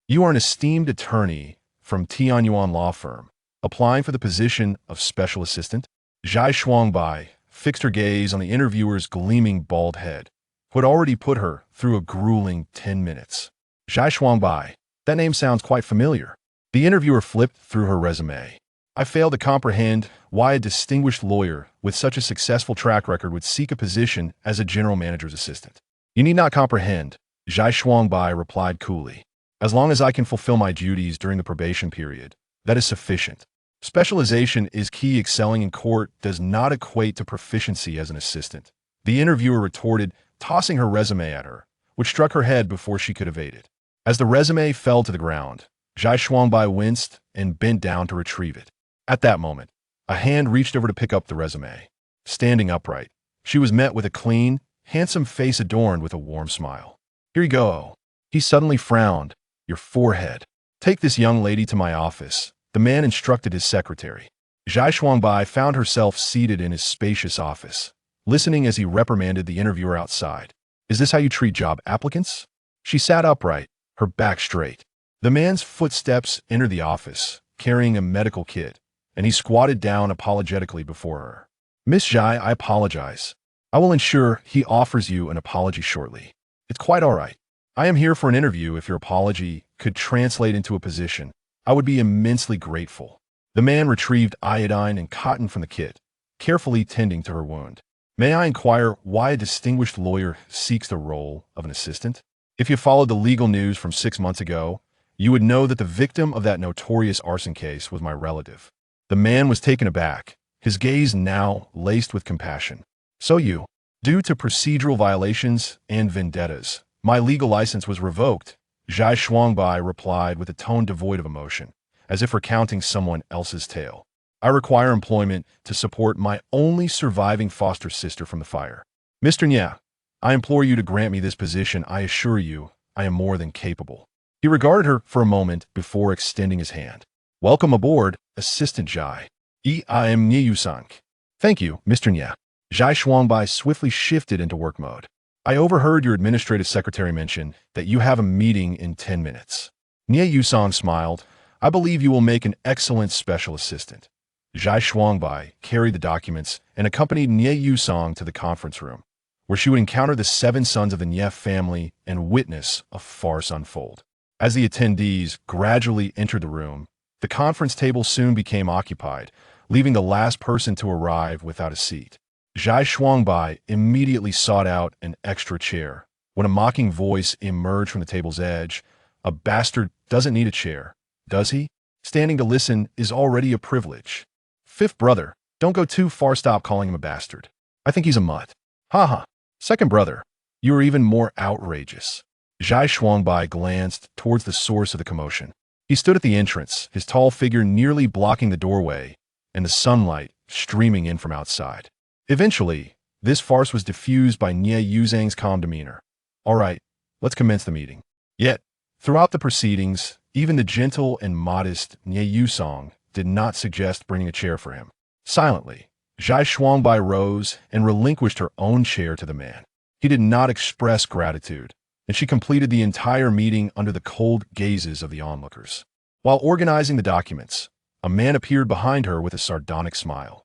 You are an esteemed attorney from Tianyuan law firm, applying for the position of special assistant? Zhai Shuangbai fixed her gaze on the interviewer's gleaming bald head, who had already put her through a grueling 10 minutes. Zhai Shuangbai, that name sounds quite familiar. The interviewer flipped through her resume. I fail to comprehend why a distinguished lawyer with such a successful track record would seek a position as a general manager's assistant. You need not comprehend, Zhai Shuangbai replied coolly. As long as I can fulfill my duties during the probation period, that is sufficient. Specialization is key. Excelling in court does not equate to proficiency as an assistant. The interviewer retorted, tossing her resume at her, which struck her head before she could evade it. As the resume fell to the ground, Zhai Shuangbai winced and bent down to retrieve it. At that moment, a hand reached over to pick up the resume. Standing upright, she was met with a clean, handsome face adorned with a warm smile. Here you go. He suddenly frowned. Your forehead. Take this young lady to my office, the man instructed his secretary. Zhai Shuangbai found herself seated in his spacious office, listening as he reprimanded the interviewer outside. Is this how you treat job applicants? She sat upright, her back straight. The man's footsteps entered the office, carrying a medical kit, and he squatted down apologetically before her. Miss Zhai, I apologize. I will ensure he offers you an apology shortly. It's quite all right. I am here for an interview. If your apology could translate into a position, I would be immensely grateful. The man retrieved iodine and cotton from the kit, carefully tending to her wound. May I inquire why a distinguished lawyer seeks the role of an assistant? If you followed the legal news from 6 months ago, you would know that the victim of that notorious arson case was my relative. The man was taken aback, his gaze now laced with compassion. So due to procedural violations and vendettas, my legal license was revoked, Zhai Shuangbai replied with a tone devoid of emotion, as if recounting someone else's tale. I require employment to support my only surviving foster sister from the fire. Mr. Nya, I implore you to grant me this position. I assure you, I am more than capable. He regarded her for a moment before extending his hand. Welcome aboard, Assistant Zhai. I am Nya Yusang. Thank you, Mr. Nya. Zhai Shuangbai swiftly shifted into work mode. I overheard your administrative secretary mention that you have a meeting in 10 minutes. Nya Yusang smiled. I believe you will make an excellent special assistant. Zhai Shuangbai carried the documents and accompanied Nya Yusang to the conference room, where she would encounter the 7 sons of the Nya family and witness a farce unfold. As the attendees gradually entered the room, the conference table soon became occupied, leaving the last person to arrive without a seat. Zhai Shuangbai immediately sought out an extra chair, when a mocking voice emerged from the table's edge. A bastard doesn't need a chair, does he? Standing to listen is already a privilege. Fifth brother, don't go too far. Stop calling him a bastard. I think he's a mutt. Haha. Second brother, you are even more outrageous. Zhai Shuangbai glanced towards the source of the commotion. He stood at the entrance, his tall figure nearly blocking the doorway, and the sunlight streaming in from outside. Eventually, this farce was diffused by Nya Yusang's calm demeanor. All right, let's commence the meeting. Yet, throughout the proceedings, even the gentle and modest Nya Yusang did not suggest bringing a chair for him. Silently, Zhai Shuangbai rose and relinquished her own chair to the man. He did not express gratitude, and she completed the entire meeting under the cold gazes of the onlookers. While organizing the documents, a man appeared behind her with a sardonic smile.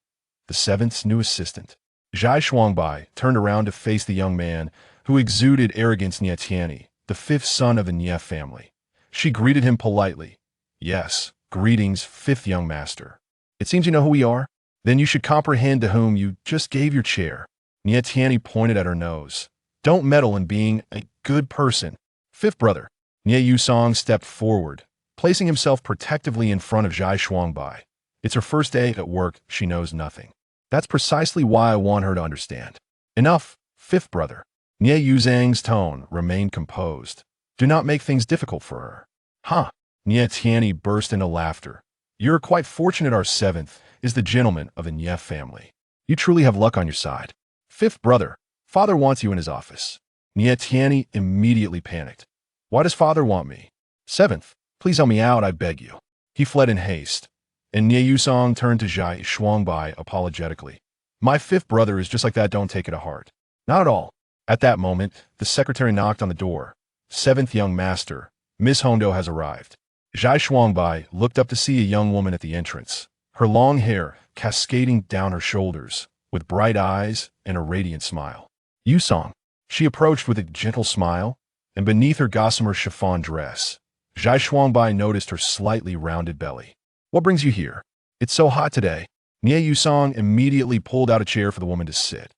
The 7th's new assistant. Zhai Shuangbai turned around to face the young man who exuded arrogance. Nya Tianyi, the 5th son of the Nya family. She greeted him politely. Yes, greetings, 5th young master. It seems you know who we are? Then you should comprehend to whom you just gave your chair. Nya Tianyi pointed at her nose. Don't meddle in being a good person. 5th brother. Nya Yusang stepped forward, placing himself protectively in front of Zhai Shuangbai. It's her first day at work. She knows nothing. That's precisely why I want her to understand. Enough, 5th brother. Nya Yusang's tone remained composed. Do not make things difficult for her. Huh. Nya Tianyi burst into laughter. You're quite fortunate. Our 7th is the gentleman of the Nya family. You truly have luck on your side. 5th brother, father wants you in his office. Nya Tianyi immediately panicked. Why does father want me? 7th, please help me out, I beg you. He fled in haste, and Nya Yusang turned to Zhai Shuangbai apologetically. My 5th brother is just like that. Don't take it to heart. Not at all. At that moment, the secretary knocked on the door. 7th young master, Miss Hondo has arrived. Zhai Shuangbai looked up to see a young woman at the entrance, her long hair cascading down her shoulders, with bright eyes and a radiant smile. Yusong. She approached with a gentle smile, and beneath her gossamer chiffon dress, Zhai Shuangbai noticed her slightly rounded belly. What brings you here? It's so hot today. Nie Yusong immediately pulled out a chair for the woman to sit.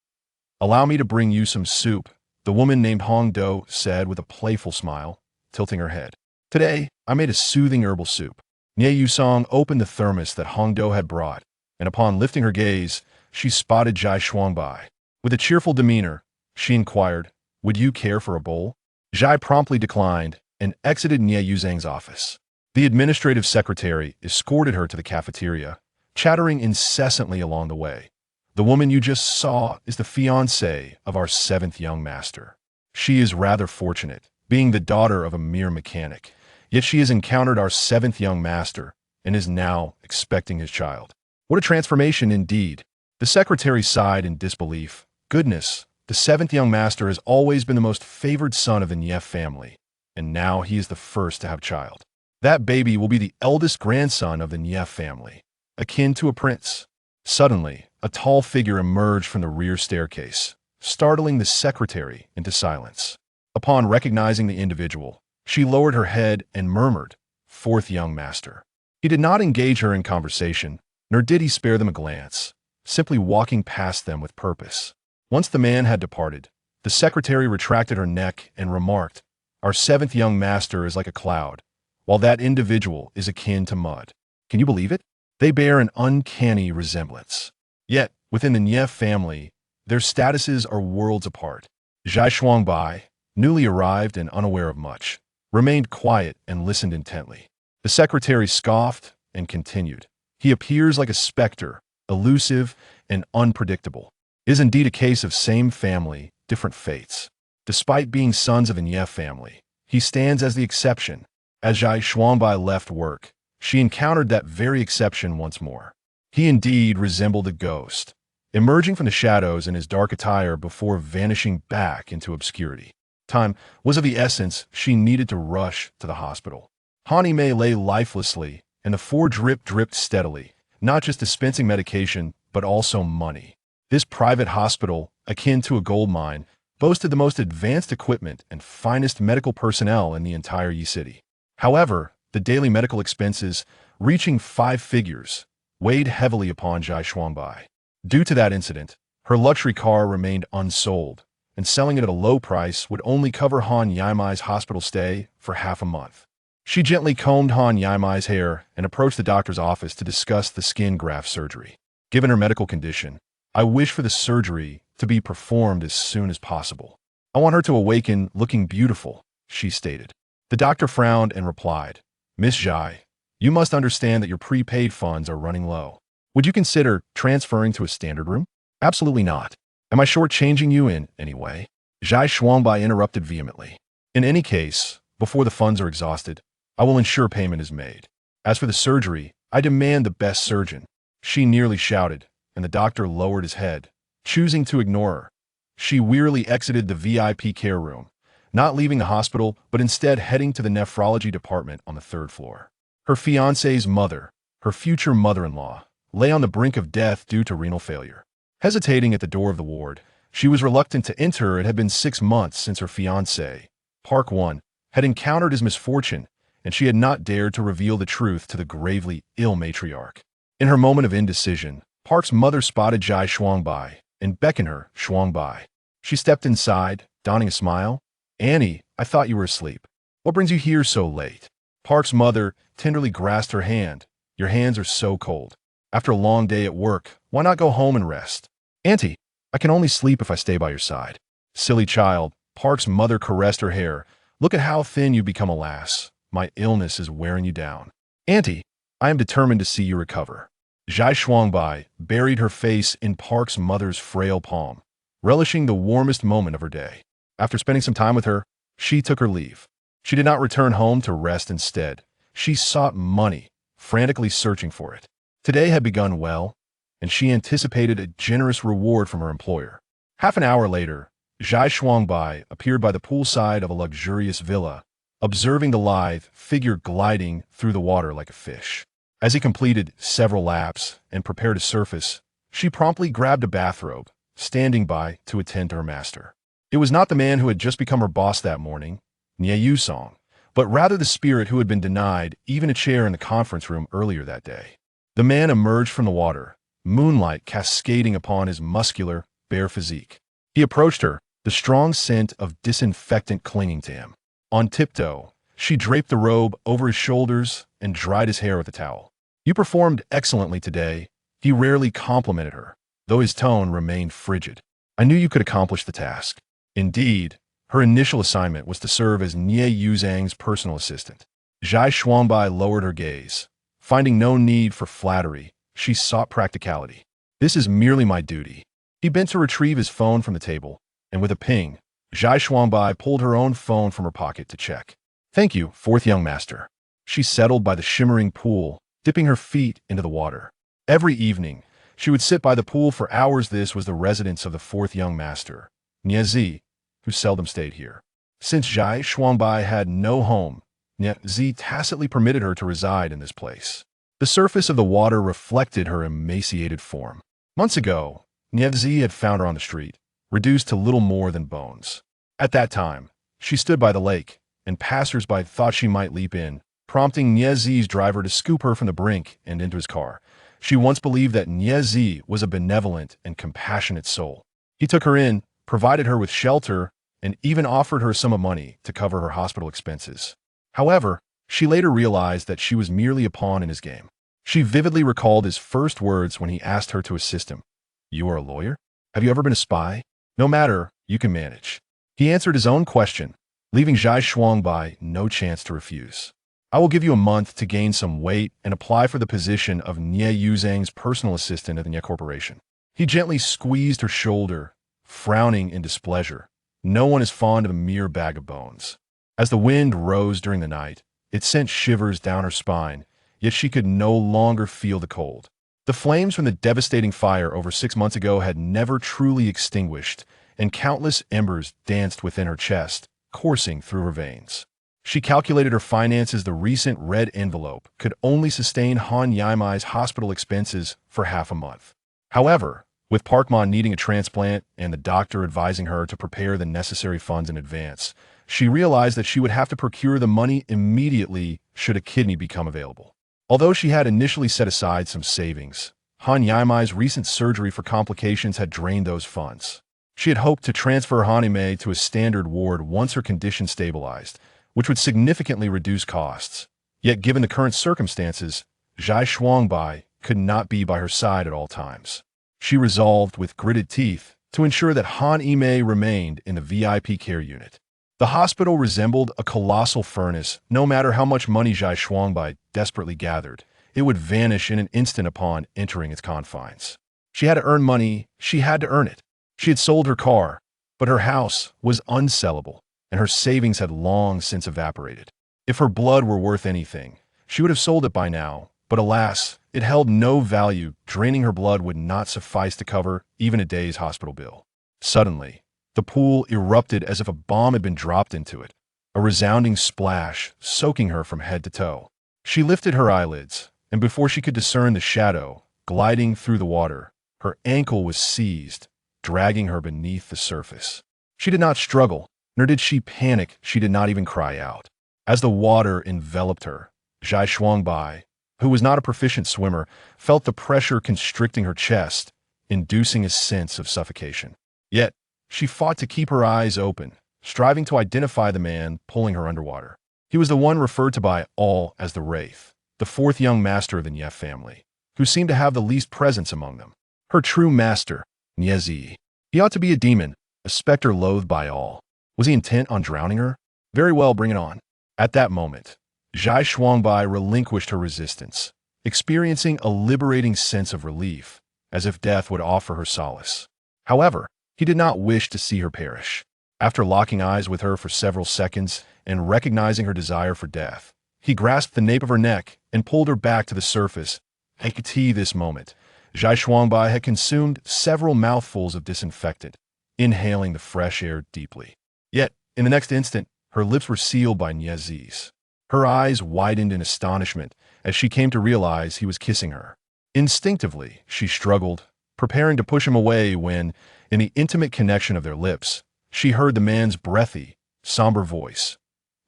Allow me to bring you some soup, the woman named Hong Do said with a playful smile, tilting her head. Today, I made a soothing herbal soup. Nie Yusong opened the thermos that Hong Do had brought, and upon lifting her gaze, she spotted Zhai Shuangbai. With a cheerful demeanor, she inquired, "Would you care for a bowl?" Zhai promptly declined and exited Nie Yuzhang's office. The administrative secretary escorted her to the cafeteria, chattering incessantly along the way. The woman you just saw is the fiancée of our 7th young master. She is rather fortunate, being the daughter of a mere mechanic, yet she has encountered our 7th young master and is now expecting his child. What a transformation indeed. The secretary sighed in disbelief. Goodness, the 7th young master has always been the most favored son of the Nie family, and now he is the first to have child. That baby will be the eldest grandson of the Nie family, akin to a prince. Suddenly, a tall figure emerged from the rear staircase, startling the secretary into silence. Upon recognizing the individual, she lowered her head and murmured, "4th young master." He did not engage her in conversation, nor did he spare them a glance, simply walking past them with purpose. Once the man had departed, the secretary retracted her neck and remarked, "Our 7th young master is like a cloud, while that individual is akin to mud. Can you believe it? They bear an uncanny resemblance. Yet, within the Nie family, their statuses are worlds apart." Zhai Shuangbai, newly arrived and unaware of much, remained quiet and listened intently. The secretary scoffed and continued, "He appears like a specter, elusive and unpredictable. It is indeed a case of same family, different fates. Despite being sons of the Nie family, he stands as the exception." As Zhai Shuangbai left work, she encountered that very exception once more. He indeed resembled a ghost, emerging from the shadows in his dark attire before vanishing back into obscurity. Time was of the essence. She needed to rush to the hospital. Hani Mei lay lifelessly, and the 4 dripped steadily, not just dispensing medication, but also money. This private hospital, akin to a gold mine, boasted the most advanced equipment and finest medical personnel in the entire Yi city. However, the daily medical expenses, reaching 5 figures, weighed heavily upon Zhai Shuangbai. Due to that incident, her luxury car remained unsold, and selling it at a low price would only cover Han Yaimai's hospital stay for half a month. She gently combed Han Yaimai's hair and approached the doctor's office to discuss the skin graft surgery. Given her medical condition, I wish for the surgery to be performed as soon as possible. I want her to awaken looking beautiful, she stated. The doctor frowned and replied, "Miss Zhai, you must understand that your prepaid funds are running low. Would you consider transferring to a standard room?" "Absolutely not. Am I shortchanging you in any way?" Zhai Shuangbai interrupted vehemently. "In any case, before the funds are exhausted, I will ensure payment is made. As for the surgery, I demand the best surgeon," she nearly shouted, and the doctor lowered his head, choosing to ignore her. She wearily exited the VIP care room, not leaving the hospital, but instead heading to the nephrology department on the 3rd floor. Her fiancé's mother, her future mother-in-law, lay on the brink of death due to renal failure. Hesitating at the door of the ward, she was reluctant to enter. It had been 6 months since her fiancé, Park One, had encountered his misfortune, and she had not dared to reveal the truth to the gravely ill matriarch. In her moment of indecision, Park's mother spotted Zhai Shuangbai and beckoned her, "Shuangbai." She stepped inside, donning a smile. "Annie, I thought you were asleep. What brings you here so late?" Park's mother tenderly grasped her hand. "Your hands are so cold. After a long day at work, why not go home and rest?" "Auntie, I can only sleep if I stay by your side." "Silly child," Park's mother caressed her hair. "Look at how thin you've become, alas. My illness is wearing you down." "Auntie, I am determined to see you recover." Zhai Shuangbai buried her face in Park's mother's frail palm, relishing the warmest moment of her day. After spending some time with her, she took her leave. She did not return home to rest. Instead, she sought money, frantically searching for it. Today had begun well, and she anticipated a generous reward from her employer. Half an hour later, Zhai Shuangbai appeared by the poolside of a luxurious villa, observing the lithe figure gliding through the water like a fish. As he completed several laps and prepared to surface, she promptly grabbed a bathrobe, standing by to attend to her master. It was not the man who had just become her boss that morning, Nie Yusong, but rather the spirit who had been denied even a chair in the conference room earlier that day. The man emerged from the water, moonlight cascading upon his muscular, bare physique. He approached her, the strong scent of disinfectant clinging to him. On tiptoe, she draped the robe over his shoulders and dried his hair with a towel. "You performed excellently today," he rarely complimented her, though his tone remained frigid. "I knew you could accomplish the task." Indeed, her initial assignment was to serve as Nie Yuzhang's personal assistant. Zhai Shuangbai lowered her gaze. Finding no need for flattery, she sought practicality. "This is merely my duty." He bent to retrieve his phone from the table, and with a ping, Zhai Shuangbai pulled her own phone from her pocket to check. "Thank you, fourth young master." She settled by the shimmering pool, dipping her feet into the water. Every evening, she would sit by the pool for hours. This was the residence of the fourth young master, Nie Zi, who seldom stayed here. Since Zhai Shuangbai had no home, Nie Zi tacitly permitted her to reside in this place. The surface of the water reflected her emaciated form. Months ago, Nie Zi had found her on the street, reduced to little more than bones. At that time, she stood by the lake, and passers-by thought she might leap in, prompting Nie Zi's driver to scoop her from the brink and into his car. She once believed that Nie Zi was a benevolent and compassionate soul. He took her in, provided her with shelter, and even offered her a sum of money to cover her hospital expenses. However, she later realized that she was merely a pawn in his game. She vividly recalled his first words when he asked her to assist him. "You are a lawyer? Have you ever been a spy? No matter, you can manage." He answered his own question, leaving Zhai Shuangbai no chance to refuse. "I will give you a month to gain some weight and apply for the position of Nie Yuzhang's personal assistant at the Nie Corporation." He gently squeezed her shoulder, frowning in displeasure. No one is fond of a mere bag of bones. As the wind rose during the night, it sent shivers down her spine, yet she could no longer feel the cold. The flames from the devastating fire over 6 months ago had never truly extinguished, and countless embers danced within her chest, coursing through her veins. She calculated her finances. The recent red envelope could only sustain Han Yaimai's hospital expenses for half a month. However, with Parkman needing a transplant and the doctor advising her to prepare the necessary funds in advance, she realized that she would have to procure the money immediately should a kidney become available. Although she had initially set aside some savings, Han Yaimai's recent surgery for complications had drained those funds. She had hoped to transfer Han Yimei to a standard ward once her condition stabilized, which would significantly reduce costs. Yet given the current circumstances, Zhai Shuangbai could not be by her side at all times. She resolved with gritted teeth to ensure that Han Yimei remained in the VIP care unit. The hospital resembled a colossal furnace. No matter how much money Zhai Shuangbai desperately gathered, it would vanish in an instant upon entering its confines. She had to earn money. She had to earn it. She had sold her car, but her house was unsellable, and her savings had long since evaporated. If her blood were worth anything, she would have sold it by now, but alas, it held no value. Draining her blood would not suffice to cover even a day's hospital bill. Suddenly, the pool erupted as if a bomb had been dropped into it, a resounding splash soaking her from head to toe. She lifted her eyelids, and before she could discern the shadow gliding through the water, her ankle was seized, dragging her beneath the surface. She did not struggle, nor did she panic. She did not even cry out. As the water enveloped her, Zhai Shuangbai, who was not a proficient swimmer, felt the pressure constricting her chest, inducing a sense of suffocation. Yet, she fought to keep her eyes open, striving to identify the man pulling her underwater. He was the one referred to by all as the Wraith, the fourth young master of the Nie family, who seemed to have the least presence among them. Her true master, Nie Zi. He ought to be a demon, a specter loathed by all. Was he intent on drowning her? Very well, bring it on. At that moment, Zhai Shuangbai relinquished her resistance, experiencing a liberating sense of relief, as if death would offer her solace. However, he did not wish to see her perish. After locking eyes with her for several seconds and recognizing her desire for death, he grasped the nape of her neck and pulled her back to the surface. At this moment, Zhai Shuangbai had consumed several mouthfuls of disinfectant, inhaling the fresh air deeply. Yet, in the next instant, her lips were sealed by Niezi's. Her eyes widened in astonishment as she came to realize he was kissing her. Instinctively, she struggled, preparing to push him away when, in the intimate connection of their lips, she heard the man's breathy, somber voice.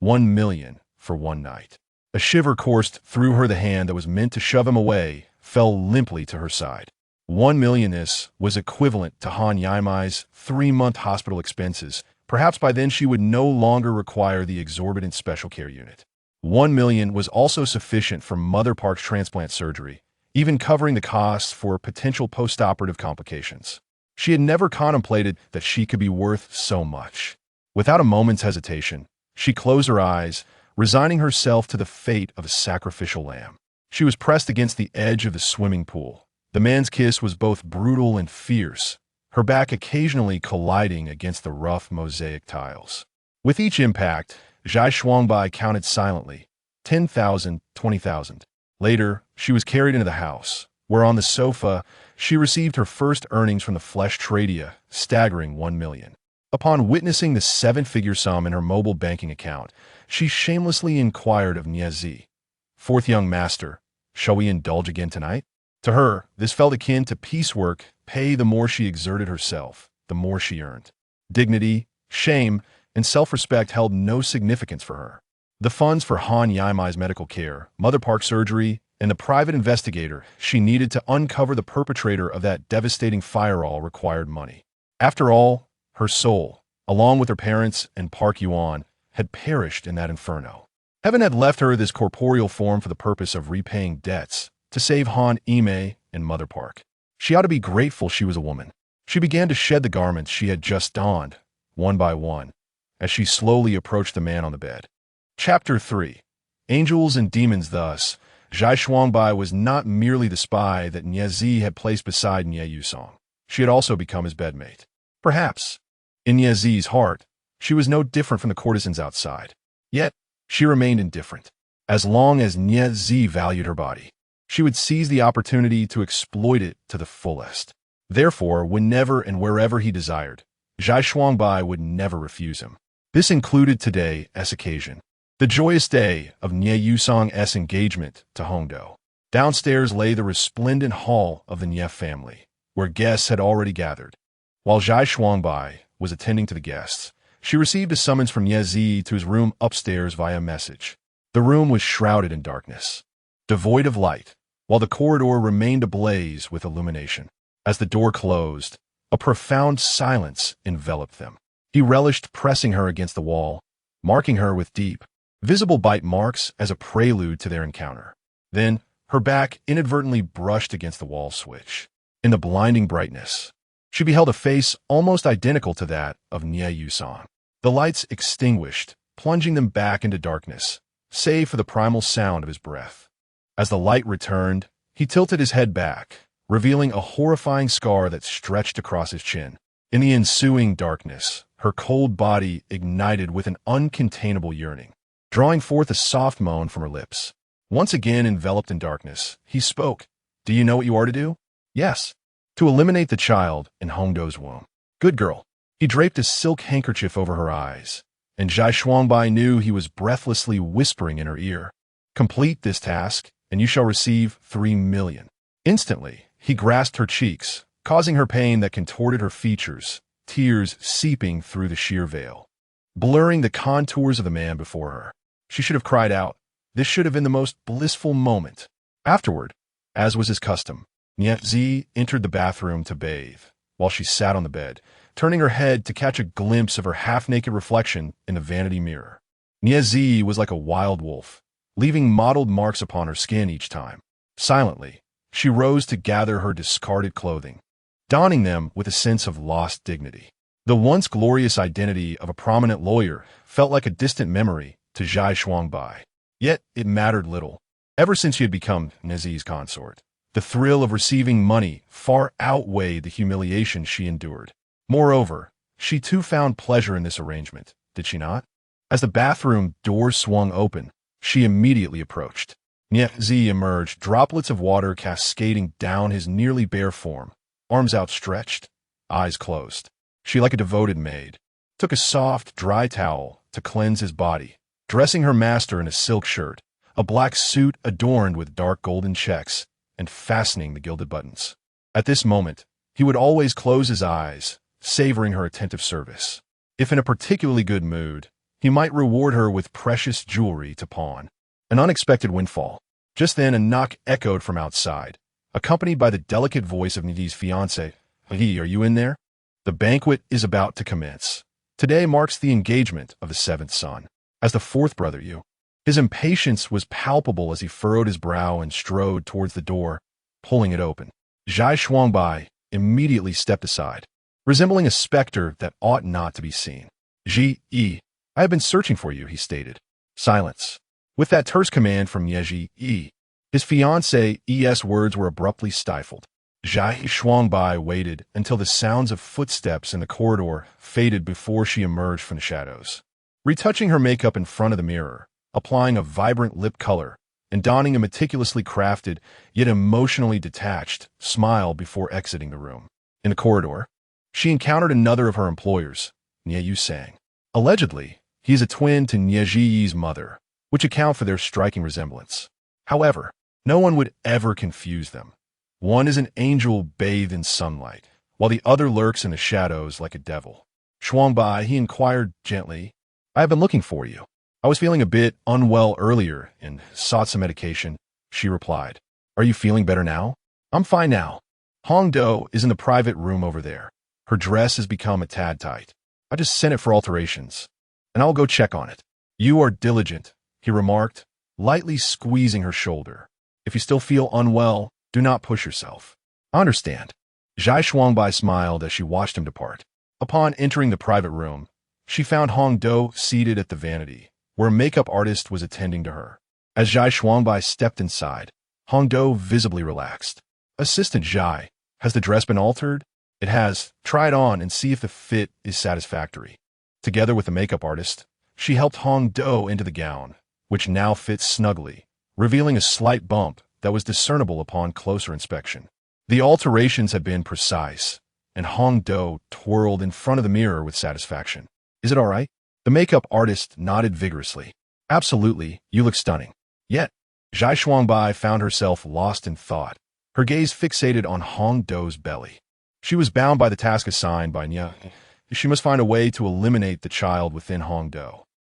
1 million for one night. A shiver coursed through her. The hand that was meant to shove him away fell limply to her side. 1 million. This was equivalent to Han Yaimai's 3-month hospital expenses. Perhaps by then she would no longer require the exorbitant special care unit. 1 million was also sufficient for Mother Park's transplant surgery, even covering the costs for potential post-operative complications. She had never contemplated that she could be worth so much. Without a moment's hesitation, she closed her eyes, resigning herself to the fate of a sacrificial lamb. She was pressed against the edge of the swimming pool. The man's kiss was both brutal and fierce, her back occasionally colliding against the rough mosaic tiles. With each impact, Zhai Shuangbai counted silently, 10,000, 20,000. Later, she was carried into the house, where on the sofa, she received her first earnings from the flesh tradia, staggering 1 million. Upon witnessing the 7-figure sum in her mobile banking account, she shamelessly inquired of Niezi, "Fourth young master, shall we indulge again tonight?" To her, this felt akin to piecework. Pay. The more she exerted herself, the more she earned. Dignity, shame, and self-respect held no significance for her. The funds for Han Yaimai's medical care, Mother Park surgery, and the private investigator she needed to uncover the perpetrator of that devastating fire all required money. After all, her soul, along with her parents and Park Yuan, had perished in that inferno. Heaven had left her this corporeal form for the purpose of repaying debts, to save Han Ime and Mother Park. She ought to be grateful she was a woman. She began to shed the garments she had just donned, one by one, as she slowly approached the man on the bed. Chapter 3. Angels and Demons. Thus, Zhai Shuangbai was not merely the spy that Niezi had placed beside Nie Yusong. She had also become his bedmate. Perhaps, in Niezi's heart, she was no different from the courtesans outside. Yet, she remained indifferent. As long as Niezi valued her body, she would seize the opportunity to exploit it to the fullest. Therefore, whenever and wherever he desired, Zhai Shuangbai would never refuse him. This included today's occasion, the joyous day of Nie Yusong's engagement to Hongdo. Downstairs lay the resplendent hall of the Nie family, where guests had already gathered. While Zhai Shuangbai was attending to the guests, she received a summons from Niezi to his room upstairs via message. The room was shrouded in darkness, devoid of light, while the corridor remained ablaze with illumination. As the door closed, a profound silence enveloped them. He relished pressing her against the wall, marking her with deep, visible bite marks as a prelude to their encounter. Then, her back inadvertently brushed against the wall switch. In the blinding brightness, she beheld a face almost identical to that of Nie Yusong. The lights extinguished, plunging them back into darkness, save for the primal sound of his breath. As the light returned, he tilted his head back, revealing a horrifying scar that stretched across his chin. In the ensuing darkness, her cold body ignited with an uncontainable yearning, drawing forth a soft moan from her lips. Once again enveloped in darkness, he spoke. "Do you know what you are to do?" "Yes. To eliminate the child in Hongdo's womb." "Good girl." He draped a silk handkerchief over her eyes, and Zhai Shuangbai knew he was breathlessly whispering in her ear. "Complete this task, and you shall receive 3 million. Instantly, he grasped her cheeks, causing her pain that contorted her features, tears seeping through the sheer veil, blurring the contours of the man before her. She should have cried out. This should have been the most blissful moment. Afterward, as was his custom, Niezi entered the bathroom to bathe, while she sat on the bed, turning her head to catch a glimpse of her half-naked reflection in the vanity mirror. Niezi was like a wild wolf, leaving mottled marks upon her skin each time. Silently, she rose to gather her discarded clothing, donning them with a sense of lost dignity. The once glorious identity of a prominent lawyer felt like a distant memory to Zhai Shuangbai. Yet it mattered little. Ever since she had become Niezi's consort, the thrill of receiving money far outweighed the humiliation she endured. Moreover, she too found pleasure in this arrangement, did she not? As the bathroom door swung open, she immediately approached. Niezi emerged, droplets of water cascading down his nearly bare form, arms outstretched, eyes closed. She, like a devoted maid, took a soft, dry towel to cleanse his body, dressing her master in a silk shirt, a black suit adorned with dark golden checks, and fastening the gilded buttons. At this moment, he would always close his eyes, savoring her attentive service. If in a particularly good mood, he might reward her with precious jewelry to pawn. An unexpected windfall. Just then a knock echoed from outside, accompanied by the delicate voice of Nidhi's fiancé. Nidhi, are you in there? The banquet is about to commence. Today marks the engagement of the seventh son. As the fourth brother, you. His impatience was palpable as he furrowed his brow and strode towards the door, pulling it open. Zhai Shuangbai immediately stepped aside, resembling a specter that ought not to be seen. Ji, I have been searching for you, he stated. Silence. With that terse command from Yeji, his fiancé's words were abruptly stifled. Zhai Shuangbai waited until the sounds of footsteps in the corridor faded before she emerged from the shadows. Retouching her makeup in front of the mirror, applying a vibrant lip color, and donning a meticulously crafted, yet emotionally detached, smile before exiting the room. In the corridor, she encountered another of her employers, Nie Yusang. Allegedly, he is a twin to Nie Ziyi's mother, which account for their striking resemblance. However, no one would ever confuse them. One is an angel bathed in sunlight, while the other lurks in the shadows like a devil. Shuangbai, he inquired gently, I have been looking for you. I was feeling a bit unwell earlier and sought some medication, she replied. Are you feeling better now? I'm fine now. Hong Do is in the private room over there. Her dress has become a tad tight. I just sent it for alterations, and I'll go check on it. You are diligent, he remarked, lightly squeezing her shoulder. If you still feel unwell, do not push yourself. I understand. Zhai Shuangbai smiled as she watched him depart. Upon entering the private room, she found Hong Do seated at the vanity, where a makeup artist was attending to her. As Zhai Shuangbai stepped inside, Hong Do visibly relaxed. Assistant Zhai, has the dress been altered? It has. Try it on and see if the fit is satisfactory. Together with the makeup artist, she helped Hong Do into the gown, which now fits snugly, revealing a slight bump that was discernible upon closer inspection. The alterations had been precise, and Hong Do twirled in front of the mirror with satisfaction. Is it all right? The makeup artist nodded vigorously. Absolutely, you look stunning. Yet, Zhai Shuangbai found herself lost in thought, her gaze fixated on Hong Do's belly. She was bound by the task assigned by Nya. She must find a way to eliminate the child within Hong Do.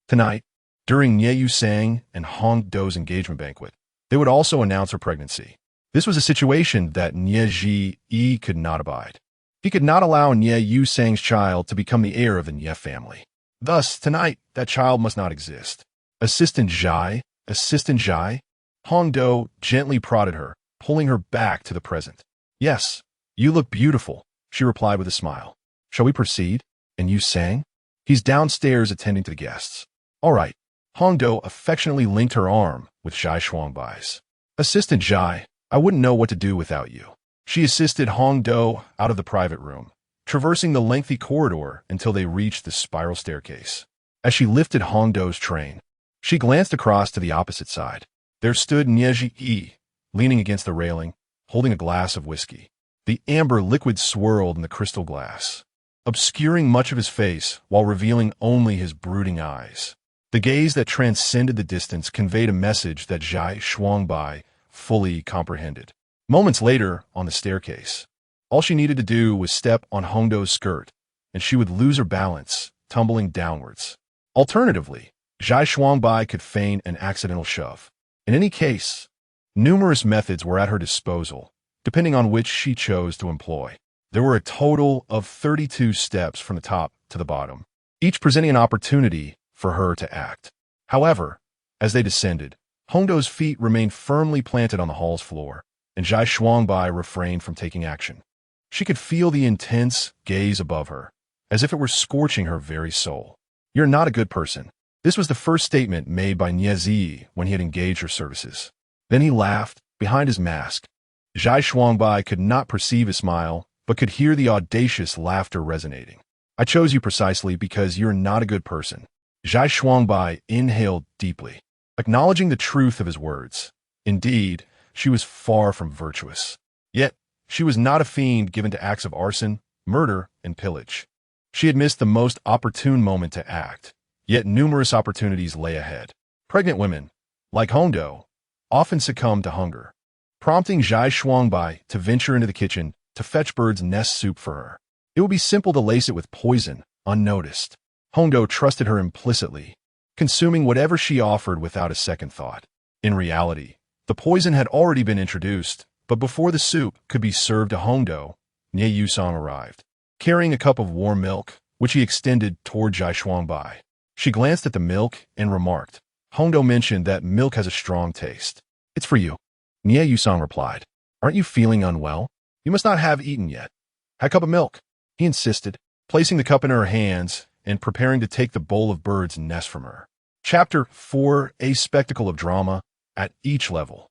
Tonight, during Nie Yusang and Hong Do's engagement banquet, they would also announce her pregnancy. This was a situation that Nie Ji could not abide. He could not allow Nie Yusang's child to become the heir of the Nie family. Thus, tonight, that child must not exist. Assistant Zhai, Hong Do gently prodded her, pulling her back to the present. Yes, you look beautiful, she replied with a smile. Shall we proceed? And Yusang? He's downstairs attending to the guests. All right. Hong Do affectionately linked her arm with Zhai Shuangbai's. Assistant Zhai, I wouldn't know what to do without you. She assisted Hong Do out of the private room, traversing the lengthy corridor until they reached the spiral staircase. As she lifted Hong Do's train, she glanced across to the opposite side. There stood Nieji, leaning against the railing, holding a glass of whiskey. The amber liquid swirled in the crystal glass, obscuring much of his face while revealing only his brooding eyes. The gaze that transcended the distance conveyed a message that Zhai Shuangbai fully comprehended. Moments later, on the staircase, all she needed to do was step on Hong Do's skirt, and she would lose her balance, tumbling downwards. Alternatively, Zhai Shuangbai could feign an accidental shove. In any case, numerous methods were at her disposal, depending on which she chose to employ. There were a total of 32 steps from the top to the bottom, each presenting an opportunity for her to act. However, as they descended, Hong Do's feet remained firmly planted on the hall's floor, and Zhai Shuangbai refrained from taking action. She could feel the intense gaze above her, as if it were scorching her very soul. You're not a good person. This was the first statement made by Niezi when he had engaged her services. Then he laughed, behind his mask. Zhai Shuangbai could not perceive his smile, but could hear the audacious laughter resonating. I chose you precisely because you're not a good person. Zhai Shuangbai inhaled deeply, acknowledging the truth of his words. Indeed, she was far from virtuous. Yet, she was not a fiend given to acts of arson, murder, and pillage. She had missed the most opportune moment to act, Yet numerous opportunities lay ahead. Pregnant women, like Hongdo, often succumb to hunger, prompting Zhai Shuangbai to venture into the kitchen to fetch bird's nest soup for her. It would be simple to lace it with poison, unnoticed. Hongdo trusted her implicitly, consuming whatever she offered without a second thought. In reality, the poison had already been introduced, but before the soup could be served to Hongdo, Nie Yusong arrived, carrying a cup of warm milk, which he extended toward Zhai Shuangbai. She glanced at the milk and remarked, Hongdo mentioned that milk has a strong taste. It's for you. Nie Yusong replied, aren't you feeling unwell? You must not have eaten yet. Have a cup of milk, he insisted, placing the cup in her hands and preparing to take the bowl of bird's nest from her. Chapter 4, A Spectacle of Drama. At each level,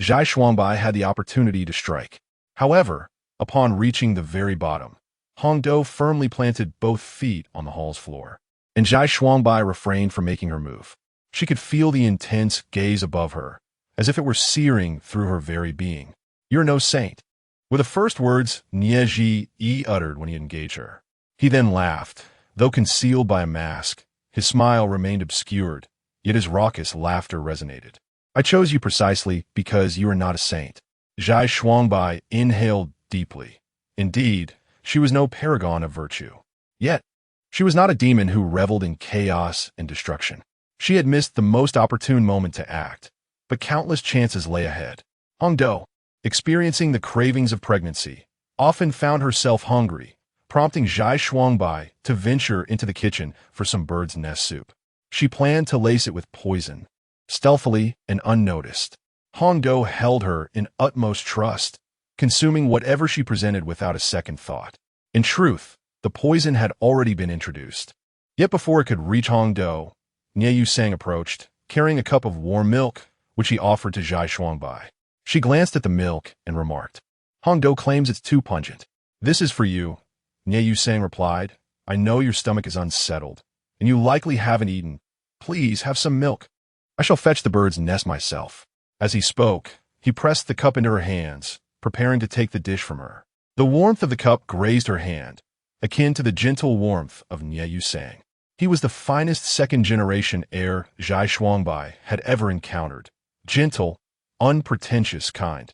Zhai Shuangbai had the opportunity to strike. However, upon reaching the very bottom, Hongdo firmly planted both feet on the hall's floor, and Zhai Shuangbai refrained from making her move. She could feel the intense gaze above her, as if it were searing through her very being. You're no saint, were the first words Nie Ji uttered when he engaged her. He then laughed, though concealed by a mask. His smile remained obscured, yet his raucous laughter resonated. I chose you precisely because you are not a saint. Zhai Shuangbai inhaled deeply. Indeed, she was no paragon of virtue. Yet, she was not a demon who reveled in chaos and destruction. She had missed the most opportune moment to act, but countless chances lay ahead. Hongdo, experiencing the cravings of pregnancy, often found herself hungry, prompting Zhai Shuangbai to venture into the kitchen for some bird's nest soup. She planned to lace it with poison. Stealthily and unnoticed, Hongdo held her in utmost trust, consuming whatever she presented without a second thought. In truth, the poison had already been introduced. Yet before it could reach Hongdo, Nie Yusong approached, carrying a cup of warm milk, which he offered to Zhai Shuangbai. She glanced at the milk and remarked, Hongdo claims it's too pungent. This is for you, Nie Yusong replied. I know your stomach is unsettled, and you likely haven't eaten. Please have some milk. I shall fetch the bird's nest myself. As he spoke, he pressed the cup into her hands, preparing to take the dish from her. The warmth of the cup grazed her hand, akin to the gentle warmth of Nie Yusong. He was the finest second-generation heir Zhai Shuangbai had ever encountered. Gentle, unpretentious kind,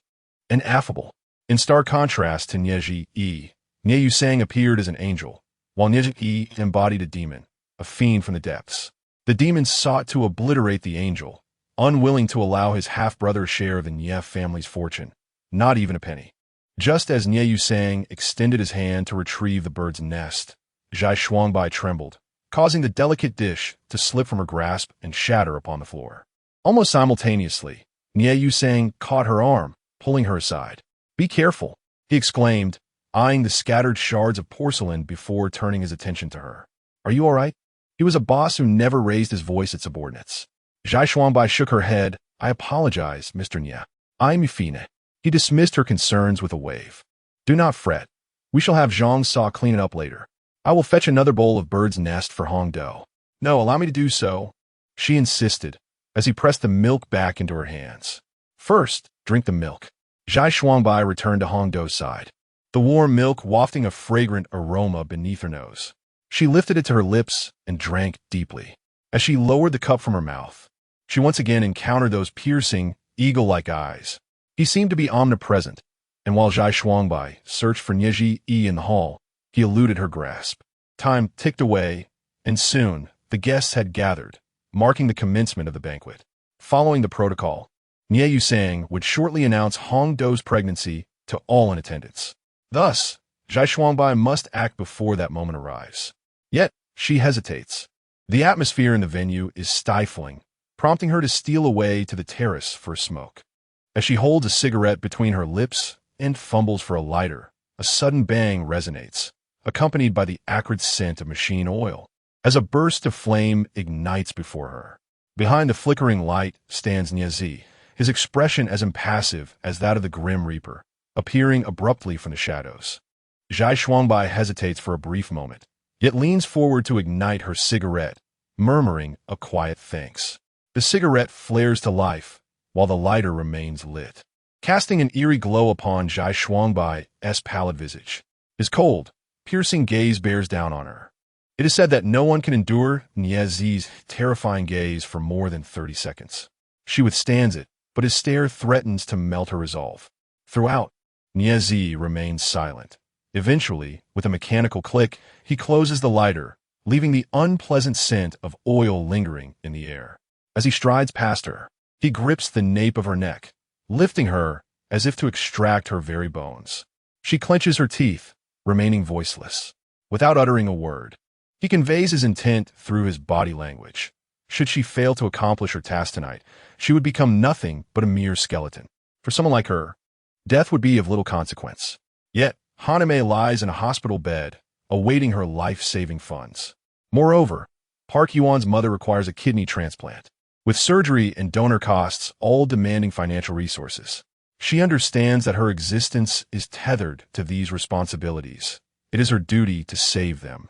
and affable. In stark contrast to Nie Ji, Nie Yusong appeared as an angel, while Nie Ji embodied a demon, a fiend from the depths. The demon sought to obliterate the angel, unwilling to allow his half-brother share of the Nie family's fortune, not even a penny. Just as Nie Yusong extended his hand to retrieve the bird's nest, Zhai Shuangbai trembled, causing the delicate dish to slip from her grasp and shatter upon the floor. Almost simultaneously, Nie Yusong caught her arm, pulling her aside. Be careful, he exclaimed, eyeing the scattered shards of porcelain before turning his attention to her. Are you all right? He was a boss who never raised his voice at subordinates. Zhai Shuangbai shook her head. I apologize, Mr. Nie. I'm Yufine. He dismissed her concerns with a wave. Do not fret. We shall have Zhang Sa clean it up later. I will fetch another bowl of bird's nest for Hongdo. No, allow me to do so, she insisted, as he pressed the milk back into her hands. First, drink the milk. Zhai Shuangbai returned to Hongdo's side, the warm milk wafting a fragrant aroma beneath her nose. She lifted it to her lips and drank deeply. As she lowered the cup from her mouth, she once again encountered those piercing, eagle-like eyes. He seemed to be omnipresent, and while Zhai Shuangbai searched for Nie Ji in the hall, he eluded her grasp. Time ticked away, and soon the guests had gathered, marking the commencement of the banquet. Following the protocol, Nie Yusong would shortly announce Hongdo's pregnancy to all in attendance. Thus, Zhai Shuangbai must act before that moment arrives. Yet, she hesitates. The atmosphere in the venue is stifling, prompting her to steal away to the terrace for a smoke. As she holds a cigarette between her lips and fumbles for a lighter, a sudden bang resonates, accompanied by the acrid scent of machine oil, as a burst of flame ignites before her. Behind the flickering light stands Nie Ji, his expression as impassive as that of the Grim Reaper, appearing abruptly from the shadows. Zhai Shuangbai hesitates for a brief moment, yet leans forward to ignite her cigarette, murmuring a quiet thanks. The cigarette flares to life, while the lighter remains lit, casting an eerie glow upon Zhai Shuangbai's pallid visage. His cold, piercing gaze bears down on her. It is said that no one can endure Nie Zi's terrifying gaze for more than 30 seconds. She withstands it, but his stare threatens to melt her resolve. Throughout, Nie Zi remains silent. Eventually, with a mechanical click, he closes the lighter, leaving the unpleasant scent of oil lingering in the air. As he strides past her, he grips the nape of her neck, lifting her as if to extract her very bones. She clenches her teeth, remaining voiceless. Without uttering a word, he conveys his intent through his body language. Should she fail to accomplish her task tonight, she would become nothing but a mere skeleton. For someone like her, death would be of little consequence. Yet, Haname lies in a hospital bed, awaiting her life-saving funds. Moreover, Park Yuan's mother requires a kidney transplant, with surgery and donor costs all demanding financial resources. She understands that her existence is tethered to these responsibilities. It is her duty to save them,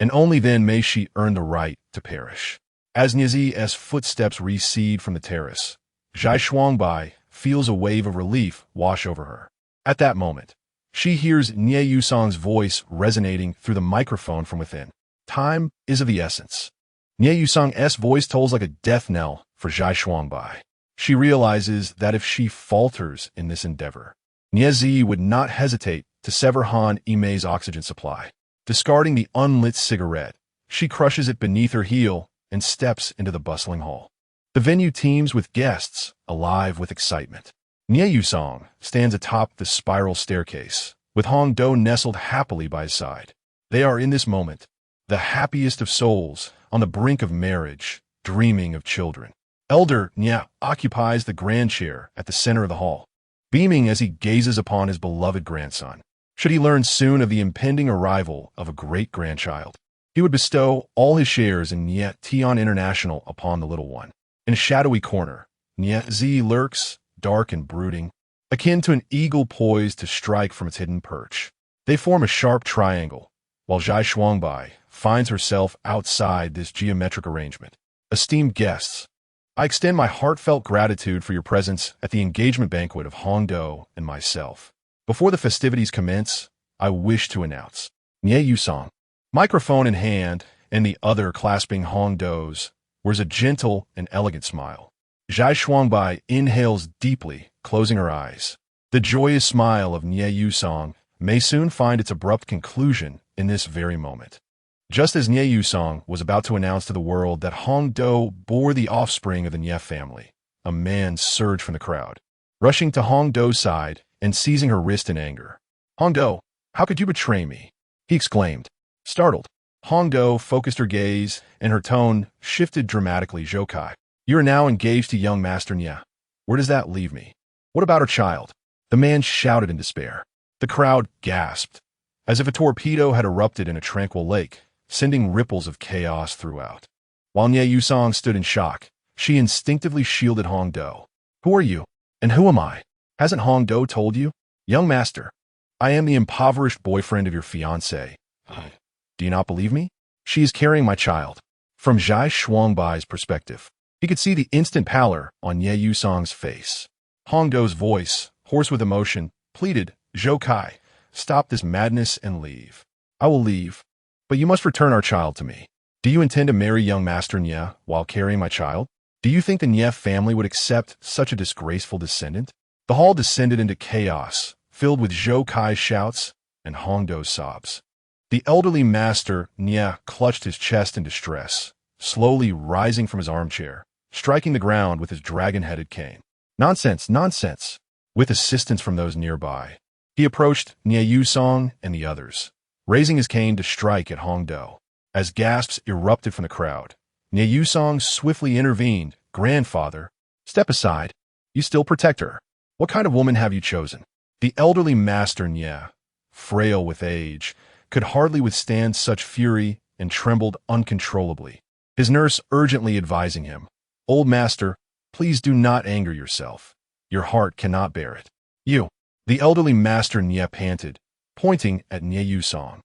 and only then may she earn the right to perish. As Niezi's footsteps recede from the terrace, Zhai Shuangbai feels a wave of relief wash over her. At that moment, she hears Nie Yusong's voice resonating through the microphone from within. Time is of the essence. Nie Yusong's voice tolls like a death knell for Zhai Shuangbai. She realizes that if she falters in this endeavor, Nie Zi would not hesitate to sever Han Imei's oxygen supply. Discarding the unlit cigarette, she crushes it beneath her heel and steps into the bustling hall. The venue teems with guests, alive with excitement. Nie Yusong stands atop the spiral staircase, with Hong Do nestled happily by his side. They are in this moment the happiest of souls, on the brink of marriage, dreaming of children. Elder Nie occupies the grand chair at the center of the hall, beaming as he gazes upon his beloved grandson. Should he learn soon of the impending arrival of a great-grandchild, he would bestow all his shares in Nie Tian International upon the little one. In a shadowy corner, Nie Zi lurks, dark and brooding, akin to an eagle poised to strike from its hidden perch. They form a sharp triangle, while Zhai Shuangbai finds herself outside this geometric arrangement. Esteemed guests, I extend my heartfelt gratitude for your presence at the engagement banquet of Hong Do and myself. Before the festivities commence, I wish to announce Nie Yusong. Microphone in hand, and the other clasping Hong Do's, wears a gentle and elegant smile. Zhai Shuangbai inhales deeply, closing her eyes. The joyous smile of Nie Yusong may soon find its abrupt conclusion in this very moment. Just as Nie Yusong was about to announce to the world that Hong Do bore the offspring of the Nie family, a man surged from the crowd, rushing to Hong Do's side and seizing her wrist in anger. Hong Do, how could you betray me? He exclaimed. Startled, Hong Do focused her gaze, and her tone shifted dramatically. Zhoukai, you are now engaged to young Master Nie. Where does that leave me? What about her child? The man shouted in despair. The crowd gasped, as if a torpedo had erupted in a tranquil lake, sending ripples of chaos throughout. While Nie Yusong stood in shock, she instinctively shielded Hong Do. Who are you? And who am I? Hasn't Hong Do told you? Young master, I am the impoverished boyfriend of your fiancée. Do you not believe me? She is carrying my child. From Zhai Shuangbai's perspective, he could see the instant pallor on Nie Yusong's face. Hong Do's voice, hoarse with emotion, pleaded, Zhoukai, stop this madness and leave. I will leave, but you must return our child to me. Do you intend to marry young Master Nie while carrying my child? Do you think the Nie family would accept such a disgraceful descendant? The hall descended into chaos, filled with Zhoukai's shouts and Hong Do's sobs. The elderly master, Nie, clutched his chest in distress, slowly rising from his armchair, striking the ground with his dragon-headed cane. Nonsense, nonsense! With assistance from those nearby, he approached Nie Yusong and the others, raising his cane to strike at Hong Do. As gasps erupted from the crowd, Nie Yusong swiftly intervened. Grandfather, step aside. You still protect her. What kind of woman have you chosen? The elderly master Nie, frail with age, could hardly withstand such fury and trembled uncontrollably, his nurse urgently advising him, Old master, please do not anger yourself. Your heart cannot bear it. You, the elderly master Nie panted, pointing at Nie Yusong.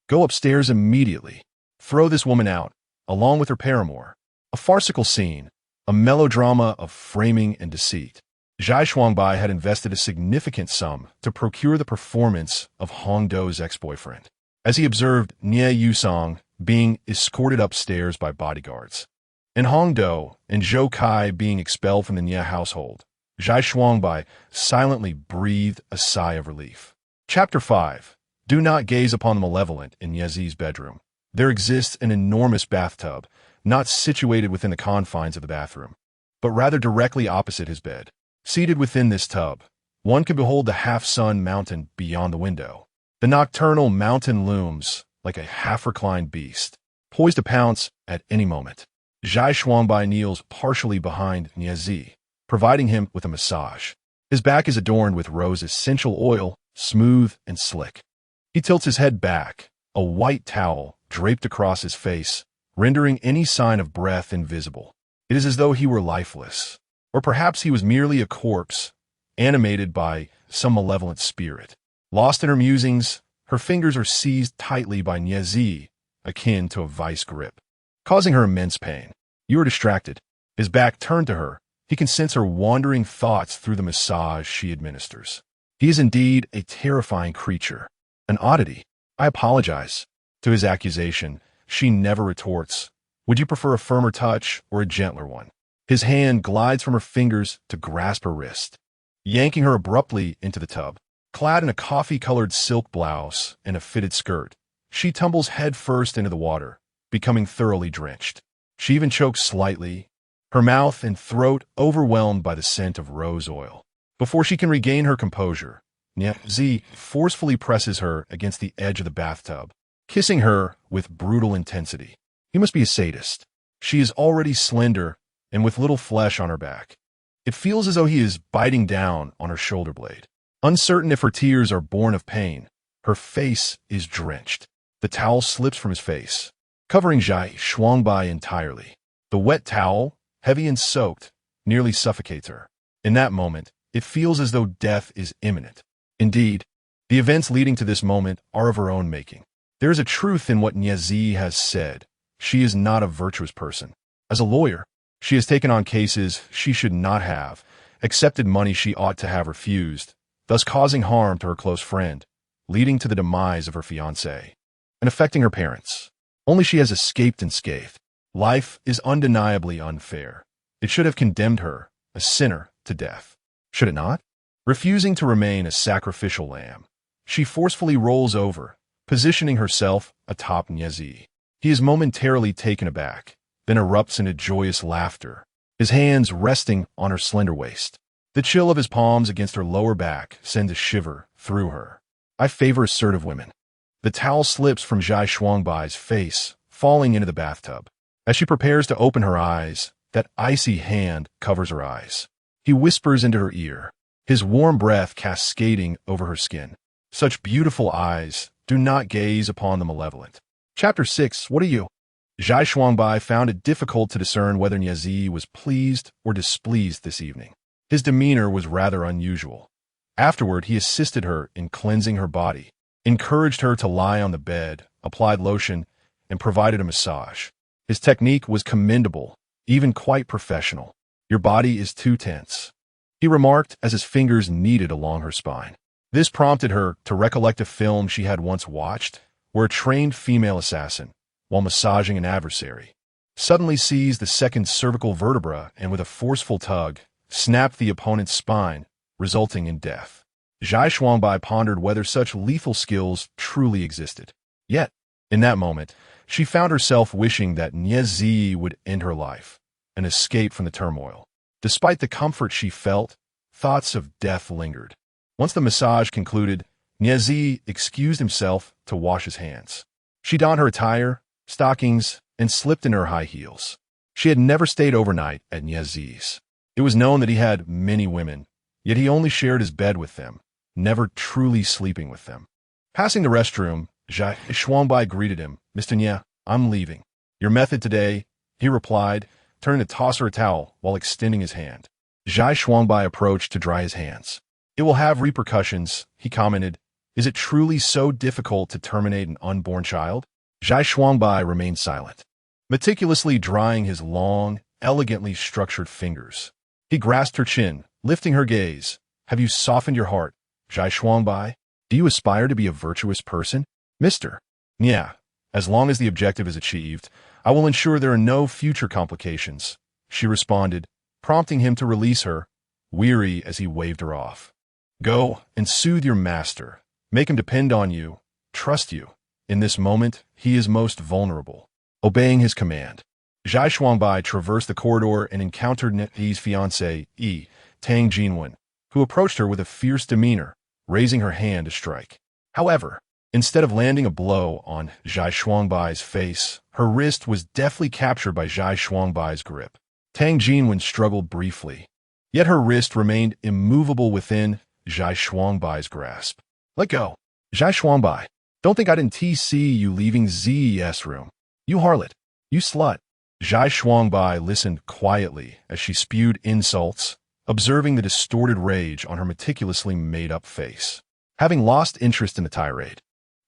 Go upstairs immediately. Throw this woman out, along with her paramour. A farcical scene, a melodrama of framing and deceit. Zhai Shuangbai had invested a significant sum to procure the performance of Hong Do's ex-boyfriend. As he observed Nie Yusong being escorted upstairs by bodyguards. In Hongdo and Zhou Kai being expelled from the Nia household, Zhai Shuangbai silently breathed a sigh of relief. Chapter 5. Do not gaze upon the malevolent in Niezi's bedroom. There exists an enormous bathtub, not situated within the confines of the bathroom, but rather directly opposite his bed. Seated within this tub, one can behold the half-sun mountain beyond the window. The nocturnal mountain looms like a half-reclined beast, poised to pounce at any moment. Zhai Shuangbai kneels partially behind Niezi, providing him with a massage. His back is adorned with rose essential oil, smooth and slick. He tilts his head back, a white towel draped across his face, rendering any sign of breath invisible. It is as though he were lifeless, or perhaps he was merely a corpse, animated by some malevolent spirit. Lost in her musings, her fingers are seized tightly by Niezi, akin to a vice grip, causing her immense pain. You are distracted. His back turned to her. He can sense her wandering thoughts through the massage she administers. He is indeed a terrifying creature, an oddity. I apologize. To his accusation, she never retorts. Would you prefer a firmer touch or a gentler one? His hand glides from her fingers to grasp her wrist, yanking her abruptly into the tub. Clad in a coffee-colored silk blouse and a fitted skirt, she tumbles headfirst into the water, becoming thoroughly drenched. She even chokes slightly, her mouth and throat overwhelmed by the scent of rose oil. Before she can regain her composure, Niezi forcefully presses her against the edge of the bathtub, kissing her with brutal intensity. He must be a sadist. She is already slender and with little flesh on her back. It feels as though he is biting down on her shoulder blade. Uncertain if her tears are born of pain, her face is drenched. The towel slips from his face, covering Zhai Shuangbai entirely. The wet towel, heavy and soaked, nearly suffocates her. In that moment, it feels as though death is imminent. Indeed, the events leading to this moment are of her own making. There is a truth in what Niezi has said. She is not a virtuous person. As a lawyer, she has taken on cases she should not have, accepted money she ought to have refused, thus causing harm to her close friend, leading to the demise of her fiancé, and affecting her parents. Only she has escaped unscathed. Life is undeniably unfair. It should have condemned her, a sinner, to death. Should it not? Refusing to remain a sacrificial lamb, she forcefully rolls over, positioning herself atop Niezi. He is momentarily taken aback, then erupts into joyous laughter, his hands resting on her slender waist. The chill of his palms against her lower back sends a shiver through her. I favor assertive women. The towel slips from Zhai Shuangbai's face, falling into the bathtub. As she prepares to open her eyes, that icy hand covers her eyes. He whispers into her ear, his warm breath cascading over her skin. Such beautiful eyes, do not gaze upon the malevolent. Chapter 6. What are you? Zhai Shuangbai found it difficult to discern whether Niezi was pleased or displeased this evening. His demeanor was rather unusual. Afterward, he assisted her in cleansing her body, encouraged her to lie on the bed, applied lotion, and provided a massage. His technique was commendable, even quite professional. Your body is too tense, he remarked as his fingers kneaded along her spine. This prompted her to recollect a film she had once watched, where a trained female assassin, while massaging an adversary, suddenly seized the second cervical vertebra and with a forceful tug, snapped the opponent's spine, resulting in death. Zhai Shuangbai pondered whether such lethal skills truly existed. Yet, in that moment, she found herself wishing that Niezi would end her life, and escape from the turmoil. Despite the comfort she felt, thoughts of death lingered. Once the massage concluded, Niezi excused himself to wash his hands. She donned her attire, stockings, and slipped in her high heels. She had never stayed overnight at Niezi's. It was known that he had many women, yet he only shared his bed with them, never truly sleeping with them. Passing the restroom, Zhai Shuangbai greeted him. Mr. Nye, I'm leaving. Your method today, he replied, turning to toss her a towel while extending his hand. Zhai Shuangbai approached to dry his hands. It will have repercussions, he commented. Is it truly so difficult to terminate an unborn child? Zhai Shuangbai remained silent, meticulously drying his long, elegantly structured fingers. He grasped her chin, lifting her gaze. Have you softened your heart, Zhai Shuangbai? Do you aspire to be a virtuous person? Mr. Yeah, As long as the objective is achieved, I will ensure there are no future complications, she responded, prompting him to release her, weary as he waved her off. Go and soothe your master. Make him depend on you, trust you. In this moment, he is most vulnerable. Obeying his command, Zhai Shuangbai traversed the corridor and encountered Ni's fiancé, Tang Jinwen, who approached her with a fierce demeanor, raising her hand to strike. However, instead of landing a blow on Zhai Shuangbai's face, her wrist was deftly captured by Zhai Shuangbai's grip. Tang Jinwen struggled briefly, yet her wrist remained immovable within Zhai Shuangbai's grasp. Let go. Zhai Shuangbai, don't think I didn't see you leaving Z's room. You harlot. You slut. Zhai Shuangbai listened quietly as she spewed insults, observing the distorted rage on her meticulously made-up face. Having lost interest in the tirade,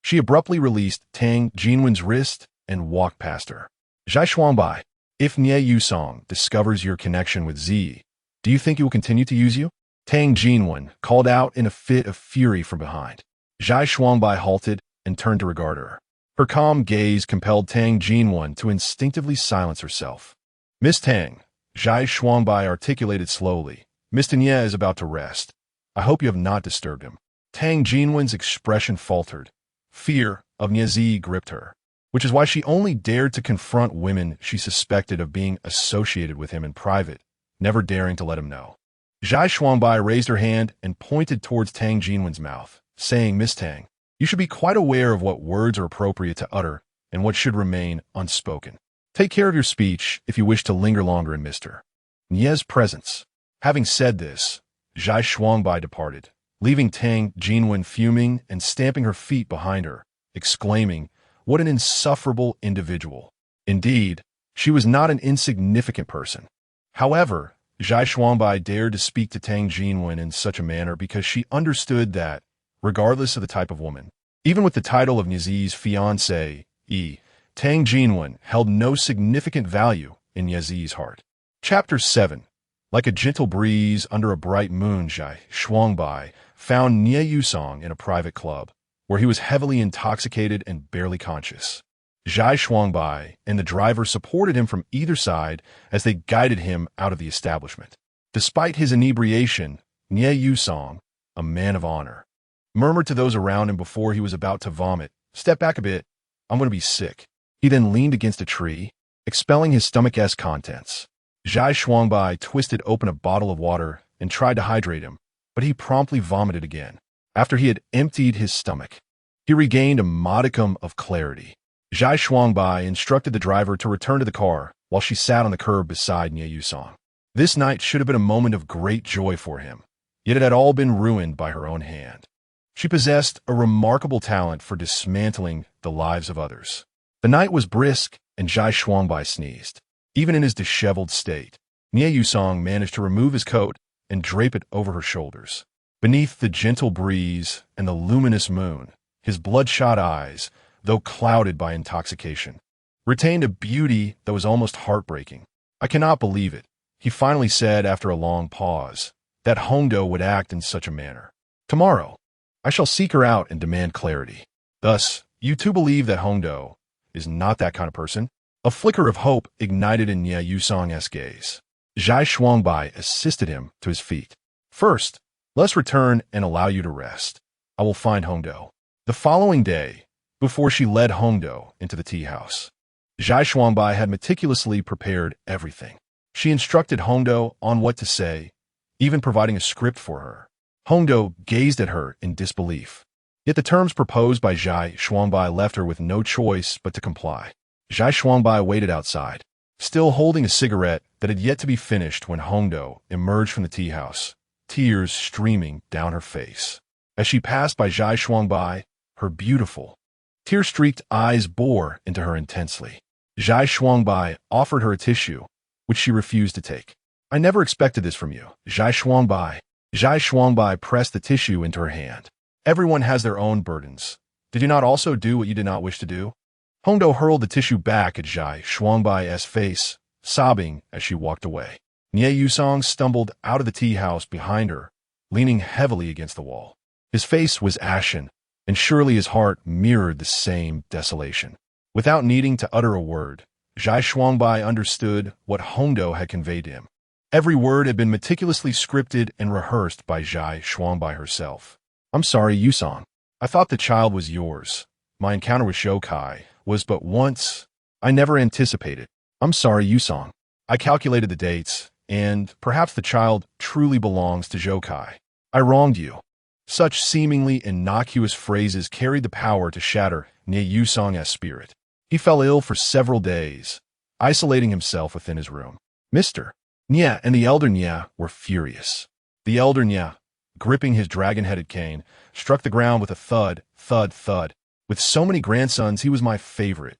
she abruptly released Tang Jinwen's wrist and walked past her. Zhai Shuangbai, if Nie Yusong discovers your connection with Z, do you think he will continue to use you? Tang Jinwen called out in a fit of fury from behind. Zhai Shuangbai halted and turned to regard her. Her calm gaze compelled Tang Jinwen to instinctively silence herself. Miss Tang, Zhai Shuangbai articulated slowly, Mr. Nie is about to rest. I hope you have not disturbed him. Tang Jinwen's expression faltered. Fear of Niazi gripped her, which is why she only dared to confront women she suspected of being associated with him in private, never daring to let him know. Zhai Shuangbai raised her hand and pointed towards Tang Jinwen's mouth, saying, Miss Tang, you should be quite aware of what words are appropriate to utter and what should remain unspoken. Take care of your speech if you wish to linger longer in Mr. Nie's presence. Having said this, Zhai Shuangbai departed, leaving Tang Jinwen fuming and stamping her feet behind her, exclaiming, what an insufferable individual. Indeed, she was not an insignificant person. However, Zhai Shuangbai dared to speak to Tang Jinwen in such a manner because she understood that, regardless of the type of woman, even with the title of Niazi's fiancé, Tang Jinwen held no significant value in Niazi's heart. Chapter 7. Like a gentle breeze under a bright moon, Zhai Shuangbai found Nie Yusong in a private club, where he was heavily intoxicated and barely conscious. Zhai Shuangbai and the driver supported him from either side as they guided him out of the establishment. Despite his inebriation, Nie Yusong, a man of honor, murmured to those around him before he was about to vomit, "Step back a bit, I'm going to be sick." He then leaned against a tree, expelling his stomach's contents. Zhai Shuangbai twisted open a bottle of water and tried to hydrate him, but he promptly vomited again. After he had emptied his stomach, he regained a modicum of clarity. Zhai Shuangbai instructed the driver to return to the car while she sat on the curb beside Nie Yusong. This night should have been a moment of great joy for him, yet it had all been ruined by her own hand. She possessed a remarkable talent for dismantling the lives of others. The night was brisk, and Zhai Shuangbai sneezed. Even in his disheveled state, Nie Yusong managed to remove his coat and drape it over her shoulders. Beneath the gentle breeze and the luminous moon, his bloodshot eyes, though clouded by intoxication, retained a beauty that was almost heartbreaking. I cannot believe it, he finally said after a long pause, that Hongdo would act in such a manner. Tomorrow, I shall seek her out and demand clarity. Thus, you too believe that Hongdo is not that kind of person? A flicker of hope ignited in Nie Yusong's gaze. Zhai Shuangbai assisted him to his feet. First, let's return and allow you to rest. I will find Hongdo. The following day, before she led Hongdo into the tea house, Zhai Shuangbai had meticulously prepared everything. She instructed Hongdo on what to say, even providing a script for her. Hongdo gazed at her in disbelief. Yet the terms proposed by Zhai Shuangbai left her with no choice but to comply. Zhai Shuangbai waited outside, still holding a cigarette that had yet to be finished when Hongdo emerged from the tea house, tears streaming down her face. As she passed by Zhai Shuangbai, her beautiful, tear-streaked eyes bore into her intensely. Zhai Shuangbai offered her a tissue, which she refused to take. I never expected this from you, Zhai Shuangbai. Zhai Shuangbai pressed the tissue into her hand. Everyone has their own burdens. Did you not also do what you did not wish to do? Hongdo hurled the tissue back at Zhai Shuangbai's face, sobbing as she walked away. Nie Yusong stumbled out of the tea house behind her, leaning heavily against the wall. His face was ashen, and surely his heart mirrored the same desolation. Without needing to utter a word, Zhai Shuangbai understood what Hongdo had conveyed to him. Every word had been meticulously scripted and rehearsed by Zhai Shuangbai herself. I'm sorry, Yusong. I thought the child was yours. My encounter with Shoukai was but once. I never anticipated. I'm sorry, Yusong. I calculated the dates, and perhaps the child truly belongs to Shoukai. I wronged you. Such seemingly innocuous phrases carried the power to shatter Nie Yusong's spirit. He fell ill for several days, isolating himself within his room. Mr. Nie and the elder Nie were furious. The elder Nie, gripping his dragon-headed cane, struck the ground with a thud, thud, thud. With so many grandsons, he was my favorite,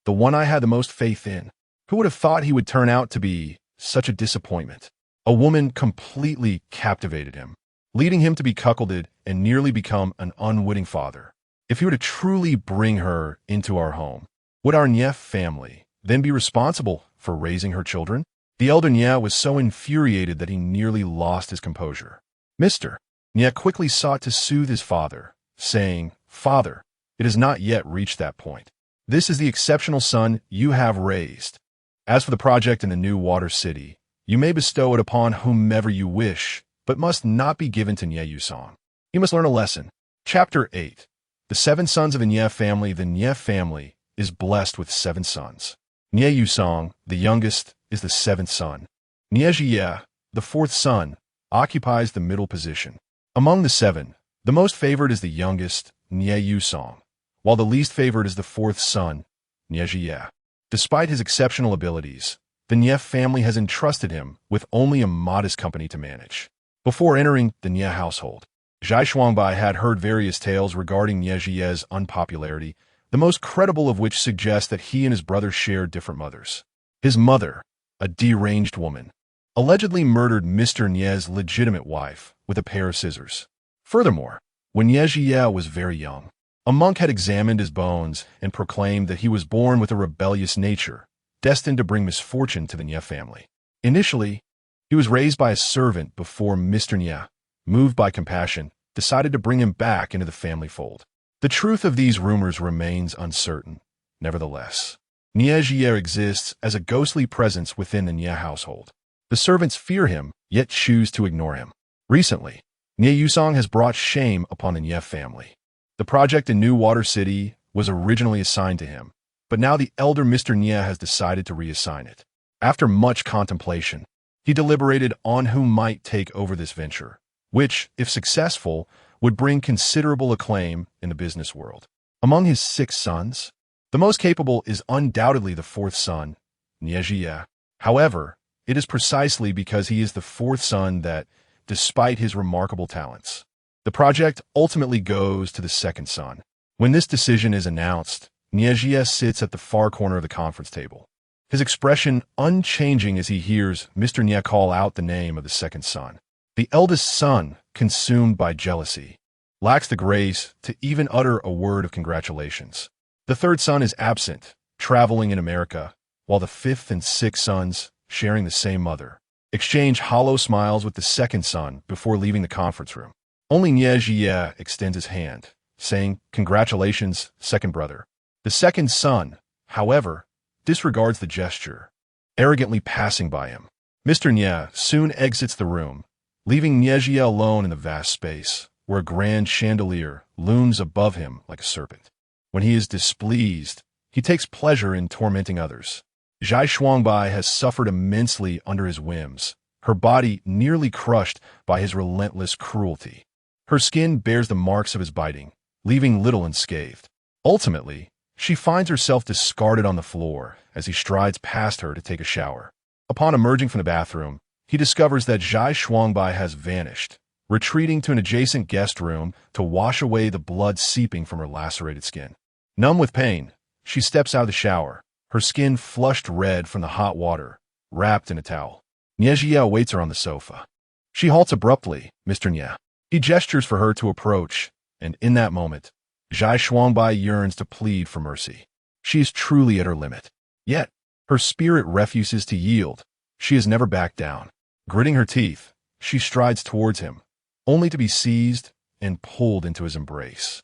the one I had the most faith in. Who would have thought he would turn out to be such a disappointment? A woman completely captivated him, leading him to be cuckolded and nearly become an unwitting father. If he were to truly bring her into our home, would our Nie family then be responsible for raising her children? The elder Nie was so infuriated that he nearly lost his composure. Mr. Nie quickly sought to soothe his father, saying, Father, it has not yet reached that point. This is the exceptional son you have raised. As for the project in the new water city, you may bestow it upon whomever you wish, but must not be given to Nie Yusong. He must learn a lesson. Chapter 8. The 7 sons of the Nie family. The Nie family is blessed with 7 sons. Nie Yusong, the youngest, is the 7th son. Nie Jie, the 4th son, occupies the middle position. Among the 7, the most favored is the youngest, Nie Yusong, while the least favored is the 4th son, Nie Jie. Despite his exceptional abilities, the Nie family has entrusted him with only a modest company to manage. Before entering the Nie household, Zhai Shuangbai had heard various tales regarding Nie Jie's unpopularity, the most credible of which suggests that he and his brother shared different mothers. His mother, a deranged woman, allegedly murdered Mr. Nie's legitimate wife with a pair of scissors. Furthermore, when Nie Jie was very young, a monk had examined his bones and proclaimed that he was born with a rebellious nature, destined to bring misfortune to the Nie family. Initially, he was raised by a servant before Mr. Nie, moved by compassion, decided to bring him back into the family fold. The truth of these rumors remains uncertain. Nevertheless, Nie Jie exists as a ghostly presence within the Nie household. The servants fear him, yet choose to ignore him. Recently, Nie Yusong has brought shame upon the Nie family. The project in New Water City was originally assigned to him, but now the elder Mr. Nie has decided to reassign it. After much contemplation, he deliberated on who might take over this venture, which, if successful, would bring considerable acclaim in the business world. Among his 6 sons, the most capable is undoubtedly the 4th son, Nie Jie. However, it is precisely because he is the 4th son that, despite his remarkable talents, the project ultimately goes to the 2nd son. When this decision is announced, Nie Jie sits at the far corner of the conference table, his expression unchanging as he hears Mr. Nie call out the name of the 2nd son. The eldest son, consumed by jealousy, lacks the grace to even utter a word of congratulations. The 3rd son is absent, traveling in America, while the 5th and 6th sons, sharing the same mother, exchange hollow smiles with the 2nd son before leaving the conference room. Only Nie Jie extends his hand, saying, Congratulations, 2nd brother. The 2nd son, however, disregards the gesture, arrogantly passing by him. Mr. Nie soon exits the room, leaving Nie Jie alone in the vast space, where a grand chandelier looms above him like a serpent. When he is displeased, he takes pleasure in tormenting others. Zhai Shuangbai has suffered immensely under his whims, her body nearly crushed by his relentless cruelty. Her skin bears the marks of his biting, leaving little unscathed. Ultimately, she finds herself discarded on the floor as he strides past her to take a shower. Upon emerging from the bathroom, he discovers that Zhai Shuangbai has vanished, retreating to an adjacent guest room to wash away the blood seeping from her lacerated skin. Numb with pain, she steps out of the shower, her skin flushed red from the hot water, wrapped in a towel. Nie Jie awaits her on the sofa. She halts abruptly, Mr. Nie. He gestures for her to approach, and in that moment, Zhai Shuangbai yearns to plead for mercy. She is truly at her limit. Yet, her spirit refuses to yield. She has never backed down. Gritting her teeth, she strides towards him, only to be seized and pulled into his embrace.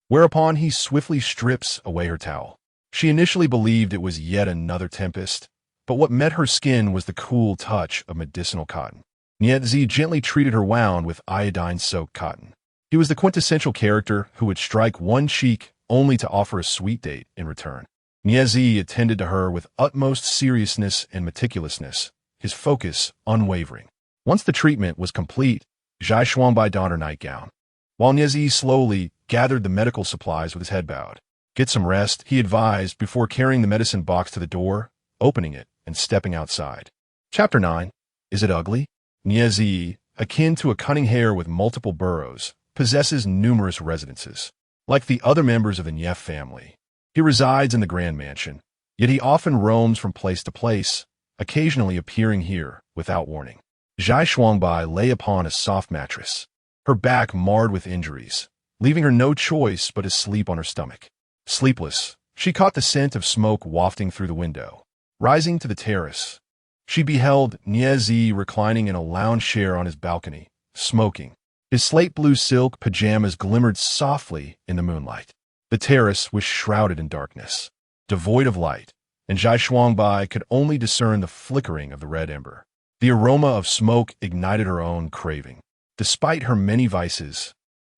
Whereupon he swiftly strips away her towel. She initially believed it was yet another tempest, but what met her skin was the cool touch of medicinal cotton. Niezi gently treated her wound with iodine-soaked cotton. He was the quintessential character who would strike one cheek only to offer a sweet date in return. Niezi attended to her with utmost seriousness and meticulousness, his focus unwavering. Once the treatment was complete, Zhai Shuangbai donned her nightgown, while Niezi slowly gathered the medical supplies with his head bowed. Get some rest, he advised before carrying the medicine box to the door, opening it, and stepping outside. Chapter 9. Is it ugly? Niezi, akin to a cunning hare with multiple burrows, possesses numerous residences. Like the other members of the Nie family, he resides in the Grand Mansion, yet he often roams from place to place, occasionally appearing here without warning. Zhai Shuangbai lay upon a soft mattress, her back marred with injuries, leaving her no choice but to sleep on her stomach. Sleepless, she caught the scent of smoke wafting through the window. Rising to the terrace, she beheld Niezi reclining in a lounge chair on his balcony, smoking. His slate blue silk pajamas glimmered softly in the moonlight. The terrace was shrouded in darkness, devoid of light, and Zhai Shuangbai could only discern the flickering of the red ember. The aroma of smoke ignited her own craving. Despite her many vices,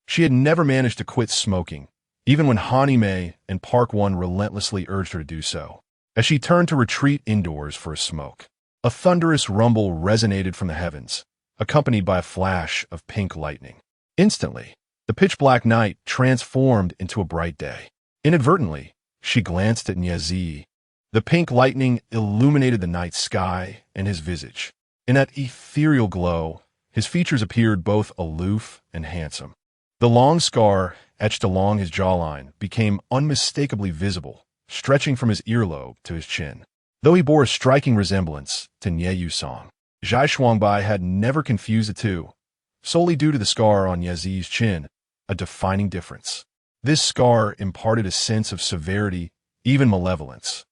she had never managed to quit smoking, even when Hanime and Park One relentlessly urged her to do so. As she turned to retreat indoors for a smoke, a thunderous rumble resonated from the heavens, accompanied by a flash of pink lightning. Instantly, the pitch-black night transformed into a bright day. Inadvertently, she glanced at Niezi. The pink lightning illuminated the night sky and his visage. In that ethereal glow, his features appeared both aloof and handsome. The long scar etched along his jawline became unmistakably visible, stretching from his earlobe to his chin. Though he bore a striking resemblance to Nie Yusong, Zhai Shuangbai had never confused the two, solely due to the scar on Niezi's chin, a defining difference. This scar imparted a sense of severity, even malevolence,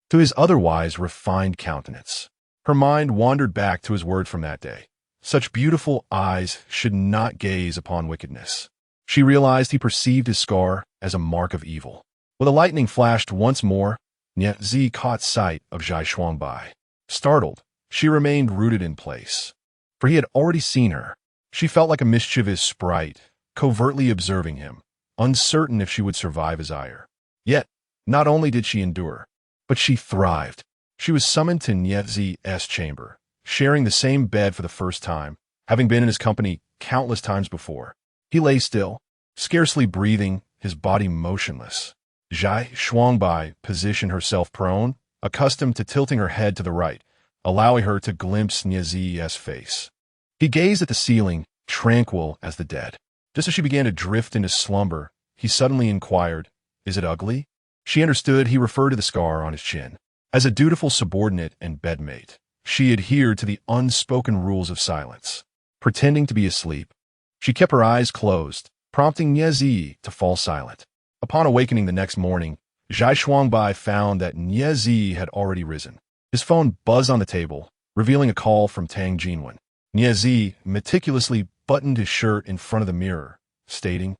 to his otherwise refined countenance. Her mind wandered back to his words from that day. Such beautiful eyes should not gaze upon wickedness. She realized he perceived his scar as a mark of evil. When the lightning flashed once more, Niezi caught sight of Zhai Shuangbai. Startled, she remained rooted in place, for he had already seen her. She felt like a mischievous sprite, covertly observing him, uncertain if she would survive his ire. Yet, not only did she endure, but she thrived. She was summoned to Niezi's chamber, sharing the same bed for the first time, having been in his company countless times before. He lay still, scarcely breathing, his body motionless. Zhai Shuangbai positioned herself prone, accustomed to tilting her head to the right, allowing her to glimpse Niezi's face. He gazed at the ceiling, tranquil as the dead. Just as she began to drift into slumber, he suddenly inquired, "Is it ugly?" She understood he referred to the scar on his chin. As a dutiful subordinate and bedmate, she adhered to the unspoken rules of silence. Pretending to be asleep, she kept her eyes closed, prompting Niezi to fall silent. Upon awakening the next morning, Zhai Shuangbai found that Niezi had already risen. His phone buzzed on the table, revealing a call from Tang Jinwen. Niezi meticulously buttoned his shirt in front of the mirror, stating,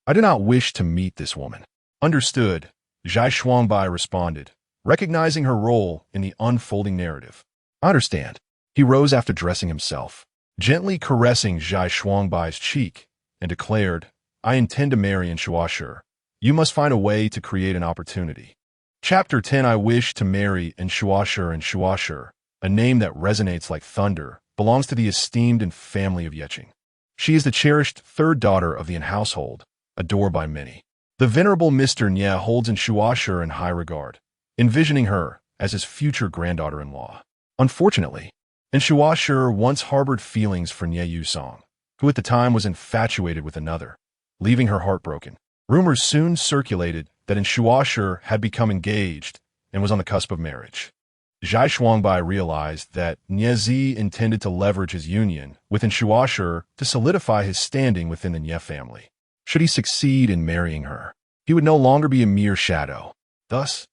"I do not wish to meet this woman." Understood, Zhai Shuangbai responded, recognizing her role in the unfolding narrative. "I understand." He rose after dressing himself, gently caressing Zhai Shuangbai's cheek, and declared, "I intend to marry in Shuashur. You must find a way to create an opportunity." Chapter 10. I wish to marry in Shuashur. And Shuashur, a name that resonates like thunder, belongs to the esteemed and family of Yeqing. She is the cherished third daughter of the Yin household, adored by many. The venerable Mr. Nye holds in Shuashur in high regard, envisioning her as his future granddaughter-in-law. Unfortunately, in Shuashur once harbored feelings for Nye Yusong, who at the time was infatuated with another, leaving her heartbroken. Rumors soon circulated that in Shuashur had become engaged and was on the cusp of marriage. Zhai Shuangbai realized that Niezi intended to leverage his union with Shuashur to solidify his standing within the Nye family. Should he succeed in marrying her, he would no longer be a mere shadow. Thus,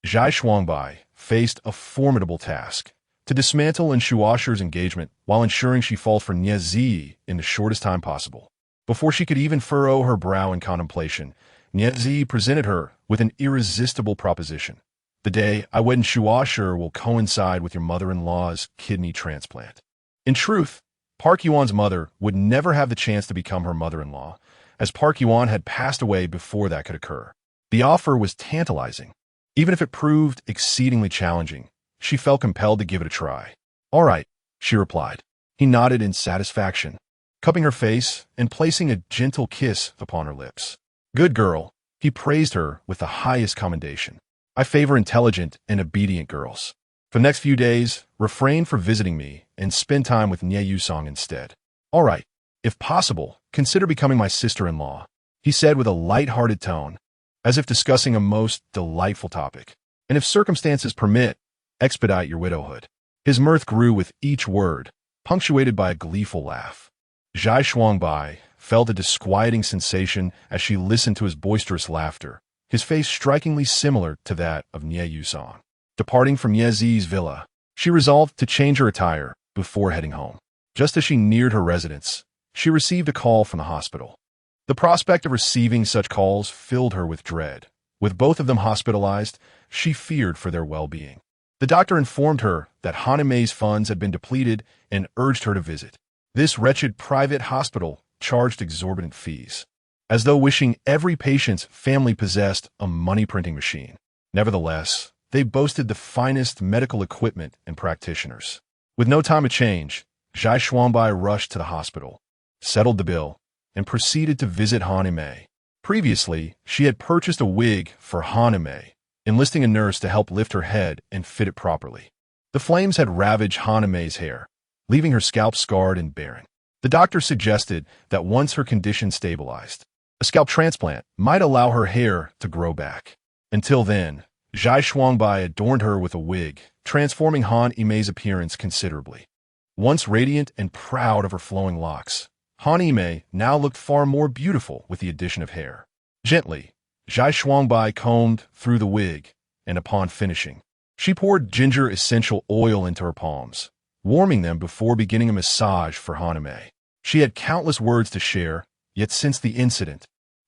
Zhai Shuangbai faced a formidable task to dismantle Shuashur's engagement while ensuring she falls for Niezi in the shortest time possible. Before she could even furrow her brow in contemplation, Niezi presented her with an irresistible proposition. The day I wed in Shuasher will coincide with your mother-in-law's kidney transplant. In truth, Park Yuan's mother would never have the chance to become her mother-in-law, as Park Yuan had passed away before that could occur. The offer was tantalizing. Even if it proved exceedingly challenging, she felt compelled to give it a try. "All right," she replied. He nodded in satisfaction, cupping her face and placing a gentle kiss upon her lips. "Good girl," he praised her with the highest commendation. "I favor intelligent and obedient girls. For the next few days, refrain from visiting me and spend time with Nye Yusong instead. All right, if possible, consider becoming my sister-in-law," he said with a light-hearted tone, as if discussing a most delightful topic. "And if circumstances permit, expedite your widowhood." His mirth grew with each word, punctuated by a gleeful laugh. Zhai Shuangbai felt a disquieting sensation as she listened to his boisterous laughter, his face strikingly similar to that of Nye Yusong. Departing from Ye Zi's villa, she resolved to change her attire before heading home. Just as she neared her residence, she received a call from the hospital. The prospect of receiving such calls filled her with dread. With both of them hospitalized, she feared for their well-being. The doctor informed her that Hanamei's funds had been depleted and urged her to visit. This wretched private hospital charged exorbitant fees, as though wishing every patient's family possessed a money-printing machine. Nevertheless, they boasted the finest medical equipment and practitioners. With no time to change, Zhai Shuangbai rushed to the hospital, settled the bill, and proceeded to visit Hanamei. Previously, she had purchased a wig for Hanamei, enlisting a nurse to help lift her head and fit it properly. The flames had ravaged Hanamei's hair, leaving her scalp scarred and barren. The doctor suggested that once her condition stabilized, a scalp transplant might allow her hair to grow back. Until then, Zhai Shuangbai adorned her with a wig, transforming Han Yimei's appearance considerably. Once radiant and proud of her flowing locks, Han Yimei now looked far more beautiful with the addition of hair. Gently, Zhai Shuangbai combed through the wig, and upon finishing, she poured ginger essential oil into her palms, warming them before beginning a massage for Hanamei. She had countless words to share, yet since the incident,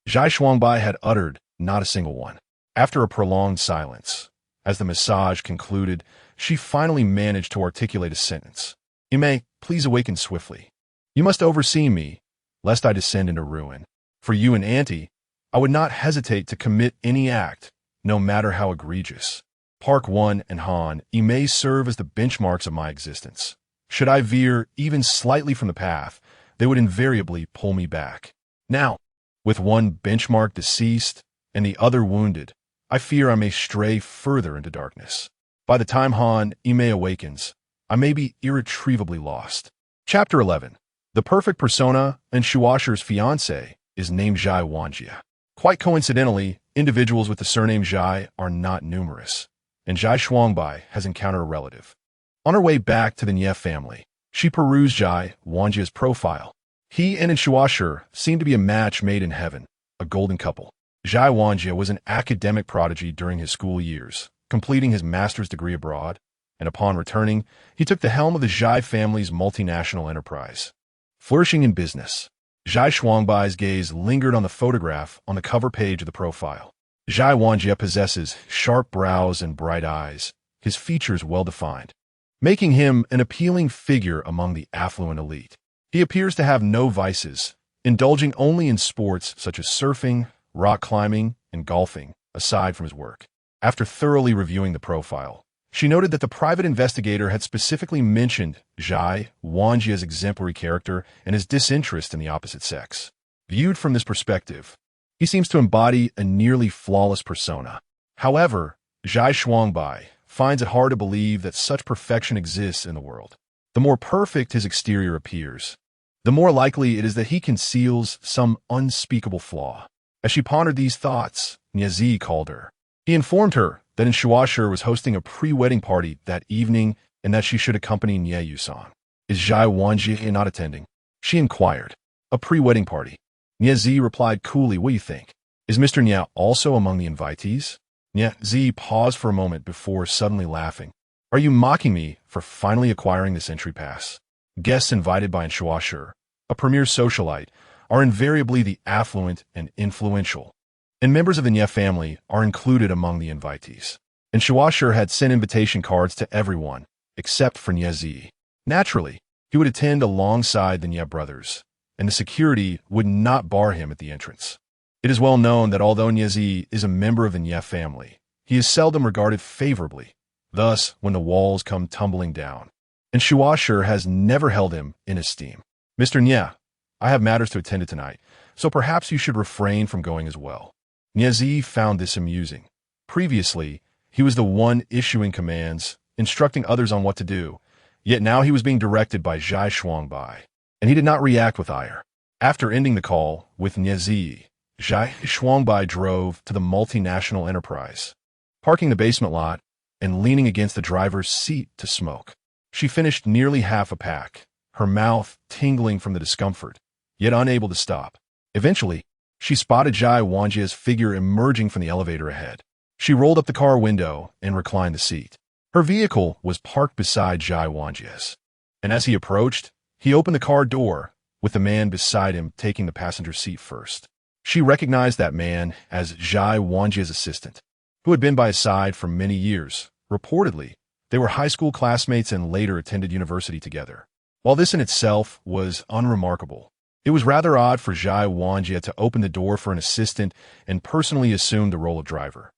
Zhai Shuangbai had uttered not a single one. After a prolonged silence, as the massage concluded, she finally managed to articulate a sentence. "Yimei, please awaken swiftly. You must oversee me, lest I descend into ruin. For you and Auntie, I would not hesitate to commit any act, no matter how egregious. Park 1 and Han Yimei serve as the benchmarks of my existence. Should I veer even slightly from the path, they would invariably pull me back. Now, with one benchmark deceased and the other wounded, I fear I may stray further into darkness. By the time Han Yimei awakens, I may be irretrievably lost." Chapter 11. The perfect persona and Shuasher's fiancé is named Zhai Wanjia. Quite coincidentally, individuals with the surname Zhai are not numerous, and Zhai Shuangbai has encountered a relative. On her way back to the Nye family, she perused Zhai Wanjia's profile. He and Shuasher seemed to be a match made in heaven, a golden couple. Zhai Wanjia was an academic prodigy during his school years, completing his master's degree abroad, and upon returning, he took the helm of the Zhai family's multinational enterprise. Flourishing in business, Zhai Shuangbai's gaze lingered on the photograph on the cover page of the profile. Zhai Wanjia possesses sharp brows and bright eyes, his features well-defined, making him an appealing figure among the affluent elite. He appears to have no vices, indulging only in sports such as surfing, rock climbing, and golfing, aside from his work. After thoroughly reviewing the profile, she noted that the private investigator had specifically mentioned Zhai Wanjia's exemplary character and his disinterest in the opposite sex. Viewed from this perspective, he seems to embody a nearly flawless persona. However, Zhai Shuangbai finds it hard to believe that such perfection exists in the world. The more perfect his exterior appears, the more likely it is that he conceals some unspeakable flaw. As she pondered these thoughts, Niazi called her. He informed her that Shuasher was hosting a pre-wedding party that evening and that she should accompany Nye Yusong. "Is Zhai Wanjia not attending?" she inquired. "A pre-wedding party." Niazi replied coolly, "What do you think? Is Mr. Nya also among the invitees?" Niazi paused for a moment before suddenly laughing. "Are you mocking me for finally acquiring this entry pass? Guests invited by Shuasher, a premier socialite, are invariably the affluent and influential, and members of the Nye family are included among the invitees. and Shuasher had sent invitation cards to everyone, except for Niazi. Naturally, he would attend alongside the Nye brothers, and the security would not bar him at the entrance. It is well known that although Niazi is a member of the Nye family, he is seldom regarded favorably, thus when the walls come tumbling down. And Shuasher has never held him in esteem. "Mr. Nye, I have matters to attend to tonight, so perhaps you should refrain from going as well." Niazi found this amusing. Previously, he was the one issuing commands, instructing others on what to do, yet now he was being directed by Zhai Shuangbai, and he did not react with ire. After ending the call with Niazi, Zhai Shuangbai drove to the multinational enterprise, parking the basement lot and leaning against the driver's seat to smoke. She finished nearly half a pack, her mouth tingling from the discomfort, yet unable to stop. Eventually, she spotted Zhai Wanjie's figure emerging from the elevator ahead. She rolled up the car window and reclined the seat. Her vehicle was parked beside Zhai Wanjie's, and as he approached, he opened the car door, with the man beside him taking the passenger seat first. She recognized that man as Zhai Wanjie's assistant, who had been by his side for many years. Reportedly, they were high school classmates and later attended university together. While this in itself was unremarkable, it was rather odd for Zhai Wanjie to open the door for an assistant and personally assume the role of driver.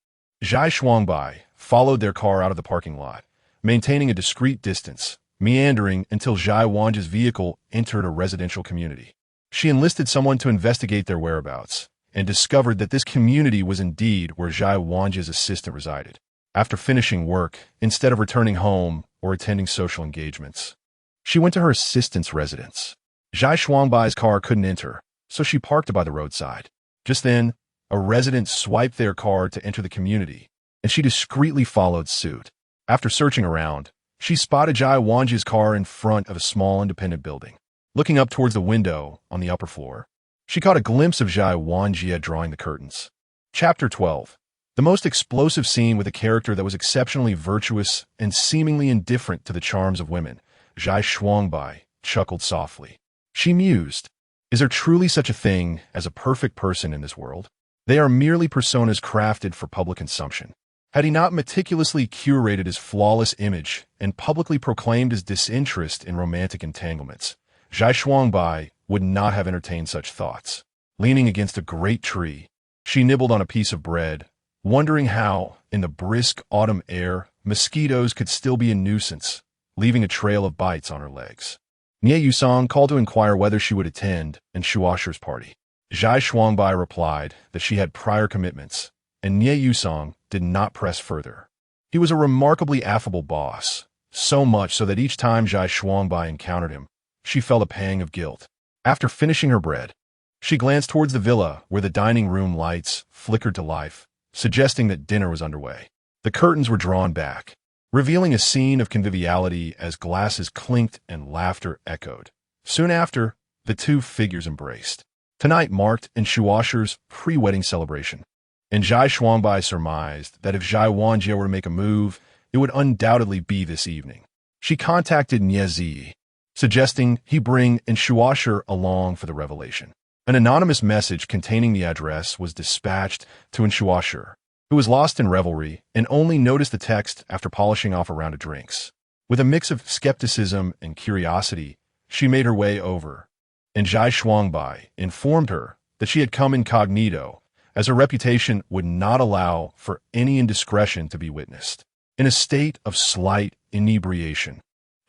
Zhai Shuangbai followed their car out of the parking lot, maintaining a discreet distance, meandering until Zhai Wanjie's vehicle entered a residential community. She enlisted someone to investigate their whereabouts and discovered that this community was indeed where Zhai Wanjie's assistant resided. After finishing work, instead of returning home or attending social engagements, she went to her assistant's residence. Zhai Shuangbai's car couldn't enter, so she parked by the roadside. Just then, a resident swiped their car to enter the community, and she discreetly followed suit. After searching around, she spotted Zhai Wanjie's car in front of a small independent building. Looking up towards the window on the upper floor, she caught a glimpse of Zhai Wanjie drawing the curtains. Chapter 12. The most explosive scene with a character that was exceptionally virtuous and seemingly indifferent to the charms of women. Zhai Shuangbai chuckled softly. She mused, "Is there truly such a thing as a perfect person in this world? They are merely personas crafted for public consumption." Had he not meticulously curated his flawless image and publicly proclaimed his disinterest in romantic entanglements, Zhai Shuangbai would not have entertained such thoughts. Leaning against a great tree, she nibbled on a piece of bread, wondering how, in the brisk autumn air, mosquitoes could still be a nuisance, leaving a trail of bites on her legs. Nie Yusong called to inquire whether she would attend and Shuasher's party. Zhai Shuangbai replied that she had prior commitments, and Nie Yusong did not press further. He was a remarkably affable boss, so much so that each time Zhai Shuangbai encountered him, she felt a pang of guilt. After finishing her bread, she glanced towards the villa where the dining room lights flickered to life, suggesting that dinner was underway. The curtains were drawn back, revealing a scene of conviviality as glasses clinked and laughter echoed. Soon after, the two figures embraced. Tonight marked in Shuasher's pre-wedding celebration, and Zhai Shuangbai surmised that if Zhai Wanjie were to make a move, it would undoubtedly be this evening. She contacted Niazi, suggesting he bring Shuasher along for the revelation. An anonymous message containing the address was dispatched to Shuasher, who was lost in revelry and only noticed the text after polishing off a round of drinks. With a mix of skepticism and curiosity, she made her way over, and Zhai Shuangbai informed her that she had come incognito, as her reputation would not allow for any indiscretion to be witnessed. In a state of slight inebriation,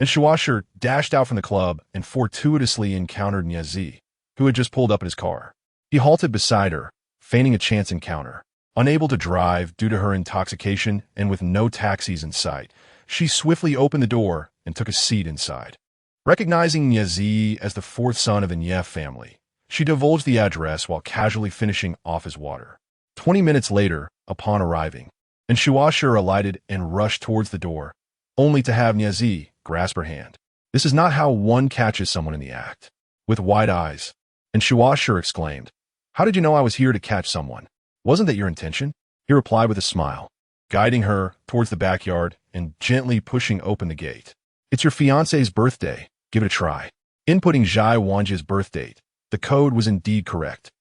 Shuasher dashed out from the club and fortuitously encountered Niazi, who had just pulled up in his car. He halted beside her, feigning a chance encounter. Unable to drive due to her intoxication and with no taxis in sight, she swiftly opened the door and took a seat inside. Recognizing Niazi as the fourth son of the Nye family, she divulged the address while casually finishing off his water. 20 minutes later, upon arriving, Shuasher alighted and rushed towards the door, only to have Niazi grasp her hand. This is not how one catches someone in the act. With wide eyes, Shuasher exclaimed, "How did you know I was here to catch someone? Wasn't that your intention?" He replied with a smile, guiding her towards the backyard and gently pushing open the gate. "It's your fiancé's birthday. Give it a try." Inputting Zhai Wanjie's birth date, the code was indeed correct.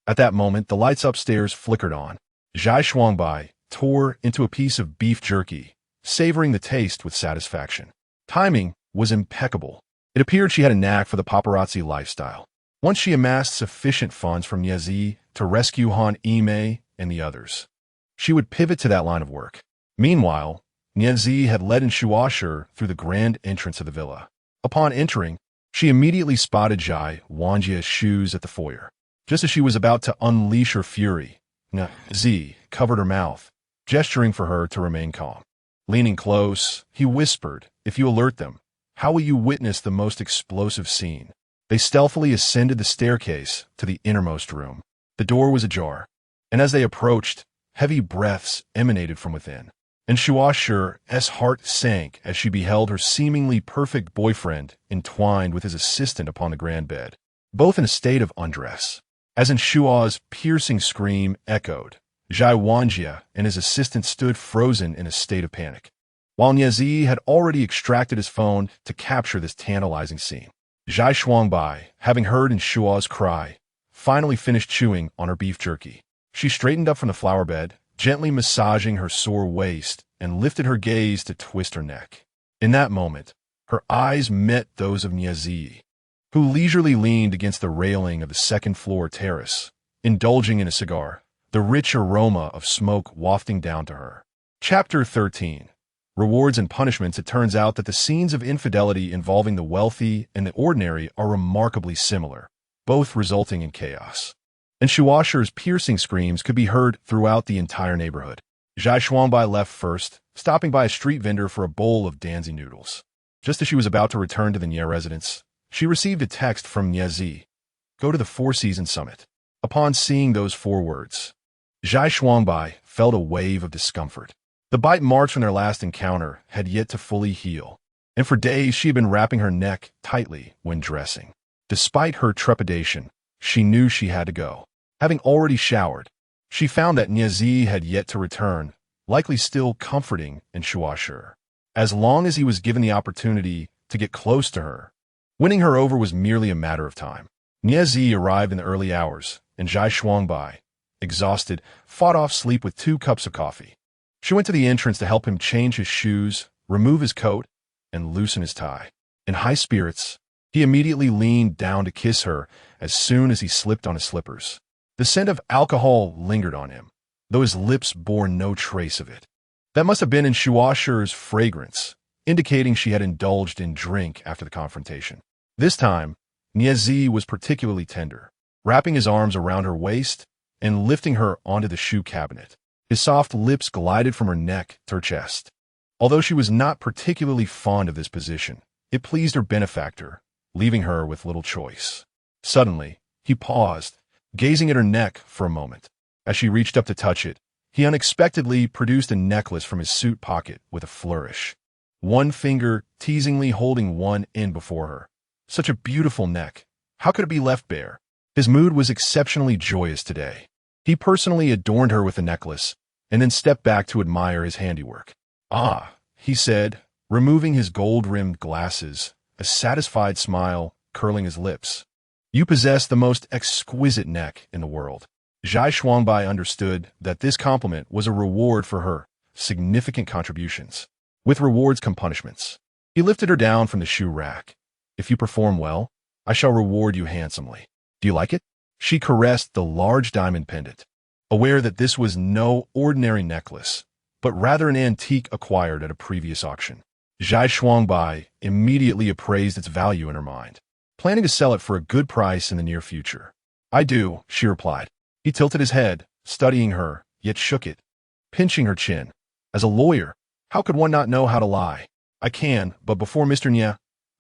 At that moment, the lights upstairs flickered on. Zhai Shuangbai tore into a piece of beef jerky, savoring the taste with satisfaction. Timing was impeccable. It appeared she had a knack for the paparazzi lifestyle. Once she amassed sufficient funds from Niazi to rescue Han Ime and the others, she would pivot to that line of work. Meanwhile, Niazi had led Shuasher through the grand entrance of the villa. Upon entering, she immediately spotted Zhai Wanjia's shoes at the foyer. Just as she was about to unleash her fury, Niazi covered her mouth, gesturing for her to remain calm. Leaning close, he whispered, "If you alert them, how will you witness the most explosive scene?" They stealthily ascended the staircase to the innermost room. The door was ajar, and as they approached, heavy breaths emanated from within. And Shuasher's heart sank as she beheld her seemingly perfect boyfriend entwined with his assistant upon the grand bed, both in a state of undress. As Shua's piercing scream echoed, Zhai Wanjia and his assistant stood frozen in a state of panic, while Niazi had already extracted his phone to capture this tantalizing scene. Zhai Shuangbai, having heard Shua's cry, finally finished chewing on her beef jerky. She straightened up from the flower bed, gently massaging her sore waist, and lifted her gaze to twist her neck. In that moment, her eyes met those of Niazi, who leisurely leaned against the railing of the second-floor terrace, indulging in a cigar, the rich aroma of smoke wafting down to her. Chapter 13. Rewards and Punishments. It turns out that the scenes of infidelity involving the wealthy and the ordinary are remarkably similar, both resulting in chaos. And Shuasher's piercing screams could be heard throughout the entire neighborhood. Zhai Shuangbai left first, stopping by a street vendor for a bowl of danzi noodles. Just as she was about to return to the Nye residence, she received a text from Niazi. "Go to the Four Seasons Summit." Upon seeing those 4 words, Zhai Shuangbai felt a wave of discomfort. The bite marks from their last encounter had yet to fully heal, and for days she had been wrapping her neck tightly when dressing. Despite her trepidation, she knew she had to go. Having already showered, she found that Niazi had yet to return, likely still comforting Shuasher. As long as he was given the opportunity to get close to her, winning her over was merely a matter of time. Niazi arrived in the early hours, and Zhai Shuangbai, exhausted, fought off sleep with 2 cups of coffee. She went to the entrance to help him change his shoes, remove his coat, and loosen his tie. In high spirits, he immediately leaned down to kiss her as soon as he slipped on his slippers. The scent of alcohol lingered on him, though his lips bore no trace of it. That must have been Shuasher's fragrance, indicating she had indulged in drink after the confrontation. This time, Niazi was particularly tender, wrapping his arms around her waist and lifting her onto the shoe cabinet. His soft lips glided from her neck to her chest. Although she was not particularly fond of this position, it pleased her benefactor, leaving her with little choice. Suddenly, he paused, gazing at her neck for a moment. As she reached up to touch it, he unexpectedly produced a necklace from his suit pocket with a flourish, one finger teasingly holding one end before her. Such a beautiful neck. How could it be left bare? His mood was exceptionally joyous today. He personally adorned her with the necklace, and then stepped back to admire his handiwork. "Ah," he said, removing his gold-rimmed glasses, a satisfied smile curling his lips. "You possess the most exquisite neck in the world." Zhai Shuangbai understood that this compliment was a reward for her significant contributions. With rewards come punishments. He lifted her down from the shoe rack. "If you perform well, I shall reward you handsomely. Do you like it?" She caressed the large diamond pendant, aware that this was no ordinary necklace, but rather an antique acquired at a previous auction. Zhai Shuangbai immediately appraised its value in her mind, planning to sell it for a good price in the near future. "I do," she replied. He tilted his head, studying her, yet shook it, pinching her chin. "As a lawyer, how could one not know how to lie? I can, but before Mr. Nye,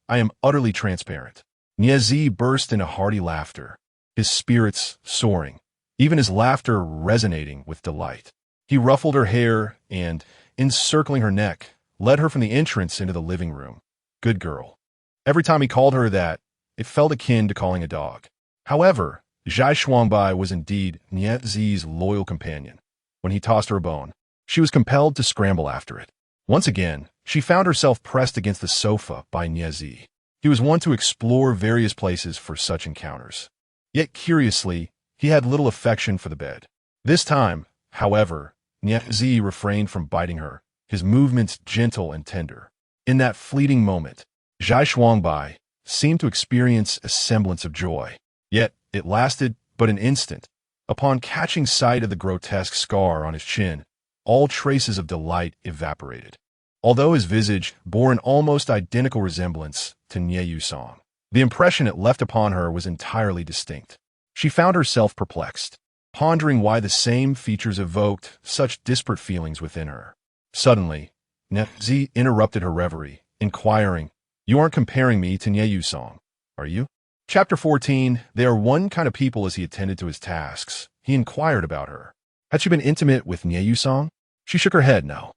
I am utterly transparent." Niazi burst into hearty laughter, his spirits soaring, even his laughter resonating with delight. He ruffled her hair and, encircling her neck, led her from the entrance into the living room. Good girl. Every time he called her that, it felt akin to calling a dog. However, Zhai Shuangbai was indeed Niazi's loyal companion. When he tossed her a bone, she was compelled to scramble after it. Once again, she found herself pressed against the sofa by Niazi. He was one to explore various places for such encounters. Yet curiously, he had little affection for the bed. This time, however, Nye refrained from biting her, his movements gentle and tender. In that fleeting moment, Zhai Shuangbai seemed to experience a semblance of joy. Yet, it lasted but an instant. Upon catching sight of the grotesque scar on his chin, all traces of delight evaporated. Although his visage bore an almost identical resemblance to Nye Song, the impression it left upon her was entirely distinct. She found herself perplexed, pondering why the same features evoked such disparate feelings within her. Suddenly, Nye interrupted her reverie, inquiring, "You aren't comparing me to Nye Song, are you?" Chapter 14, They are one kind of people. As he attended to his tasks, he inquired about her. Had she been intimate with Nye Song? She shook her head no.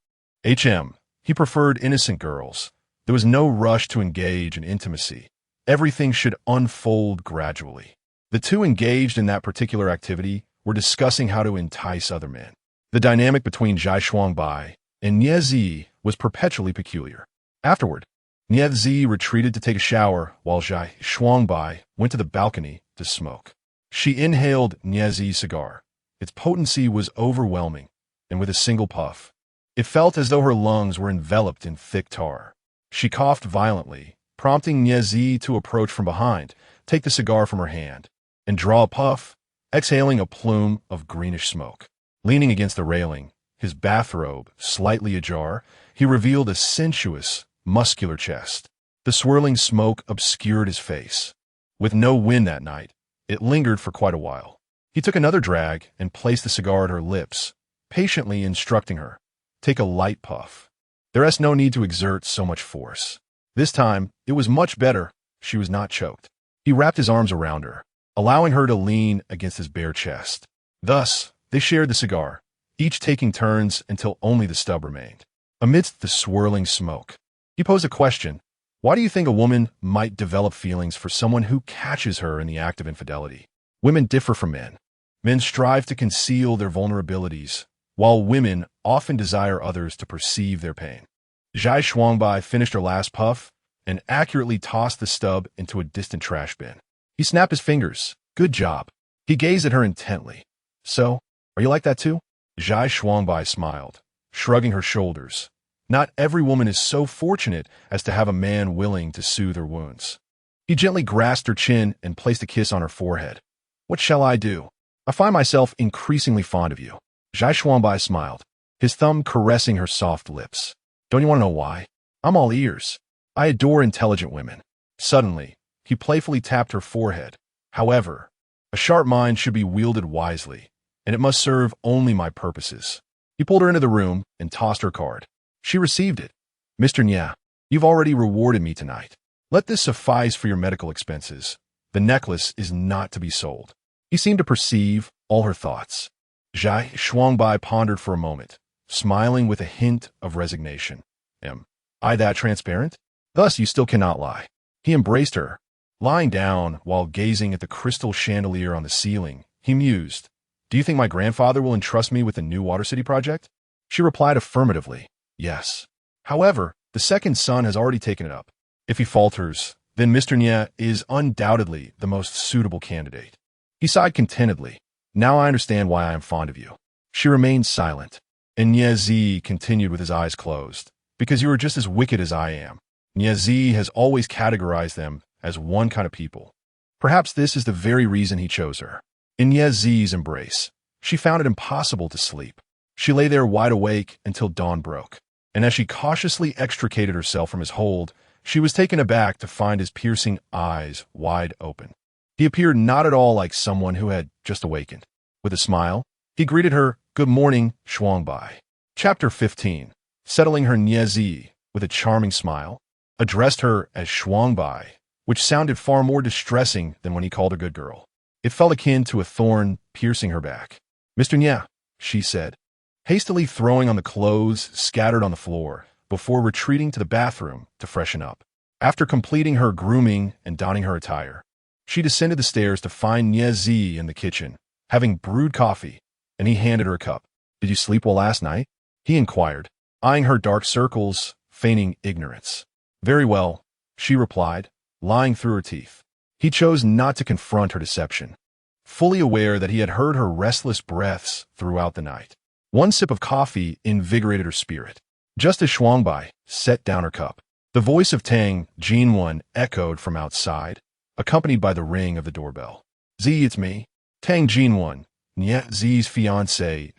He preferred innocent girls. There was no rush to engage in intimacy. Everything should unfold gradually. The two engaged in that particular activity were discussing how to entice other men. The dynamic between Zhai Shuangbai and Nye was perpetually peculiar. Afterward, Nye retreated to take a shower while Zhai Shuangbai went to the balcony to smoke. She inhaled Nye's cigar. Its potency was overwhelming, and with a single puff, it felt as though her lungs were enveloped in thick tar. She coughed violently, prompting Nye to approach from behind, take the cigar from her hand, and draw a puff, exhaling a plume of greenish smoke. Leaning against the railing, his bathrobe slightly ajar, he revealed a sensuous, muscular chest. The swirling smoke obscured his face. With no wind that night, it lingered for quite a while. He took another drag and placed the cigar at her lips, patiently instructing her, "Take a light puff. There is no need to exert so much force." This time, it was much better. She was not choked. He wrapped his arms around her, allowing her to lean against his bare chest. Thus, they shared the cigar, each taking turns until only the stub remained. Amidst the swirling smoke, he posed a question. Why do you think a woman might develop feelings for someone who catches her in the act of infidelity? Women differ from men. Men strive to conceal their vulnerabilities, while women often desire others to perceive their pain. Zhai Shuangbai finished her last puff and accurately tossed the stub into a distant trash bin. He snapped his fingers. "Good job." He gazed at her intently. "So, are you like that too?" Zhai Shuangbai smiled, shrugging her shoulders. Not every woman is so fortunate as to have a man willing to soothe her wounds. He gently grasped her chin and placed a kiss on her forehead. "What shall I do? I find myself increasingly fond of you." Zhai Shuangbai smiled, his thumb caressing her soft lips. "Don't you want to know why? I'm all ears. I adore intelligent women." Suddenly, he playfully tapped her forehead. "However, a sharp mind should be wielded wisely, and it must serve only my purposes." He pulled her into the room and tossed her card. She received it. "Mr. Nya, you've already rewarded me tonight. Let this suffice for your medical expenses. The necklace is not to be sold." He seemed to perceive all her thoughts. Zhai Shuangbai pondered for a moment, smiling with a hint of resignation. "Am I that transparent? Thus you still cannot lie." He embraced her. Lying down while gazing at the crystal chandelier on the ceiling, he mused, "Do you think my grandfather will entrust me with the new Water City project?" She replied affirmatively, "Yes. However, the second son has already taken it up. If he falters, then Mr. Nya is undoubtedly the most suitable candidate." He sighed contentedly. "Now I understand why I am fond of you." She remained silent, and Nye continued with his eyes closed. "Because you are just as wicked as I am." Nye has always categorized them as one kind of people. Perhaps this is the very reason he chose her. In Nye's embrace, she found it impossible to sleep. She lay there wide awake until dawn broke, and as she cautiously extricated herself from his hold, she was taken aback to find his piercing eyes wide open. He appeared not at all like someone who had just awakened. With a smile, he greeted her, "Good morning, Shuangbai." Chapter 15. Settling her, Nye, with a charming smile, addressed her as Shuangbai, which sounded far more distressing than when he called her good girl. It felt akin to a thorn piercing her back. "Mr. Nya," she said, hastily throwing on the clothes scattered on the floor before retreating to the bathroom to freshen up. After completing her grooming and donning her attire, she descended the stairs to find Nye in the kitchen, having brewed coffee, and he handed her a cup. "Did you sleep well last night?" he inquired, eyeing her dark circles, feigning ignorance. "Very well," she replied, lying through her teeth. He chose not to confront her deception, fully aware that he had heard her restless breaths throughout the night. One sip of coffee invigorated her spirit. Just as Shuangbai set down her cup, the voice of Tang Jinwen echoed from outside, accompanied by the ring of the doorbell. "Z, it's me." Tang Jinwen, Nye Zi's fiancé,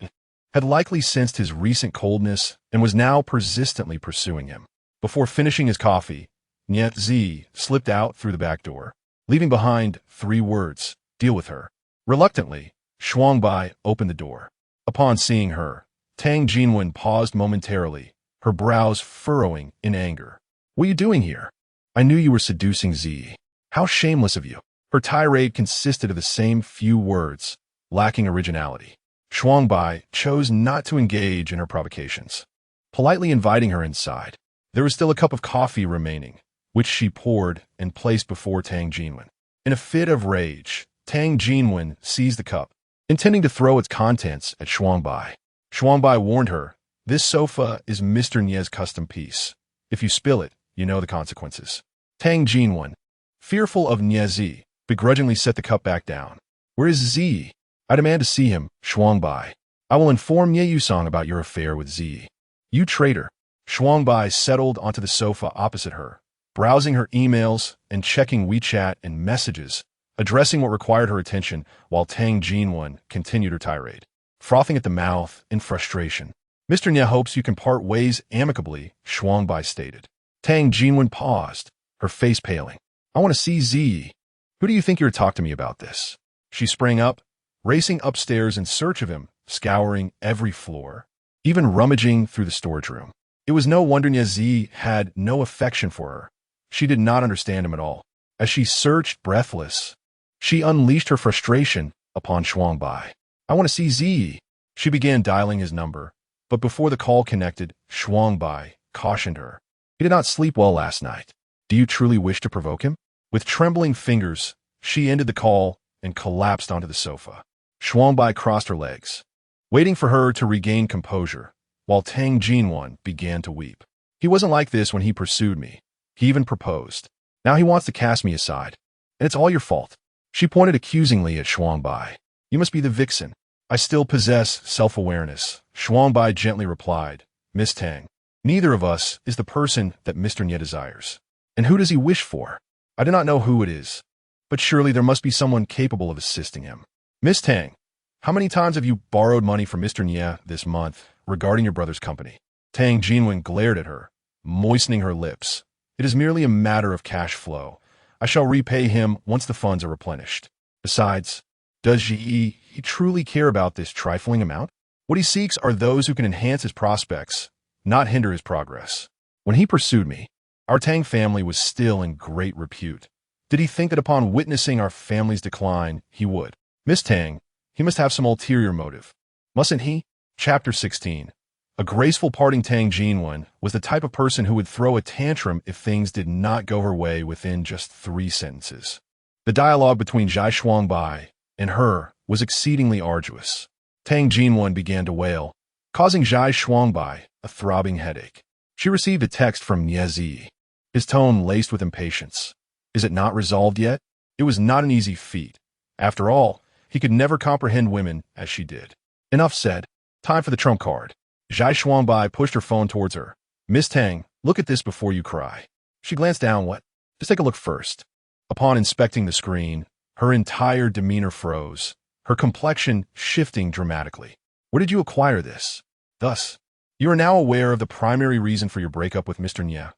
had likely sensed his recent coldness and was now persistently pursuing him. Before finishing his coffee, Nye Zi slipped out through the back door, leaving behind 3 words: "Deal with her." Reluctantly, Shuangbai opened the door. Upon seeing her, Tang Jinwen paused momentarily, her brows furrowing in anger. "What are you doing here? I knew you were seducing Z. How shameless of you." Her tirade consisted of the same few words, lacking originality. Shuangbai chose not to engage in her provocations, politely inviting her inside. There was still a cup of coffee remaining, which she poured and placed before Tang Jinwen. In a fit of rage, Tang Jinwen seized the cup, intending to throw its contents at Shuangbai. Shuangbai warned her, "This sofa is Mr. Nye's custom piece. If you spill it, you know the consequences." Tang Jinwen, fearful of Nye Zi, begrudgingly set the cup back down. "Where is Z? I demand to see him, Shuangbai. I will inform Nye Yusong about your affair with Z." "You traitor." Shuangbai settled onto the sofa opposite her, browsing her emails and checking WeChat and messages, addressing what required her attention while Tang Jinwen continued her tirade, frothing at the mouth in frustration. "Mr. Nye hopes you can part ways amicably," Shuangbai stated. Tang Jinwen paused, her face paling. "I want to see Z. Who do you think you're to talk to me about this?" She sprang up, racing upstairs in search of him, scouring every floor, even rummaging through the storage room. It was no wonder Nye Zi had no affection for her. She did not understand him at all. As she searched breathless, she unleashed her frustration upon Shuangbai. "I want to see Z." She began dialing his number, but before the call connected, Shuangbai cautioned her. "He did not sleep well last night. Do you truly wish to provoke him?" With trembling fingers, she ended the call and collapsed onto the sofa. Shuangbai crossed her legs, waiting for her to regain composure, while Tang Jinwen began to weep. "He wasn't like this when he pursued me. He even proposed. Now he wants to cast me aside. And it's all your fault." She pointed accusingly at Shuangbai. "You must be the vixen." "I still possess self-awareness," Shuangbai gently replied. "Miss Tang, neither of us is the person that Mr. Nye desires. And who does he wish for? I do not know who it is, but surely there must be someone capable of assisting him. Miss Tang, how many times have you borrowed money from Mr. Nye this month regarding your brother's company?" Tang Jinwen glared at her, moistening her lips. "It is merely a matter of cash flow. I shall repay him once the funds are replenished. Besides, does he truly care about this trifling amount? What he seeks are those who can enhance his prospects, not hinder his progress. When he pursued me, our Tang family was still in great repute. Did he think that upon witnessing our family's decline, he would? Miss Tang, he must have some ulterior motive. Mustn't he?" Chapter 16. A graceful parting Tang Jinwen was the type of person who would throw a tantrum if things did not go her way within just 3 sentences. The dialogue between Zhai Shuangbai and her was exceedingly arduous. Tang Jinwen began to wail, causing Zhai Shuangbai a throbbing headache. She received a text from Nye Zi, his tone laced with impatience. Is it not resolved yet? It was not an easy feat. After all, he could never comprehend women as she did. Enough said. Time for the trump card. Zhai Shuangbai pushed her phone towards her. "Miss Tang, look at this before you cry." She glanced down. "What?" "Just take a look first." Upon inspecting the screen, her entire demeanor froze, her complexion shifting dramatically. "Where did you acquire this?" "Thus, you are now aware of the primary reason for your breakup with Mr. Nye,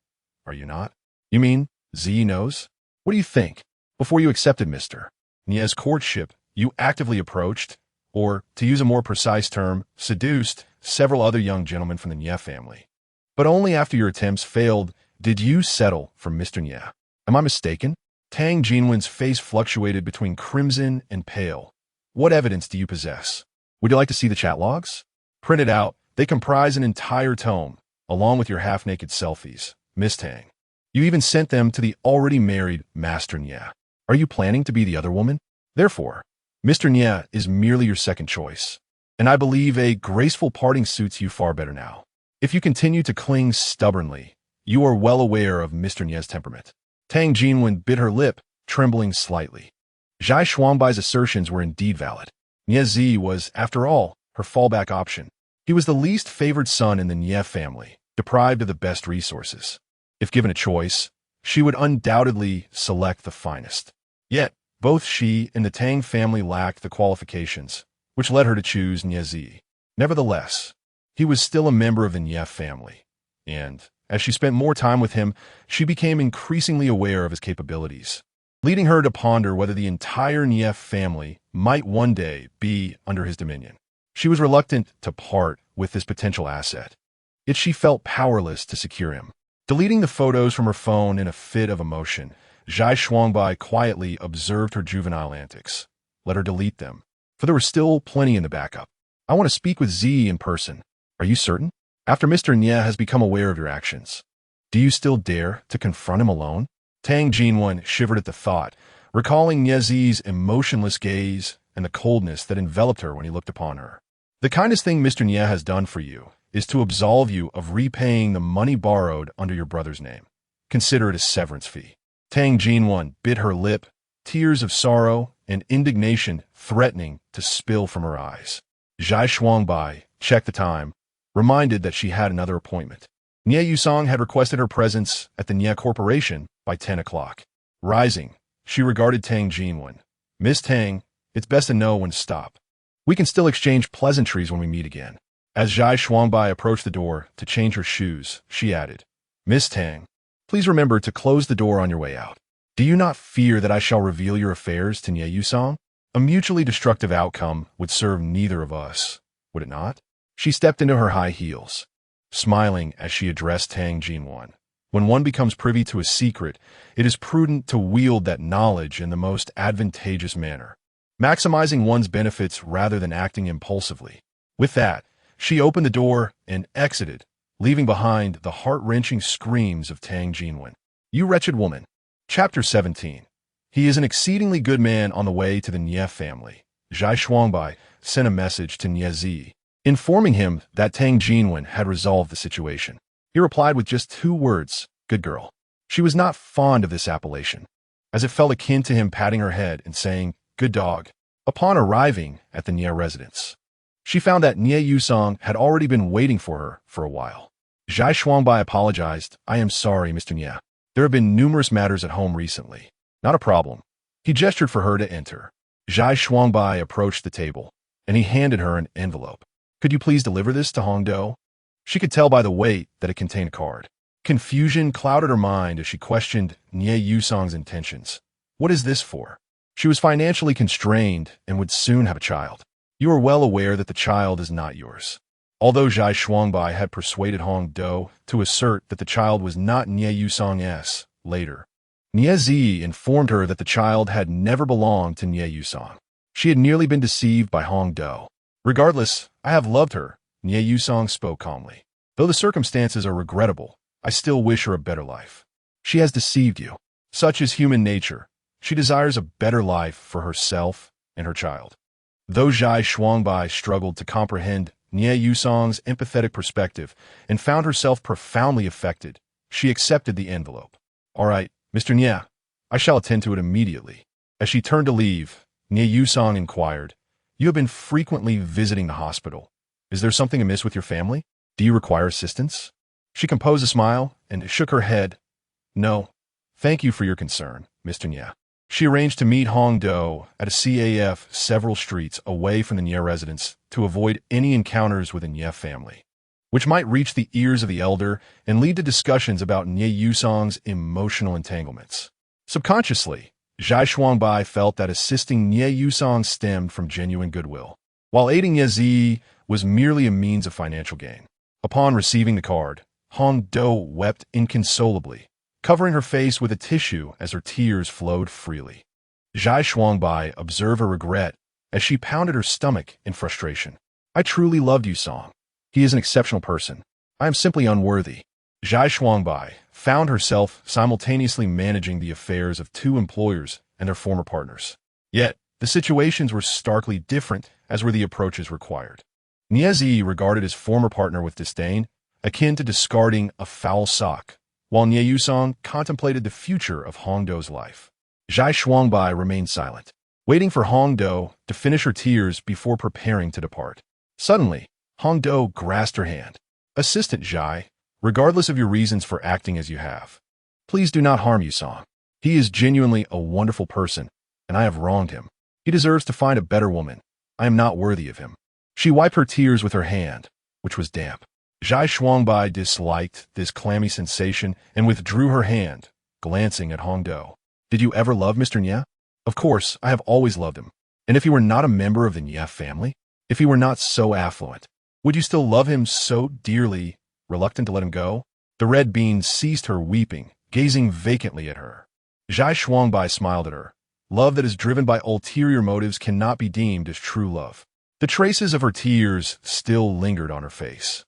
are you not?" "You mean Z knows?" "What do you think? Before you accepted Mr. Nye's courtship, you actively approached, or, to use a more precise term, seduced several other young gentlemen from the Nye family. But only after your attempts failed did you settle for Mr. Nye. Am I mistaken?" Tang Jinwen's face fluctuated between crimson and pale. "What evidence do you possess? Would you like to see the chat logs? Printed out, they comprise an entire tome, along with your half-naked selfies, Miss Tang. You even sent them to the already married Master Nye. Are you planning to be the other woman? Therefore, Mr. Nye is merely your second choice, and I believe a graceful parting suits you far better now. If you continue to cling stubbornly, you are well aware of Mr. Nye's temperament." Tang Jinwen bit her lip, trembling slightly. Zhai Shuangbai's assertions were indeed valid. Nye Zi was, after all, her fallback option. He was the least favored son in the Nie family, deprived of the best resources. If given a choice, she would undoubtedly select the finest. Yet, both she and the Tang family lacked the qualifications, which led her to choose Nie. Nevertheless, he was still a member of the Nie family, and, as she spent more time with him, she became increasingly aware of his capabilities, leading her to ponder whether the entire Nie family might one day be under his dominion. She was reluctant to part with this potential asset, yet she felt powerless to secure him. Deleting the photos from her phone in a fit of emotion, Zhai Shuangbai quietly observed her juvenile antics. Let her delete them, for there were still plenty in the backup. I want to speak with Z in person. Are you certain? After Mr. Nie has become aware of your actions, do you still dare to confront him alone? Tang Jinwen shivered at the thought, recalling Niezi's emotionless gaze and the coldness that enveloped her when he looked upon her. The kindest thing Mr. Nie has done for you is to absolve you of repaying the money borrowed under your brother's name. Consider it a severance fee. Tang Jinwen bit her lip, tears of sorrow and indignation threatening to spill from her eyes. Zhai Shuangbai checked the time, reminded that she had another appointment. Nie Yusong had requested her presence at the Nie Corporation by 10 o'clock. Rising, she regarded Tang Jinwen. Miss Tang, it's best to know when to stop. We can still exchange pleasantries when we meet again. As Zhai Shuangbai approached the door to change her shoes, she added, Miss Tang, please remember to close the door on your way out. Do you not fear that I shall reveal your affairs to Nie Yusong? A mutually destructive outcome would serve neither of us, would it not? She stepped into her high heels, smiling as she addressed Tang Jinwen. When one becomes privy to a secret, it is prudent to wield that knowledge in the most advantageous manner, maximizing one's benefits rather than acting impulsively. With that, she opened the door and exited, leaving behind the heart-wrenching screams of Tang Jinwen. You wretched woman. Chapter 17. He is an exceedingly good man on the way to the Nie family. Zhai Shuangbai sent a message to Nie, informing him that Tang Jinwen had resolved the situation. He replied with just 2 words, good girl. She was not fond of this appellation, as it felt akin to him patting her head and saying, good dog. Upon arriving at the Nie residence, she found that Nie Yusong had already been waiting for her for a while. Zhai Shuangbai apologized. I am sorry, Mr. Nie. There have been numerous matters at home recently. Not a problem. He gestured for her to enter. Zhai Shuangbai approached the table, and he handed her an envelope. Could you please deliver this to Hongdo? She could tell by the weight that it contained a card. Confusion clouded her mind as she questioned Nie Yusong's intentions. What is this for? She was financially constrained and would soon have a child. You are well aware that the child is not yours. Although Zhai Shuangbai had persuaded Hongdo to assert that the child was not Nie Yusong's, later, Nie informed her that the child had never belonged to Nie Yusong. She had nearly been deceived by Hongdo. Regardless, I have loved her, Nie Yusong spoke calmly. Though the circumstances are regrettable, I still wish her a better life. She has deceived you. Such is human nature. She desires a better life for herself and her child. Though Zhai Shuangbai struggled to comprehend Nie Yusong's empathetic perspective and found herself profoundly affected, she accepted the envelope. All right, Mr. Nie, I shall attend to it immediately. As she turned to leave, Nie Yusong inquired, You have been frequently visiting the hospital. Is there something amiss with your family? Do you require assistance? She composed a smile and shook her head. No, thank you for your concern, Mr. Nie. She arranged to meet Hongdo at a CAF several streets away from the Nie residence to avoid any encounters with the Nie family, which might reach the ears of the elder and lead to discussions about Nie Yusong's emotional entanglements. Subconsciously, Zhai Shuangbai felt that assisting Nie Yusong stemmed from genuine goodwill, while aiding Nie was merely a means of financial gain. Upon receiving the card, Hongdo wept inconsolably, covering her face with a tissue as her tears flowed freely. Zhai Shuangbai observed her regret as she pounded her stomach in frustration. I truly loved Yusong. He is an exceptional person. I am simply unworthy. Zhai Shuangbai found herself simultaneously managing the affairs of 2 employers and their former partners. Yet, the situations were starkly different, as were the approaches required. Nie regarded his former partner with disdain, akin to discarding a foul sock, while Nie Yusong contemplated the future of Hongdo's life. Zhai Shuangbai remained silent, waiting for Hongdo to finish her tears before preparing to depart. Suddenly, Hongdo grasped her hand. Assistant Zhai, regardless of your reasons for acting as you have, please do not harm Yusong. He is genuinely a wonderful person, and I have wronged him. He deserves to find a better woman. I am not worthy of him. She wiped her tears with her hand, which was damp. Zhai Shuangbai disliked this clammy sensation and withdrew her hand, glancing at Hongdo. Did you ever love Mr. Nye? Of course, I have always loved him. And if he were not a member of the Nye family, if he were not so affluent, would you still love him so dearly, reluctant to let him go? The red bean ceased her weeping, gazing vacantly at her. Zhai Shuangbai smiled at her. Love that is driven by ulterior motives cannot be deemed as true love. The traces of her tears still lingered on her face.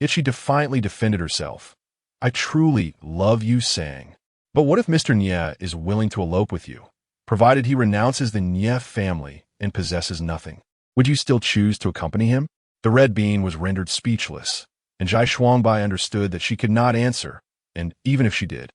Yet she defiantly defended herself. I truly love you, Sang. But what if Mr. Nye is willing to elope with you, provided he renounces the Nye family and possesses nothing? Would you still choose to accompany him? The red bean was rendered speechless, and Zhai Shuangbai understood that she could not answer, and even if she did,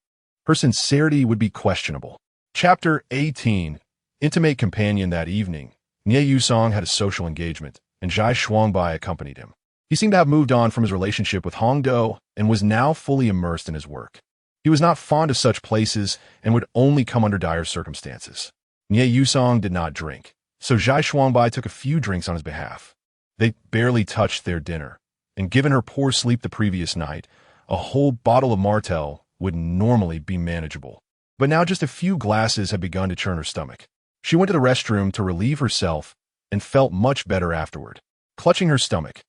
her sincerity would be questionable. Chapter 18. Intimate companion. That evening, Nye Yusong had a social engagement, and Zhai Shuangbai accompanied him. He seemed to have moved on from his relationship with Hongdo and was now fully immersed in his work. He was not fond of such places and would only come under dire circumstances. Nye Yusong did not drink, so Zhai Shuangbai took a few drinks on his behalf. They barely touched their dinner, and given her poor sleep the previous night, a whole bottle of Martell would normally be manageable. But now just a few glasses had begun to churn her stomach. She went to the restroom to relieve herself and felt much better afterward. Clutching her stomach,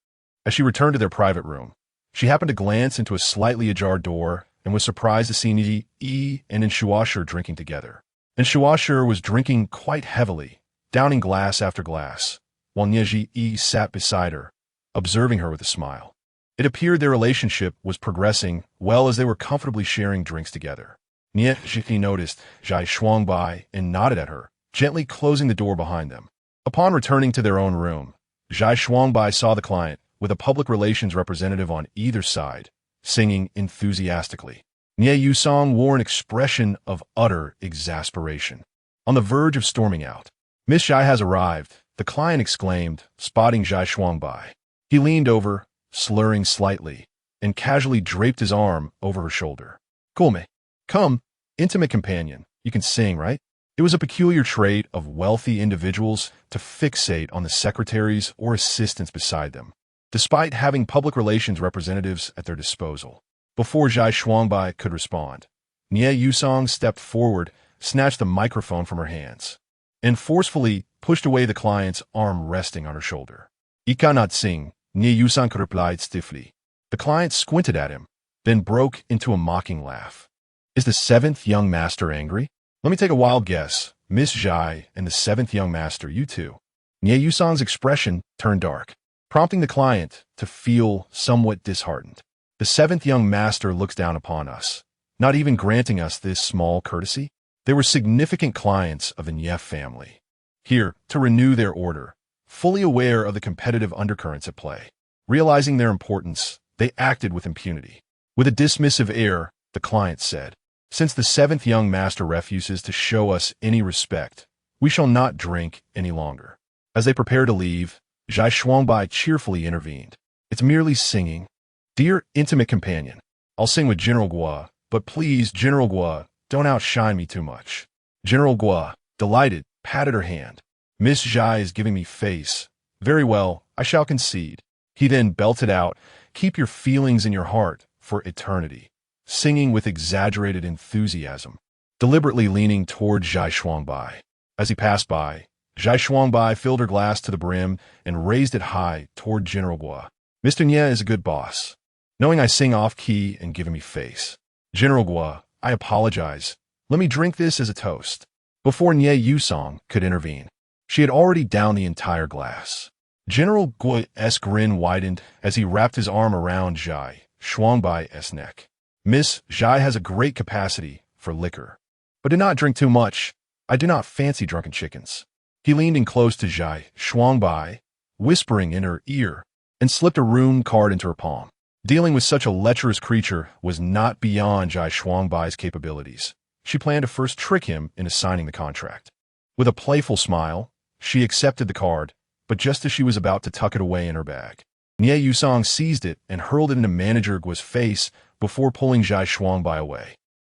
as she returned to their private room, she happened to glance into a slightly ajar door and was surprised to see Yi and Shuasher drinking together. And Shuasher was drinking quite heavily, downing glass after glass, while Yi sat beside her, observing her with a smile. It appeared their relationship was progressing well as they were comfortably sharing drinks together. Nye noticed Zhai Shuangbai and nodded at her, gently closing the door behind them. Upon returning to their own room, Zhai Shuangbai saw the client, with a public relations representative on either side, singing enthusiastically. Nye Yusong wore an expression of utter exasperation. On the verge of storming out, Miss Zhai has arrived, the client exclaimed, spotting Zhai Shuangbai. He leaned over, slurring slightly, and casually draped his arm over her shoulder. Kulme, come, intimate companion, you can sing, right? It was a peculiar trait of wealthy individuals to fixate on the secretaries or assistants beside them, despite having public relations representatives at their disposal. Before Zhai Shuangbai could respond, Nye Yusong stepped forward, snatched the microphone from her hands, and forcefully pushed away the client's arm resting on her shoulder. "I cannot sing," Nye Yusong replied stiffly. The client squinted at him, then broke into a mocking laugh. Is the seventh young master angry? Let me take a wild guess. Miss Zhai and the seventh young master, you two. Nye Yusong's expression turned dark, prompting the client to feel somewhat disheartened. The seventh young master looks down upon us, not even granting us this small courtesy. They were significant clients of the Nye family, here to renew their order, fully aware of the competitive undercurrents at play. Realizing their importance, they acted with impunity. With a dismissive air, the client said, "Since the seventh young master refuses to show us any respect, we shall not drink any longer." As they prepared to leave, Zhai Shuangbai cheerfully intervened. "It's merely singing. Dear intimate companion, I'll sing with General Gua, but please, General Gua, don't outshine me too much." General Gua, delighted, patted her hand. "Miss Zhai is giving me face. Very well, I shall concede." He then belted out, "Keep your feelings in your heart for eternity," singing with exaggerated enthusiasm, deliberately leaning toward Zhai Shuangbai. As he passed by, Zhai Shuangbai filled her glass to the brim and raised it high toward General Gua. "Mr. Nye is a good boss, knowing I sing off-key and giving me face. General Gua, I apologize. Let me drink this as a toast." Before Nye Yusong could intervene, she had already downed the entire glass. General Gua's grin widened as he wrapped his arm around Zhai Shuangbai's neck. "Miss Zhai has a great capacity for liquor, but do not drink too much. I do not fancy drunken chickens." He leaned in close to Zhai Shuangbai, whispering in her ear, and slipped a rune card into her palm. Dealing with such a lecherous creature was not beyond Zhai Shuangbai's capabilities. She planned to first trick him into signing the contract. With a playful smile, she accepted the card, but just as she was about to tuck it away in her bag, Nie Yusong seized it and hurled it into Manager Guo's face before pulling Zhai Shuangbai away.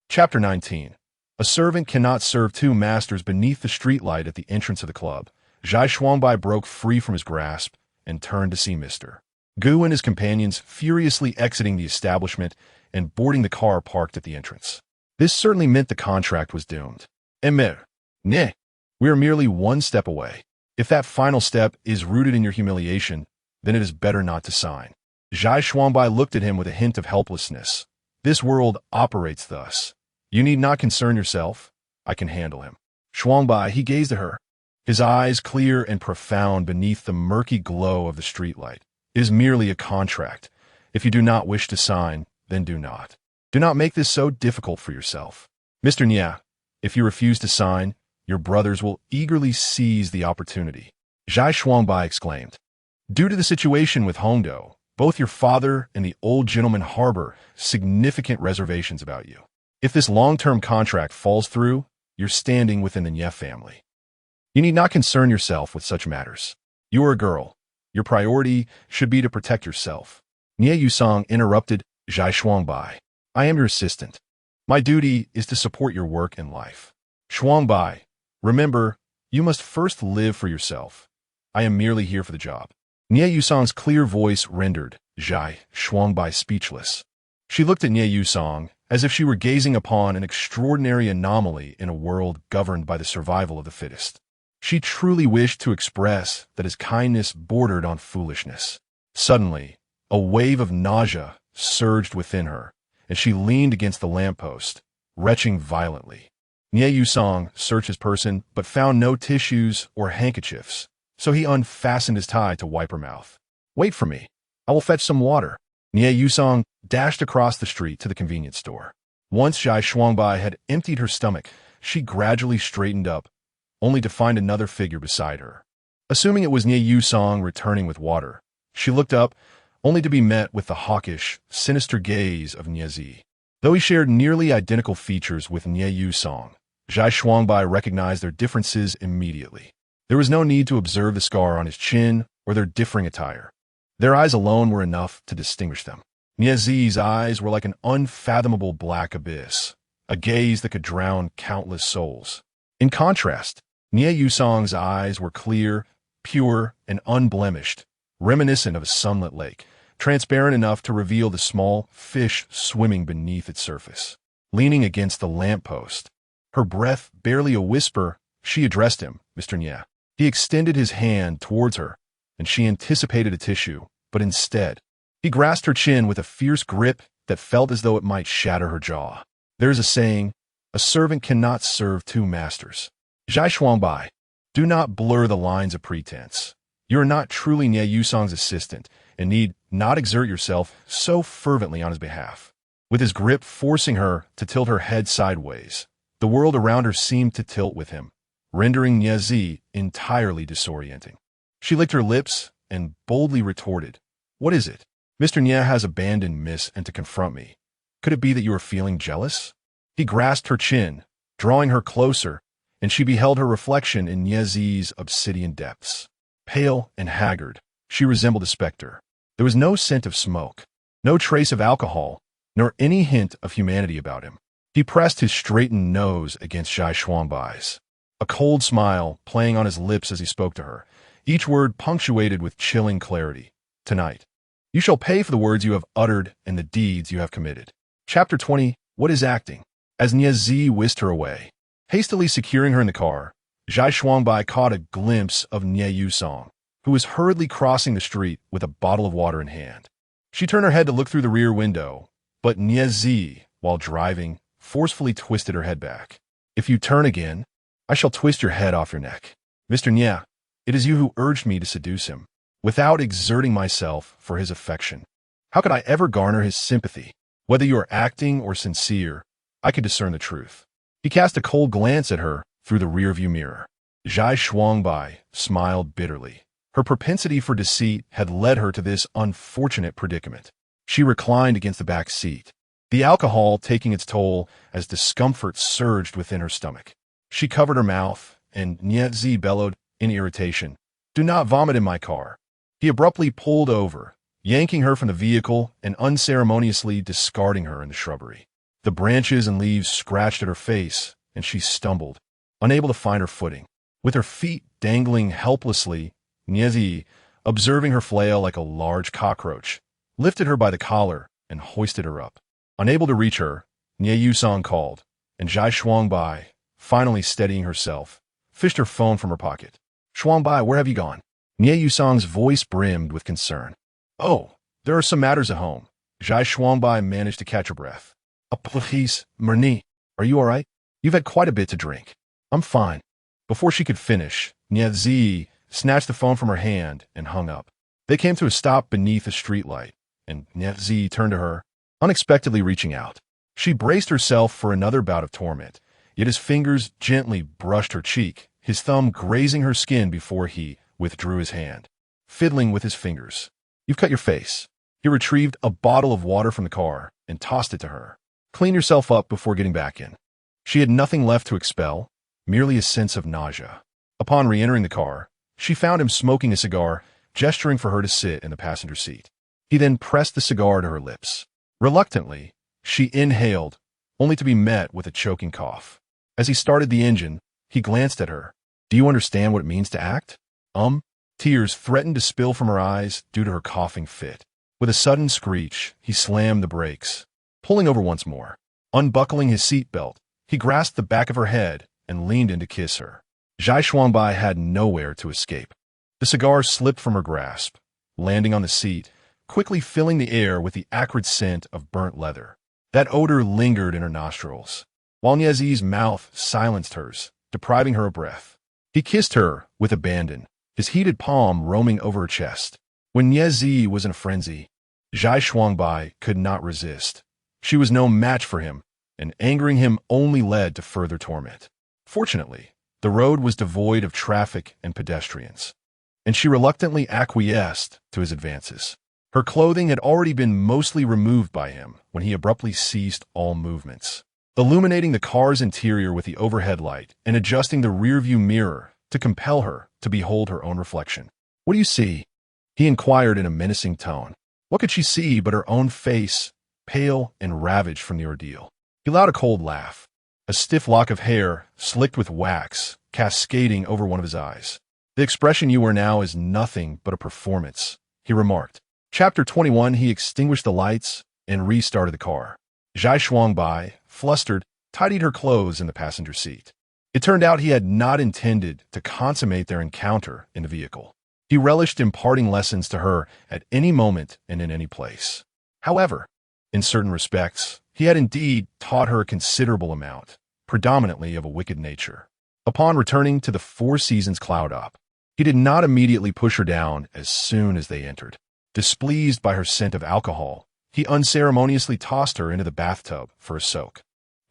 Chapter 19. A servant cannot serve two masters beneath the streetlight at the entrance of the club. Zhai Shuangbai broke free from his grasp and turned to see Mr. Gu and his companions furiously exiting the establishment and boarding the car parked at the entrance. This certainly meant the contract was doomed. Emir, ne, we are merely one step away. If that final step is rooted in your humiliation, then it is better not to sign. Zhai Shuangbai looked at him with a hint of helplessness. This world operates thus. You need not concern yourself. I can handle him. Shuangbai, he gazed at her, his eyes clear and profound beneath the murky glow of the streetlight. It is merely a contract. If you do not wish to sign, then do not. Do not make this so difficult for yourself. Mr. Nia, if you refuse to sign, your brothers will eagerly seize the opportunity. Zhai Shuangbai exclaimed. Due to the situation with Hongdo, both your father and the old gentleman harbor significant reservations about you. If this long-term contract falls through, you're standing within the Nye family. You need not concern yourself with such matters. You are a girl. Your priority should be to protect yourself. Nie Yusong interrupted Zhai Shuangbai. I am your assistant. My duty is to support your work and life. Shuangbai, remember, you must first live for yourself. I am merely here for the job. Nie Yusong's clear voice rendered Zhai Shuangbai speechless. She looked at Nie Yusong as if she were gazing upon an extraordinary anomaly in a world governed by the survival of the fittest. She truly wished to express that his kindness bordered on foolishness. Suddenly, a wave of nausea surged within her, and she leaned against the lamppost, retching violently. Nie Yusong searched his person but found no tissues or handkerchiefs, so he unfastened his tie to wipe her mouth. Wait for me. I will fetch some water. Nie Yusong dashed across the street to the convenience store. Once Zhai Shuangbai had emptied her stomach, she gradually straightened up, only to find another figure beside her. Assuming it was Nie Yusong returning with water, she looked up, only to be met with the hawkish, sinister gaze of Nie Zi. Though he shared nearly identical features with Nie Yusong, Zhai Shuangbai recognized their differences immediately. There was no need to observe the scar on his chin or their differing attire. Their eyes alone were enough to distinguish them. Nie Zi's eyes were like an unfathomable black abyss, a gaze that could drown countless souls. In contrast, Nie Yusong's eyes were clear, pure, and unblemished, reminiscent of a sunlit lake, transparent enough to reveal the small fish swimming beneath its surface. Leaning against the lamppost, her breath barely a whisper, she addressed him, Mr. Nie. He extended his hand towards her, and she anticipated a tissue, but instead, he grasped her chin with a fierce grip that felt as though it might shatter her jaw. There is a saying, a servant cannot serve two masters. Zhai Shuangbai, do not blur the lines of pretense. You are not truly Nie Yusong's assistant and need not exert yourself so fervently on his behalf. With his grip forcing her to tilt her head sideways, the world around her seemed to tilt with him, rendering Nie Zi entirely disorienting. She licked her lips and boldly retorted, What is it? Mr. Nie has abandoned Miss and to confront me. Could it be that you are feeling jealous? He grasped her chin, drawing her closer, and she beheld her reflection in Nie Zi's obsidian depths. Pale and haggard, she resembled a specter. There was no scent of smoke, no trace of alcohol, nor any hint of humanity about him. He pressed his straightened nose against Zhai Shuangbai's, a cold smile playing on his lips as he spoke to her, each word punctuated with chilling clarity. Tonight, you shall pay for the words you have uttered and the deeds you have committed. Chapter 20. What is acting? As Nie Zi whisked her away, hastily securing her in the car, Zhai Shuangbai caught a glimpse of Nie Yusong, who was hurriedly crossing the street with a bottle of water in hand. She turned her head to look through the rear window, but Nie Zi, while driving, forcefully twisted her head back. If you turn again, I shall twist your head off your neck. Mr. Nie, it is you who urged me to seduce him, without exerting myself for his affection. How could I ever garner his sympathy? Whether you are acting or sincere, I could discern the truth. He cast a cold glance at her through the rearview mirror. Zhai Shuangbai smiled bitterly. Her propensity for deceit had led her to this unfortunate predicament. She reclined against the back seat, the alcohol taking its toll as discomfort surged within her stomach. She covered her mouth, and Nie Zi bellowed in irritation, "Do not vomit in my car." He abruptly pulled over, yanking her from the vehicle and unceremoniously discarding her in the shrubbery. The branches and leaves scratched at her face, and she stumbled, unable to find her footing. With her feet dangling helplessly, Niezi, observing her flail like a large cockroach, lifted her by the collar and hoisted her up. Unable to reach her, Nie Yusong called, and Zhai Shuangbai, finally steadying herself, fished her phone from her pocket. "Shuangbai, where have you gone?" Nie Yusong's voice brimmed with concern. "Oh, there are some matters at home." Zhai Shuangbai managed to catch her breath. "Please, Merni, are you all right? You've had quite a bit to drink." "I'm fine." Before she could finish, Niezi snatched the phone from her hand and hung up. They came to a stop beneath a streetlight, and Niezi turned to her, unexpectedly reaching out. She braced herself for another bout of torment, yet his fingers gently brushed her cheek, his thumb grazing her skin before he withdrew his hand, fiddling with his fingers. "You've cut your face." He retrieved a bottle of water from the car and tossed it to her. "Clean yourself up before getting back in." She had nothing left to expel, merely a sense of nausea. Upon re-entering the car, she found him smoking a cigar, gesturing for her to sit in the passenger seat. He then pressed the cigar to her lips. Reluctantly, she inhaled, only to be met with a choking cough. As he started the engine, he glanced at her. "Do you understand what it means to act?" Tears threatened to spill from her eyes due to her coughing fit. With a sudden screech, he slammed the brakes. Pulling over once more, unbuckling his seatbelt, he grasped the back of her head and leaned in to kiss her. Zhai Shuangbai had nowhere to escape. The cigar slipped from her grasp, landing on the seat, quickly filling the air with the acrid scent of burnt leather. That odor lingered in her nostrils, while Niezi's mouth silenced hers, depriving her of breath. He kissed her with abandon, his heated palm roaming over her chest. When Niezi was in a frenzy, Zhai Shuangbai could not resist. She was no match for him, and angering him only led to further torment. Fortunately, the road was devoid of traffic and pedestrians, and she reluctantly acquiesced to his advances. Her clothing had already been mostly removed by him when he abruptly ceased all movements, illuminating the car's interior with the overhead light and adjusting the rearview mirror to compel her to behold her own reflection. "What do you see?" he inquired in a menacing tone. What could she see but her own face, pale and ravaged from the ordeal? He allowed a cold laugh, a stiff lock of hair slicked with wax cascading over one of his eyes. "The expression you wear now is nothing but a performance," he remarked. Chapter 21. He extinguished the lights and restarted the car. Zhai Shuangbai, flustered, tidied her clothes in the passenger seat. It turned out he had not intended to consummate their encounter in the vehicle. He relished imparting lessons to her at any moment and in any place. However, in certain respects, he had indeed taught her a considerable amount, predominantly of a wicked nature. Upon returning to the Four Seasons Cloud Up, he did not immediately push her down as soon as they entered. Displeased by her scent of alcohol, he unceremoniously tossed her into the bathtub for a soak,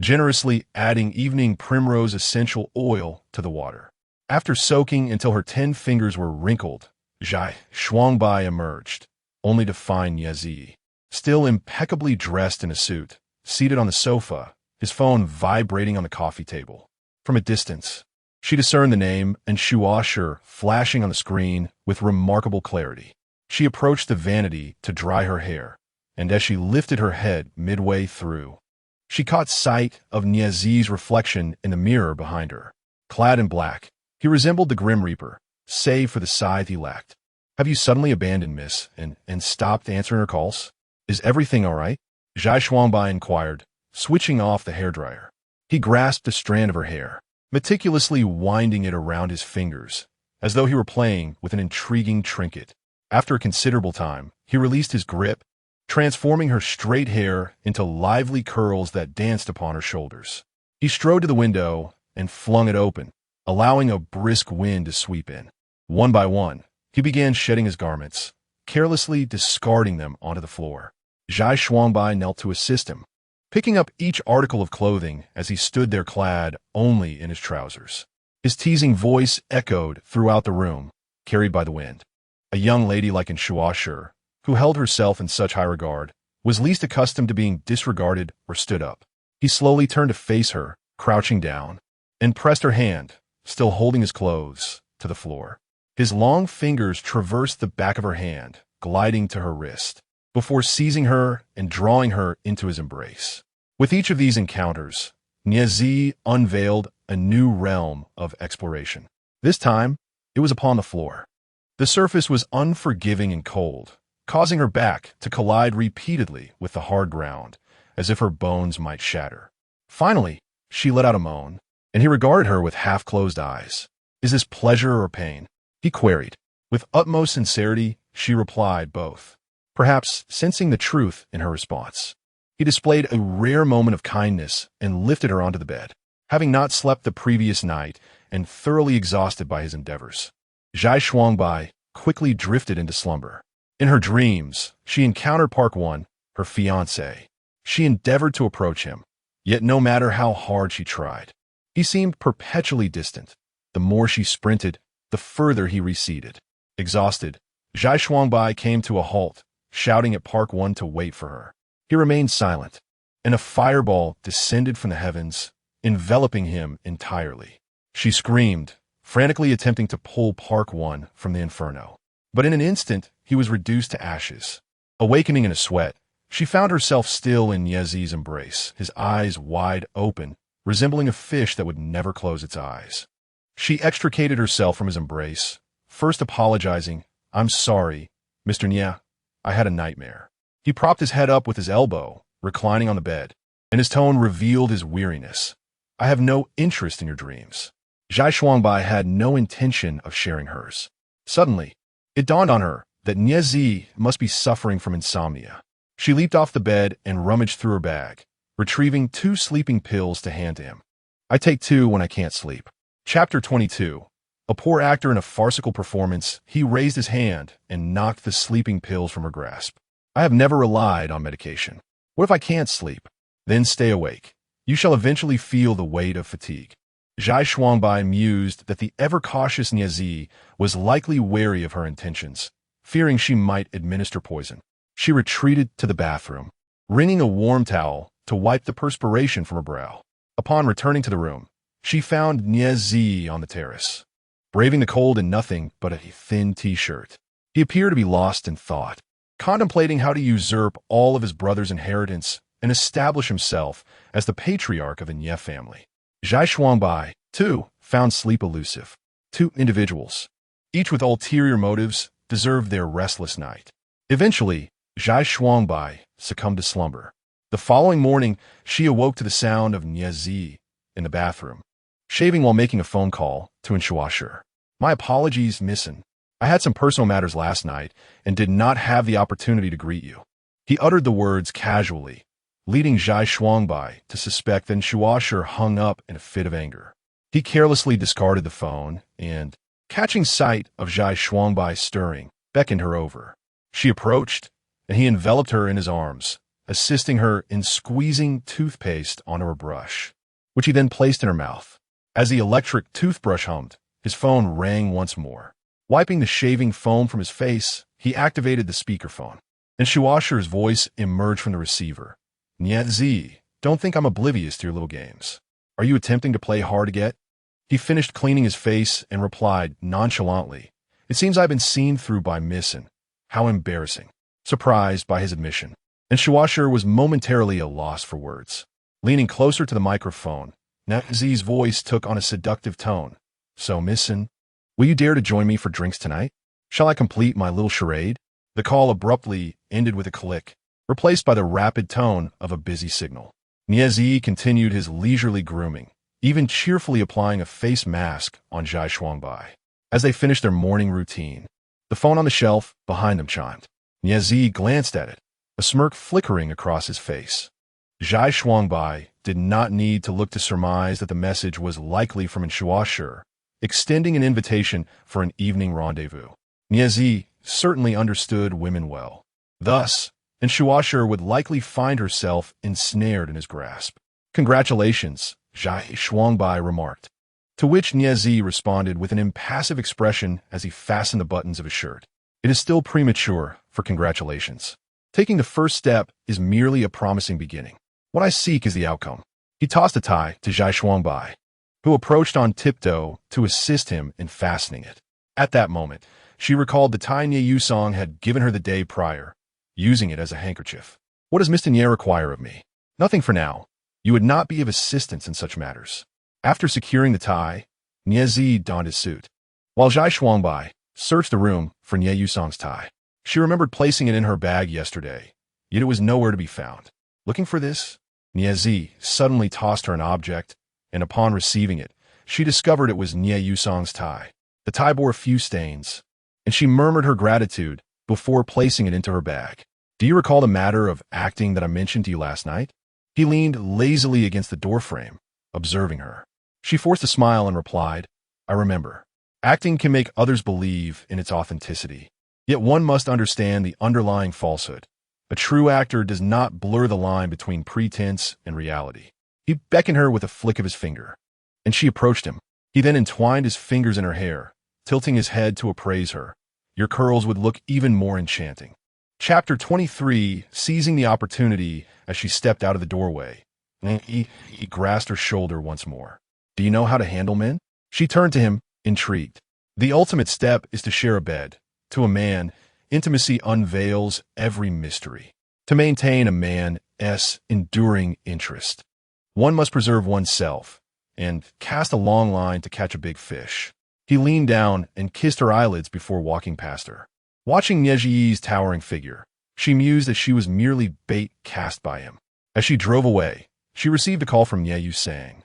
generously adding evening primrose essential oil to the water. After soaking until her 10 fingers were wrinkled, Zhai Shuangbai emerged, only to find Niezi, still impeccably dressed in a suit, seated on the sofa, his phone vibrating on the coffee table. From a distance, she discerned the name and Shuasher flashing on the screen with remarkable clarity. She approached the vanity to dry her hair, and as she lifted her head midway through, she caught sight of Niezi's reflection in the mirror behind her. Clad in black, he resembled the Grim Reaper, save for the scythe he lacked. "Have you suddenly abandoned Miss and stopped answering her calls? Is everything all right?" Zhai Shuangbai inquired, switching off the hairdryer. He grasped a strand of her hair, meticulously winding it around his fingers, as though he were playing with an intriguing trinket. After a considerable time, he released his grip, transforming her straight hair into lively curls that danced upon her shoulders. He strode to the window and flung it open, allowing a brisk wind to sweep in. One by one, he began shedding his garments, carelessly discarding them onto the floor. Zhai Shuangbai knelt to assist him, picking up each article of clothing as he stood there clad only in his trousers. His teasing voice echoed throughout the room, carried by the wind. A young lady like Shuasher, who held herself in such high regard, was least accustomed to being disregarded or stood up. He slowly turned to face her, crouching down, and pressed her hand, still holding his clothes, to the floor. His long fingers traversed the back of her hand, gliding to her wrist, before seizing her and drawing her into his embrace. With each of these encounters, Niazi unveiled a new realm of exploration. This time, it was upon the floor. The surface was unforgiving and cold, causing her back to collide repeatedly with the hard ground, as if her bones might shatter. Finally, she let out a moan, and he regarded her with half-closed eyes. "Is this pleasure or pain?" he queried. With utmost sincerity, she replied both, perhaps sensing the truth in her response. He displayed a rare moment of kindness and lifted her onto the bed. Having not slept the previous night and thoroughly exhausted by his endeavors, Zhai Shuangbai quickly drifted into slumber. In her dreams, she encountered Park One, her fiancé. She endeavored to approach him, yet no matter how hard she tried, he seemed perpetually distant. The more she sprinted, the further he receded. Exhausted, Zhai Shuangbai came to a halt, shouting at Park One to wait for her. He remained silent, and a fireball descended from the heavens, enveloping him entirely. She screamed, frantically attempting to pull Park One from the inferno. But in an instant, he was reduced to ashes. Awakening in a sweat, she found herself still in Yezi's embrace, his eyes wide open, resembling a fish that would never close its eyes. She extricated herself from his embrace, first apologizing, "I'm sorry, Mr. Nia, I had a nightmare." He propped his head up with his elbow, reclining on the bed, and his tone revealed his weariness. "I have no interest in your dreams." Zhai Shuangbai had no intention of sharing hers. Suddenly, it dawned on her that Niazi must be suffering from insomnia. She leaped off the bed and rummaged through her bag, retrieving 2 sleeping pills to hand to him. "I take 2 when I can't sleep." Chapter 22. A poor actor in a farcical performance, he raised his hand and knocked the sleeping pills from her grasp. "I have never relied on medication. What if I can't sleep? Then stay awake. You shall eventually feel the weight of fatigue." Zhai Shuangbai mused that the ever-cautious Niazi was likely wary of her intentions, fearing she might administer poison. She retreated to the bathroom, wringing a warm towel to wipe the perspiration from her brow. Upon returning to the room, she found Niazi on the terrace, braving the cold in nothing but a thin t-shirt. He appeared to be lost in thought, contemplating how to usurp all of his brother's inheritance and establish himself as the patriarch of the Nye family. Zhai Shuangbai, too, found sleep elusive. 2 individuals, each with ulterior motives, deserved their restless night. Eventually, Zhai Shuangbai succumbed to slumber. The following morning, she awoke to the sound of Niazi in the bathroom, shaving while making a phone call to Inopportune. "My apologies, Missin. I had some personal matters last night and did not have the opportunity to greet you." He uttered the words casually, leading Zhai Shuangbai to suspect that Inopportune hung up in a fit of anger. He carelessly discarded the phone and, catching sight of Zhai Shuangbai stirring, beckoned her over. She approached, and he enveloped her in his arms, assisting her in squeezing toothpaste onto her brush, which he then placed in her mouth. As the electric toothbrush hummed, his phone rang once more. Wiping the shaving foam from his face, he activated the speakerphone, and Shuasher's voice emerged from the receiver. "Niazi, don't think I'm oblivious to your little games. Are you attempting to play hard to get?" He finished cleaning his face and replied nonchalantly, "It seems I've been seen through by Missin. How embarrassing." Surprised by his admission, and Shuasher was momentarily at a loss for words. Leaning closer to the microphone, Niazi's voice took on a seductive tone. "So, Missin, will you dare to join me for drinks tonight? Shall I complete my little charade?" The call abruptly ended with a click, replaced by the rapid tone of a busy signal. Niazi continued his leisurely grooming, even cheerfully applying a face mask on Zhai Shuangbai. As they finished their morning routine, the phone on the shelf behind them chimed. Niazi glanced at it, a smirk flickering across his face. Zhai Shuangbai did not need to look to surmise that the message was likely from Shuasher, extending an invitation for an evening rendezvous. Niazi certainly understood women well. Thus, Shuasher would likely find herself ensnared in his grasp. "Congratulations," Zhai Shuangbai remarked, to which Niazi responded with an impassive expression as he fastened the buttons of his shirt. "It is still premature for congratulations. Taking the first step is merely a promising beginning. What I seek is the outcome." He tossed a tie to Zhai Shuangbai, who approached on tiptoe to assist him in fastening it. At that moment, She recalled the tie Nie Yusong had given her the day prior, using it as a handkerchief. What does Mr. Nie require of me? Nothing for now. You would not be of assistance in such matters. After securing the tie, Nie Zi donned his suit, while Zhai Shuangbai searched the room for Nie Yusong's tie. She remembered placing it in her bag yesterday, yet it was nowhere to be found. Looking for this? Nie Zi suddenly tossed her an object, and upon receiving it, she discovered it was Nie Yusong's tie. The tie bore a few stains, and she murmured her gratitude before placing it into her bag. Do you recall the matter of acting that I mentioned to you last night? He leaned lazily against the doorframe, observing her. She forced a smile and replied, I remember. Acting can make others believe in its authenticity, yet one must understand the underlying falsehood. A true actor does not blur the line between pretense and reality. He beckoned her with a flick of his finger, and she approached him. He then entwined his fingers in her hair, tilting his head to appraise her. Your curls would look even more enchanting. Chapter 23, seizing the opportunity as she stepped out of the doorway. He grasped her shoulder once more. Do you know how to handle men? She turned to him, intrigued. The ultimate step is to share a bed. To a man, intimacy unveils every mystery. To maintain a man's enduring interest, one must preserve oneself and cast a long line to catch a big fish. He leaned down and kissed her eyelids before walking past her. Watching Nie Zi's towering figure, she mused that she was merely bait cast by him. As she drove away, she received a call from Nie Yusong,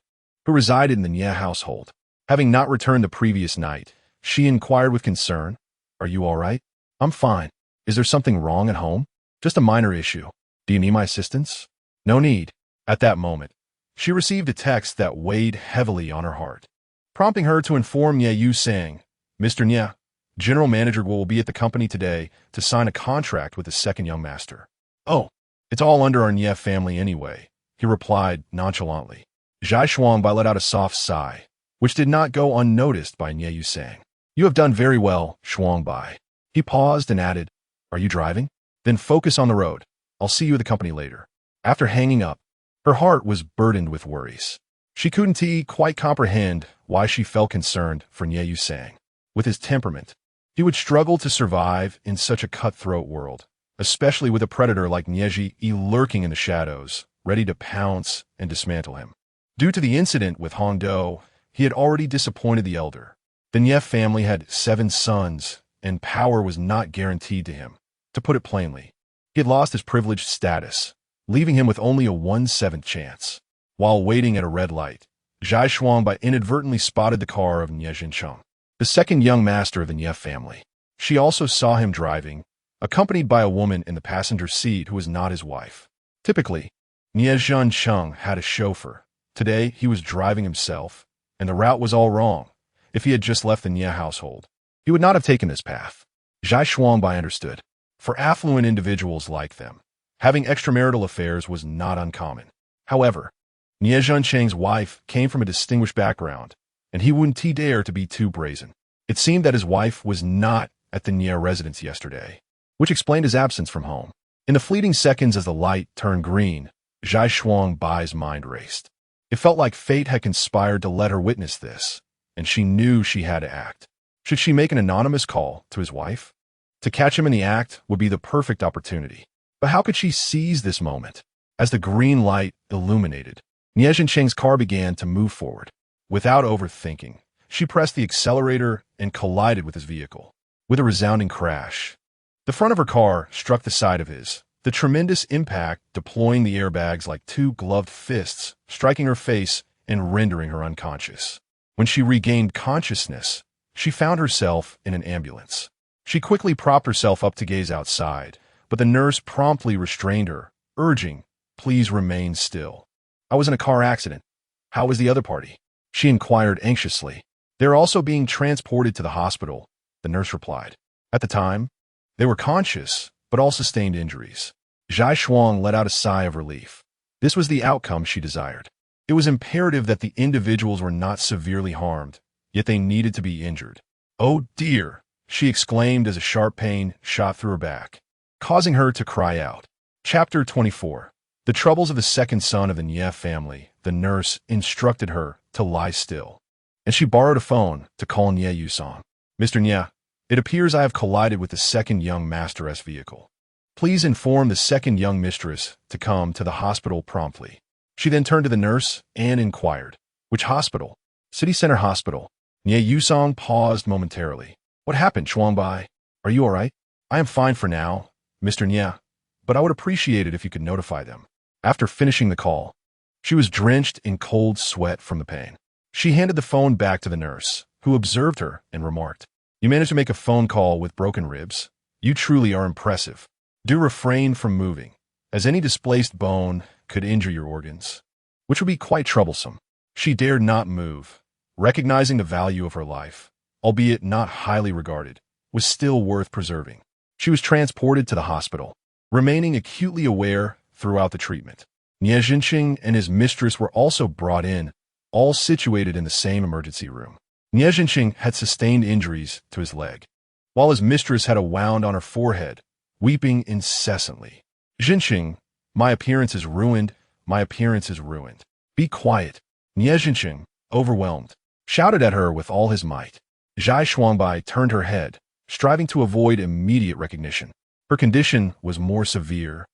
who resided in the Nie household. Having not returned the previous night, she inquired with concern, Are you all right? I'm fine. Is there something wrong at home? Just a minor issue. Do you need my assistance? No need. At that moment, she received a text that weighed heavily on her heart, prompting her to inform Nie Yusong, Mr. Nie, General Manager will be at the company today to sign a contract with the second young master. Oh, it's all under our Nie family anyway, he replied nonchalantly. Zhai Shuangbai let out a soft sigh, which did not go unnoticed by Nie Yusong. You have done very well, Shuangbai. He paused and added, Are you driving? Then focus on the road. I'll see you at the company later. After hanging up, her heart was burdened with worries. She couldn't quite comprehend why she felt concerned for Nie Yusong. With his temperament, he would struggle to survive in such a cutthroat world, especially with a predator like Nie Zi lurking in the shadows, ready to pounce and dismantle him. Due to the incident with Hongdo, he had already disappointed the elder. The Nie family had 7 sons, and power was not guaranteed to him. To put it plainly, he had lost his privileged status, leaving him with only a 1/7 chance. While waiting at a red light, Zhai Shuangbai inadvertently spotted the car of Nie Jincheng, the second young master of the Nie family. She also saw him driving, accompanied by a woman in the passenger seat who was not his wife. Typically, Nie Jincheng had a chauffeur. Today, he was driving himself, and the route was all wrong. If he had just left the Nie household, he would not have taken this path. Zhai Shuangbai understood. For affluent individuals like them, having extramarital affairs was not uncommon. However, Nie Jincheng's wife came from a distinguished background, and he wouldn't dare to be too brazen. It seemed that his wife was not at the Nie residence yesterday, which explained his absence from home. In the fleeting seconds as the light turned green, Zhai Shuangbai's mind raced. It felt like fate had conspired to let her witness this, and she knew she had to act. Should she make an anonymous call to his wife? To catch him in the act would be the perfect opportunity. But how could she seize this moment? As the green light illuminated, Nie Jincheng's car began to move forward. Without overthinking, she pressed the accelerator and collided with his vehicle. With a resounding crash, the front of her car struck the side of his, the tremendous impact deploying the airbags like 2 gloved fists, striking her face and rendering her unconscious. When she regained consciousness, she found herself in an ambulance. She quickly propped herself up to gaze outside, but the nurse promptly restrained her, urging, Please remain still. I was in a car accident. How was the other party? She inquired anxiously. They're also being transported to the hospital, the nurse replied. At the time, they were conscious, but all sustained injuries. Zhai Shuang let out a sigh of relief. This was the outcome she desired. It was imperative that the individuals were not severely harmed, yet they needed to be injured. Oh dear, she exclaimed as a sharp pain shot through her back, causing her to cry out. Chapter 24. The troubles of the second son of the Nie family. The nurse instructed her to lie still, and she borrowed a phone to call Nie Yusong. Mr. Nie, It appears I have collided with the second young master's vehicle. Please inform the second young mistress to come to the hospital promptly. She then turned to the nurse and inquired, "Which hospital?" "City Center Hospital." Nie Yusong paused momentarily. "What happened, Shuangbai? Are you all right?" "I am fine for now, Mr. Nie, but I would appreciate it if you could notify them." After finishing the call, she was drenched in cold sweat from the pain. She handed the phone back to the nurse, who observed her and remarked, "You managed to make a phone call with broken ribs? You truly are impressive. Do refrain from moving, as any displaced bone could injure your organs, which would be quite troublesome." She dared not move, recognizing the value of her life, albeit not highly regarded, was still worth preserving. She was transported to the hospital, remaining acutely aware throughout the treatment. Nie Jinxing and his mistress were also brought in, all situated in the same emergency room. Nie Jinxing had sustained injuries to his leg, while his mistress had a wound on her forehead, weeping incessantly. "Jinxing, my appearance is ruined, my appearance is ruined. Be quiet." Nie Jinxing, overwhelmed, shouted at her with all his might. Zhai Shuangbai turned her head, striving to avoid immediate recognition. Her condition was more severe,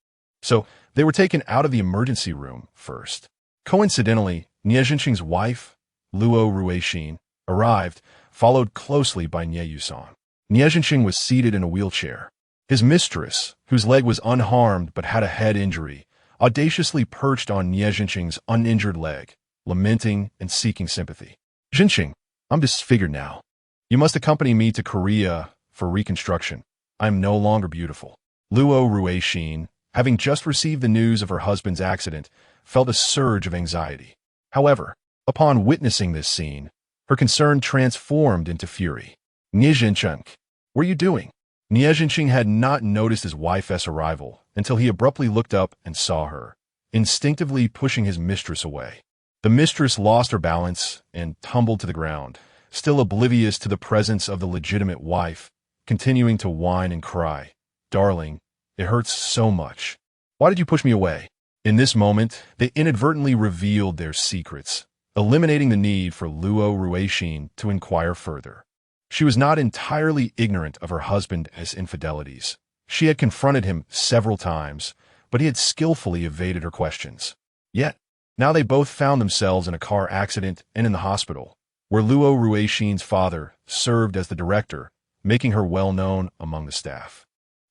so they were taken out of the emergency room first. Coincidentally, Nie Jinxing's wife, Luo Ruixin, arrived, followed closely by Nie Yusong. Nie Jinxing was seated in a wheelchair. His mistress, whose leg was unharmed but had a head injury, audaciously perched on Nie Jinxing's uninjured leg, lamenting and seeking sympathy. "Jinxing, I'm disfigured now. You must accompany me to Korea for reconstruction. I am no longer beautiful." Luo Ruixin, having just received the news of her husband's accident, felt a surge of anxiety. However, upon witnessing this scene, her concern transformed into fury. "Nie Jinxing, what are you doing?" Nie Jinxing had not noticed his wife's arrival until he abruptly looked up and saw her, instinctively pushing his mistress away. The mistress lost her balance and tumbled to the ground, still oblivious to the presence of the legitimate wife, continuing to whine and cry, "Darling, it hurts so much. Why did you push me away?" In this moment, they inadvertently revealed their secrets, eliminating the need for Luo Ruixin to inquire further. She was not entirely ignorant of her husband's infidelities. She had confronted him several times, but he had skillfully evaded her questions. Yet, now they both found themselves in a car accident and in the hospital, where Luo Ruixin's father served as the director, making her well known among the staff.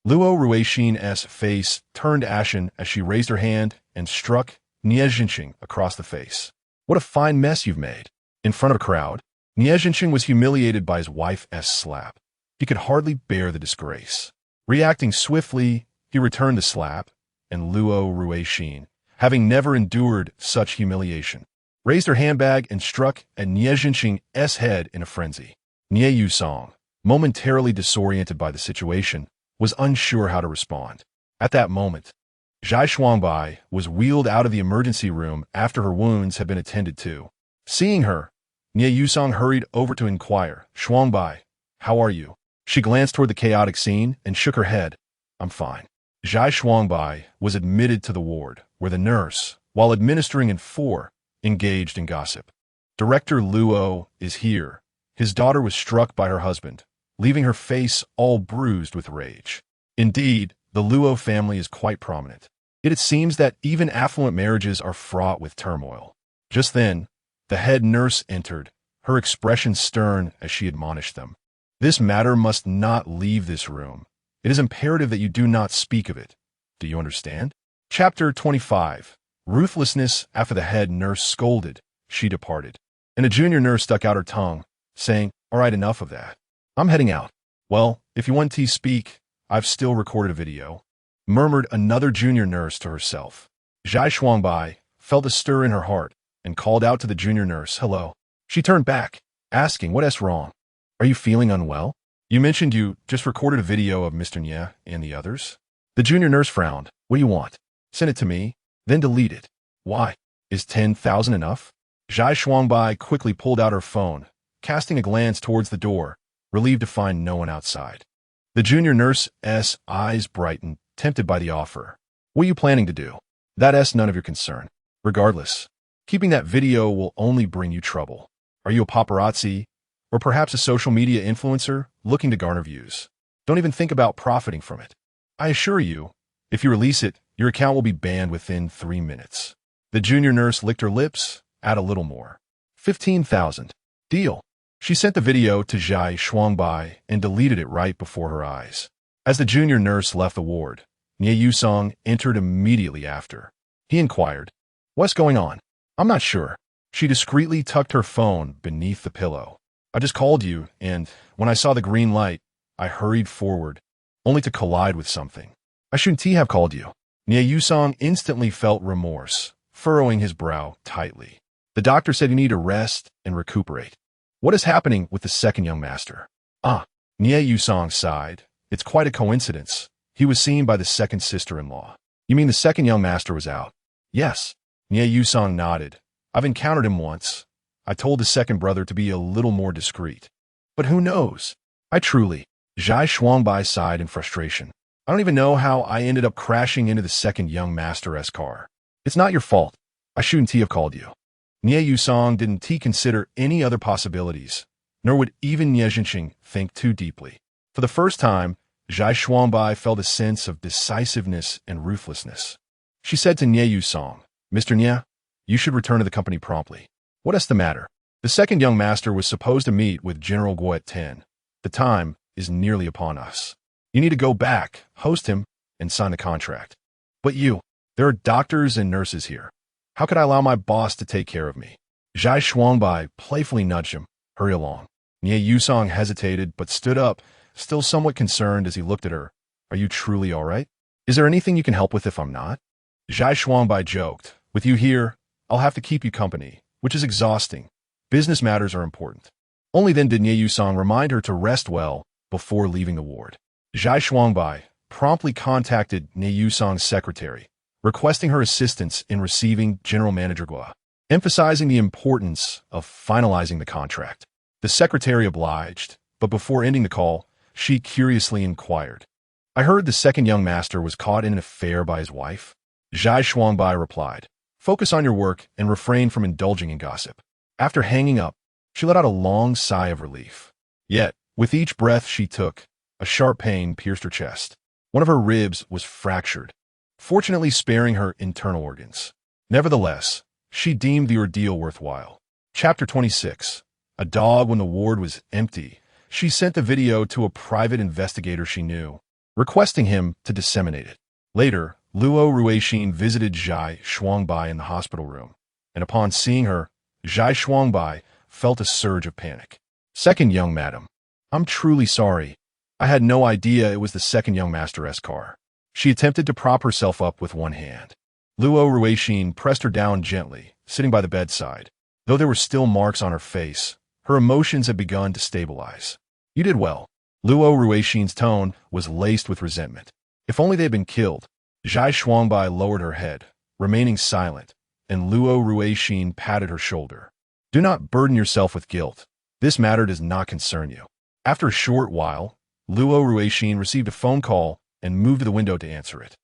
Luo Ruixin's face turned ashen as she raised her hand and struck Nie Jinxing across the face. "What a fine mess you've made." In front of a crowd, Nie Jinxing was humiliated by his wife's slap. He could hardly bear the disgrace. Reacting swiftly, he returned the slap, and Luo Ruixin, having never endured such humiliation, raised her handbag and struck at Nie Jinxing's head in a frenzy. Nie Yusong, momentarily disoriented by the situation, was unsure how to respond. At that moment, Zhai Shuangbai was wheeled out of the emergency room after her wounds had been attended to. Seeing her, Nie Yusong hurried over to inquire, "Shuangbai, how are you?" She glanced toward the chaotic scene and shook her head. "I'm fine." Zhai Shuangbai was admitted to the ward, where the nurse, while administering in-4, engaged in gossip. "Director Luo is here. His daughter was struck by her husband, leaving her face all bruised with rage." Indeed, the Luo family is quite prominent. Yet it seems that even affluent marriages are fraught with turmoil. Just then, the head nurse entered, her expression stern as she admonished them. "This matter must not leave this room. It is imperative that you do not speak of it. Do you understand?" Chapter 25. Ruthlessness. After the head nurse scolded, she departed, and a junior nurse stuck out her tongue, saying, "All right, enough of that. I'm heading out." "Well, if you want to speak, I've still recorded a video," murmured another junior nurse to herself. Zhai Shuangbai felt a stir in her heart and called out to the junior nurse, "Hello." She turned back, asking, "What's wrong? Are you feeling unwell? You mentioned you just recorded a video of Mr. Nie and the others." The junior nurse frowned. "What do you want? Send it to me, then delete it." "Why? Is 10,000 enough?" Zhai Shuangbai quickly pulled out her phone, casting a glance towards the door, relieved to find no one outside. The junior nurse's eyes brightened, tempted by the offer. "What are you planning to do?" "That's none of your concern. Regardless, keeping that video will only bring you trouble. Are you a paparazzi, Or perhaps a social media influencer looking to garner views. Don't even think about profiting from it. I assure you, if you release it, your account will be banned within 3 minutes. The junior nurse licked her lips, add a little more. 15,000. Deal. She sent the video to Zhai Shuangbai and deleted it right before her eyes. As the junior nurse left the ward, Nie Yusong entered immediately after. He inquired, "What's going on?" "I'm not sure." She discreetly tucked her phone beneath the pillow. "I just called you, and when I saw the green light, I hurried forward, only to collide with something. I shouldn't have called you." Nie Yusong instantly felt remorse, furrowing his brow tightly. The doctor said you need to rest and recuperate. What is happening with the second young master? Nie Yusong sighed. It's quite a coincidence. He was seen by the second sister-in-law. You mean the second young master was out? Yes. Nie Yusong nodded. I've encountered him once. I told the second brother to be a little more discreet. But who knows? Zhai Shuangbai sighed in frustration. I don't even know how I ended up crashing into the second young master's car. It's not your fault. I shouldn't have called you. Nie Yusong didn't consider any other possibilities, nor would even Nie Zhenxing think too deeply. For the first time, Zhai Shuangbai felt a sense of decisiveness and ruthlessness. She said to Nie Yusong, "Mr. Nie, you should return to the company promptly." "What is the matter?" "The second young master was supposed to meet with General Guo at 10. The time is nearly upon us. You need to go back, host him, and sign the contract." "But there are doctors and nurses here. How could I allow my boss to take care of me?" Zhai Shuangbai playfully nudged him. "Hurry along." Nie Yusong hesitated but stood up, still somewhat concerned as he looked at her. "Are you truly all right? Is there anything you can help with if I'm not?" Zhai Shuangbai joked, "With you here, I'll have to keep you company, which is exhausting. Business matters are important." Only then did Nie Yusong remind her to rest well before leaving the ward. Zhai Shuangbai promptly contacted Nie Yusong's secretary, requesting her assistance in receiving General Manager Guo, emphasizing the importance of finalizing the contract. The secretary obliged, but before ending the call, she curiously inquired, "I heard the second young master was caught in an affair by his wife?" Zhai Shuangbai replied, "Focus on your work and refrain from indulging in gossip." After hanging up, she let out a long sigh of relief. Yet, with each breath she took, a sharp pain pierced her chest. One of her ribs was fractured, fortunately sparing her internal organs. Nevertheless, she deemed the ordeal worthwhile. Chapter 26. A dog when the ward was empty. She sent the video to a private investigator she knew, requesting him to disseminate it. Later, Luo Ruixin visited Zhai Shuangbai in the hospital room, and upon seeing her, Zhai Shuangbai felt a surge of panic. "Second young madam, I'm truly sorry. I had no idea it was the second young master's car." She attempted to prop herself up with one hand. Luo Ruixin pressed her down gently, sitting by the bedside. Though there were still marks on her face, her emotions had begun to stabilize. "You did well." Luo Ruixin's tone was laced with resentment. If only they had been killed. Zhai Shuangbai lowered her head, remaining silent, and Luo Ruixin patted her shoulder. "Do not burden yourself with guilt. This matter does not concern you." After a short while, Luo Ruixin received a phone call and moved to the window to answer it.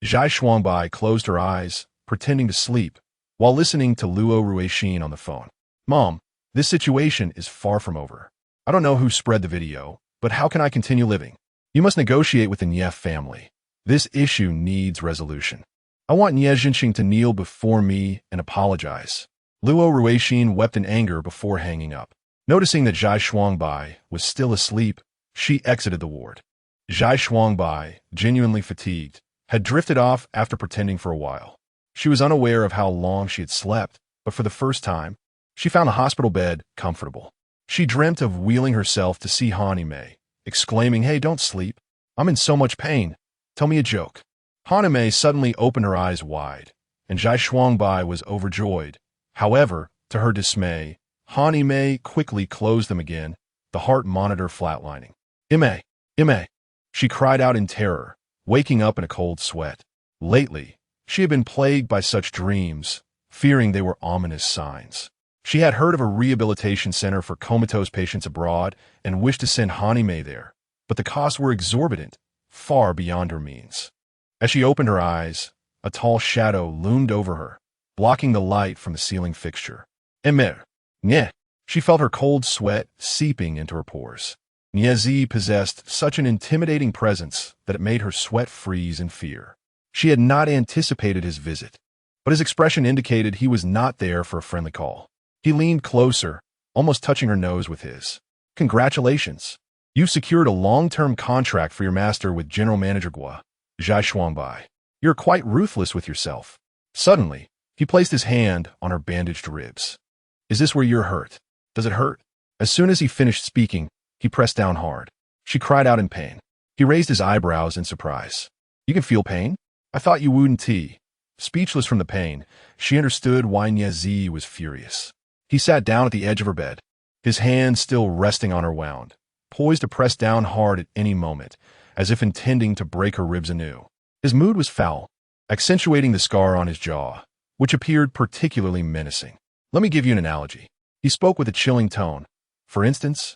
Zhai Shuangbai closed her eyes, pretending to sleep, while listening to Luo Ruixin on the phone. "Mom, this situation is far from over. I don't know who spread the video, but how can I continue living? You must negotiate with the Nie family. This issue needs resolution. I want Nie Zhenxing to kneel before me and apologize." Luo Ruixin wept in anger before hanging up. Noticing that Zhai Shuangbai was still asleep, she exited the ward. Zhai Shuangbai, genuinely fatigued, had drifted off after pretending for a while. She was unaware of how long she had slept, but for the first time, she found a hospital bed comfortable. She dreamt of wheeling herself to see Hanime, exclaiming, "Hey, don't sleep. I'm in so much pain. Tell me a joke." Hanime suddenly opened her eyes wide, and Zhai Shuangbai was overjoyed. However, to her dismay, Hanime quickly closed them again, the heart monitor flatlining. Ime! Ime! She cried out in terror, waking up in a cold sweat. Lately, she had been plagued by such dreams, fearing they were ominous signs. She had heard of a rehabilitation center for comatose patients abroad and wished to send Hanime there, but the costs were exorbitant, far beyond her means. As she opened her eyes, a tall shadow loomed over her, blocking the light from the ceiling fixture. "Emir! Nye!" She felt her cold sweat seeping into her pores. Niezi possessed such an intimidating presence that it made her sweat freeze in fear. She had not anticipated his visit, but his expression indicated he was not there for a friendly call. He leaned closer, almost touching her nose with his. Congratulations. You've secured a long-term contract for your master with General Manager Gua, Zhai Shuangbai. You're quite ruthless with yourself. Suddenly, he placed his hand on her bandaged ribs. Is this where you're hurt? Does it hurt? As soon as he finished speaking, he pressed down hard. She cried out in pain. He raised his eyebrows in surprise. You can feel pain? I thought you wouldn't. Speechless from the pain, she understood why Niezi was furious. He sat down at the edge of her bed, his hand still resting on her wound, poised to press down hard at any moment, as if intending to break her ribs anew. His mood was foul, accentuating the scar on his jaw, which appeared particularly menacing. Let me give you an analogy. He spoke with a chilling tone. For instance,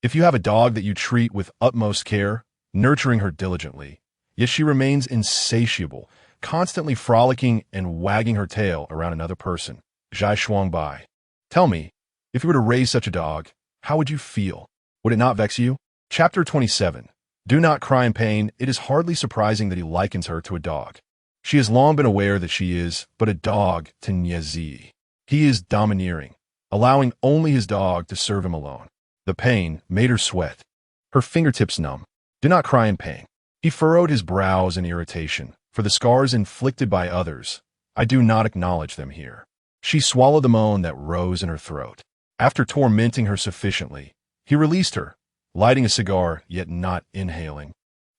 if you have a dog that you treat with utmost care, nurturing her diligently, yet she remains insatiable, constantly frolicking and wagging her tail around another person, Zhai Shuangbai. Tell me, if you were to raise such a dog, how would you feel? Would it not vex you? Chapter 27. Do not cry in pain. It is hardly surprising that he likens her to a dog. She has long been aware that she is but a dog to Niezi. He is domineering, allowing only his dog to serve him alone. The pain made her sweat, her fingertips numb. Do not cry in pain. He furrowed his brows in irritation, for the scars inflicted by others. I do not acknowledge them here. She swallowed the moan that rose in her throat. After tormenting her sufficiently, he released her, lighting a cigar yet not inhaling,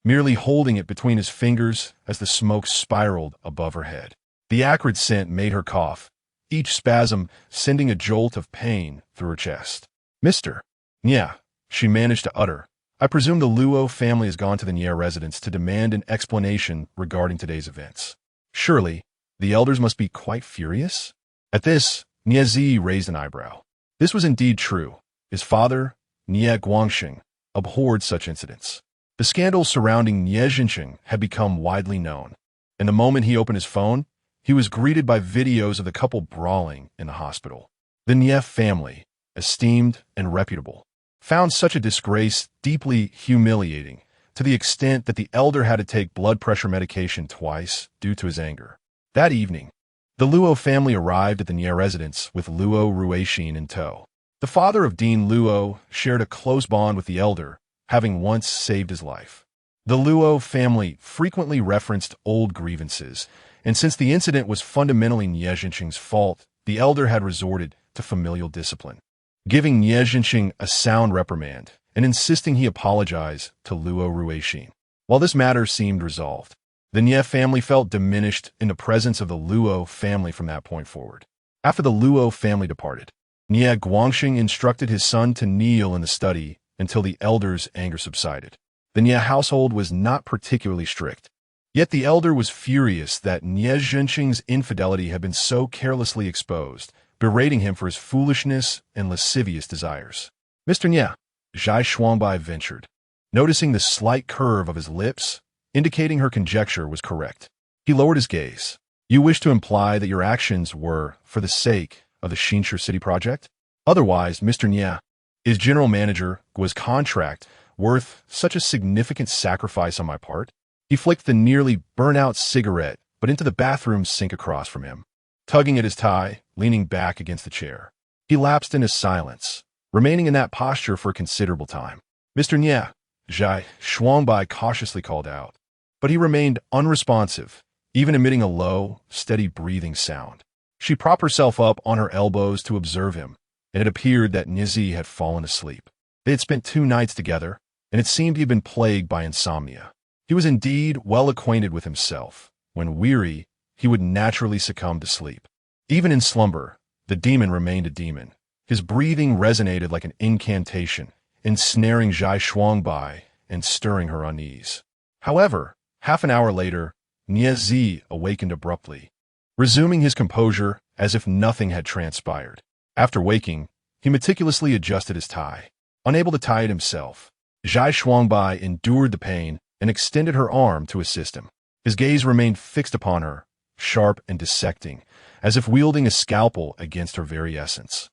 merely holding it between his fingers as the smoke spiraled above her head. The acrid scent made her cough, each spasm sending a jolt of pain through her chest. Mr. Nya, she managed to utter. I presume the Luo family has gone to the Nya residence to demand an explanation regarding today's events. Surely, the elders must be quite furious? At this, Niezi raised an eyebrow. This was indeed true. His father, Nie Guangxing, abhorred such incidents. The scandals surrounding Nie Jinxing had become widely known, and the moment he opened his phone, he was greeted by videos of the couple brawling in the hospital. The Nie family, esteemed and reputable, found such a disgrace deeply humiliating, to the extent that the elder had to take blood pressure medication twice due to his anger. That evening, the Luo family arrived at the Nie residence with Luo Ruixin in tow. The father of Dean Luo shared a close bond with the elder, having once saved his life. The Luo family frequently referenced old grievances, and since the incident was fundamentally Nie Jinxing's fault, the elder had resorted to familial discipline, giving Nie Jinxing a sound reprimand and insisting he apologize to Luo Ruixin. While this matter seemed resolved, the Nie family felt diminished in the presence of the Luo family from that point forward. After the Luo family departed, Nie Guangxing instructed his son to kneel in the study until the elder's anger subsided. The Nie household was not particularly strict, yet the elder was furious that Nie Jinxing's infidelity had been so carelessly exposed, berating him for his foolishness and lascivious desires. Mr. Nie, Zhai Shuangbai ventured, noticing the slight curve of his lips, indicating her conjecture was correct. He lowered his gaze. You wish to imply that your actions were for the sake of the Xinshi City project? Otherwise, Mr. Nie, is General Manager Gua's contract worth such a significant sacrifice on my part? He flicked the nearly burnt-out cigarette, but into the bathroom sink across from him, tugging at his tie, leaning back against the chair. He lapsed into silence, remaining in that posture for a considerable time. Mr. Nie, Zhai Shuangbai cautiously called out, but he remained unresponsive, even emitting a low, steady breathing sound. She propped herself up on her elbows to observe him, and it appeared that Nizi had fallen asleep. They had spent 2 nights together, and it seemed he had been plagued by insomnia. He was indeed well acquainted with himself. When weary, he would naturally succumb to sleep. Even in slumber, the demon remained a demon. His breathing resonated like an incantation, ensnaring Zhai Shuangbai and stirring her unease. However, half an hour later, Niezi awakened abruptly, resuming his composure as if nothing had transpired. After waking, he meticulously adjusted his tie. Unable to tie it himself, Zhai Shuangbai endured the pain and extended her arm to assist him. His gaze remained fixed upon her, sharp and dissecting, as if wielding a scalpel against her very essence.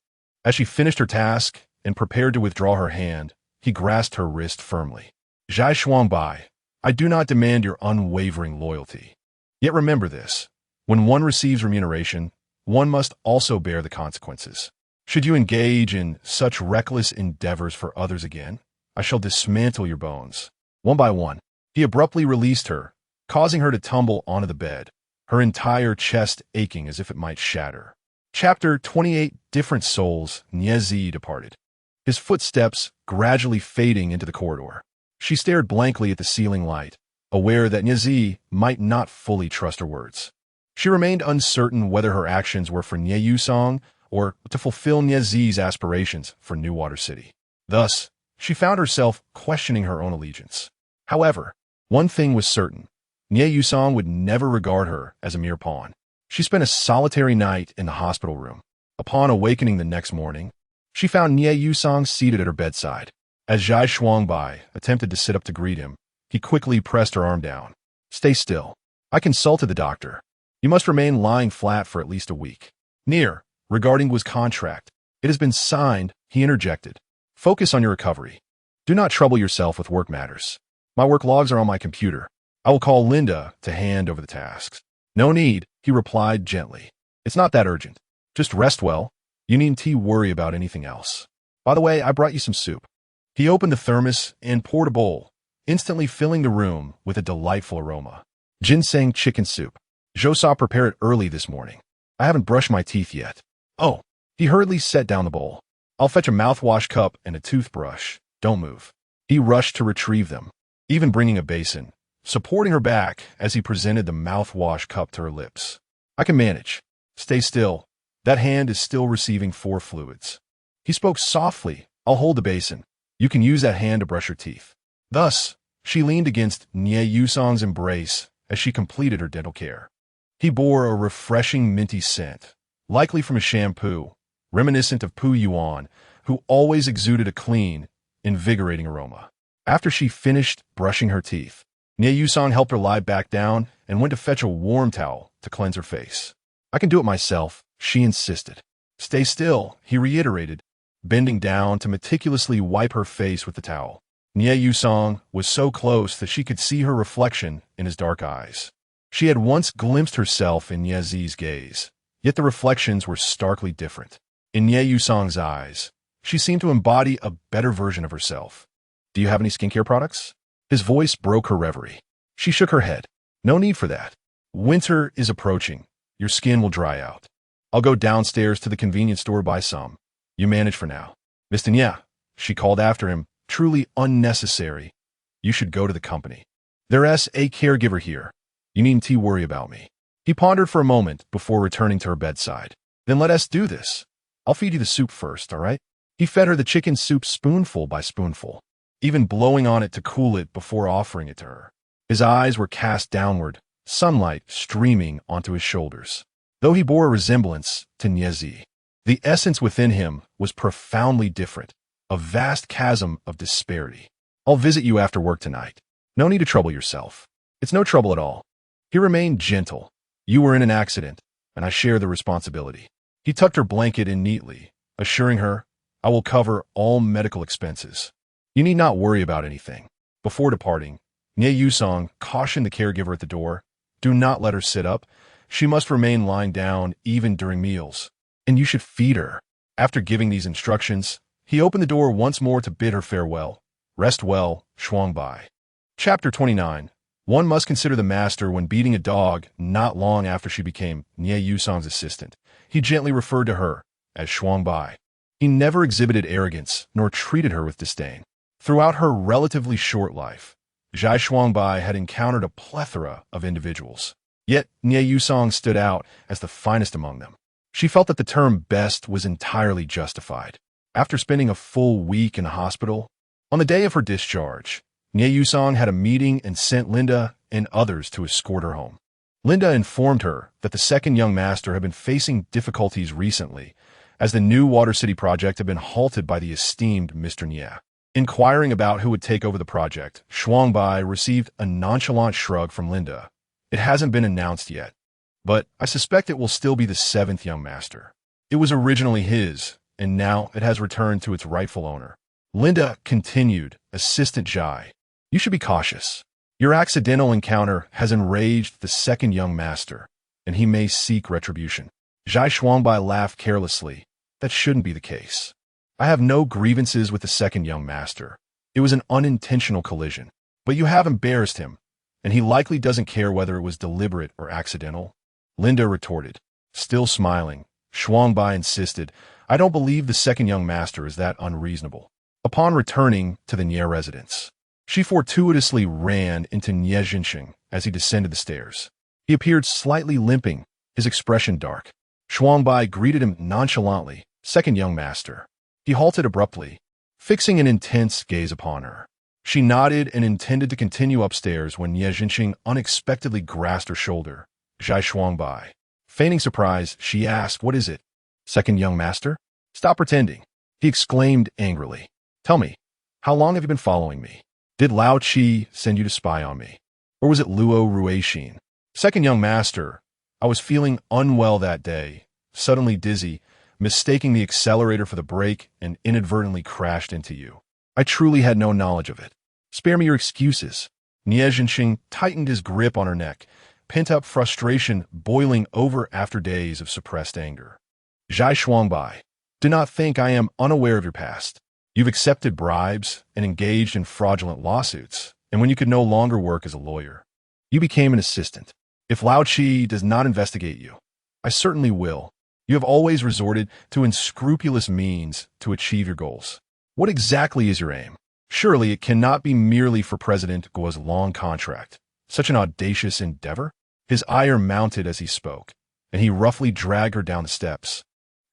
As she finished her task and prepared to withdraw her hand, he grasped her wrist firmly. Zhai Shuangbai, I do not demand your unwavering loyalty. Yet remember this, when one receives remuneration, one must also bear the consequences. Should you engage in such reckless endeavors for others again, I shall dismantle your bones. One by one, he abruptly released her, causing her to tumble onto the bed, her entire chest aching as if it might shatter. Chapter 28. Different Souls. Niezi departed, his footsteps gradually fading into the corridor. She stared blankly at the ceiling light, aware that Niezi might not fully trust her words. She remained uncertain whether her actions were for Nie Yusong or to fulfill Niezi's aspirations for New Water City. Thus, she found herself questioning her own allegiance. However, one thing was certain. Nie Yusong would never regard her as a mere pawn. She spent a solitary night in the hospital room. Upon awakening the next morning, she found Nie Yusong seated at her bedside. As Zhai Shuangbai attempted to sit up to greet him, he quickly pressed her arm down. Stay still. I consulted the doctor. You must remain lying flat for at least a week. Near, regarding Gu's contract. It has been signed, he interjected. Focus on your recovery. Do not trouble yourself with work matters. My work logs are on my computer. I will call Linda to hand over the tasks. No need, he replied gently. It's not that urgent. Just rest well. You needn't worry about anything else. By the way, I brought you some soup. He opened the thermos and poured a bowl, instantly filling the room with a delightful aroma. Ginseng chicken soup. Zhou saw prepare it early this morning. I haven't brushed my teeth yet. Oh, he hurriedly set down the bowl. I'll fetch a mouthwash cup and a toothbrush. Don't move. He rushed to retrieve them, even bringing a basin, supporting her back as he presented the mouthwash cup to her lips. I can manage. Stay still. That hand is still receiving 4 fluids. He spoke softly. I'll hold the basin. You can use that hand to brush your teeth. Thus, she leaned against Nie Yusong's embrace as she completed her dental care. He bore a refreshing minty scent, likely from a shampoo, reminiscent of Pu Yuan, who always exuded a clean, invigorating aroma. After she finished brushing her teeth, Nie Yusong helped her lie back down and went to fetch a warm towel to cleanse her face. I can do it myself, she insisted. Stay still, he reiterated, bending down to meticulously wipe her face with the towel. Nie Yusong was so close that she could see her reflection in his dark eyes. She had once glimpsed herself in Niezi's gaze, yet the reflections were starkly different. In Nie Yusong's eyes, she seemed to embody a better version of herself. Do you have any skincare products? His voice broke her reverie. She shook her head. No need for that. Winter is approaching. Your skin will dry out. I'll go downstairs to the convenience store buy some. You manage for now. Mr. Nye, she called after him, truly unnecessary. You should go to the company. There's a caregiver here. You needn't worry about me. He pondered for a moment before returning to her bedside. Then let us do this. I'll feed you the soup first, all right? He fed her the chicken soup spoonful by spoonful, even blowing on it to cool it before offering it to her. His eyes were cast downward, sunlight streaming onto his shoulders. Though he bore a resemblance to Niezi, the essence within him was profoundly different, a vast chasm of disparity. I'll visit you after work tonight. No need to trouble yourself. It's no trouble at all. He remained gentle. You were in an accident, and I share the responsibility. He tucked her blanket in neatly, assuring her, I will cover all medical expenses. You need not worry about anything. Before departing, Nie Yusong cautioned the caregiver at the door, do not let her sit up. She must remain lying down even during meals. And you should feed her. After giving these instructions, he opened the door once more to bid her farewell. Rest well, Shuangbai. Chapter 29. One must consider the master when beating a dog not long after she became Nie Yusong's assistant. He gently referred to her as Shuangbai. He never exhibited arrogance nor treated her with disdain. Throughout her relatively short life, Zhai Shuangbai had encountered a plethora of individuals. Yet Nie Yusong stood out as the finest among them. She felt that the term best was entirely justified. After spending a full week in the hospital, on the day of her discharge, Nie Yusong had a meeting and sent Linda and others to escort her home. Linda informed her that the second young master had been facing difficulties recently, as the New Water City project had been halted by the esteemed Mr. Nie. Inquiring about who would take over the project, Shuangbai received a nonchalant shrug from Linda. It hasn't been announced yet, but I suspect it will still be the 7th young master. It was originally his, and now it has returned to its rightful owner. Linda continued, Assistant Jai. You should be cautious. Your accidental encounter has enraged the second young master, and he may seek retribution. Zhai Shuangbai laughed carelessly. That shouldn't be the case. I have no grievances with the second young master. It was an unintentional collision. But you have embarrassed him, and he likely doesn't care whether it was deliberate or accidental. Linda retorted. Still smiling, Shuangbai insisted, I don't believe the second young master is that unreasonable. Upon returning to the Nie residence, she fortuitously ran into Nie Jinxing as he descended the stairs. He appeared slightly limping, his expression dark. Shuangbai greeted him nonchalantly, second young master. He halted abruptly, fixing an intense gaze upon her. She nodded and intended to continue upstairs when Nie Jinxing unexpectedly grasped her shoulder. Zhai Shuangbai. Feigning surprise, she asked, What is it? Second young master? Stop pretending, he exclaimed angrily. Tell me, how long have you been following me? Did Lao Qi send you to spy on me? Or was it Luo Ruixin? Second young master, I was feeling unwell that day, suddenly dizzy, mistaking the accelerator for the brake and inadvertently crashed into you. I truly had no knowledge of it. Spare me your excuses. Nie Jinxing tightened his grip on her neck, pent-up frustration boiling over after days of suppressed anger. Zhai Shuangbai, do not think I am unaware of your past. You've accepted bribes and engaged in fraudulent lawsuits, and when you could no longer work as a lawyer, you became an assistant. If Lao Qi does not investigate you, I certainly will. You have always resorted to unscrupulous means to achieve your goals. What exactly is your aim? Surely it cannot be merely for President Guo's long contract. Such an audacious endeavor? His ire mounted as he spoke, and he roughly dragged her down the steps,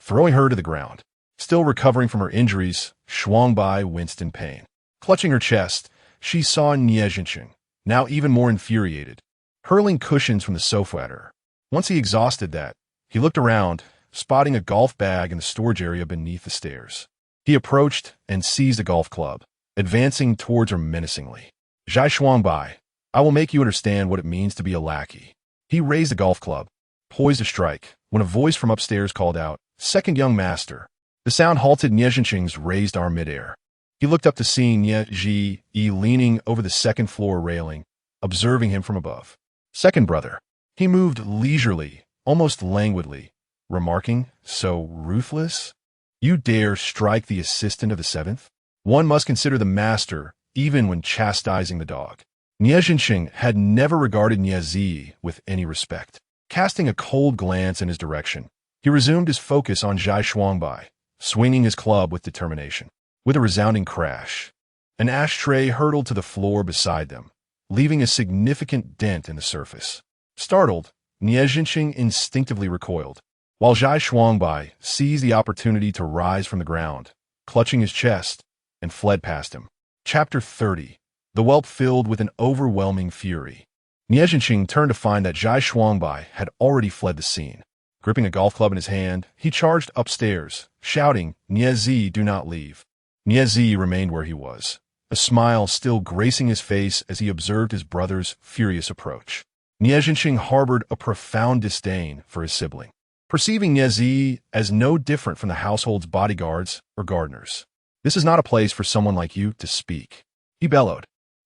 throwing her to the ground. Still recovering from her injuries, Shuangbai winced in pain. Clutching her chest, she saw Nie Jinxing, now even more infuriated, hurling cushions from the sofa at her. Once he exhausted that, he looked around, spotting a golf bag in the storage area beneath the stairs. He approached and seized a golf club, advancing towards her menacingly. Zhai Shuangbai, I will make you understand what it means to be a lackey. He raised the golf club, poised to strike, when a voice from upstairs called out, Second young master. The sound halted Nie Jinxing's raised arm midair. He looked up to see Nie Ji leaning over the second floor railing, observing him from above. Second brother. He moved leisurely, almost languidly, remarking, So ruthless? You dare strike the assistant of the seventh? One must consider the master, even when chastising the dog. Nie Jinxing had never regarded Nie Zi with any respect. Casting a cold glance in his direction, he resumed his focus on Zhai Shuangbai, swinging his club with determination. With a resounding crash, an ashtray hurtled to the floor beside them, leaving a significant dent in the surface. Startled, Nie Jinxing instinctively recoiled, while Zhai Shuangbai seized the opportunity to rise from the ground, clutching his chest, and fled past him. Chapter 30. The whelp filled with an overwhelming fury. Nie Jinxing turned to find that Zhai Shuangbai had already fled the scene. Gripping a golf club in his hand, he charged upstairs, shouting, Nie Zi, do not leave. Nie Zi remained where he was, a smile still gracing his face as he observed his brother's furious approach. Nie Jinxing harbored a profound disdain for his sibling, perceiving Nie Zi as no different from the household's bodyguards or gardeners. This is not a place for someone like you to speak, he bellowed.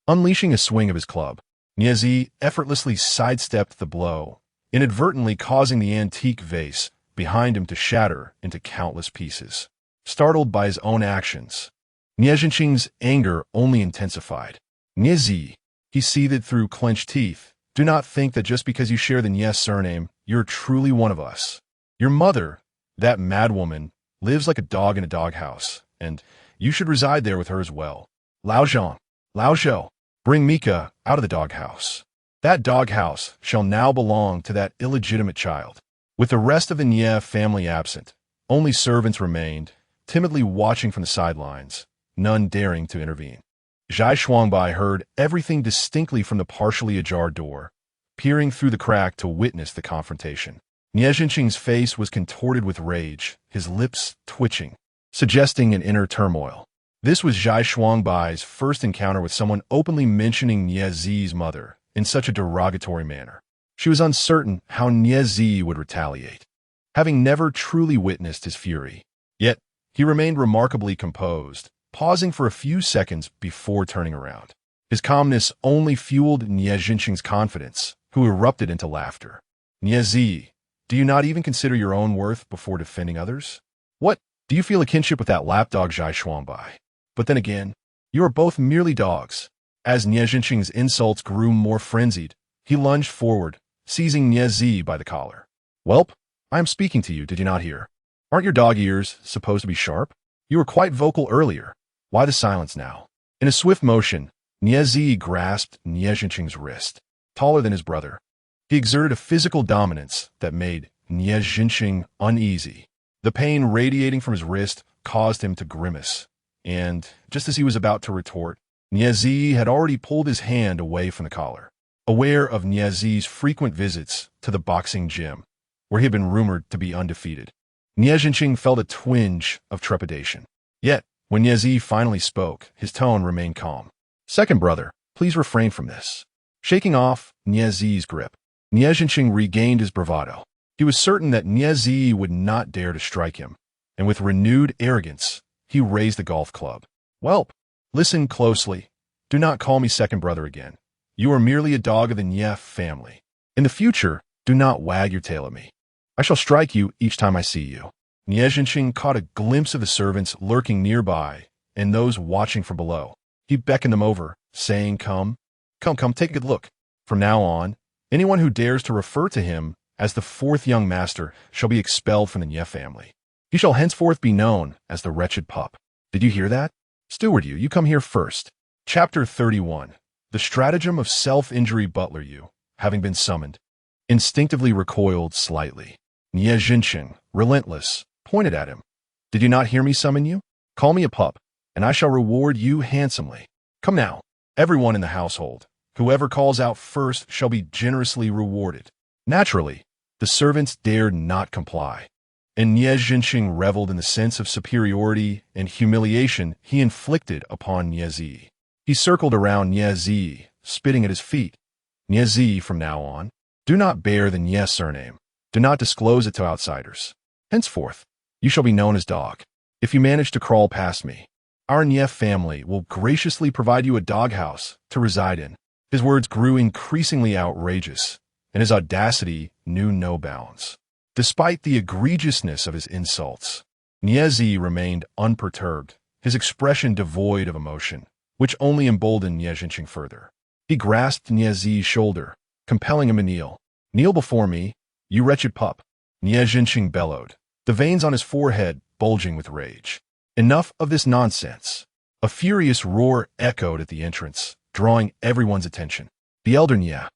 Unleashing a swing of his club, Nie Zi effortlessly sidestepped the blow, inadvertently causing the antique vase behind him to shatter into countless pieces. Startled by his own actions, Nie Jinxing's anger only intensified. Nie Zi, he seethed through clenched teeth, do not think that just because you share the Nie surname, you're truly one of us. Your mother, that madwoman, lives like a dog in a doghouse, and you should reside there with her as well. Lao Zhang, Lao Zhou, bring Mika out of the doghouse. That doghouse shall now belong to that illegitimate child. With the rest of the Nie family absent, only servants remained, timidly watching from the sidelines, none daring to intervene. Zhai Shuangbai heard everything distinctly from the partially ajar door, peering through the crack to witness the confrontation. Nie Jinxing's face was contorted with rage, his lips twitching, suggesting an inner turmoil. This was Zhai Shuangbai's first encounter with someone openly mentioning Nie Zi's mother in such a derogatory manner. She was uncertain how Nie Zi would retaliate, having never truly witnessed his fury. Yet, he remained remarkably composed, pausing for a few seconds before turning around. His calmness only fueled Nie Jinqing's confidence, who erupted into laughter. Nie Zi, do you not even consider your own worth before defending others? What? Do you feel a kinship with that lapdog Zhai Shuangbai? But then again, you are both merely dogs. As Nie Jinqing's insults grew more frenzied, he lunged forward, seizing Nie Zi by the collar. Welp, I am speaking to you, did you not hear? Aren't your dog ears supposed to be sharp? You were quite vocal earlier. Why the silence now? In a swift motion, Nie Zi grasped Nie Jinqing's wrist, taller than his brother. He exerted a physical dominance that made Nie Jinqing uneasy. The pain radiating from his wrist caused him to grimace, and just as he was about to retort, Nie Zi had already pulled his hand away from the collar. Aware of Nie Zi's frequent visits to the boxing gym, where he had been rumored to be undefeated, Nie Jinqing felt a twinge of trepidation. Yet, when Nie Zi finally spoke, his tone remained calm. Second brother, please refrain from this. Shaking off Nie Zi's grip, Nie Jinqing regained his bravado. He was certain that Nie Zi would not dare to strike him, and with renewed arrogance, he raised the golf club. Welp, listen closely. Do not call me second brother again. You are merely a dog of the Nie family. In the future, do not wag your tail at me. I shall strike you each time I see you. Nie Jinqing caught a glimpse of the servants lurking nearby and those watching from below. He beckoned them over, saying, Come, take a good look. From now on, anyone who dares to refer to him as the fourth young master shall be expelled from the Nie family. He shall henceforth be known as the wretched pup. Did you hear that? Steward, you come here first. Chapter 31. The stratagem of self-injury butler you, having been summoned, instinctively recoiled slightly. Nie Jinqing, relentless, pointed at him. Did you not hear me summon you? Call me a pup, and I shall reward you handsomely. Come now, everyone in the household. Whoever calls out first shall be generously rewarded. Naturally, the servants dared not comply, and Nie Jinqing reveled in the sense of superiority and humiliation he inflicted upon Nie Zi. He circled around Nie Zi, spitting at his feet. Nie Zi, from now on, do not bear the Nie surname. Do not disclose it to outsiders. Henceforth, you shall be known as Dog. If you manage to crawl past me, our Nie family will graciously provide you a doghouse to reside in. His words grew increasingly outrageous, and his audacity knew no bounds. Despite the egregiousness of his insults, Nie Zi remained unperturbed, his expression devoid of emotion, which only emboldened Nie Jinqing further. He grasped Nie Zi's shoulder, compelling him to kneel. Kneel before me, you wretched pup. Nie Jinqing bellowed, the veins on his forehead bulging with rage. Enough of this nonsense. A furious roar echoed at the entrance, drawing everyone's attention. The elder Nie,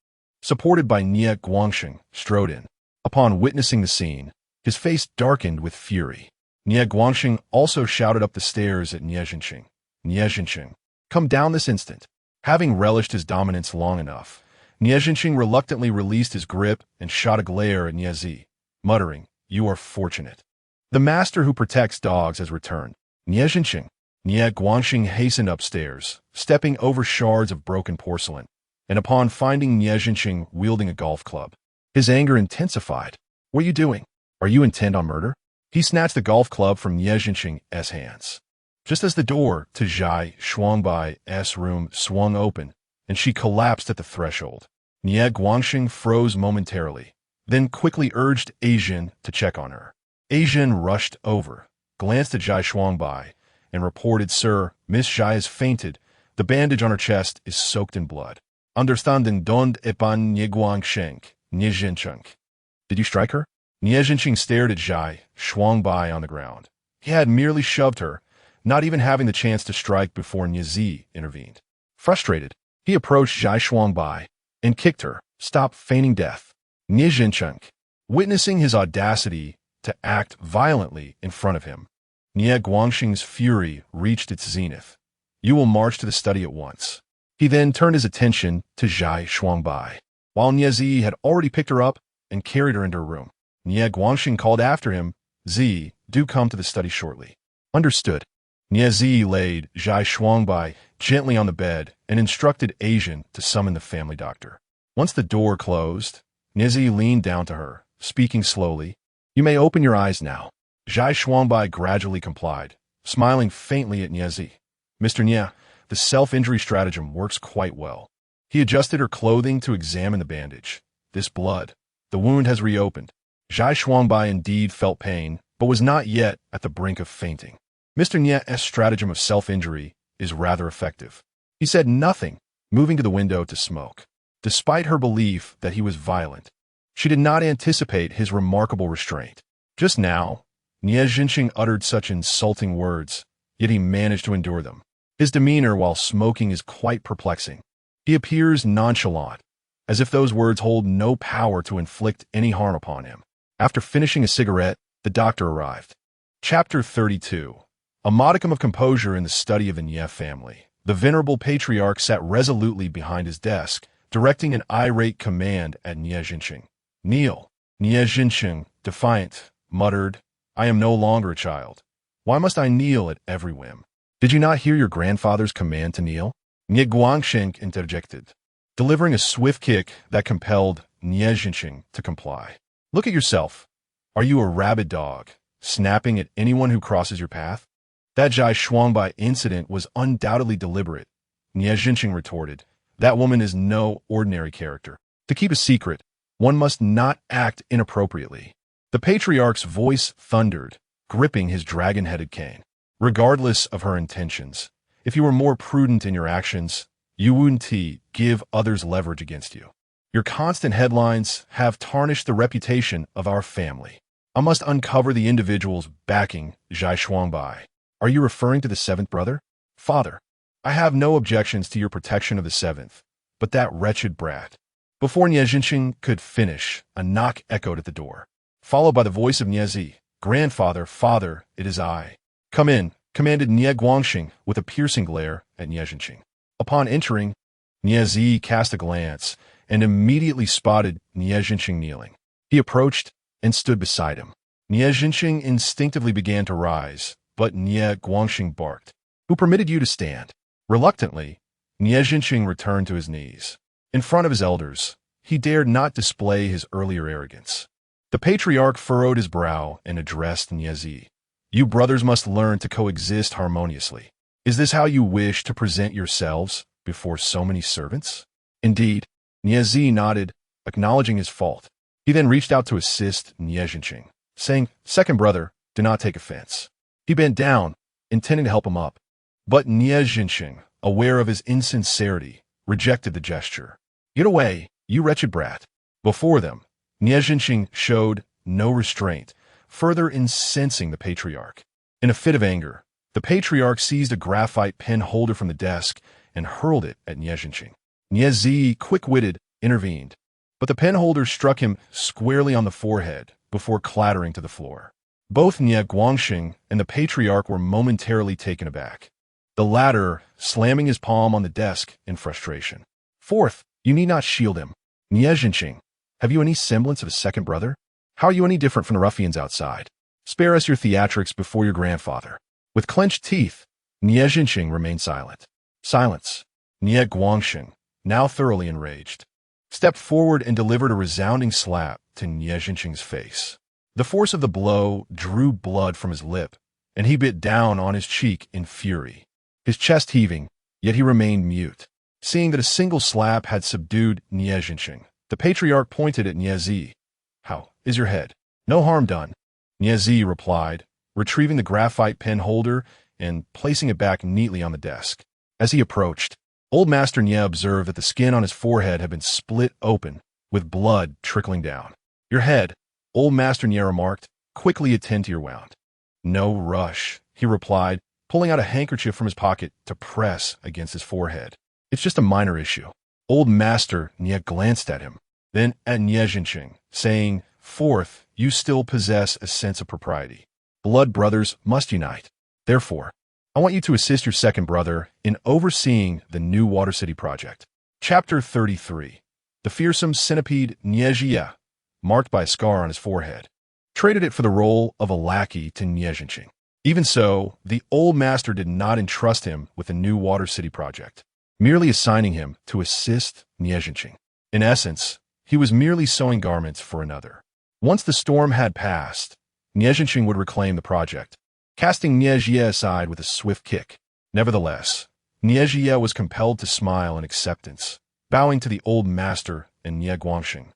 supported by Nie Guangxing, strode in. Upon witnessing the scene, his face darkened with fury. Nie Guangxing also shouted up the stairs at Nie Jinqing. Nie Jinqing, come down this instant. Having relished his dominance long enough, Nie Jinqing reluctantly released his grip and shot a glare at Nie Zi, muttering, You are fortunate. The master who protects dogs has returned. Nie Jinqing. Nie Guangxing hastened upstairs, stepping over shards of broken porcelain, and upon finding Nie Jinqing wielding a golf club, his anger intensified. What are you doing? Are you intent on murder? He snatched the golf club from Nie Jinqing's hands. Just as the door to Zhai Shuangbai's room swung open, and she collapsed at the threshold, Nie Guangxing froze momentarily, then quickly urged Asian to check on her. Asian rushed over, glanced at Zhai Shuangbai, and reported, Sir, Miss Zhai has fainted. The bandage on her chest is soaked in blood. Understanding dond epan Nie Guangxing, Nie Jinqing. Did you strike her? Nie Jinqing stared at Zhai Shuangbai on the ground. He had merely shoved her, not even having the chance to strike before Nie Zi intervened. Frustrated, he approached Zhai Shuangbai and kicked her. Stop feigning death. Nie Jinqing, witnessing his audacity to act violently in front of him, Nie Guangxing's fury reached its zenith. You will march to the study at once. He then turned his attention to Zhai Shuangbai. While Nie Zi had already picked her up and carried her into her room, Nie Guangxing called after him, Zi, do come to the study shortly. Understood. Nie Zi laid Zhai Shuangbai gently on the bed and instructed Asian to summon the family doctor. Once the door closed, Nie Zi leaned down to her, speaking slowly. You may open your eyes now. Zhai Shuangbai gradually complied, smiling faintly at Niezi. Mr. Nye, the self-injury stratagem works quite well. He adjusted her clothing to examine the bandage. This blood. The wound has reopened. Zhai Shuangbai indeed felt pain, but was not yet at the brink of fainting. Mr. Nye's stratagem of self-injury is rather effective. He said nothing, moving to the window to smoke. Despite her belief that he was violent, she did not anticipate his remarkable restraint. Just now, Nie Jinqing uttered such insulting words, yet he managed to endure them. His demeanor while smoking is quite perplexing. He appears nonchalant, as if those words hold no power to inflict any harm upon him. After finishing a cigarette, the doctor arrived. Chapter 32. A modicum of composure in the study of the Nie family. The venerable patriarch sat resolutely behind his desk, directing an irate command at Nie Jinqing. Kneel. Nie Jinqing, defiant, muttered, I am no longer a child. Why must I kneel at every whim? Did you not hear your grandfather's command to kneel? Nie Guangsheng interjected, delivering a swift kick that compelled Nie Jinqing to comply. Look at yourself. Are you a rabid dog, snapping at anyone who crosses your path? That Zhai Shuangbai incident was undoubtedly deliberate. Nie Jinqing retorted, that woman is no ordinary character. To keep a secret, one must not act inappropriately. The patriarch's voice thundered, gripping his dragon-headed cane. Regardless of her intentions, if you were more prudent in your actions, you wouldn't give others leverage against you. Your constant headlines have tarnished the reputation of our family. I must uncover the individuals backing Zhai Shuangbai. Are you referring to the seventh brother? Father, I have no objections to your protection of the seventh, but that wretched brat. Before Nie Jinqing could finish, a knock echoed at the door, followed by the voice of Niezi. Grandfather, father, it is I. Come in, commanded Nie Guangxing with a piercing glare at Nie Jinqing. Upon entering, Niezi cast a glance and immediately spotted Nie Jinqing kneeling. He approached and stood beside him. Nie Jinqing instinctively began to rise, but Nie Guangxing barked. Who permitted you to stand? Reluctantly, Nie Jinqing returned to his knees. In front of his elders, he dared not display his earlier arrogance. The patriarch furrowed his brow and addressed Niezi. You brothers must learn to coexist harmoniously. Is this how you wish to present yourselves before so many servants? Indeed, Niezi nodded, acknowledging his fault. He then reached out to assist Nie Jinqing, saying, Second brother, do not take offense. He bent down, intending to help him up. But Nie Jinqing, aware of his insincerity, rejected the gesture. Get away, you wretched brat. Before them, Nie Jinqing showed no restraint, further incensing the patriarch. In a fit of anger, the patriarch seized a graphite pen holder from the desk and hurled it at Nie Jinqing. Niezi, quick-witted, intervened, but the pen holder struck him squarely on the forehead before clattering to the floor. Both Nie Guangxing and the patriarch were momentarily taken aback, the latter slamming his palm on the desk in frustration. Fourth, you need not shield him. Nie Jinqing, have you any semblance of a second brother? How are you any different from the ruffians outside? Spare us your theatrics before your grandfather. With clenched teeth, Nie Jinqing remained silent. Silence. Nie Guangxing, now thoroughly enraged, stepped forward and delivered a resounding slap to Nie Jinqing's face. The force of the blow drew blood from his lip, and he bit down on his cheek in fury, his chest heaving, yet he remained mute. Seeing that a single slap had subdued Nie Jinqing, the patriarch pointed at Niezi. How is your head? No harm done. Niezi replied, retrieving the graphite pen holder and placing it back neatly on the desk. As he approached, Old Master Nie observed that the skin on his forehead had been split open, with blood trickling down. Your head, Old Master Nie remarked, quickly attend to your wound. No rush, he replied, pulling out a handkerchief from his pocket to press against his forehead. It's just a minor issue. Old Master Nie glanced at him, then at Nie Jinqing, saying, Fourth, you still possess a sense of propriety. Blood brothers must unite. Therefore, I want you to assist your second brother in overseeing the new Water City project. Chapter 33. The fearsome centipede Nie Jia, marked by a scar on his forehead, traded it for the role of a lackey to Nie Jinqing. Even so, the old master did not entrust him with the new Water City project, merely assigning him to assist Nie Jinqing. In essence, he was merely sewing garments for another. Once the storm had passed, Nie Zhenqing would reclaim the project, casting Nie Jie aside with a swift kick. Nevertheless, Nie Jie was compelled to smile in acceptance, bowing to the old master and Nie Guangxing,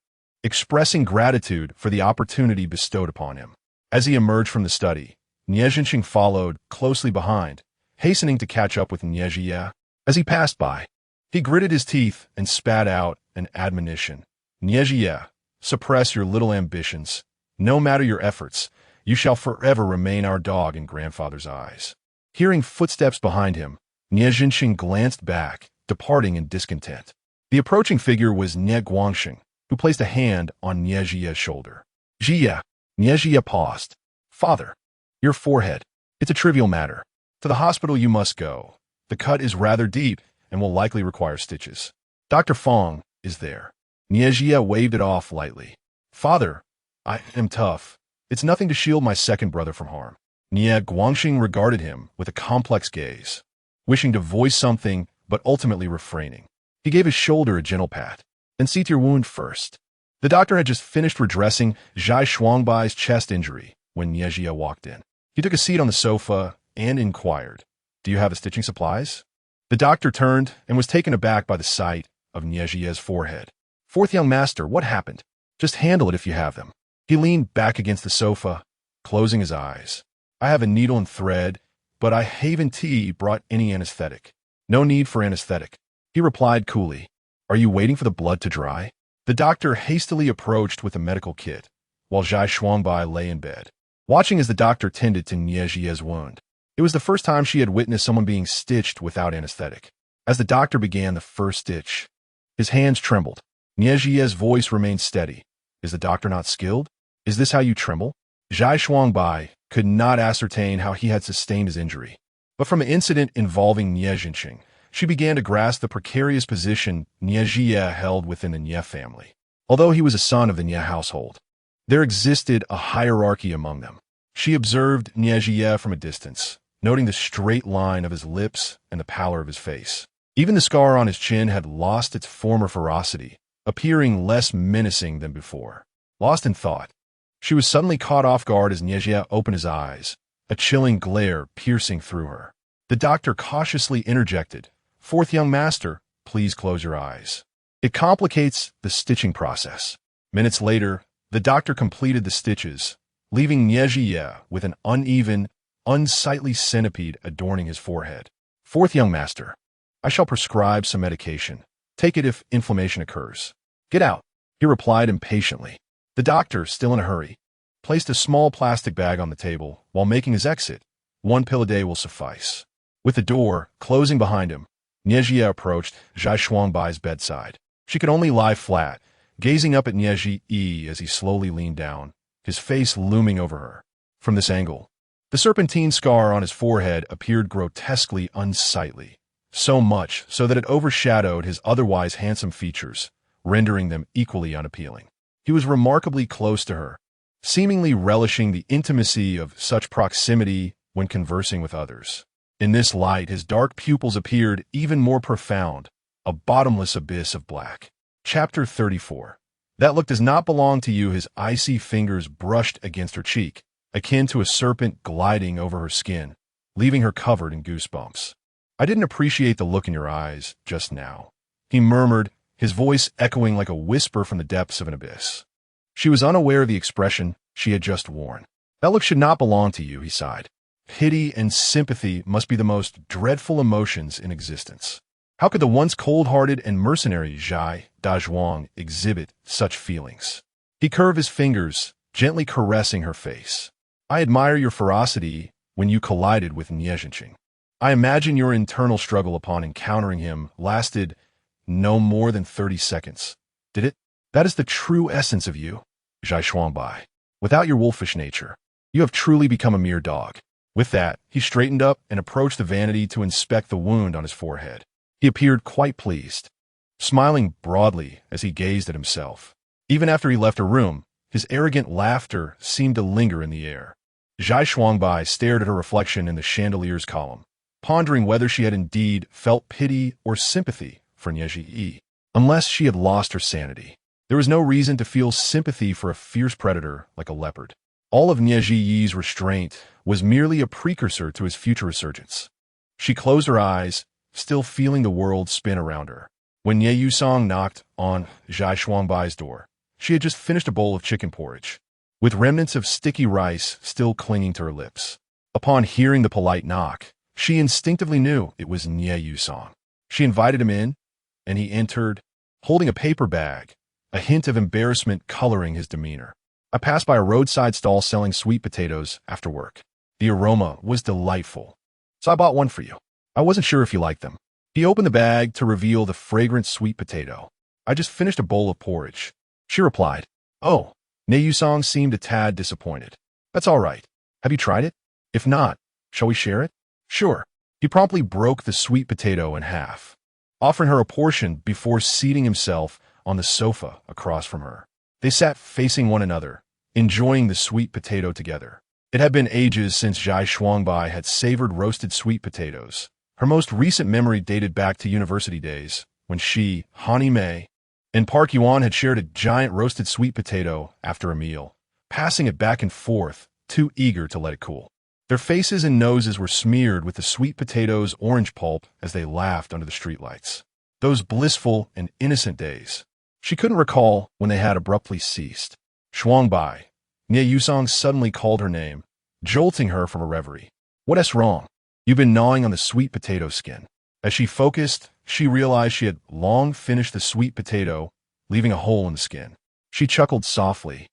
expressing gratitude for the opportunity bestowed upon him. As he emerged from the study, Nie Zhenqing followed closely behind, hastening to catch up with Nie Jie. As he passed by, he gritted his teeth and spat out an admonition. Nie Jie, suppress your little ambitions. No matter your efforts, you shall forever remain our dog in grandfather's eyes. Hearing footsteps behind him, Nie Zhenqing glanced back, departing in discontent. The approaching figure was Nie Guangxing, who placed a hand on Nie Jie's shoulder. Jie. Nie Jie paused. Father, your forehead. It's a trivial matter. To the hospital you must go. The cut is rather deep and will likely require stitches. Dr. Fong is there. Nie Jie waved it off lightly. Father, I am tough. It's nothing to shield my second brother from harm. Nie Guangxing regarded him with a complex gaze, wishing to voice something but ultimately refraining. He gave his shoulder a gentle pat. Then see to your wound first. The doctor had just finished redressing Zhai Shuangbai's chest injury when Nie Jie walked in. He took a seat on the sofa and inquired, "Do you have the stitching supplies?" The doctor turned and was taken aback by the sight of Nie Jie's forehead. "Fourth young master, what happened? Just handle it if you have them." He leaned back against the sofa, closing his eyes. "I have a needle and thread, but I haven't brought any anesthetic." "No need for anesthetic," he replied coolly. "Are you waiting for the blood to dry?" The doctor hastily approached with a medical kit, while Zhai Shuangbai lay in bed, watching as the doctor tended to Nie Jie's wound. It was the first time she had witnessed someone being stitched without anesthetic. As the doctor began the first stitch, his hands trembled. Nie Jie's voice remained steady. "Is the doctor not skilled? Is this how you tremble?" Zhai Shuangbai could not ascertain how he had sustained his injury. But from an incident involving Nie Zhenqing, she began to grasp the precarious position Nie Jie held within the Nie family. Although he was a son of the Nie household, there existed a hierarchy among them. She observed Nie Jie from a distance, noting the straight line of his lips and the pallor of his face. Even the scar on his chin had lost its former ferocity, appearing less menacing than before. Lost in thought, she was suddenly caught off guard as Nie Jie opened his eyes, a chilling glare piercing through her. The doctor cautiously interjected, "Fourth young master, please close your eyes. It complicates the stitching process." Minutes later, the doctor completed the stitches, leaving Nie Jie with an uneven, unsightly centipede adorning his forehead. "Fourth young master, I shall prescribe some medication. Take it if inflammation occurs." "Get out," he replied impatiently. The doctor, still in a hurry, placed a small plastic bag on the table while making his exit. "One pill a day will suffice." With the door closing behind him, Nie Jie approached Zhai Shuangbai's bedside. She could only lie flat, gazing up at Nie Jie as he slowly leaned down, his face looming over her. From this angle, the serpentine scar on his forehead appeared grotesquely unsightly, so much so that it overshadowed his otherwise handsome features, rendering them equally unappealing. He was remarkably close to her, seemingly relishing the intimacy of such proximity when conversing with others. In this light, his dark pupils appeared even more profound, a bottomless abyss of black. Chapter 34. That look does not belong to you. His icy fingers brushed against her cheek, akin to a serpent gliding over her skin, leaving her covered in goosebumps. "I didn't appreciate the look in your eyes just now," he murmured, his voice echoing like a whisper from the depths of an abyss. She was unaware of the expression she had just worn. "That look should not belong to you," he sighed. "Pity and sympathy must be the most dreadful emotions in existence. How could the once cold-hearted and mercenary Zhai Dazhuang exhibit such feelings?" He curved his fingers, gently caressing her face. "I admire your ferocity when you collided with Nie Zhenqing. I imagine your internal struggle upon encountering him lasted no more than 30 seconds. Did it? That is the true essence of you, Zhai Shuangbai. Without your wolfish nature, you have truly become a mere dog." With that, he straightened up and approached the vanity to inspect the wound on his forehead. He appeared quite pleased, smiling broadly as he gazed at himself. Even after he left her room, his arrogant laughter seemed to linger in the air. Zhai Shuangbai stared at her reflection in the chandelier's column, pondering whether she had indeed felt pity or sympathy for Nie Jie. Unless she had lost her sanity, there was no reason to feel sympathy for a fierce predator like a leopard. All of Nie Ziyi's restraint was merely a precursor to his future resurgence. She closed her eyes, still feeling the world spin around her. When Nie Yusong knocked on Zhai Shuangbai's door, she had just finished a bowl of chicken porridge, with remnants of sticky rice still clinging to her lips. Upon hearing the polite knock, she instinctively knew it was Nie Yusong. She invited him in, and he entered, holding a paper bag, a hint of embarrassment coloring his demeanor. I passed by a roadside stall selling sweet potatoes after work. The aroma was delightful, so I bought one for you. I wasn't sure if you liked them. He opened the bag to reveal the fragrant sweet potato. I just finished a bowl of porridge. She replied, "Oh." Nie Yusong seemed a tad disappointed. "That's all right. Have you tried it? If not, shall we share it?" "Sure." He promptly broke the sweet potato in half, offering her a portion before seating himself on the sofa across from her. They sat facing one another, enjoying the sweet potato together. It had been ages since Zhai Shuangbai had savored roasted sweet potatoes. Her most recent memory dated back to university days, when she, Hani Mei, and Park Yuan had shared a giant roasted sweet potato after a meal, passing it back and forth, too eager to let it cool. Their faces and noses were smeared with the sweet potato's orange pulp as they laughed under the streetlights. Those blissful and innocent days. She couldn't recall when they had abruptly ceased. "Shuangbai." Nie Yusong suddenly called her name, jolting her from a reverie. "What's wrong? You've been gnawing on the sweet potato skin." As she focused, she realized she had long finished the sweet potato, leaving a hole in the skin. She chuckled softly.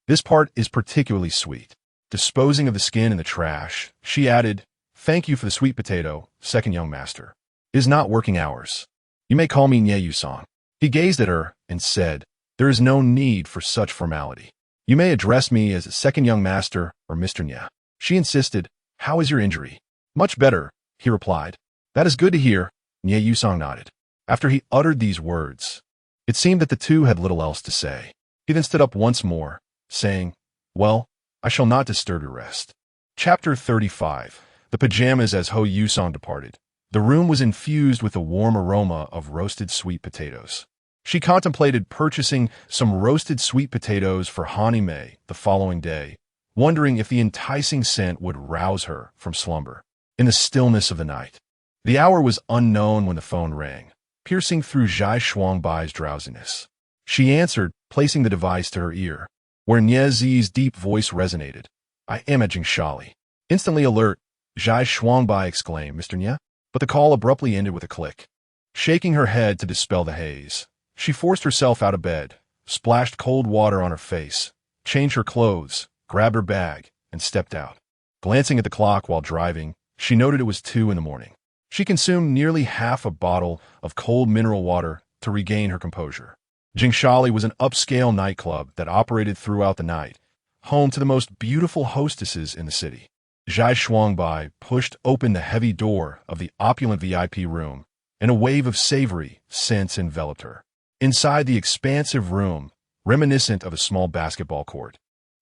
"This part is particularly sweet." Disposing of the skin in the trash, she added, "Thank you for the sweet potato, second young master. It is not working hours. You may call me Nie Yusong." He gazed at her and said, "There is no need for such formality. You may address me as second young master or Mr. Nie." She insisted, "How is your injury?" "Much better," he replied. "That is good to hear." Nie Yusong nodded. After he uttered these words, it seemed that the two had little else to say. He then stood up once more, saying, "Well, I shall not disturb your rest." Chapter 35. The pajamas as Ho Yusong departed. The room was infused with the warm aroma of roasted sweet potatoes. She contemplated purchasing some roasted sweet potatoes for Hani Mei the following day, wondering if the enticing scent would rouse her from slumber. In the stillness of the night, the hour was unknown when the phone rang, piercing through Zhai Shuangbai's drowsiness. She answered, placing the device to her ear, where Nie Zi's deep voice resonated. "I am at Jingshali." Instantly alert, Zhai Shuangbai exclaimed, "Mr. Nie?" But the call abruptly ended with a click. Shaking her head to dispel the haze, she forced herself out of bed, splashed cold water on her face, changed her clothes, grabbed her bag, and stepped out. Glancing at the clock while driving, she noted it was 2 in the morning. She consumed nearly half a bottle of cold mineral water to regain her composure. Jingshali was an upscale nightclub that operated throughout the night, home to the most beautiful hostesses in the city. Zhai Shuangbai pushed open the heavy door of the opulent VIP room, and a wave of savory scents enveloped her. Inside the expansive room, reminiscent of a small basketball court,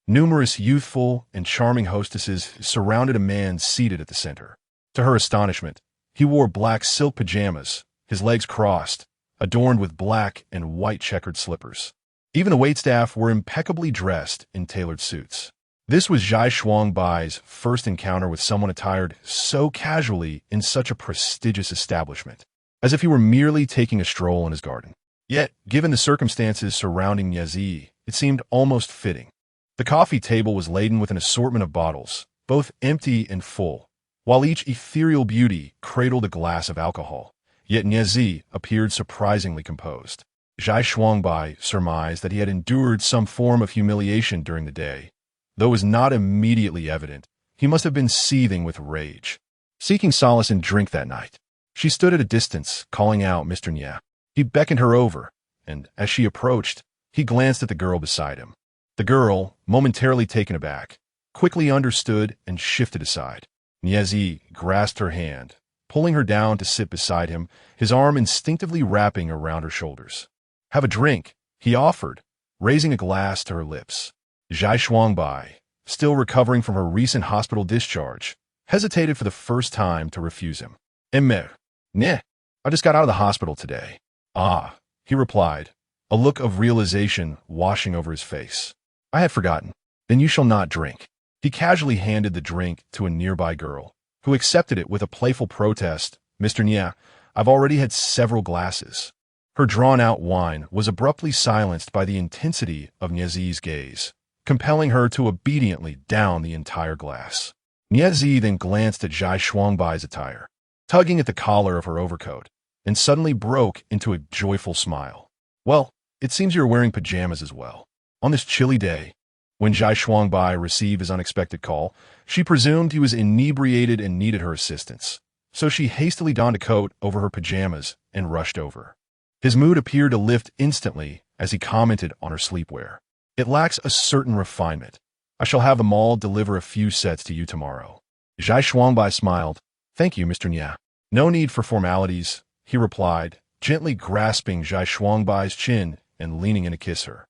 numerous youthful and charming hostesses surrounded a man seated at the center. To her astonishment, he wore black silk pajamas, his legs crossed, adorned with black and white checkered slippers. Even the waitstaff were impeccably dressed in tailored suits. This was Zhai Shuangbai's first encounter with someone attired so casually in such a prestigious establishment, as if he were merely taking a stroll in his garden. Yet, given the circumstances surrounding Nie Zi, it seemed almost fitting. The coffee table was laden with an assortment of bottles, both empty and full, while each ethereal beauty cradled a glass of alcohol. Yet Nie Zi appeared surprisingly composed. Zhai Shuangbai surmised that he had endured some form of humiliation during the day. Though it was not immediately evident, he must have been seething with rage. Seeking solace in drink that night, she stood at a distance, calling out Mr. Nie. He beckoned her over, and as she approached, he glanced at the girl beside him. The girl, momentarily taken aback, quickly understood and shifted aside. Nie Zi grasped her hand, pulling her down to sit beside him, his arm instinctively wrapping around her shoulders. "Have a drink," he offered, raising a glass to her lips. Zhai Shuangbai, still recovering from her recent hospital discharge, hesitated for the first time to refuse him. "Emmer, ne, I just got out of the hospital today." "Ah," he replied, a look of realization washing over his face. "I had forgotten." Then you shall not drink. He casually handed the drink to a nearby girl, who accepted it with a playful protest. Mr. Nya, I've already had several glasses. Her drawn-out whine was abruptly silenced by the intensity of Nyezi's gaze, compelling her to obediently down the entire glass. Nyezi then glanced at Zhai Shuangbai's attire, tugging at the collar of her overcoat, and suddenly broke into a joyful smile. Well, it seems you're wearing pajamas as well. On this chilly day, when Zhai Shuangbai received his unexpected call, she presumed he was inebriated and needed her assistance, so she hastily donned a coat over her pajamas and rushed over. His mood appeared to lift instantly as he commented on her sleepwear. It lacks a certain refinement. I shall have them all deliver a few sets to you tomorrow. Zhai Shuangbai smiled. Thank you, Mr. Nya. No need for formalities, he replied, gently grasping Zhai Shuangbai's chin and leaning in to kiss her.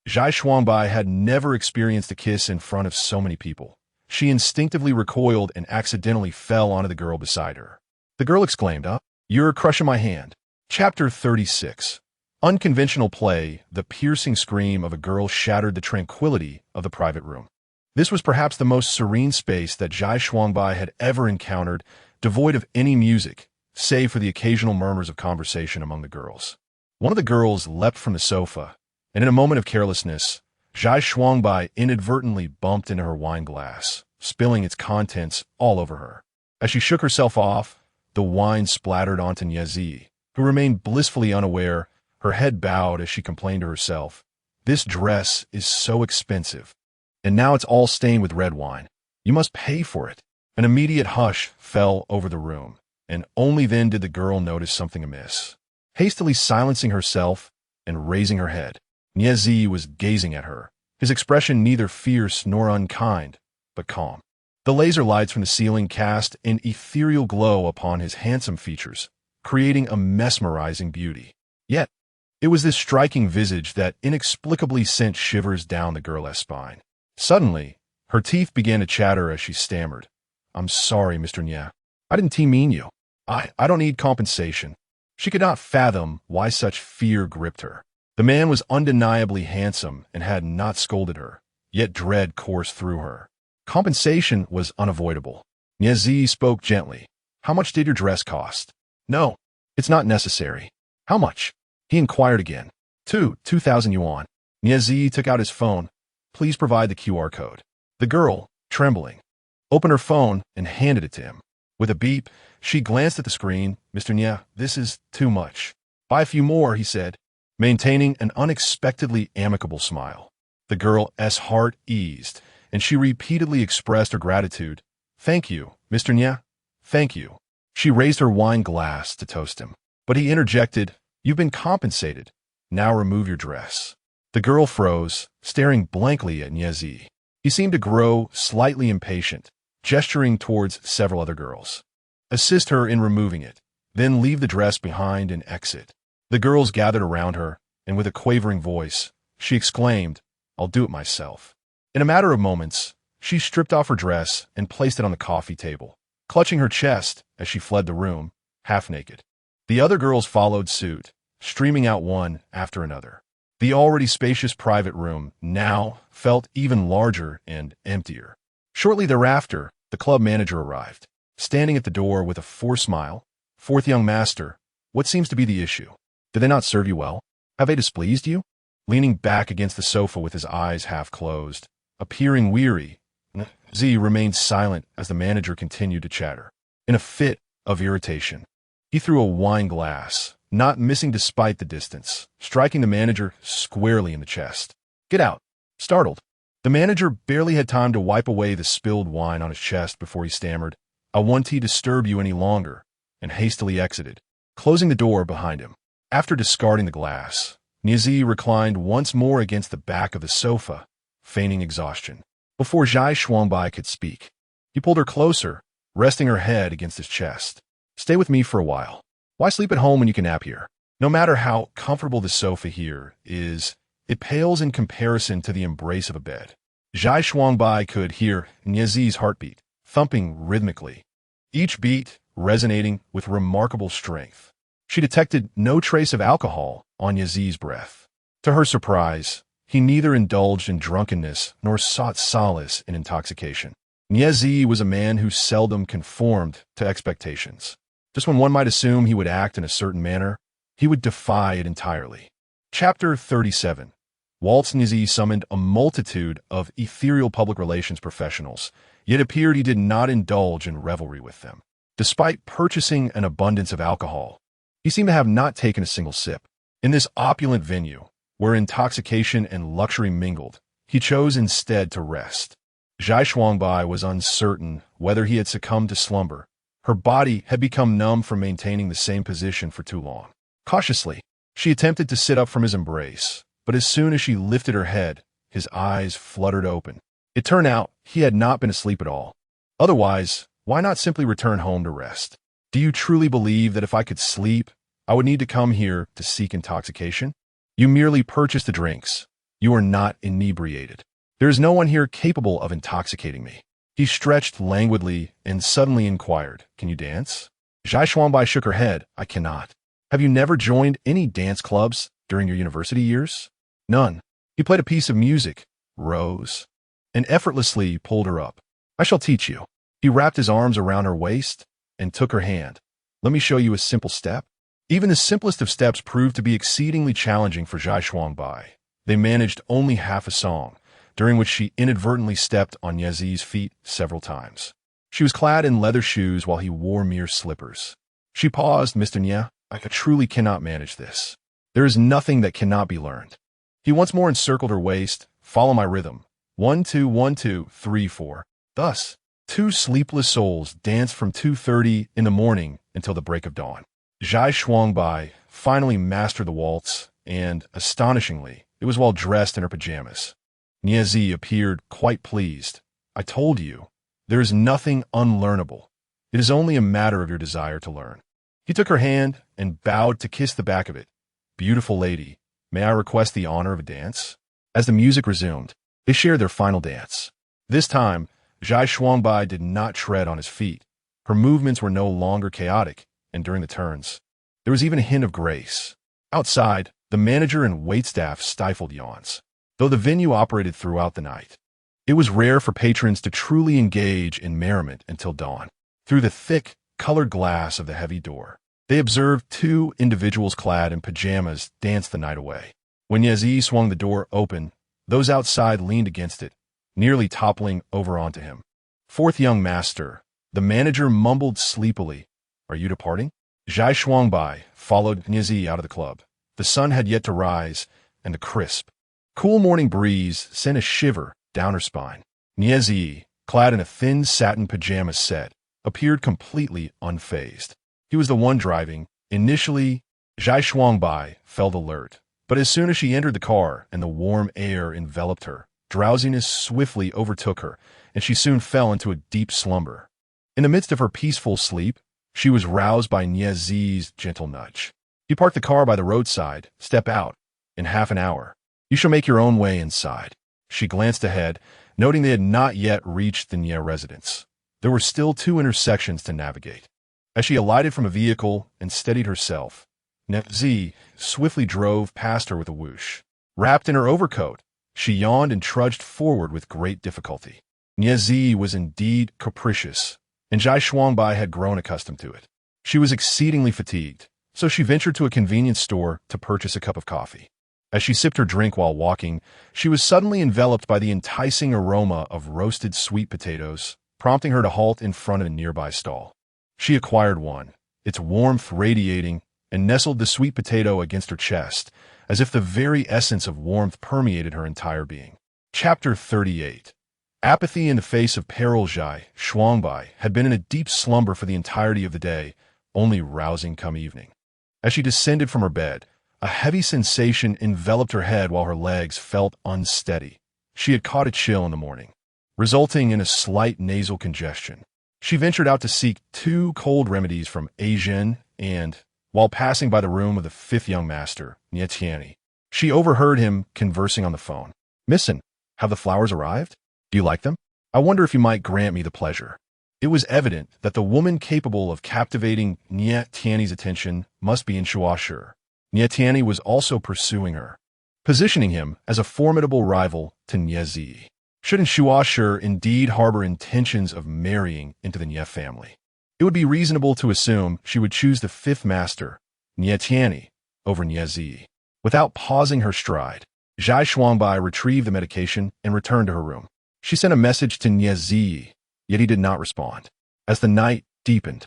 Zhai Shuangbai had never experienced a kiss in front of so many people. She instinctively recoiled and accidentally fell onto the girl beside her. The girl exclaimed, You're crushing my hand. Chapter 36. Unconventional play, the piercing scream of a girl shattered the tranquility of the private room. This was perhaps the most serene space that Zhai Shuangbai had ever encountered, devoid of any music, save for the occasional murmurs of conversation among the girls. One of the girls leapt from the sofa, and in a moment of carelessness, Zhai Shuangbai inadvertently bumped into her wine glass, spilling its contents all over her. As she shook herself off, the wine splattered onto Nyezi, who remained blissfully unaware, her head bowed as she complained to herself. This dress is so expensive, and now it's all stained with red wine. You must pay for it. An immediate hush fell over the room, and only then did the girl notice something amiss. Hastily silencing herself and raising her head, Nyezi was gazing at her, his expression neither fierce nor unkind, but calm. The laser lights from the ceiling cast an ethereal glow upon his handsome features, creating a mesmerizing beauty. Yet, it was this striking visage that inexplicably sent shivers down the girl's spine. Suddenly, her teeth began to chatter as she stammered. I'm sorry, Mr. Nya. I didn't mean you. I don't need compensation. She could not fathom why such fear gripped her. The man was undeniably handsome and had not scolded her, yet dread coursed through her. Compensation was unavoidable. Nyezi spoke gently. How much did your dress cost? No, it's not necessary. How much? He inquired again. 2,000 yuan. Nyezi took out his phone. Please provide the QR code. The girl, trembling, opened her phone and handed it to him. With a beep, she glanced at the screen. Mr. Nya, this is too much. Buy a few more, he said, maintaining an unexpectedly amicable smile. The girl's heart eased, and she repeatedly expressed her gratitude. Thank you, Mr. Nya. Thank you. She raised her wine glass to toast him, but he interjected, You've been compensated. Now remove your dress. The girl froze, staring blankly at Nyezi. He seemed to grow slightly impatient, gesturing towards several other girls. Assist her in removing it, then leave the dress behind and exit. The girls gathered around her, and with a quavering voice, she exclaimed, I'll do it myself. In a matter of moments, she stripped off her dress and placed it on the coffee table, clutching her chest as she fled the room, half naked. The other girls followed suit, streaming out one after another. The already spacious private room now felt even larger and emptier. Shortly thereafter, the club manager arrived, standing at the door with a forced smile. Fourth young master, what seems to be the issue? Did they not serve you well? Have they displeased you? Leaning back against the sofa with his eyes half closed, appearing weary, Z remained silent as the manager continued to chatter. In a fit of irritation, he threw a wine glass, not missing despite the distance, striking the manager squarely in the chest. Get out. Startled, the manager barely had time to wipe away the spilled wine on his chest before he stammered, I won't disturb you any longer, and hastily exited, closing the door behind him. After discarding the glass, Nyezi reclined once more against the back of the sofa, feigning exhaustion. Before Zhai Shuangbai could speak, he pulled her closer, resting her head against his chest. Stay with me for a while. Why sleep at home when you can nap here? No matter how comfortable the sofa here is, it pales in comparison to the embrace of a bed. Zhai Shuangbai could hear Nyezi's heartbeat, thumping rhythmically, each beat resonating with remarkable strength. She detected no trace of alcohol on Nyezi's breath. To her surprise, He neither indulged in drunkenness nor sought solace in intoxication. Niezi was a man who seldom conformed to expectations. Just when one might assume he would act in a certain manner, he would defy it entirely. Chapter 37. Waltz Niezi summoned a multitude of ethereal public relations professionals, yet appeared he did not indulge in revelry with them. Despite purchasing an abundance of alcohol, he seemed to have not taken a single sip. In this opulent venue, where intoxication and luxury mingled, he chose instead to rest. Zhai Shuangbai was uncertain whether he had succumbed to slumber. Her body had become numb from maintaining the same position for too long. Cautiously, she attempted to sit up from his embrace, but as soon as she lifted her head, his eyes fluttered open. It turned out he had not been asleep at all. Otherwise, why not simply return home to rest? Do you truly believe that if I could sleep, I would need to come here to seek intoxication? You merely purchase the drinks. You are not inebriated. There is no one here capable of intoxicating me. He stretched languidly and suddenly inquired, "Can you dance?" Zhai Shuangbai shook her head. "I cannot." "Have you never joined any dance clubs during your university years?" "None." He played a piece of music, rose, and effortlessly pulled her up. "I shall teach you." He wrapped his arms around her waist and took her hand. "Let me show you a simple step." Even the simplest of steps proved to be exceedingly challenging for Zhai Shuangbai. They managed only half a song, during which she inadvertently stepped on Niezi's feet several times. She was clad in leather shoes while he wore mere slippers. She paused. "Mr. Nye, I truly cannot manage this. There is nothing that cannot be learned." He once more encircled her waist. "Follow my rhythm. 1, 2, 1, 2, 3, 4. Thus, two sleepless souls danced from 2:30 in the morning until the break of dawn. Zhai Shuangbai finally mastered the waltz, and, astonishingly, it was while dressed in her pajamas. Niezi appeared quite pleased. "I told you, there is nothing unlearnable. It is only a matter of your desire to learn." He took her hand and bowed to kiss the back of it. "Beautiful lady, may I request the honor of a dance?" As the music resumed, they shared their final dance. This time, Zhai Shuangbai did not tread on his feet. Her movements were no longer chaotic, and during the turns, there was even a hint of grace. Outside, the manager and waitstaff stifled yawns, though the venue operated throughout the night. It was rare for patrons to truly engage in merriment until dawn. Through the thick, colored glass of the heavy door, they observed two individuals clad in pajamas dance the night away. When Niezi swung the door open, those outside leaned against it, nearly toppling over onto him. "Fourth young master," the manager mumbled sleepily. "Are you departing?" Zhai Shuangbai followed Niezi out of the club. The sun had yet to rise, and the crisp, cool morning breeze sent a shiver down her spine. Niezi, clad in a thin satin pajama set, appeared completely unfazed. He was the one driving. Initially, Zhai Shuangbai felt alert, but as soon as she entered the car and the warm air enveloped her, drowsiness swiftly overtook her, and she soon fell into a deep slumber. In the midst of her peaceful sleep, she was roused by Niezi's gentle nudge. He parked the car by the roadside. "Step out. In half an hour. You shall make your own way inside." She glanced ahead, noting they had not yet reached the Nye residence. There were still 2 intersections to navigate. As she alighted from a vehicle and steadied herself, Niezi swiftly drove past her with a whoosh. Wrapped in her overcoat, she yawned and trudged forward with great difficulty. Niezi was indeed capricious, and Zhai Shuangbai had grown accustomed to it. She was exceedingly fatigued, so she ventured to a convenience store to purchase a cup of coffee. As she sipped her drink while walking, she was suddenly enveloped by the enticing aroma of roasted sweet potatoes, prompting her to halt in front of a nearby stall. She acquired one, its warmth radiating, and nestled the sweet potato against her chest, as if the very essence of warmth permeated her entire being. Chapter 38. Apathy in the face of peril. Zhai Shuangbai had been in a deep slumber for the entirety of the day, only rousing come evening. As she descended from her bed, a heavy sensation enveloped her head while her legs felt unsteady. She had caught a chill in the morning, resulting in a slight nasal congestion. She ventured out to seek 2 cold remedies from Asian and, while passing by the room of the 5th young master, Nye Tianyi, she overheard him conversing on the phone. "Missin, have the flowers arrived? Do you like them? I wonder if you might grant me the pleasure." It was evident that the woman capable of captivating Nye Tianyi's attention must be in Shuashi. Nye Tianyi was also pursuing her. positioning him as a formidable rival to Nie. Should Shuashur indeed harbor intentions of marrying into the Nie family, it would be reasonable to assume she would choose the fifth master, Nie Tianyi, over Nie. Without pausing her stride, Zhai Shuangbai retrieved the medication and returned to her room. She sent a message to Nie, yet he did not respond. As the night deepened,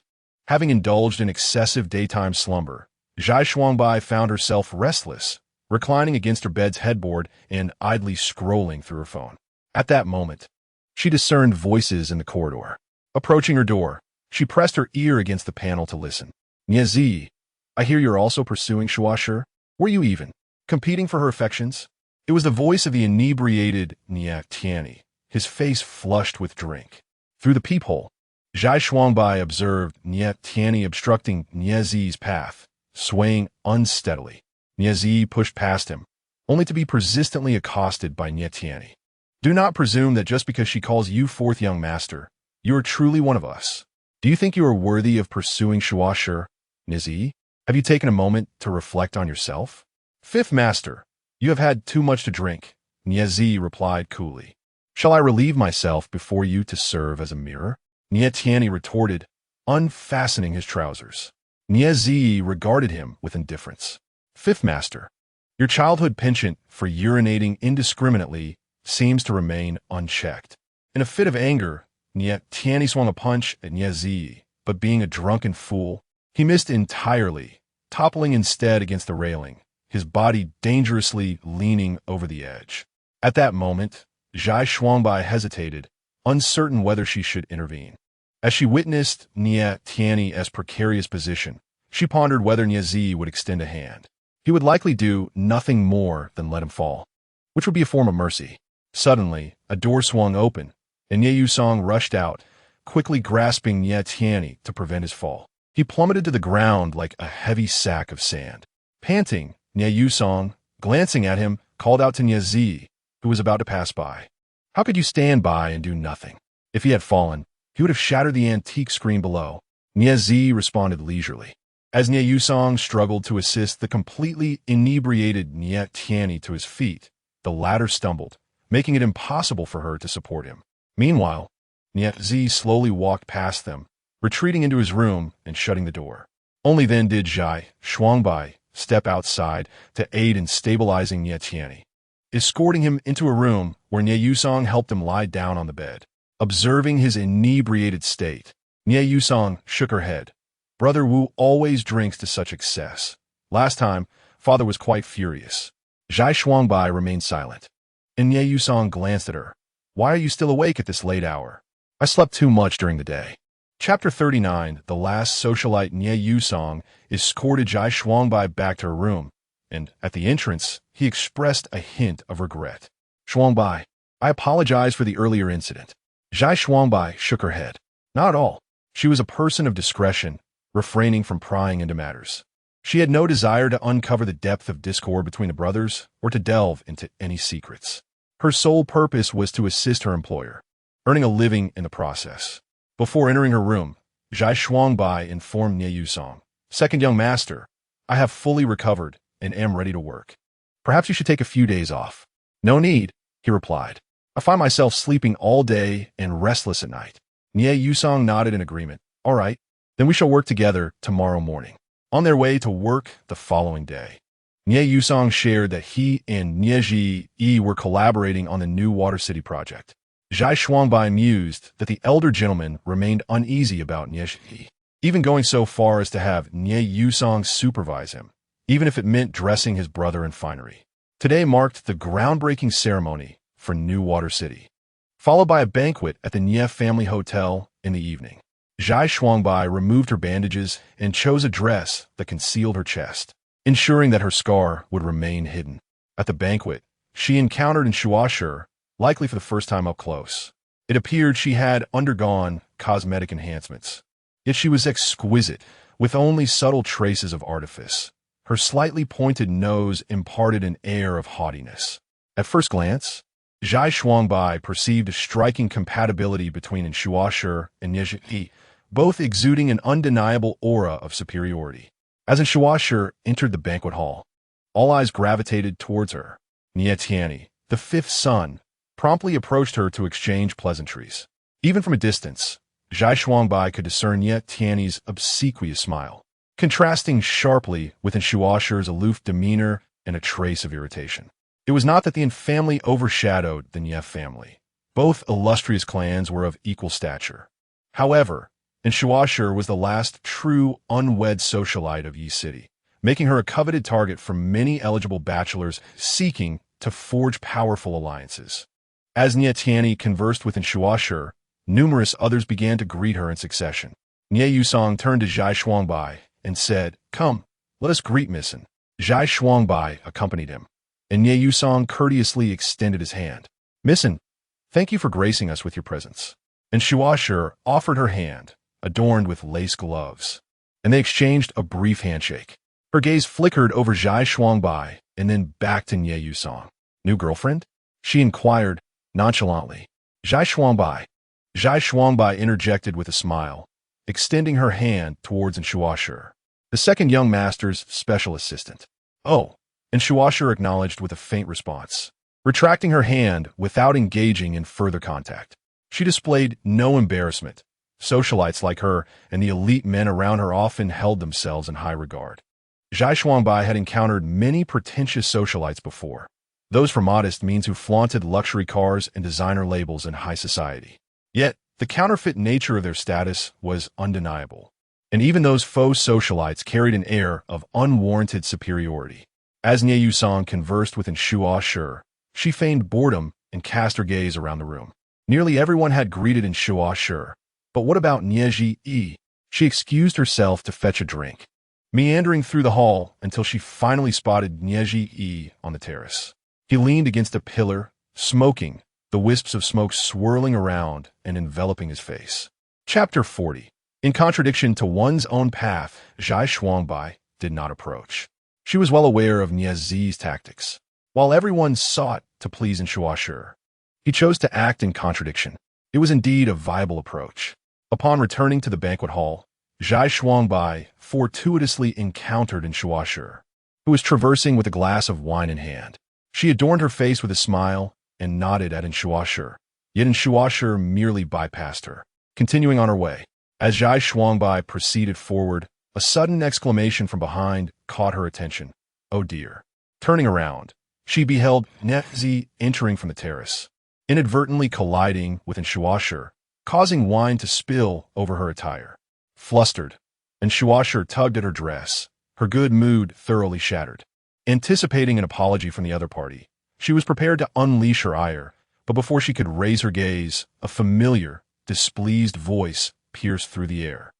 having indulged in excessive daytime slumber, Zhai Shuangbai found herself restless, reclining against her bed's headboard and idly scrolling through her phone. At that moment, she discerned voices in the corridor. Approaching her door, she pressed her ear against the panel to listen. Nie, I hear you're also pursuing Shuashur. Were you even competing for her affections? It was the voice of the inebriated Nie Tianyi, his face flushed with drink. Through the peephole, Zhai Shuangbai observed Nie Tianyi obstructing Nie's path, swaying unsteadily. Nie pushed past him, only to be persistently accosted by Nie Tianyi. Do not presume that just because she calls you fourth young master, you are truly one of us. Do you think you are worthy of pursuing Shuashur, Nie? Have you taken a moment to reflect on yourself? Fifth master, you have had too much to drink, Nie replied coolly. Shall I relieve myself before you to serve as a mirror? Nie Tianyi retorted, unfastening his trousers. Nie regarded him with indifference. Fifth master, your childhood penchant for urinating indiscriminately seems to remain unchecked. In a fit of anger, Nie Tianyi swung a punch at Nie, but being a drunken fool, he missed entirely, toppling instead against the railing, his body dangerously leaning over the edge. At that moment, Zhai Shuangbai hesitated, uncertain whether she should intervene. As she witnessed Nie Tianyi's precarious position, she pondered whether Nie would extend a hand. He would likely do nothing more than let him fall, which would be a form of mercy. Suddenly, a door swung open, and Nie Yusong rushed out, quickly grasping Nie Tianyi to prevent his fall. He plummeted to the ground like a heavy sack of sand. Panting, Nie Yusong, glancing at him, called out to Nie, who was about to pass by. How could you stand by and do nothing? If he had fallen, he would have shattered the antique screen below. Nie responded leisurely. As Nie Yusong struggled to assist the completely inebriated Nie Tianyi to his feet, the latter stumbled, making it impossible for her to support him. Meanwhile, Nie slowly walked past them, retreating into his room and shutting the door. Only then did Zhai Shuangbai step outside to aid in stabilizing Nie Tianyi, escorting him into a room where Nie Yusong helped him lie down on the bed. Observing his inebriated state, Nie Yusong shook her head. Brother Wu always drinks to such excess. Last time, father was quite furious. Zhai Shuangbai remained silent, and Nie Yusong glanced at her. Why are you still awake at this late hour? I slept too much during the day. Chapter 39, the last socialite Nie Yusong escorted Zhai Shuangbai back to her room, and at the entrance, he expressed a hint of regret. Shuangbai, I apologize for the earlier incident. Zhai Shuangbai shook her head. Not at all. She was a person of discretion, refraining from prying into matters. She had no desire to uncover the depth of discord between the brothers or to delve into any secrets. Her sole purpose was to assist her employer, earning a living in the process. Before entering her room, Zhai Shuangbai informed Nie Yusong, Second young master, I have fully recovered and am ready to work. Perhaps you should take a few days off. No need, he replied. I find myself sleeping all day and restless at night. Nie Yusong nodded in agreement. All right, then we shall work together tomorrow morning. On their way to work the following day, Nie Yusong shared that he and Nie were collaborating on the new Water City project. Zhai Shuangbai mused that the elder gentleman remained uneasy about Nie, even going so far as to have Nie Yusong supervise him, even if it meant dressing his brother in finery. Today marked the groundbreaking ceremony for New Water City, followed by a banquet at the Nie family hotel in the evening. Zhai Shuangbai removed her bandages and chose a dress that concealed her chest, ensuring that her scar would remain hidden. At the banquet, she encountered Shuashur, likely for the first time up close. It appeared she had undergone cosmetic enhancements, yet she was exquisite, with only subtle traces of artifice. Her slightly pointed nose imparted an air of haughtiness. At first glance, Zhai Shuangbai perceived a striking compatibility between Shuashur and Nie, both exuding an undeniable aura of superiority. As Shuashur entered the banquet hall, all eyes gravitated towards her. Nie Tianyi, the fifth son, promptly approached her to exchange pleasantries. Even from a distance, Zhai Shuangbai could discern Nie Tianyi's obsequious smile, contrasting sharply with Shuasher's aloof demeanor and a trace of irritation. It was not that the Yin family overshadowed the Nie family. Both illustrious clans were of equal stature. However, Shuasher was the last true unwed socialite of Yi City, making her a coveted target for many eligible bachelors seeking to forge powerful alliances. As Nie Tianyi conversed with Shuasher, numerous others began to greet her in succession. Nie Yusong turned to Zhai Shuangbai and said, "Come, let us greet Missin." Zhai Shuangbai accompanied him, and Nie Yusong courteously extended his hand. "Missin, thank you for gracing us with your presence." And Shuasher offered her hand, adorned with lace gloves, and they exchanged a brief handshake. Her gaze flickered over Zhai Shuangbai and then back to Nie Yusong. "New girlfriend?" she inquired nonchalantly. Zhai Shuangbai interjected with a smile, extending her hand towards Shuasher, the second young master's special assistant. "Oh," Shuasher acknowledged with a faint response, retracting her hand without engaging in further contact. She displayed no embarrassment. Socialites like her and the elite men around her often held themselves in high regard. Zhai Shuangbai had encountered many pretentious socialites before, those for modest means who flaunted luxury cars and designer labels in high society. Yet, the counterfeit nature of their status was undeniable, and even those faux socialites carried an air of unwarranted superiority. As Nie Yusong conversed with Shuasher, she feigned boredom and cast her gaze around the room. Nearly everyone had greeted Shuasher, but what about Nie Ji? She excused herself to fetch a drink, meandering through the hall until she finally spotted Nie Ji on the terrace. He leaned against a pillar, smoking, the wisps of smoke swirling around and enveloping his face. Chapter 40. In contradiction to one's own path, Zhai Shuangbai did not approach. She was well aware of Nie Zi's tactics. While everyone sought to please Shuasher, he chose to act in contradiction. It was indeed a viable approach. Upon returning to the banquet hall, Zhai Shuangbai fortuitously encountered Shuasher, who was traversing with a glass of wine in hand. She adorned her face with a smile and nodded at Shuasher, yet Shuasher merely bypassed her, continuing on her way. As Zhai Shuangbai proceeded forward, a sudden exclamation from behind caught her attention. "Oh dear." Turning around, she beheld Nie Zi entering from the terrace, inadvertently colliding with Shuasher, causing wine to spill over her attire. Flustered, Shuasher tugged at her dress, her good mood thoroughly shattered. Anticipating an apology from the other party, she was prepared to unleash her ire, but before she could raise her gaze, a familiar, displeased voice pierced through the air.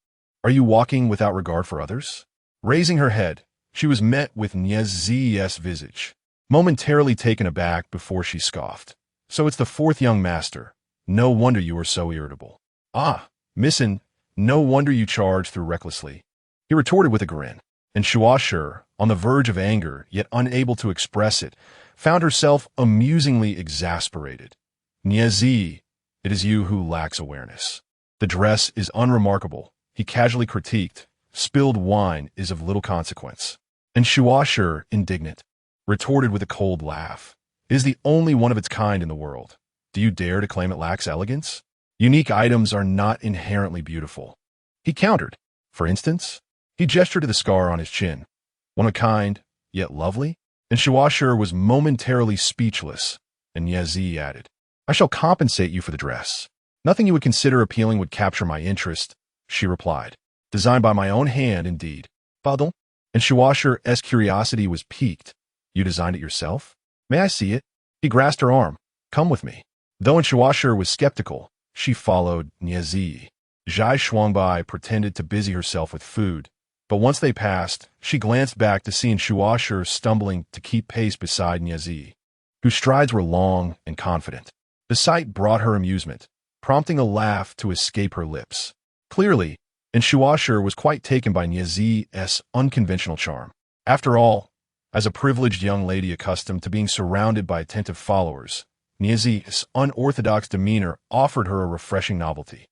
"Are you walking without regard for others?" Raising her head, she was met with Nie Zi's visage, momentarily taken aback before she scoffed. "So it's the fourth young master. No wonder you are so irritable." "Ah, Missin, no wonder you charge through recklessly," he retorted with a grin. And Shuasher, on the verge of anger, yet unable to express it, found herself amusingly exasperated. "Nie Zi, it is you who lacks awareness. The dress is unremarkable," he casually critiqued. "Spilled wine is of little consequence." And Shuasher, indignant, retorted with a cold laugh. "It is the only one of its kind in the world. Do you dare to claim it lacks elegance? Unique items are not inherently beautiful." He countered. "For instance?" He gestured to the scar on his chin. "One of a kind, yet lovely?" And Shuasher was momentarily speechless, and Nie Zi added, "I shall compensate you for the dress. Nothing you would consider appealing would capture my interest," she replied. "Designed by my own hand, indeed." "Pardon?" And Shuasher's curiosity was piqued. "You designed it yourself? May I see it?" He grasped her arm. "Come with me." Though Shuasher was skeptical, she followed Nie Zi. Zhai Shuangbai pretended to busy herself with food, but once they passed, she glanced back to see Shuasher stumbling to keep pace beside Nie Zi, whose strides were long and confident. The sight brought her amusement, prompting a laugh to escape her lips. Clearly, Shuasher was quite taken by Nie Zi's unconventional charm. After all, as a privileged young lady accustomed to being surrounded by attentive followers, Nie Zi's unorthodox demeanor offered her a refreshing novelty.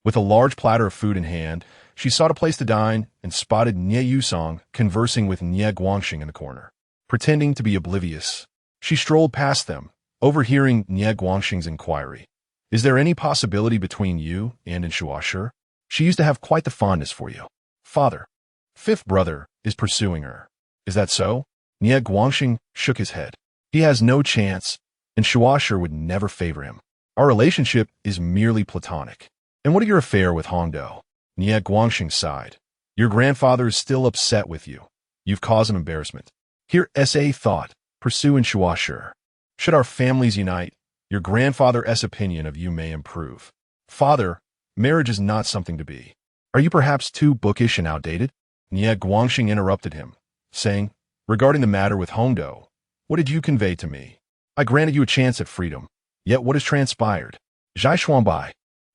With a large platter of food in hand, she sought a place to dine and spotted Nie Yusong conversing with Nie Guangxing in the corner. Pretending to be oblivious, She strolled past them, overhearing Nie Guangxing's inquiry. Is there any possibility between you and Inshuasher? She used to have quite the fondness for you. Father, fifth brother, is pursuing her. Is that so? Nie Guangxing shook his head. He has no chance, and Shuasher would never favor him. Our relationship is merely platonic. And what of your affair with Hongdo? Nie Guangxing sighed. Your grandfather is still upset with you. You've caused him embarrassment. Here S.A. thought, pursue Inshuasher. Should our families unite, your grandfather's opinion of you may improve. Father, marriage is not something to be. Are you perhaps too bookish and outdated? Nie Guangxing interrupted him, saying, regarding the matter with Hongdo, what did you convey to me? I granted you a chance at freedom, yet what has transpired? Zhai Xuanbai,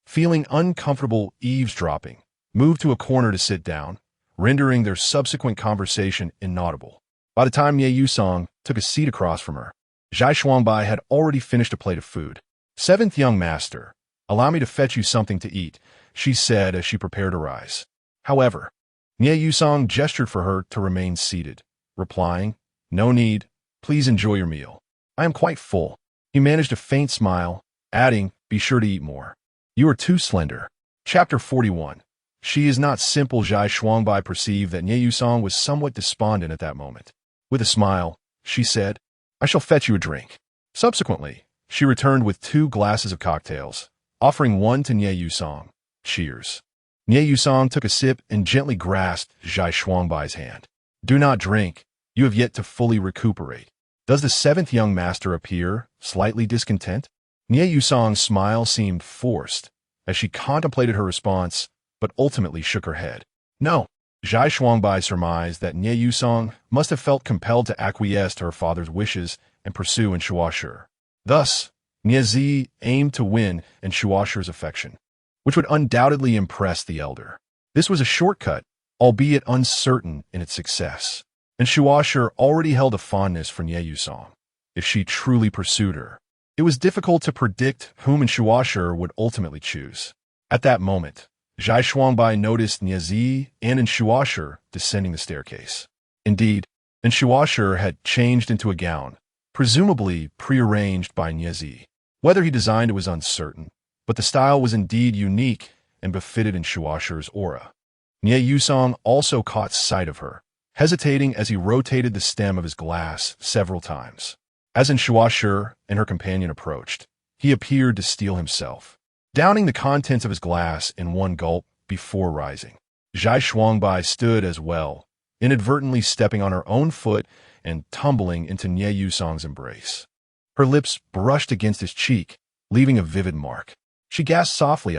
feeling uncomfortable eavesdropping, moved to a corner to sit down, rendering their subsequent conversation inaudible. By the time Nie Yusong took a seat across from her, Zhai Xuanbai had already finished a plate of food. Seventh young master, allow me to fetch you something to eat, she said as she prepared to rise. However, Nie Yusong gestured for her to remain seated, replying, no need, please enjoy your meal. I am quite full. He managed a faint smile, adding, be sure to eat more. You are too slender. Chapter 41. She is not simple. Zhai Xuanbai perceived that Nie Yusong was somewhat despondent at that moment. With a smile, she said, I shall fetch you a drink. Subsequently, she returned with 2 glasses of cocktails, offering one to Nie Yusong. Cheers. Nie Yusong took a sip and gently grasped Zhai Xuangbai's hand. Do not drink. You have yet to fully recuperate. Does the 7th young master appear slightly discontent? Nie Yusong's smile seemed forced as she contemplated her response, but ultimately shook her head. No. Zhai Xuangbai surmised that Nie Yusong must have felt compelled to acquiesce to her father's wishes and pursue Inshuasher. Thus, Nie Zi aimed to win Inshuasher's affection, which would undoubtedly impress the elder. This was a shortcut, albeit uncertain in its success. Inshuasher already held a fondness for Nie Yusong. If she truly pursued her, it was difficult to predict whom Inshuasher would ultimately choose. At that moment, Zhai Xuanbai noticed Nie Zi and Inshuasher descending the staircase. Indeed, Inshuasher had changed into a gown, presumably prearranged by Nie Zi. Whether he designed it was uncertain, but the style was indeed unique and befitted Inshuasher's aura. Nie Yusong also caught sight of her, hesitating as he rotated the stem of his glass several times. As Inshuasher and her companion approached, he appeared to steel himself, downing the contents of his glass in one gulp before rising. Zhai Xuangbai stood as well, inadvertently stepping on her own foot and tumbling into Nie Yusong's embrace. Her lips brushed against his cheek, leaving a vivid mark. She gasped softly,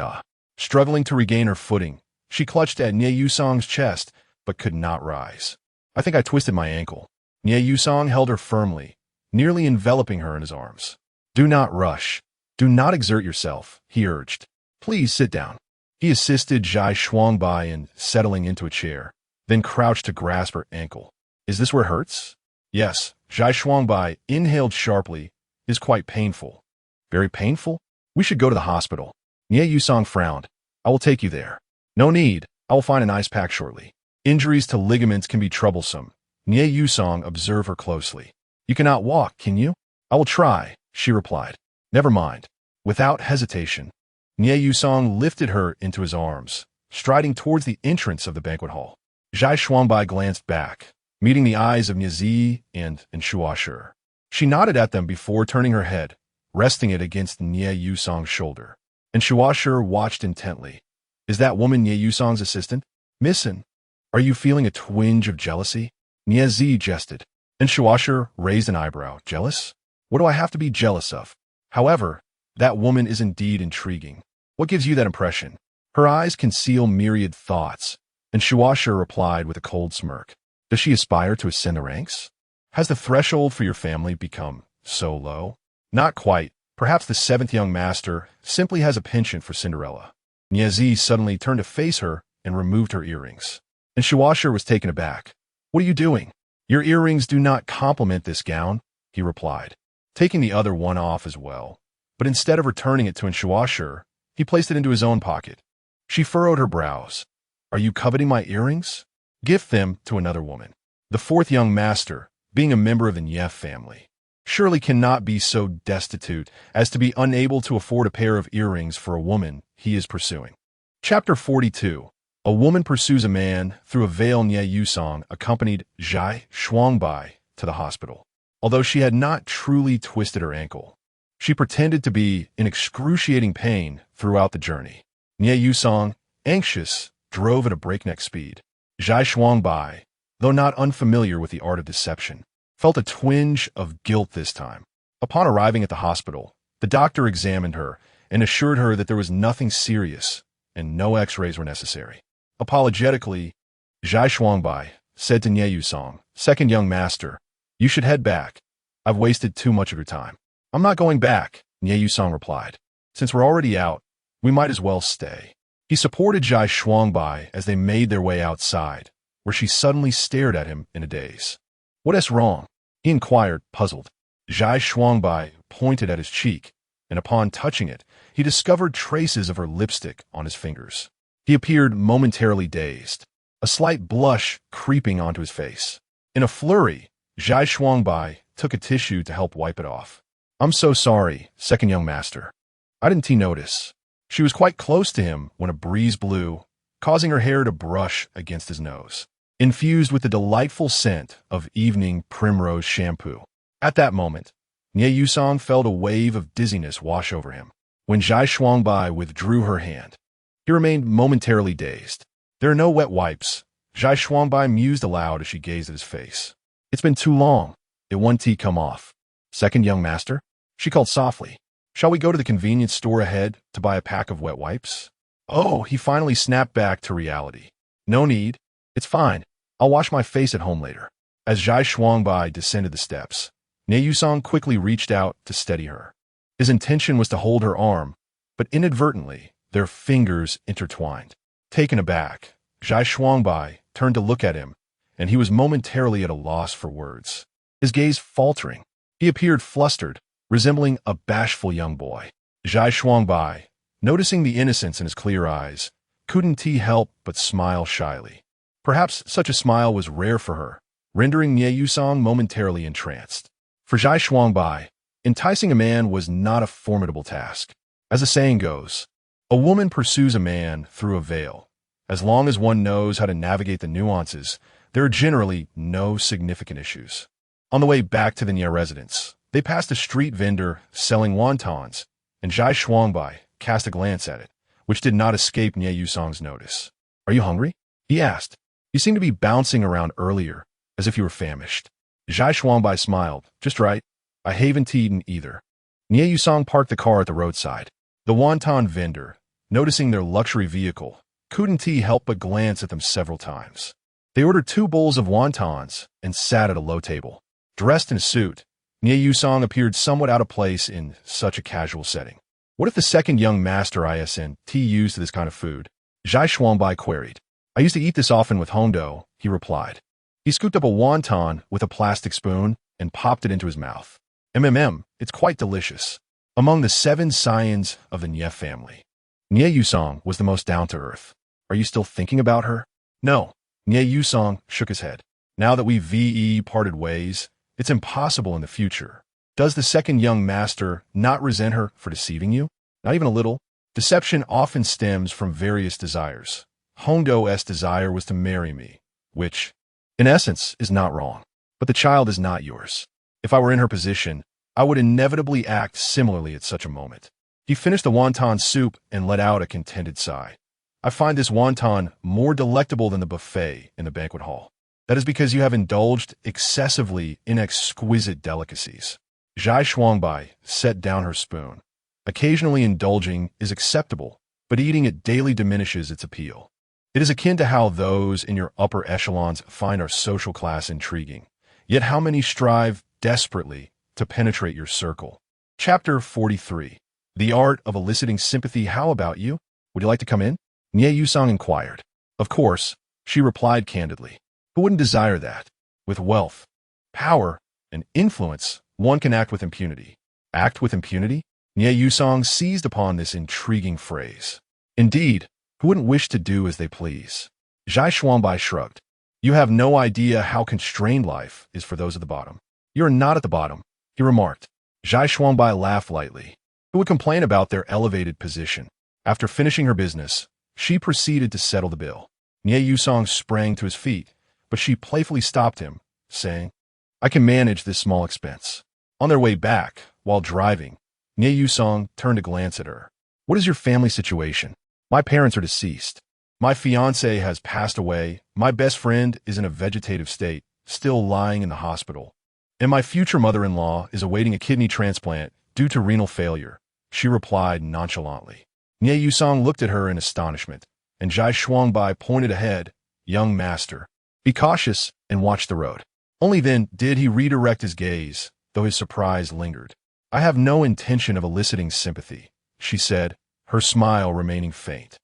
struggling to regain her footing. She clutched at Nie Yusong's chest, but could not rise. I think I twisted my ankle. Nie Yusong held her firmly, nearly enveloping her in his arms. Do not rush. Do not exert yourself, he urged. Please sit down. He assisted Zhai Xuangbai in settling into a chair, then crouched to grasp her ankle. Is this where it hurts? Yes, Zhai Xuangbai inhaled sharply. Is quite painful. Very painful? We should go to the hospital. Nie Yusong frowned. I will take you there. No need. I will find an ice pack shortly. Injuries to ligaments can be troublesome. Nie Yusong observed her closely. You cannot walk, can you? I will try, she replied. Never mind. Without hesitation, Nie Yusong lifted her into his arms, striding towards the entrance of the banquet hall. Zhai Xuangbai glanced back, meeting the eyes of Nie Zi and Inshuasher. She nodded at them before turning her head, resting it against Nie Yusong's shoulder. Inshuasher watched intently. Is that woman Nie Yusong's assistant? Missin, are you feeling a twinge of jealousy? Nie Zi jested. Inshuasher raised an eyebrow. Jealous? What do I have to be jealous of? However, that woman is indeed intriguing. What gives you that impression? Her eyes conceal myriad thoughts. Inshuasher replied with a cold smirk. Does she aspire to ascend the ranks? Has the threshold for your family become so low? Not quite. Perhaps the 7th young master simply has a penchant for Cinderella. Nie Zi suddenly turned to face her and removed her earrings. Inshuasher was taken aback. What are you doing? Your earrings do not complement this gown, he replied, taking the other one off as well. But instead of returning it to Inshuasher, he placed it into his own pocket. She furrowed her brows. Are you coveting my earrings? Gift them to another woman. The 4th young master, being a member of the Nie family, surely cannot be so destitute as to be unable to afford a pair of earrings for a woman he is pursuing. Chapter 42. A woman pursues a man through a veil. Nye Yusong accompanied Zhai Shuangbai to the hospital. Although she had not truly twisted her ankle, she pretended to be in excruciating pain throughout the journey. Nye Yusong, anxious, drove at a breakneck speed. Zhai Shuangbai, though not unfamiliar with the art of deception, felt a twinge of guilt this time. Upon arriving at the hospital, the doctor examined her and assured her that there was nothing serious and no x-rays were necessary. Apologetically, Zhai Shuangbai said to Nye Yusong, "Second young master, you should head back. I've wasted too much of your time." "I'm not going back," Nye Yusong replied. "Since we're already out, we might as well stay." He supported Zhai Shuangbai as they made their way outside, where she suddenly stared at him in a daze. "What is wrong?" he inquired, puzzled. Zhai Shuangbai pointed at his cheek, and upon touching it, he discovered traces of her lipstick on his fingers. He appeared momentarily dazed, a slight blush creeping onto his face. In a flurry, Zhai Shuangbai took a tissue to help wipe it off. "I'm so sorry, second young master. I didn't notice." She was quite close to him when a breeze blew, causing her hair to brush against his nose, infused with the delightful scent of evening primrose shampoo. At that moment, Nye Yusong felt a wave of dizziness wash over him. When Zhai Shuangbai withdrew her hand, he remained momentarily dazed. "There are no wet wipes," Zhai Shuangbai mused aloud as she gazed at his face. "It's been too long. It won't come off." "Second young master," she called softly, "shall we go to the convenience store ahead to buy a pack of wet wipes?" Oh, he finally snapped back to reality. "No need. It's fine. I'll wash my face at home later." As Zhai Shuangbai descended the steps, Nye Yusong quickly reached out to steady her. His intention was to hold her arm, but inadvertently, their fingers intertwined. Taken aback, Zhai Shuangbai turned to look at him, and he was momentarily at a loss for words. His gaze faltering, he appeared flustered, resembling a bashful young boy. Zhai Shuangbai, noticing the innocence in his clear eyes, couldn't help but smile shyly. Perhaps such a smile was rare for her, rendering Nye Yusong momentarily entranced. For Zhai Shuangbai, enticing a man was not a formidable task. As the saying goes, a woman pursues a man through a veil. As long as one knows how to navigate the nuances, there are generally no significant issues. On the way back to the Nye residence, they passed a street vendor selling wontons, and Zhai Shuangbai cast a glance at it, which did not escape Nye Yusong's notice. "Are you hungry?" he asked. "You seemed to be bouncing around earlier, as if you were famished." Zhai Shuangbai smiled. "Just right. I haven't eaten either." Nye Yusong parked the car at the roadside. The wonton vendor, noticing their luxury vehicle, couldn't help but glance at them several times. They ordered 2 bowls of wontons and sat at a low table. Dressed in a suit, Nye Yusong appeared somewhat out of place in such a casual setting. "What if the second young master isn't used to this kind of food?" Zhai Shuangbai queried. "I used to eat this often with Hondo," he replied. He scooped up a wonton with a plastic spoon and popped it into his mouth. It's quite delicious." Among the 7 scions of the Nye family, Nye Yusong was the most down-to-earth. "Are you still thinking about her?" "No." Nye Yusong shook his head. "Now that we've parted ways, it's impossible in the future." "Does the second young master not resent her for deceiving you?" "Not even a little. Deception often stems from various desires. Hondo's desire was to marry me, which, in essence, is not wrong. But the child is not yours. If I were in her position, I would inevitably act similarly at such a moment." He finished the wonton soup and let out a contented sigh. "I find this wonton more delectable than the buffet in the banquet hall." "That is because you have indulged excessively in exquisite delicacies." Zhai Shuangbai set down her spoon. Occasionally indulging is acceptable, but eating it daily diminishes its appeal. It is akin to how those in your upper echelons find our social class intriguing, yet how many strive desperately to penetrate your circle. Chapter 43. The Art of Eliciting Sympathy. "How about you? Would you like to come in?" Nye Yusong inquired. "Of course," she replied candidly. "Who wouldn't desire that? With wealth, power, and influence, one can act with impunity." "Act with impunity?" Nye Yusong seized upon this intriguing phrase. "Indeed, who wouldn't wish to do as they please?" Zhai Shuangbai shrugged. "You have no idea how constrained life is for those at the bottom." "You're not at the bottom. he remarked. Zhai Shuangbai laughed lightly. Who would complain about their elevated position? After finishing her business, she proceeded to settle the bill. Nie Yusong sprang to his feet, but she playfully stopped him, saying, I can manage this small expense. On their way back, while driving, Nie Yusong turned to glance at her. What is your family situation? My parents are deceased. My fiancé has passed away. My best friend is in a vegetative state, still lying in the hospital. And my future mother-in-law is awaiting a kidney transplant due to renal failure, she replied nonchalantly. Nie Yusong looked at her in astonishment, and Zhai Shuangbai pointed ahead, young master. Be cautious and watch the road. Only then did he redirect his gaze, though his surprise lingered. I have no intention of eliciting sympathy, she said, her smile remaining faint.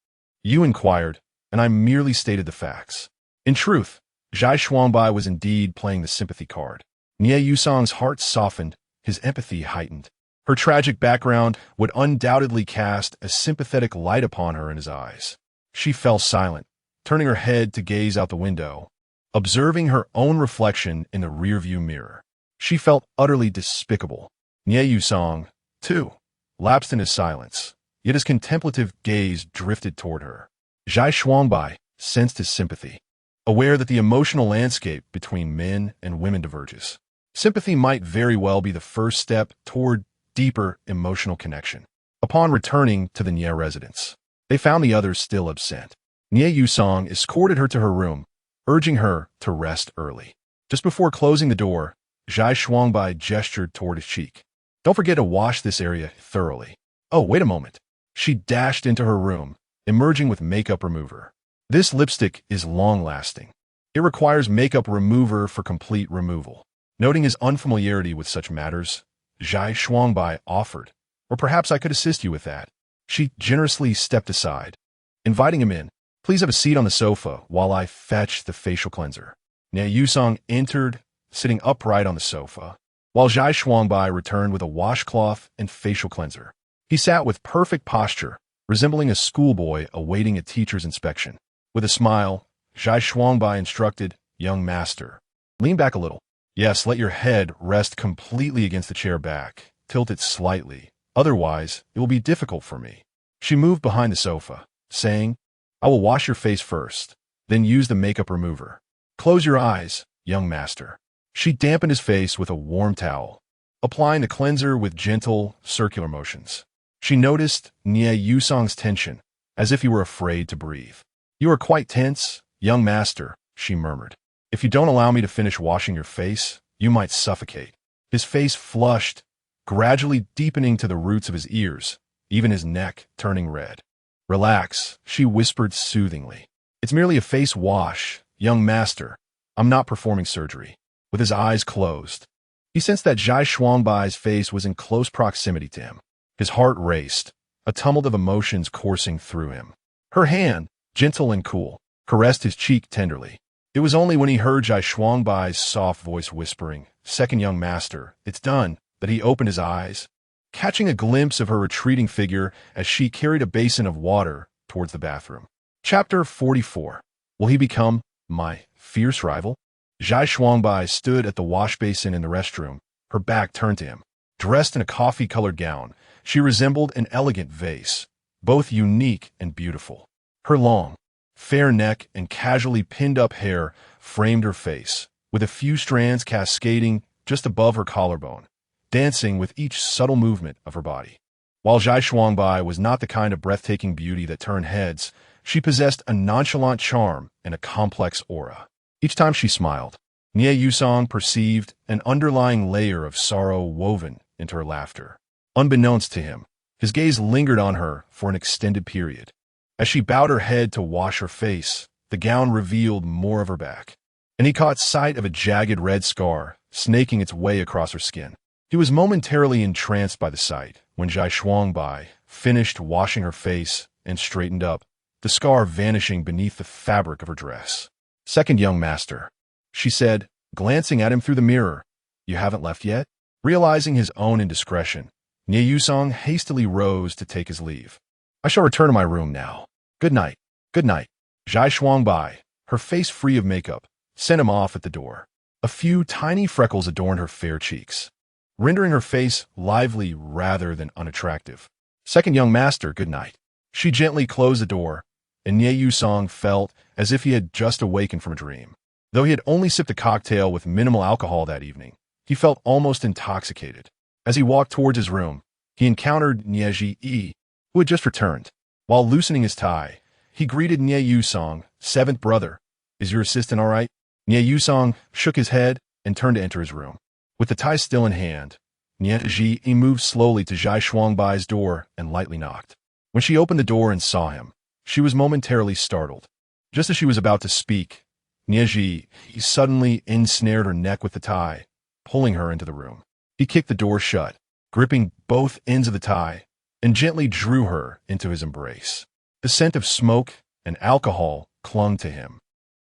You inquired, and I merely stated the facts. In truth, Zhai Shuangbai was indeed playing the sympathy card. Nie Yusong's heart softened, his empathy heightened. Her tragic background would undoubtedly cast a sympathetic light upon her in his eyes. She fell silent, turning her head to gaze out the window, observing her own reflection in the rearview mirror. She felt utterly despicable. Nie Yusong, too, lapsed in his silence, yet his contemplative gaze drifted toward her. Zhai Shuangbai sensed his sympathy, aware that the emotional landscape between men and women diverges. Sympathy might very well be the first step toward deeper emotional connection. Upon returning to the Nie residence, they found the others still absent. Nie Yusong escorted her to her room, urging her to rest early. Just before closing the door, Zhai Shuangbai gestured toward his cheek. Don't forget to wash this area thoroughly. Oh, wait a moment. She dashed into her room, emerging with makeup remover. This lipstick is long-lasting. It requires makeup remover for complete removal. Noting his unfamiliarity with such matters, Zhai Shuangbai offered, or perhaps I could assist you with that. She generously stepped aside, inviting him in. Please have a seat on the sofa while I fetch the facial cleanser. Nie Yusong entered, sitting upright on the sofa, while Zhai Shuangbai returned with a washcloth and facial cleanser. He sat with perfect posture, resembling a schoolboy awaiting a teacher's inspection. With a smile, Zhai Shuangbai instructed, young master, lean back a little. Yes, let your head rest completely against the chair back. Tilt it slightly. Otherwise, it will be difficult for me. She moved behind the sofa, saying, I will wash your face first, then use the makeup remover. Close your eyes, young master. She dampened his face with a warm towel, applying the cleanser with gentle, circular motions. She noticed Nie Yusong's tension, as if he were afraid to breathe. You are quite tense, young master, she murmured. If you don't allow me to finish washing your face, you might suffocate. His face flushed, gradually deepening to the roots of his ears, even his neck turning red. Relax, she whispered soothingly. It's merely a face wash, young master. I'm not performing surgery. With his eyes closed, he sensed that Zhai Shuangbai's face was in close proximity to him. His heart raced, a tumult of emotions coursing through him. Her hand, gentle and cool, caressed his cheek tenderly. It was only when he heard Zhai Shuangbai's soft voice whispering, Second young master, it's done, that he opened his eyes, catching a glimpse of her retreating figure as she carried a basin of water towards the bathroom. Chapter 44. Will he become my fierce rival? Zhai Shuangbai stood at the wash basin in the restroom, her back turned to him. Dressed in a coffee-colored gown, she resembled an elegant vase, both unique and beautiful. Her long, fair neck and casually pinned-up hair framed her face, with a few strands cascading just above her collarbone, dancing with each subtle movement of her body. While Zhai Shuangbai was not the kind of breathtaking beauty that turned heads, she possessed a nonchalant charm and a complex aura. Each time she smiled, Nie Yusong perceived an underlying layer of sorrow woven into her laughter. Unbeknownst to him, his gaze lingered on her for an extended period. As she bowed her head to wash her face, the gown revealed more of her back, and he caught sight of a jagged red scar snaking its way across her skin. He was momentarily entranced by the sight when Zhai Shuangbai finished washing her face and straightened up, the scar vanishing beneath the fabric of her dress. Second young master, she said, glancing at him through the mirror. You haven't left yet? Realizing his own indiscretion, Nie Yusong hastily rose to take his leave. I shall return to my room now. Good night. Good night. Zhai Shuangbai, her face free of makeup, sent him off at the door. A few tiny freckles adorned her fair cheeks. rendering her face lively rather than unattractive. Second young master, good night. She gently closed the door, and Nie Yusong felt as if he had just awakened from a dream. Though he had only sipped a cocktail with minimal alcohol that evening, he felt almost intoxicated. As he walked towards his room, he encountered Nie Ji, who had just returned. While loosening his tie, he greeted Nie Yusong, seventh brother. Is your assistant all right? Nie Yusong shook his head and turned to enter his room. With the tie still in hand, Nie Ji moved slowly to Zhai Shuangbai's door and lightly knocked. When she opened the door and saw him, she was momentarily startled. Just as she was about to speak, Nie Ji suddenly ensnared her neck with the tie, pulling her into the room. He kicked the door shut, gripping both ends of the tie, and gently drew her into his embrace. The scent of smoke and alcohol clung to him,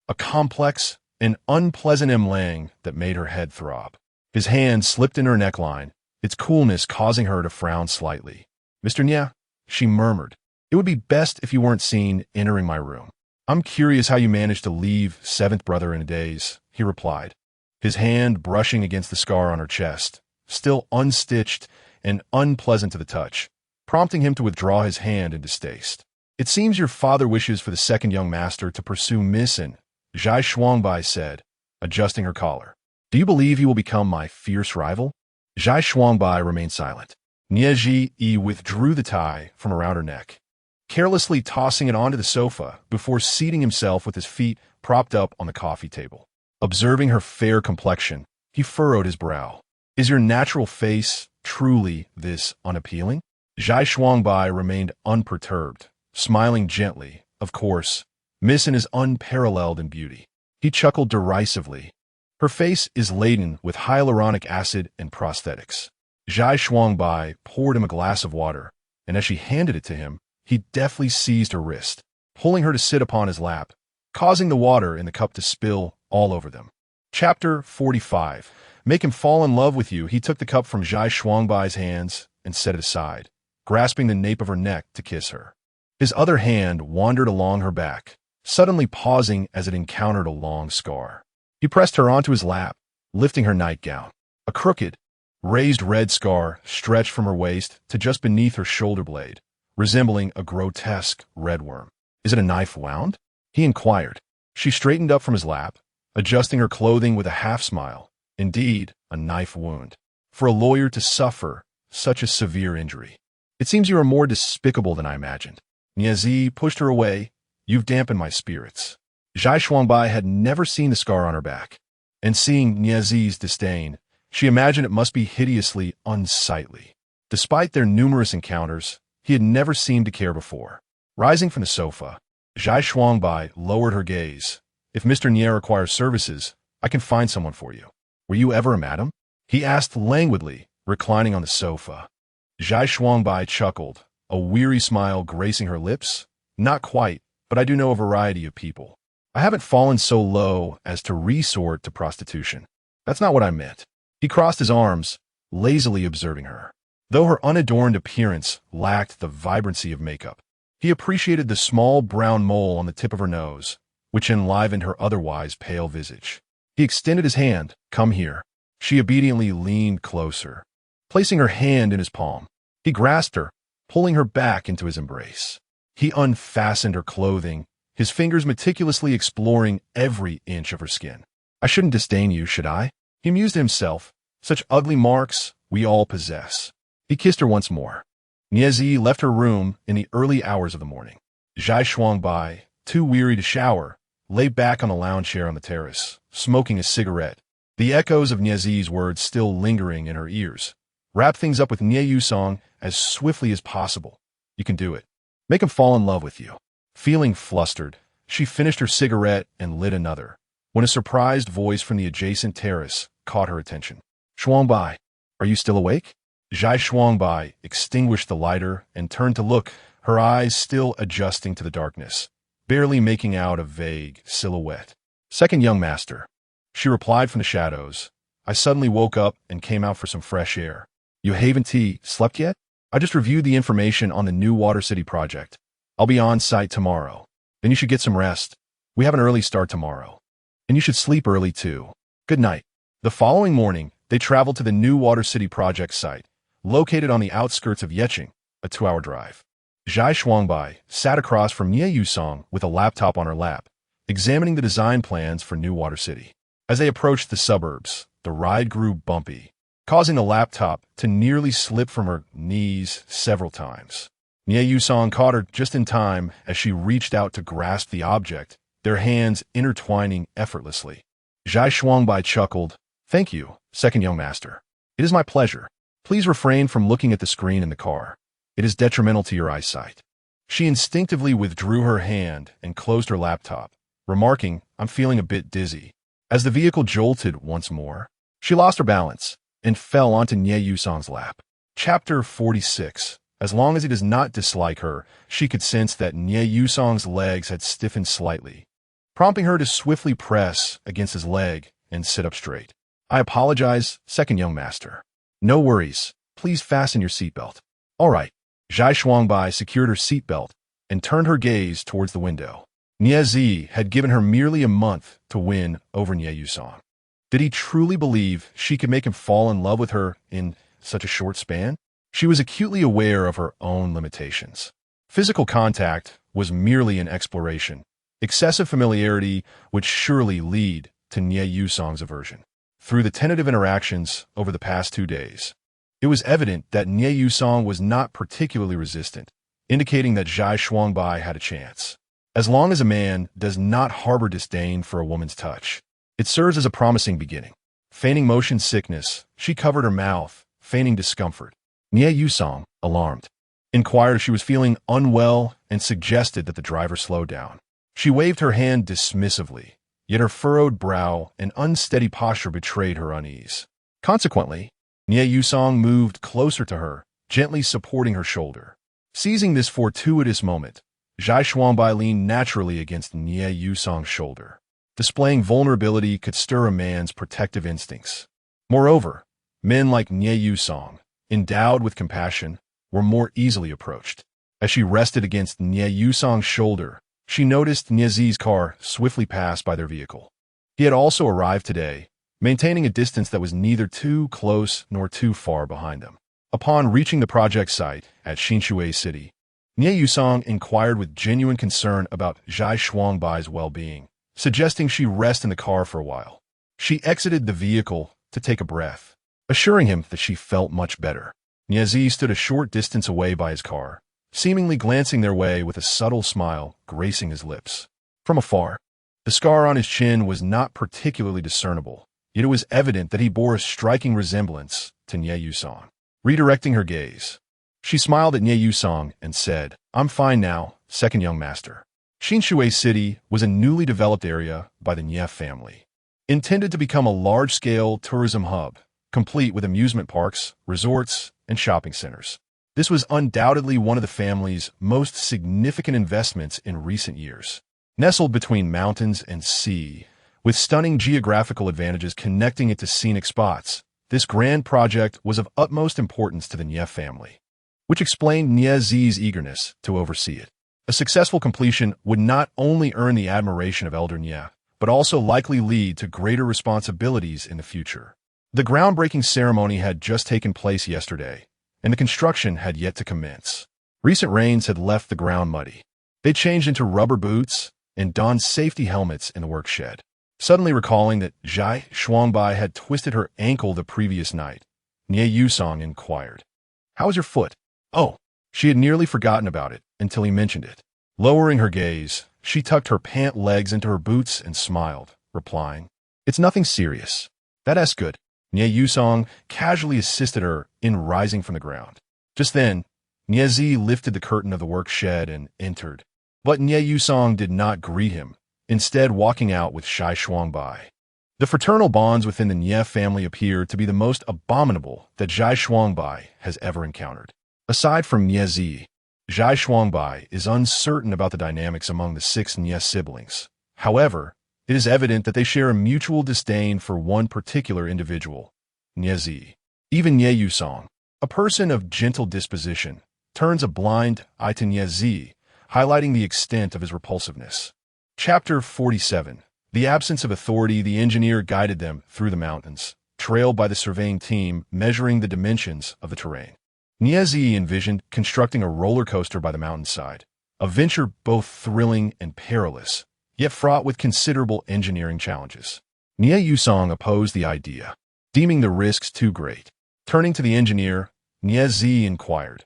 a complex and unpleasant emlang that made her head throb. His hand slipped in her neckline, its coolness causing her to frown slightly. Mr. Nie, she murmured, it would be best if you weren't seen entering my room. I'm curious how you managed to leave seventh brother in a daze, he replied, his hand brushing against the scar on her chest, still unstitched and unpleasant to the touch, prompting him to withdraw his hand in distaste. It seems your father wishes for the second young master to pursue Misin, Zhai Shuangbai said, adjusting her collar. Do you believe he will become my fierce rival? Zhai Shuangbai remained silent. Nie Ji withdrew the tie from around her neck, carelessly tossing it onto the sofa before seating himself with his feet propped up on the coffee table. Observing her fair complexion, he furrowed his brow. Is your natural face truly this unappealing? Zhai Shuangbai remained unperturbed, smiling gently. Of course, Misin is unparalleled in beauty. He chuckled derisively. Her face is laden with hyaluronic acid and prosthetics. Zhai Shuangbai poured him a glass of water, and as she handed it to him, he deftly seized her wrist, pulling her to sit upon his lap, causing the water in the cup to spill all over them. Chapter 45. Make him fall in love with you. He took the cup from Zhai Shuangbai's hands and set it aside, grasping the nape of her neck to kiss her. His other hand wandered along her back, suddenly pausing as it encountered a long scar. He pressed her onto his lap, lifting her nightgown. A crooked, raised red scar stretched from her waist to just beneath her shoulder blade, resembling a grotesque red worm. Is it a knife wound? He inquired. She straightened up from his lap, adjusting her clothing with a half-smile. Indeed, a knife wound. For a lawyer to suffer such a severe injury. It seems you are more despicable than I imagined. Nie Ji pushed her away. You've dampened my spirits. Zhai Shuangbai had never seen the scar on her back, and seeing Nie Ji's disdain, she imagined it must be hideously unsightly. Despite their numerous encounters, he had never seemed to care before. Rising from the sofa, Zhai Shuangbai lowered her gaze. If Mr. Nie requires services, I can find someone for you. Were you ever a madam? He asked languidly, reclining on the sofa. Zhai Shuangbai chuckled, a weary smile gracing her lips. Not quite, but I do know a variety of people. I haven't fallen so low as to resort to prostitution. That's not what I meant. He crossed his arms, lazily observing her. Though her unadorned appearance lacked the vibrancy of makeup, he appreciated the small brown mole on the tip of her nose, which enlivened her otherwise pale visage. He extended his hand. Come here. She obediently leaned closer. Placing her hand in his palm, he grasped her, pulling her back into his embrace. He unfastened her clothing, his fingers meticulously exploring every inch of her skin. I shouldn't disdain you, should I? He mused to himself. Such ugly marks we all possess. He kissed her once more. Nie Ji left her room in the early hours of the morning. Zhai Shuangbai, too weary to shower, lay back on a lounge chair on the terrace, smoking a cigarette, the echoes of Nie Ji's words still lingering in her ears. Wrap things up with Nie Yusong as swiftly as possible. You can do it. Make him fall in love with you. Feeling flustered, she finished her cigarette and lit another, when a surprised voice from the adjacent terrace caught her attention. Shuangbai, are you still awake? Zhai Shuangbai extinguished the lighter and turned to look, her eyes still adjusting to the darkness, barely making out a vague silhouette. Second young master. She replied from the shadows. I suddenly woke up and came out for some fresh air. You haven't slept yet? I just reviewed the information on the new Water City project. I'll be on site tomorrow. Then you should get some rest. We have an early start tomorrow. And you should sleep early too. Good night. The following morning, They traveled to the new Water City project site, located on the outskirts of Yeqing, a 2-hour drive. Zhai Shuangbai sat across from Nie Yusong with a laptop on her lap, examining the design plans for New Water City. As they approached the suburbs, the ride grew bumpy, causing the laptop to nearly slip from her knees several times. Nie Yusong caught her just in time as she reached out to grasp the object, their hands intertwining effortlessly. Zhai Shuangbai chuckled, "Thank you, second young master. It is my pleasure. Please refrain from looking at the screen in the car. It is detrimental to your eyesight." She instinctively withdrew her hand and closed her laptop, remarking, "I'm feeling a bit dizzy." As the vehicle jolted once more, she lost her balance and fell onto Nie Yusong's lap. Chapter 46. As long as he does not dislike her, she could sense that Nie Yusong's legs had stiffened slightly, prompting her to swiftly press against his leg and sit up straight. "I apologize, second young master." "No worries. Please fasten your seatbelt." "All right." Zhai Shuangbai secured her seatbelt and turned her gaze towards the window. Nie Zi had given her merely a month to win over Nie Yusong. Did he truly believe she could make him fall in love with her in such a short span? She was acutely aware of her own limitations. Physical contact was merely an exploration. Excessive familiarity would surely lead to Nie Yusong's aversion. Through the tentative interactions over the past 2 days, it was evident that Nie Yusong was not particularly resistant, indicating that Zhai Shuangbai had a chance. As long as a man does not harbor disdain for a woman's touch, it serves as a promising beginning. Feigning motion sickness, she covered her mouth, feigning discomfort. Nie Yusong, alarmed, inquired if she was feeling unwell and suggested that the driver slow down. She waved her hand dismissively, yet her furrowed brow and unsteady posture betrayed her unease. Consequently, Nie Yusong moved closer to her, gently supporting her shoulder. Seizing this fortuitous moment, Zhai Shuangbai leaned naturally against Nie Yusong's shoulder. Displaying vulnerability could stir a man's protective instincts. Moreover, men like Nie Yusong, endowed with compassion, were more easily approached. As she rested against Nie Yusong's shoulder, she noticed Nie Zi's car swiftly pass by their vehicle. He had also arrived today, maintaining a distance that was neither too close nor too far behind them. Upon reaching the project site at Xinshui City, Nie Yusong inquired with genuine concern about Zhai Shuangbai's well-being, suggesting she rest in the car for a while. She exited the vehicle to take a breath, assuring him that she felt much better. Nie Zi stood a short distance away by his car, seemingly glancing their way with a subtle smile gracing his lips. From afar, the scar on his chin was not particularly discernible, yet it was evident that he bore a striking resemblance to Nie Yusong. Redirecting her gaze, she smiled at Nie Yusong and said, "I'm fine now, second young master." Xinshui City was a newly developed area by the Nie family, intended to become a large-scale tourism hub, complete with amusement parks, resorts, and shopping centers. This was undoubtedly one of the family's most significant investments in recent years. Nestled between mountains and sea, with stunning geographical advantages connecting it to scenic spots, this grand project was of utmost importance to the Nie family, which explained Nie Zi's eagerness to oversee it. A successful completion would not only earn the admiration of Elder Nie, but also likely lead to greater responsibilities in the future. The groundbreaking ceremony had just taken place yesterday, and the construction had yet to commence. Recent rains had left the ground muddy. They changed into rubber boots and donned safety helmets in the work shed. Suddenly recalling that Zhai Shuangbai had twisted her ankle the previous night, Nie Yusong inquired, "How is your foot?" "Oh." She had nearly forgotten about it until he mentioned it. Lowering her gaze, she tucked her pant legs into her boots and smiled, replying, "It's nothing serious." "That's good." Nie Yusong casually assisted her in rising from the ground. Just then, Nie Zi lifted the curtain of the work shed and entered. But Nie Yusong did not greet him, instead walking out with Zhai Shuangbai. The fraternal bonds within the Nie family appear to be the most abominable that Zhai Shuangbai has ever encountered. Aside from Nie Zi, Zhai Shuangbai is uncertain about the dynamics among the 6 Nie siblings. However, it is evident that they share a mutual disdain for one particular individual, Nie Zi. Even Nie Yusong, a person of gentle disposition, turns a blind eye to Nie Zi, highlighting the extent of his repulsiveness. Chapter 47. The absence of authority. The engineer guided them through the mountains, trailed by the surveying team measuring the dimensions of the terrain. Niezi envisioned constructing a roller coaster by the mountainside, a venture both thrilling and perilous, yet fraught with considerable engineering challenges. Nie Yusong opposed the idea, deeming the risks too great. Turning to the engineer, Niezi inquired,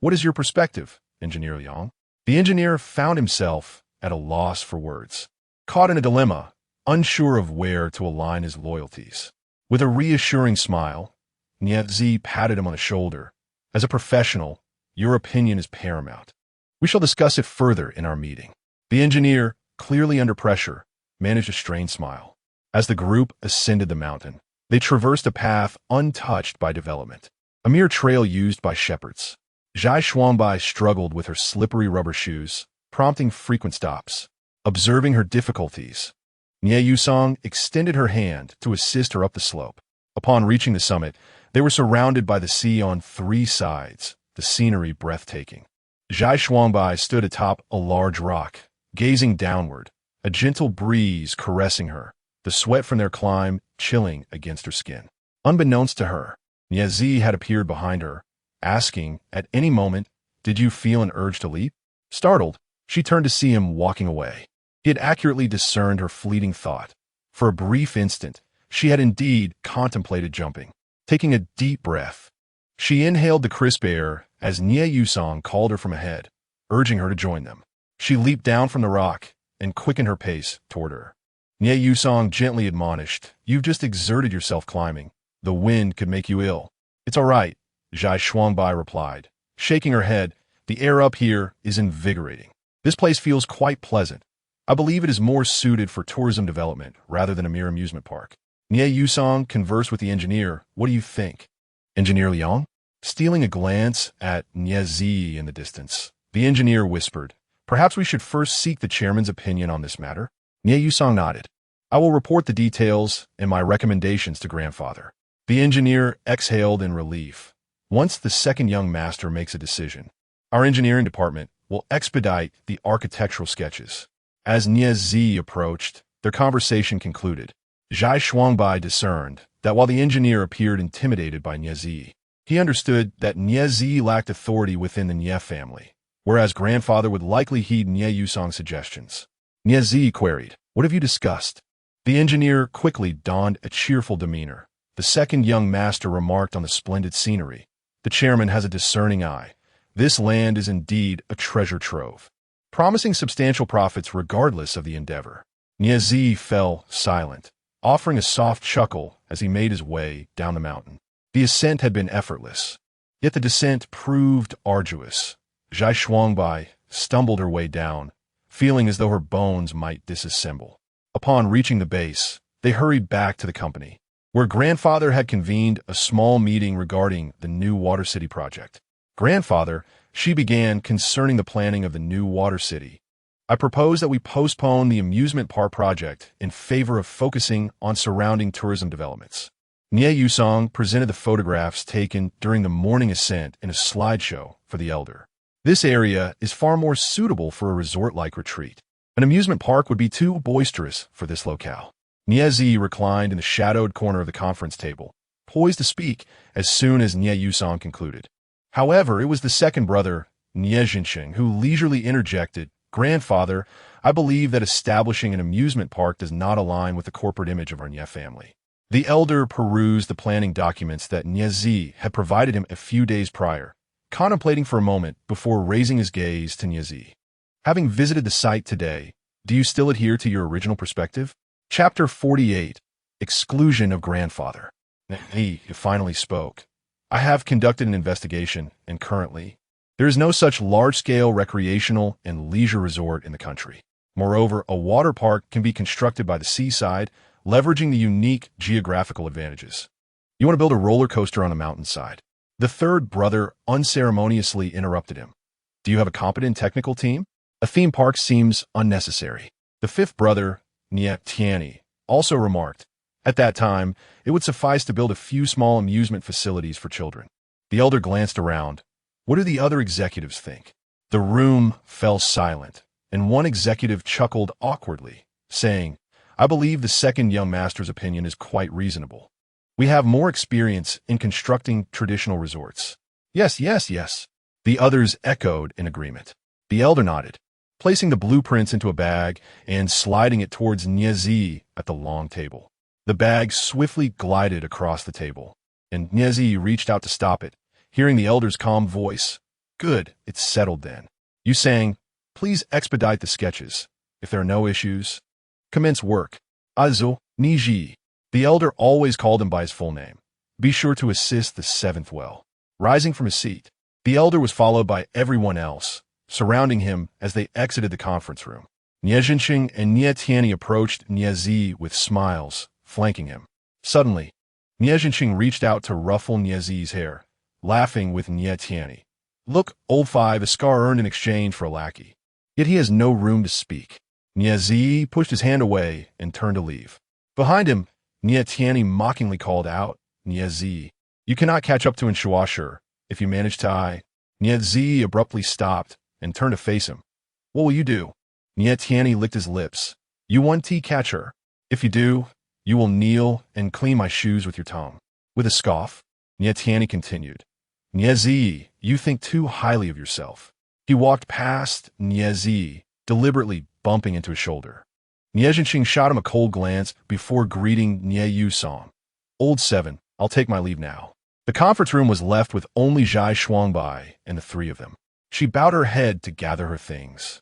"What is your perspective, Engineer Liang?" The engineer found himself at a loss for words, caught in a dilemma, unsure of where to align his loyalties. With a reassuring smile, Niezi patted him on the shoulder. "As a professional, your opinion is paramount. We shall discuss it further in our meeting." The engineer, clearly under pressure, managed a strained smile. As the group ascended the mountain, they traversed a path untouched by development, a mere trail used by shepherds. Zhai Shuangbai struggled with her slippery rubber shoes, prompting frequent stops. Observing her difficulties, Nie Yusong extended her hand to assist her up the slope. Upon reaching the summit, they were surrounded by the sea on three sides, the scenery breathtaking. Zhai Shuangbai stood atop a large rock, gazing downward, a gentle breeze caressing her, the sweat from their climb chilling against her skin. Unbeknownst to her, Niezi had appeared behind her, asking, at any moment, "Did you feel an urge to leap?" Startled, she turned to see him walking away. He had accurately discerned her fleeting thought. For a brief instant, she had indeed contemplated jumping. Taking a deep breath, she inhaled the crisp air as Nie Yusong called her from ahead, urging her to join them. She leaped down from the rock and quickened her pace toward her. Nie Yusong gently admonished, "You've just exerted yourself climbing. The wind could make you ill." "It's all right," Zhai Shuangbai replied, shaking her head. "The air up here is invigorating. This place feels quite pleasant. I believe it is more suited for tourism development rather than a mere amusement park." Nie Yusong conversed with the engineer. "What do you think?" Engineer Liang? Stealing a glance at Niezi in the distance, the engineer whispered, "Perhaps we should first seek the chairman's opinion on this matter." Nie Yusong nodded. "I will report the details and my recommendations to grandfather." The engineer exhaled in relief. Once the second young master makes a decision, our engineering department will expedite the architectural sketches. As Niezi approached, their conversation concluded. Zhai Shuangbai discerned that while the engineer appeared intimidated by Niezi, he understood that Niezi lacked authority within the Nie family, whereas grandfather would likely heed Nie Yusong's suggestions. Niezi queried, "What have you discussed?" The engineer quickly donned a cheerful demeanor. The second young master remarked on the splendid scenery. "The chairman has a discerning eye. This land is indeed a treasure trove, promising substantial profits regardless of the endeavor." Niezi fell silent, offering a soft chuckle as he made his way down the mountain. The ascent had been effortless, yet the descent proved arduous. Zhai Shuangbai stumbled her way down, feeling as though her bones might disassemble. Upon reaching the base, they hurried back to the company, where grandfather had convened a small meeting regarding the new Water City project. "Grandfather," she began, concerning the planning of the new Water City, "I propose that we postpone the amusement park project in favor of focusing on surrounding tourism developments." Nie Yusong presented the photographs taken during the morning ascent in a slideshow for the elder. "This area is far more suitable for a resort-like retreat. An amusement park would be too boisterous for this locale." Niezi reclined in the shadowed corner of the conference table, poised to speak as soon as Nie Yusong concluded. However, it was the second brother, Nie Jinsheng, who leisurely interjected, "Grandfather, I believe that establishing an amusement park does not align with the corporate image of our Nie family." The elder perused the planning documents that Niezi had provided him a few days prior, contemplating for a moment before raising his gaze to Niezi. "Having visited the site today, do you still adhere to your original perspective?" Chapter 48, Exclusion of Grandfather. He finally spoke. "I have conducted an investigation, and currently, there is no such large-scale recreational and leisure resort in the country. Moreover, a water park can be constructed by the seaside, leveraging the unique geographical advantages. You want to build a roller coaster on a mountainside." The third brother unceremoniously interrupted him. "Do you have a competent technical team? A theme park seems unnecessary." The fifth brother, Nie Tianyi, also remarked, "At that time, it would suffice to build a few small amusement facilities for children." The elder glanced around. What do the other executives think? The room fell silent, and one executive chuckled awkwardly, saying, "I believe the second young master's opinion is quite reasonable. We have more experience in constructing traditional resorts. Yes, yes, yes. The others echoed in agreement. The elder nodded, placing the blueprints into a bag and sliding it towards Niezi at the long table. The bag swiftly glided across the table, and Niezi reached out to stop it, hearing the elder's calm voice. Good, it's settled then. You sang, please expedite the sketches. If there are no issues, commence work. Also, Niji. The elder always called him by his full name. Be sure to assist the seventh well. Rising from his seat, the elder was followed by everyone else, surrounding him as they exited the conference room. Nie Zhenxing and Nie Tianyi approached Niezi with smiles, flanking him. Suddenly, Nie Zhenxing reached out to ruffle Niezi's hair, laughing with Nie Tianyi. Look, old five, a scar earned in exchange for a lackey. Yet he has no room to speak. Niezi pushed his hand away and turned to leave. Behind him, Nie Tianyi mockingly called out, Niezi, you cannot catch up to Inshuasher if you manage to Niezi abruptly stopped and turned to face him. What will you do? Nie Tianyi licked his lips. You want to catch her. If you do, you will kneel and clean my shoes with your tongue. With a scoff, Nie Tianyi continued. Niezi, you think too highly of yourself. He walked past Niezi, deliberately bumping into his shoulder. Nie Zhenxing shot him a cold glance before greeting Nie Yusong. Old seven, I'll take my leave now. The conference room was left with only Zhai Shuangbai and the three of them. She bowed her head to gather her things.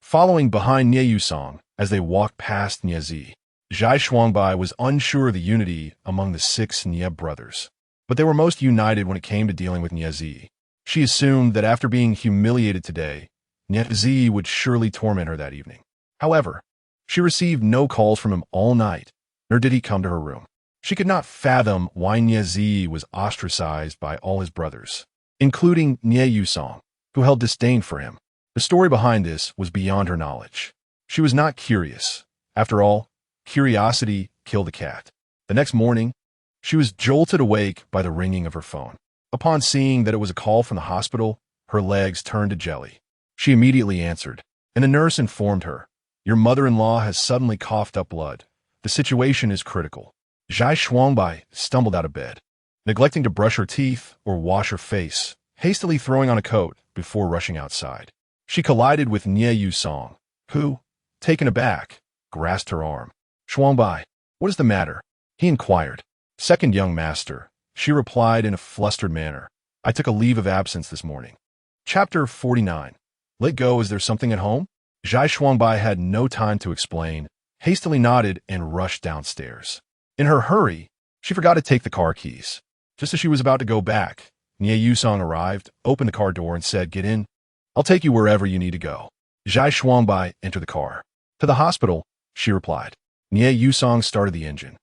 Following behind Nie Yusong as they walked past Niezi, Zhai Shuangbai was unsure of the unity among the 6 Nie brothers. But they were most united when it came to dealing with Niezi. She assumed that after being humiliated today, Niezi would surely torment her that evening. However, she received no calls from him all night, nor did he come to her room. She could not fathom why Niezi was ostracized by all his brothers, including Nie Yusong, who held disdain for him. The story behind this was beyond her knowledge. She was not curious. After all, curiosity killed a cat. The next morning, she was jolted awake by the ringing of her phone. Upon seeing that it was a call from the hospital, her legs turned to jelly. She immediately answered, and a nurse informed her, your mother-in-law has suddenly coughed up blood. The situation is critical. Zhai Shuangbai stumbled out of bed, neglecting to brush her teeth or wash her face, hastily throwing on a coat before rushing outside. She collided with Nie Yusong, who, taken aback, grasped her arm. Shuangbai, what is the matter? He inquired. Second young master, she replied in a flustered manner. I took a leave of absence this morning. Chapter 49. Let go, is there something at home? Zhai Shuangbai had no time to explain, hastily nodded and rushed downstairs. In her hurry, she forgot to take the car keys. Just as she was about to go back, Nie Yusong arrived, opened the car door and said, get in. I'll take you wherever you need to go. Zhai Shuangbai entered the car. To the hospital, she replied. Nie Yusong started the engine.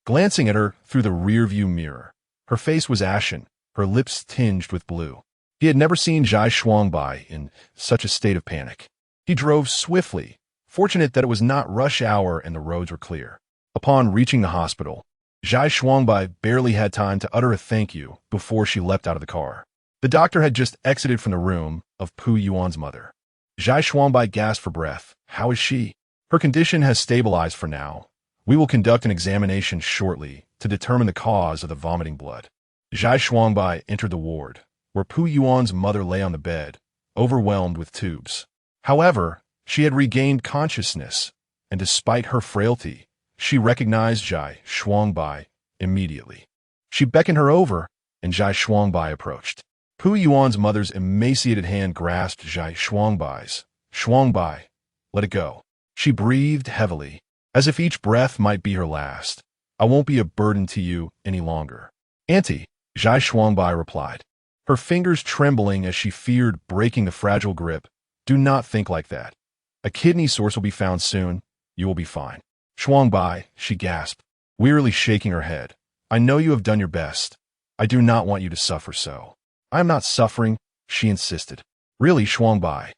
Glancing at her through the rear-view mirror, her face was ashen, her lips tinged with blue. He had never seen Zhai Shuangbai in such a state of panic. He drove swiftly, fortunate that it was not rush hour and the roads were clear. Upon reaching the hospital, Zhai Shuangbai barely had time to utter a thank you before she leapt out of the car. The doctor had just exited from the room of Pu Yuan's mother. Zhai Shuangbai gasped for breath. How is she? Her condition has stabilized for now. We will conduct an examination shortly to determine the cause of the vomiting blood. Zhai Shuangbai entered the ward, where Pu Yuan's mother lay on the bed, overwhelmed with tubes. However, she had regained consciousness, and despite her frailty, she recognized Zhai Shuangbai immediately. She beckoned her over, and Zhai Shuangbai approached. Pu Yuan's mother's emaciated hand grasped Zhai Shuangbai's. Shuangbai, let it go. She breathed heavily, as if each breath might be her last. I won't be a burden to you any longer. Auntie, Zhai Shuangbai replied, her fingers trembling as she feared breaking the fragile grip. Do not think like that. A kidney source will be found soon. You will be fine. Shuangbai, she gasped, wearily shaking her head. I know you have done your best. I do not want you to suffer so. I am not suffering, she insisted. Really, Shuangbai.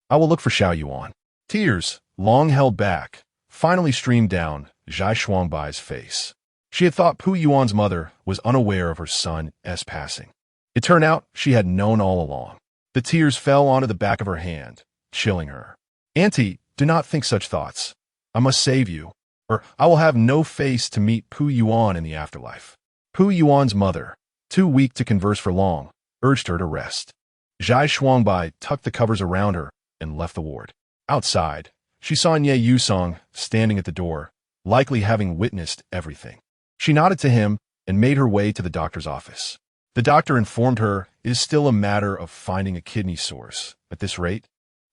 I will look for Xiao Yuan. Tears, long held back, finally streamed down Zhai Shuangbai's face. She had thought Pu Yuan's mother was unaware of her son's passing. It turned out she had known all along. The tears fell onto the back of her hand, chilling her. Auntie, do not think such thoughts. I must save you, or I will have no face to meet Pu Yuan in the afterlife. Pu Yuan's mother, too weak to converse for long, urged her to rest. Zhai Shuangbai tucked the covers around her and left the ward. Outside, she saw Nye Yusong standing at the door, likely having witnessed everything. She nodded to him and made her way to the doctor's office. The doctor informed her it is still a matter of finding a kidney source. At this rate,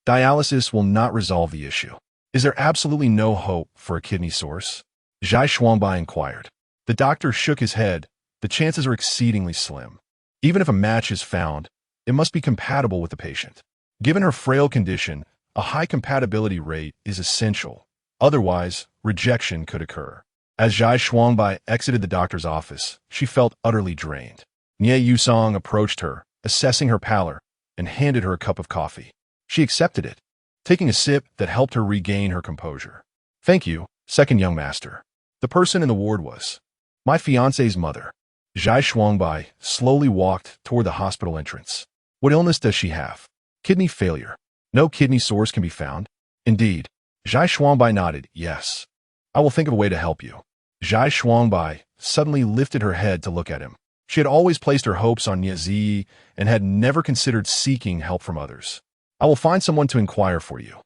dialysis will not resolve the issue. Is there absolutely no hope for a kidney source? Zhai Shuangbai inquired. The doctor shook his head. The chances are exceedingly slim. Even if a match is found, it must be compatible with the patient. Given her frail condition, a high compatibility rate is essential. Otherwise, rejection could occur. As Zhai Shuangbai exited the doctor's office, she felt utterly drained. Nye Yusong approached her, assessing her pallor, and handed her a cup of coffee. She accepted it, taking a sip that helped her regain her composure. Thank you, second young master. The person in the ward was my fiancé's mother. Zhai Shuangbai slowly walked toward the hospital entrance. What illness does she have? Kidney failure. No kidney source can be found? Indeed. Zhai Shuangbai nodded, yes. I will think of a way to help you. Zhai Shuangbai suddenly lifted her head to look at him. She had always placed her hopes on Nye Ziyi and had never considered seeking help from others. I will find someone to inquire for you.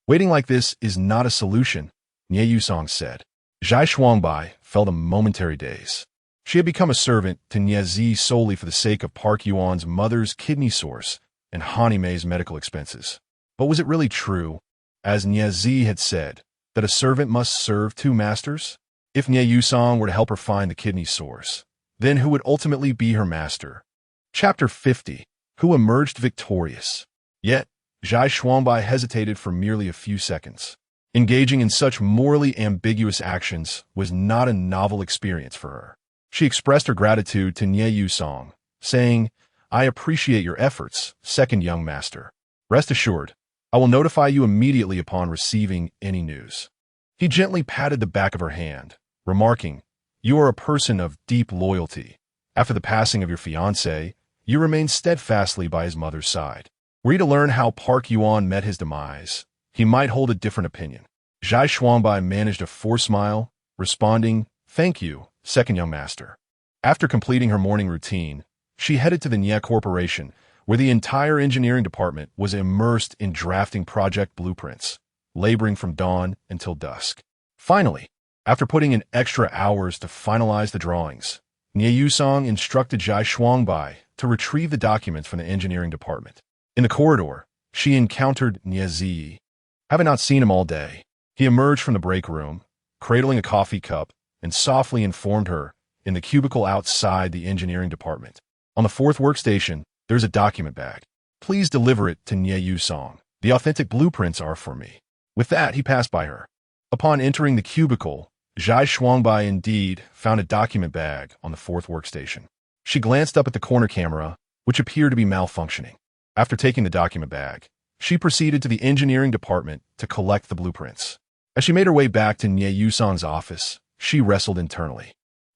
Waiting like this is not a solution, Nye Yusong said. Zhai Shuangbai felt a momentary daze. She had become a servant to Nye Ziyi solely for the sake of Park Yuan's mother's kidney source and Han Mei's medical expenses. But was it really true, as Nye Ziyi had said, that a servant must serve two masters? If Nye Yusong were to help her find the kidney source, then who would ultimately be her master? Chapter 50. Who emerged victorious? Yet, Zhai Shuangbai hesitated for merely a few seconds. Engaging in such morally ambiguous actions was not a novel experience for her. She expressed her gratitude to Nye Yusong, saying, I appreciate your efforts, second young master. Rest assured, I will notify you immediately upon receiving any news. He gently patted the back of her hand, remarking, You are a person of deep loyalty. After the passing of your fiancé, you remained steadfastly by his mother's side. Were you to learn how Park Yuan met his demise, he might hold a different opinion. Zhai Shuangbai managed a forced smile, responding, Thank you, second young master. After completing her morning routine, she headed to the Nye Corporation, where the entire engineering department was immersed in drafting project blueprints, laboring from dawn until dusk. Finally, after putting in extra hours to finalize the drawings, Nye Yusong instructed Zhai Shuangbai to retrieve the documents from the engineering department. In the corridor, she encountered Nye Ziyi. Having not seen him all day, he emerged from the break room, cradling a coffee cup, and softly informed her, in the cubicle outside the engineering department. On the fourth workstation, there's a document bag. Please deliver it to Nye Yusong. The authentic blueprints are for me. With that, he passed by her. Upon entering the cubicle, Zhai Shuangbai indeed found a document bag on the fourth workstation. She glanced up at the corner camera, which appeared to be malfunctioning. After taking the document bag, she proceeded to the engineering department to collect the blueprints. As she made her way back to Nye Yusong's office, she wrestled internally.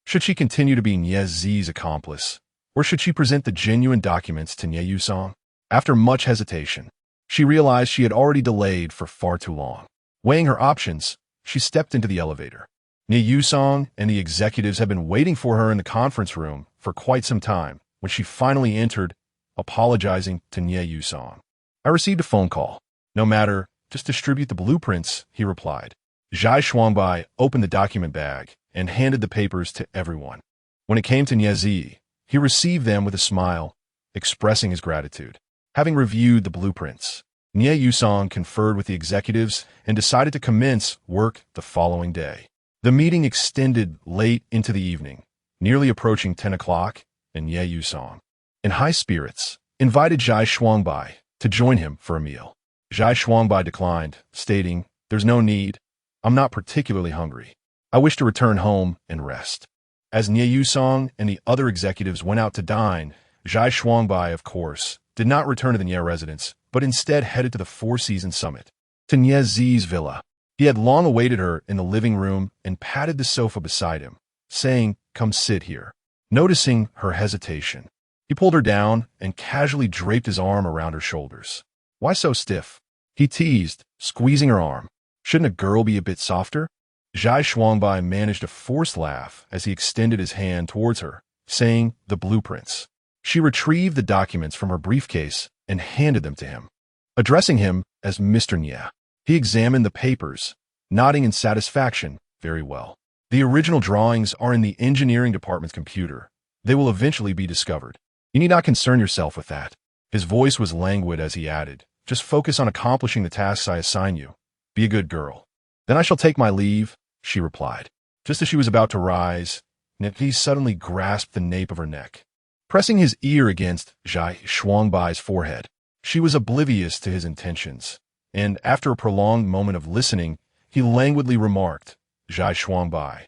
Should she continue to be Nye Ziyi's accomplice, or should she present the genuine documents to Nye Yusong? After much hesitation, she realized she had already delayed for far too long. Weighing her options, she stepped into the elevator. Nye Yusong and the executives had been waiting for her in the conference room for quite some time when she finally entered, apologizing to Nye Yusong. I received a phone call. No matter, just distribute the blueprints, he replied. Zhai Shuangbai opened the document bag and handed the papers to everyone. When it came to Nye Ziyi, he received them with a smile, expressing his gratitude. Having reviewed the blueprints, Nye Yusong conferred with the executives and decided to commence work the following day. The meeting extended late into the evening, nearly approaching 10 o'clock, and Nye Yusong, in high spirits, invited Zhai Shuangbai to join him for a meal. Zhai Shuangbai declined, stating, There's no need. I'm not particularly hungry. I wish to return home and rest. As Nye Yusong and the other executives went out to dine, Zhai Shuangbai, of course, did not return to the Nye residence, but instead headed to the Four Seasons Summit, to Nye Ziyi's villa. He had long awaited her in the living room and patted the sofa beside him, saying, Come sit here. Noticing her hesitation, he pulled her down and casually draped his arm around her shoulders. Why so stiff? He teased, squeezing her arm. Shouldn't a girl be a bit softer? Zhai Shuangbai managed a forced laugh as he extended his hand towards her, saying the blueprints. She retrieved the documents from her briefcase and handed them to him. Addressing him as Mr. Nye, he examined the papers, nodding in satisfaction. Very well. The original drawings are in the engineering department's computer. They will eventually be discovered. You need not concern yourself with that. His voice was languid as he added, just focus on accomplishing the tasks I assign you. Be a good girl. Then I shall take my leave, she replied. Just as she was about to rise, Nye suddenly grasped the nape of her neck. Pressing his ear against Zhai Shuangbai's forehead, she was oblivious to his intentions, and after a prolonged moment of listening, he languidly remarked, Zhai Shuangbai,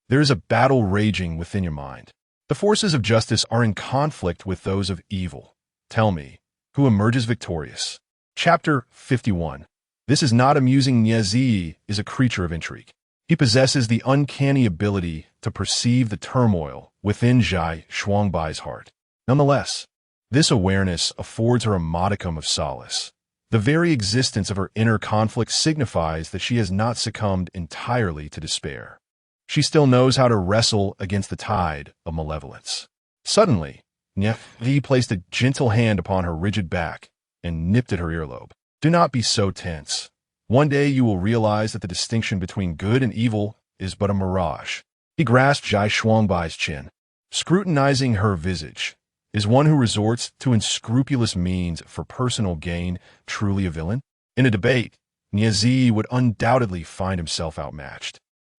there is a battle raging within your mind. The forces of justice are in conflict with those of evil. Tell me, who emerges victorious? Chapter 51. This is not amusing. Nye is a creature of intrigue. He possesses the uncanny ability to perceive the turmoil within Zhai Shuangbai's heart. Nonetheless, this awareness affords her a modicum of solace. The very existence of her inner conflict signifies that she has not succumbed entirely to despair. She still knows how to wrestle against the tide of malevolence. Suddenly, Nye placed a gentle hand upon her rigid back and nipped at her earlobe. Do not be so tense. One day you will realize that the distinction between good and evil is but a mirage. He grasped Zhai Shuangbai's chin, scrutinizing her visage. Is one who resorts to unscrupulous means for personal gain truly a villain? In a debate, Nye would undoubtedly find himself outmatched.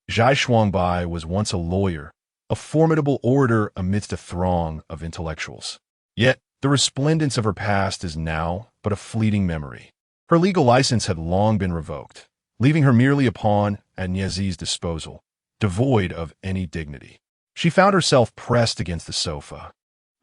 Zhai Shuangbai was once a lawyer, a formidable orator amidst a throng of intellectuals. Yet, the resplendence of her past is now but a fleeting memory. Her legal license had long been revoked, leaving her merely a pawn at Nye's disposal, devoid of any dignity. She found herself pressed against the sofa,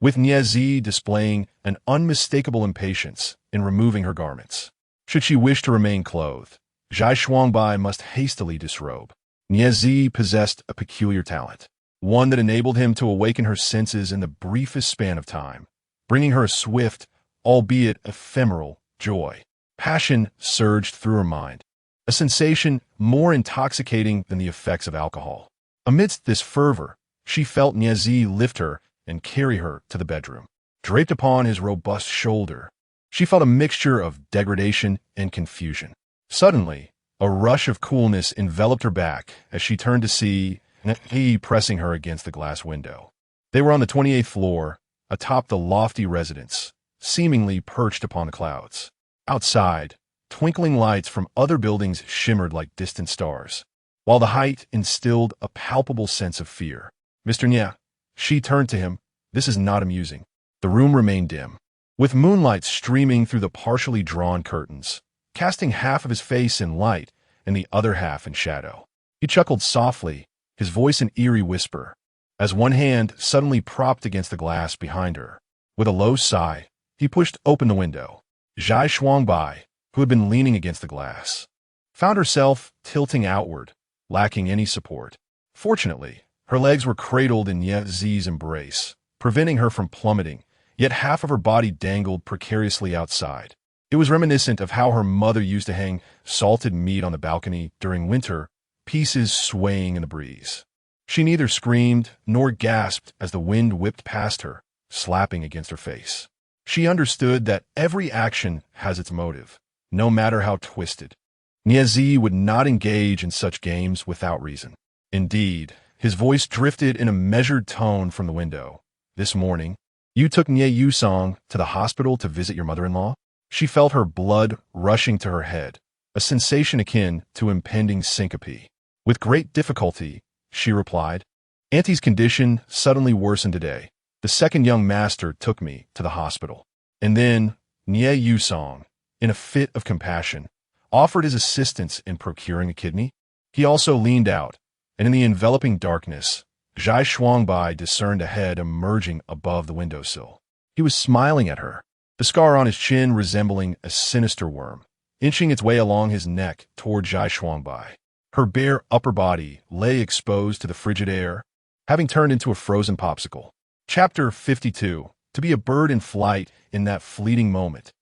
with Nye displaying an unmistakable impatience in removing her garments. Should she wish to remain clothed, Zhai Shuangbai must hastily disrobe. Nye possessed a peculiar talent, one that enabled him to awaken her senses in the briefest span of time, bringing her a swift, albeit ephemeral, joy. Passion surged through her mind, a sensation more intoxicating than the effects of alcohol. Amidst this fervor, she felt Nye lift her and carry her to the bedroom. Draped upon his robust shoulder, she felt a mixture of degradation and confusion. Suddenly, a rush of coolness enveloped her back as she turned to see Nye pressing her against the glass window. They were on the 28th floor, atop the lofty residence, seemingly perched upon the clouds. Outside, twinkling lights from other buildings shimmered like distant stars, while the height instilled a palpable sense of fear. Mr. Nye, she turned to him. This is not amusing. The room remained dim, with moonlight streaming through the partially drawn curtains, casting half of his face in light and the other half in shadow. He chuckled softly, his voice an eerie whisper, as one hand suddenly propped against the glass behind her. With a low sigh, he pushed open the window. Zhai Shuangbai, who had been leaning against the glass, found herself tilting outward, lacking any support. Fortunately, her legs were cradled in Nye's embrace, preventing her from plummeting, yet half of her body dangled precariously outside. It was reminiscent of how her mother used to hang salted meat on the balcony during winter, pieces swaying in the breeze. She neither screamed nor gasped as the wind whipped past her, slapping against her face. She understood that every action has its motive, no matter how twisted. Nye would not engage in such games without reason. Indeed, his voice drifted in a measured tone from the window. This morning, you took Nye Yusong to the hospital to visit your mother-in-law? She felt her blood rushing to her head, a sensation akin to impending syncope. With great difficulty, she replied. Auntie's condition suddenly worsened today. The second young master took me to the hospital. And then, Nye Yusong, in a fit of compassion, offered his assistance in procuring a kidney. He also leaned out, and in the enveloping darkness, Zhai Shuangbai discerned a head emerging above the windowsill. He was smiling at her, the scar on his chin resembling a sinister worm, inching its way along his neck toward Zhai Shuangbai. Her bare upper body lay exposed to the frigid air, having turned into a frozen popsicle. Chapter 52. To be a bird in flight in that fleeting moment.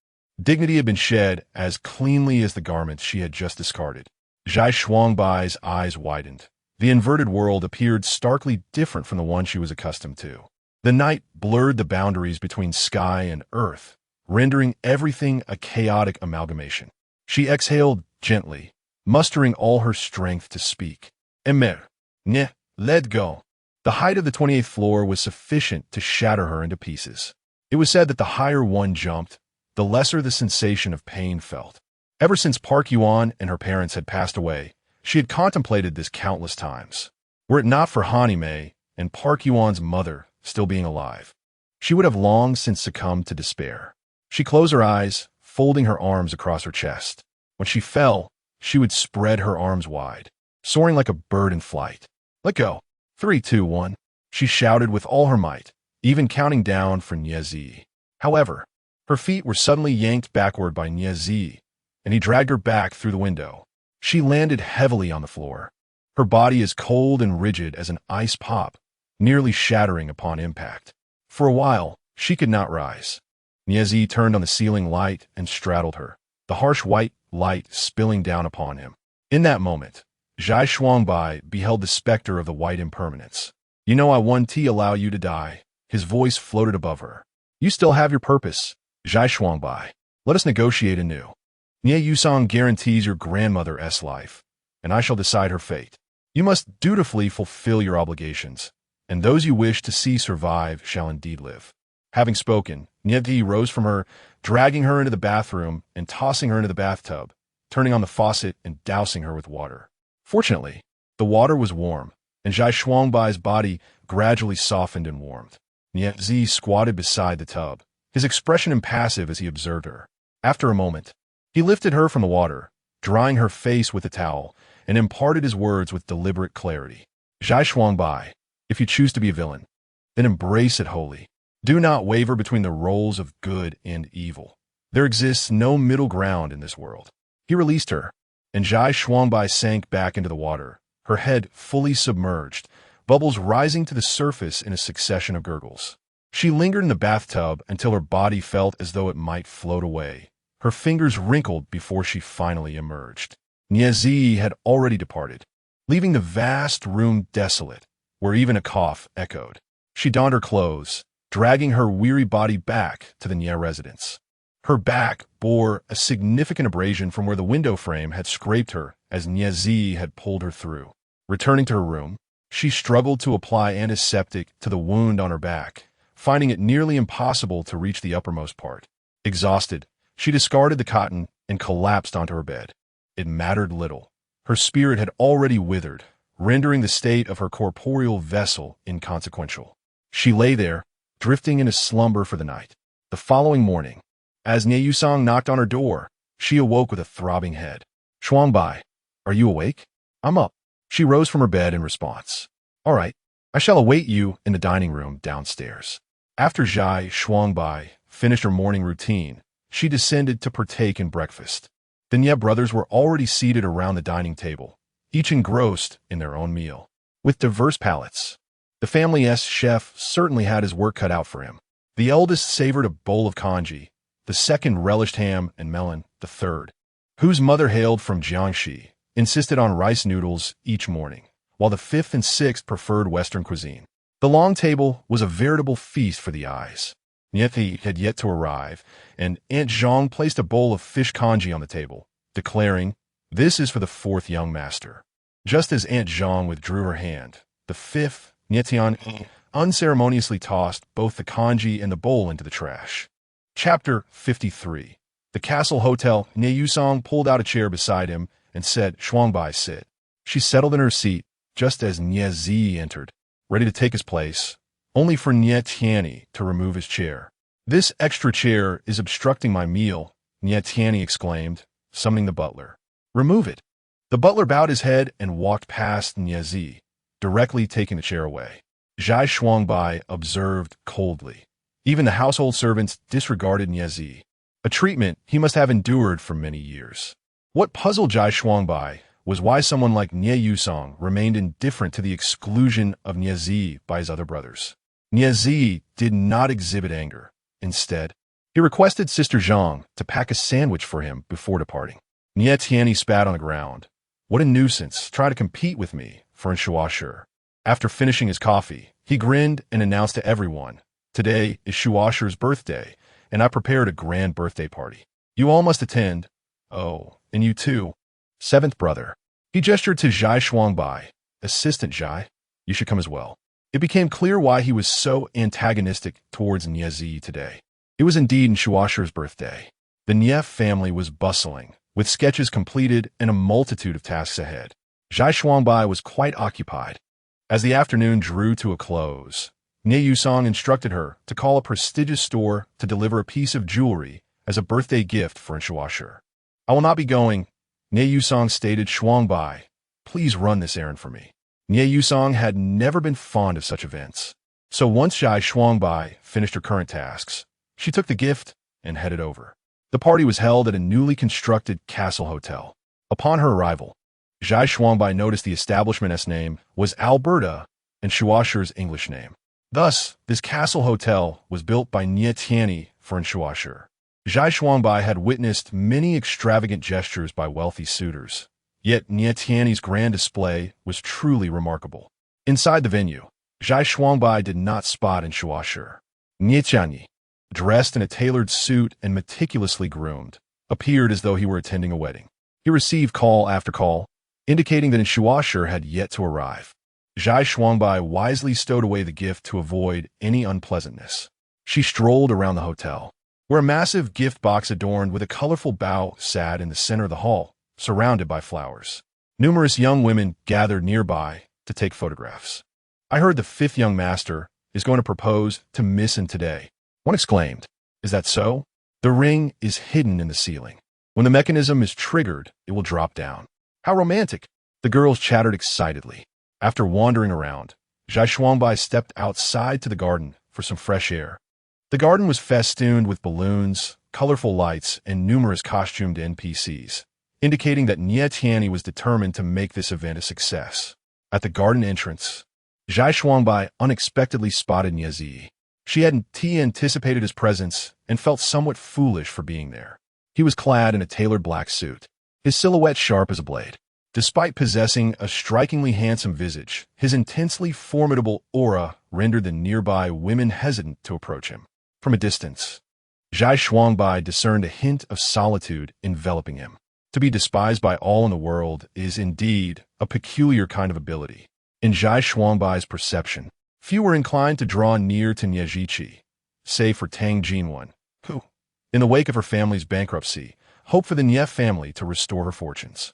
Dignity had been shed as cleanly as the garments she had just discarded. Zhai Shuangbai's eyes widened. The inverted world appeared starkly different from the one she was accustomed to. The night blurred the boundaries between sky and earth, rendering everything a chaotic amalgamation. She exhaled gently, mustering all her strength to speak. Emer, ne, let go. The height of the 28th floor was sufficient to shatter her into pieces. It was said that the higher one jumped, the lesser the sensation of pain felt. Ever since Park Yuan and her parents had passed away, she had contemplated this countless times. Were it not for Hanime and Park Yuan's mother still being alive, she would have long since succumbed to despair. She closed her eyes, folding her arms across her chest. When she fell, she would spread her arms wide, soaring like a bird in flight. Let go. 3, 2, 1. She shouted with all her might, even counting down for Niezi. However, her feet were suddenly yanked backward by Niezi, and he dragged her back through the window. She landed heavily on the floor, her body as cold and rigid as an ice pop, nearly shattering upon impact. For a while, she could not rise. Niezi turned on the ceiling light and straddled her, the harsh white light spilling down upon him. In that moment, Zhai Shuangbai beheld the specter of the white impermanence. You know I won't allow you to die. His voice floated above her. You still have your purpose, Zhai Shuangbai. Let us negotiate anew. Nie Yusong guarantees your grandmother's life, and I shall decide her fate. You must dutifully fulfill your obligations, and those you wish to see survive shall indeed live. Having spoken, Nieti rose from her, dragging her into the bathroom and tossing her into the bathtub, turning on the faucet and dousing her with water. Fortunately, the water was warm, and Zhai Shuangbai's body gradually softened and warmed. Nieti squatted beside the tub, his expression impassive as he observed her. After a moment, he lifted her from the water, drying her face with a towel, and imparted his words with deliberate clarity. Zhai Shuangbai, if you choose to be a villain, then embrace it wholly. Do not waver between the roles of good and evil. There exists no middle ground in this world. He released her, and Zhai Shuangbai sank back into the water, her head fully submerged, bubbles rising to the surface in a succession of gurgles. She lingered in the bathtub until her body felt as though it might float away. Her fingers wrinkled before she finally emerged. Niezi had already departed, leaving the vast room desolate, where even a cough echoed. She donned her clothes, dragging her weary body back to the Nie residence. Her back bore a significant abrasion from where the window frame had scraped her as Niezi had pulled her through. Returning to her room, she struggled to apply antiseptic to the wound on her back, finding it nearly impossible to reach the uppermost part. Exhausted, she discarded the cotton and collapsed onto her bed. It mattered little. Her spirit had already withered, rendering the state of her corporeal vessel inconsequential. She lay there, drifting into slumber for the night. The following morning, as Nie Yusong knocked on her door, she awoke with a throbbing head. Shuangbai, are you awake? I'm up. She rose from her bed in response. All right, I shall await you in the dining room downstairs. After Zhai Shuangbai finished her morning routine, she descended to partake in breakfast. The Nie brothers were already seated around the dining table, each engrossed in their own meal. With diverse palates, the family's chef certainly had his work cut out for him. The eldest savored a bowl of congee, the second relished ham and melon, the third, whose mother hailed from Jiangxi, insisted on rice noodles each morning, while the fifth and sixth preferred Western cuisine. The long table was a veritable feast for the eyes. Nieti had yet to arrive, and Aunt Zhang placed a bowl of fish congee on the table, declaring, "This is for the fourth young master." Just as Aunt Zhang withdrew her hand, the fifth, Nietian, unceremoniously tossed both the congee and the bowl into the trash. Chapter 53. The Castle Hotel. Nie Yusong pulled out a chair beside him and said, "Shuangbai, sit." She settled in her seat just as Nie Zi entered, ready to take his place, only for Nie Tianyi to remove his chair. "This extra chair is obstructing my meal," Nie Tianyi exclaimed, summoning the butler. "Remove it." The butler bowed his head and walked past Nie Zi, directly taking the chair away. Zhai Shuangbai observed coldly. Even the household servants disregarded Nie Zi, a treatment he must have endured for many years. What puzzled Zhai Shuangbai was why someone like Nie Yusong remained indifferent to the exclusion of Nie Zi by his other brothers. Nie Zi did not exhibit anger. Instead, he requested Sister Zhang to pack a sandwich for him before departing. Nie Tianyi spat on the ground. "What a nuisance, try to compete with me," for Shuasher. After finishing his coffee, he grinned and announced to everyone, "Today is Shuasher's birthday, and I prepared a grand birthday party. You all must attend. Oh, and you too. Seventh brother." He gestured to Zhai Shuangbai. "Assistant Zhai, you should come as well." It became clear why he was so antagonistic towards Niezi today. It was indeed Shuasher's birthday. The Nie family was bustling, with sketches completed and a multitude of tasks ahead. Zhai Shuangbai was quite occupied. As the afternoon drew to a close, Nie Yusong instructed her to call a prestigious store to deliver a piece of jewelry as a birthday gift for Shuasher. "I will not be going," Nie Yusong stated. "Shuangbai, please run this errand for me." Nie Yusong had never been fond of such events. So once Zhai Shuangbai finished her current tasks, she took the gift and headed over. The party was held at a newly constructed castle hotel. Upon her arrival, Zhai Shuangbai noticed the establishment's name was Alberta and Shuasher's English name. Thus, this castle hotel was built by Nie Tianyi for Shuasher. Zhai Shuangbai had witnessed many extravagant gestures by wealthy suitors, yet Nie Tianyi's grand display was truly remarkable. Inside the venue, Zhai Shuangbai did not spot Shuasher. Nie Tianyi, dressed in a tailored suit and meticulously groomed, appeared as though he were attending a wedding. He received call after call, indicating that Shuasher had yet to arrive. Zhai Shuangbai wisely stowed away the gift to avoid any unpleasantness. She strolled around the hotel, where a massive gift box adorned with a colorful bow sat in the center of the hall, surrounded by flowers. Numerous young women gathered nearby to take photographs. "I heard the fifth young master is going to propose to Missin today," one exclaimed. "Is that so? The ring is hidden in the ceiling. When the mechanism is triggered, it will drop down." "How romantic!" The girls chattered excitedly. After wandering around, Zhai Shuangbai stepped outside to the garden for some fresh air. The garden was festooned with balloons, colorful lights, and numerous costumed NPCs, indicating that Nie Tianyi was determined to make this event a success. At the garden entrance, Zhai Shuangbai unexpectedly spotted Niezi. She hadn't anticipated his presence and felt somewhat foolish for being there. He was clad in a tailored black suit, his silhouette sharp as a blade. Despite possessing a strikingly handsome visage, his intensely formidable aura rendered the nearby women hesitant to approach him. From a distance, Zhai Shuangbai discerned a hint of solitude enveloping him. To be despised by all in the world is indeed a peculiar kind of ability. In Zhai Shuangbai's perception, few were inclined to draw near to Niezichi, save for Tang Jinwen, who, in the wake of her family's bankruptcy, hoped for the Nie family to restore her fortunes.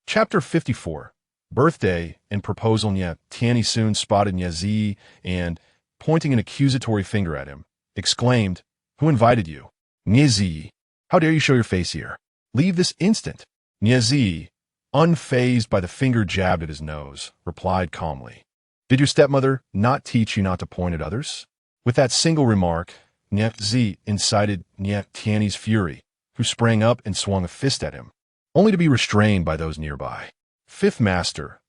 Chapter 54. Birthday and Proposal. Nie Tianyi soon spotted Niezi and, pointing an accusatory finger at him, exclaimed, "Who invited you?" "Niezi, how dare you show your face here? Leave this instant." Niezi, unfazed by the finger jabbed at his nose, replied calmly, "Did your stepmother not teach you not to point at others?" With that single remark, Niezi incited Nie Tianyi's fury, who sprang up and swung a fist at him, only to be restrained by those nearby. Fifth Master,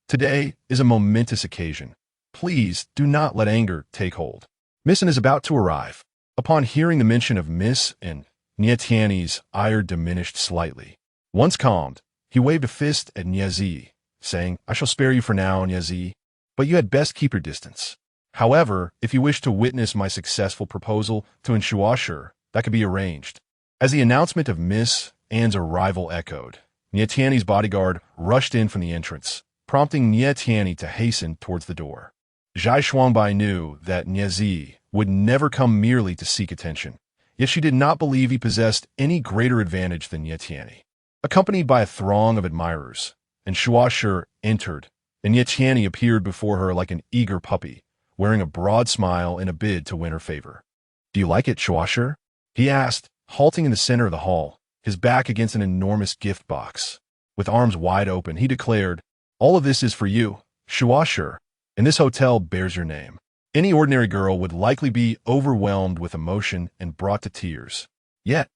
today is a momentous occasion. Please do not let anger take hold. Missin is about to arrive." Upon hearing the mention of Miss and Nie Tianyi's ire diminished slightly. Once calmed, he waved a fist at Niezi, saying, "I shall spare you for now, Niezi, but you had best keep your distance. However, if you wish to witness my successful proposal to Shuasher, that could be arranged." As the announcement of Miss Anne's arrival echoed, Nie Tianyi's bodyguard rushed in from the entrance, prompting Nie Tianyi to hasten towards the door. Zhai Shuangbai knew that Niezi would never come merely to seek attention, yet she did not believe he possessed any greater advantage than Nie Tianyi. Accompanied by a throng of admirers, Shuasher entered, and Nie Tianyi appeared before her like an eager puppy, wearing a broad smile in a bid to win her favor. "Do you like it, Shuasher?" he asked, halting in the center of the hall, his back against an enormous gift box. With arms wide open, he declared, "All of this is for you, Shuasher, and this hotel bears your name." Any ordinary girl would likely be overwhelmed with emotion and brought to tears. Yet,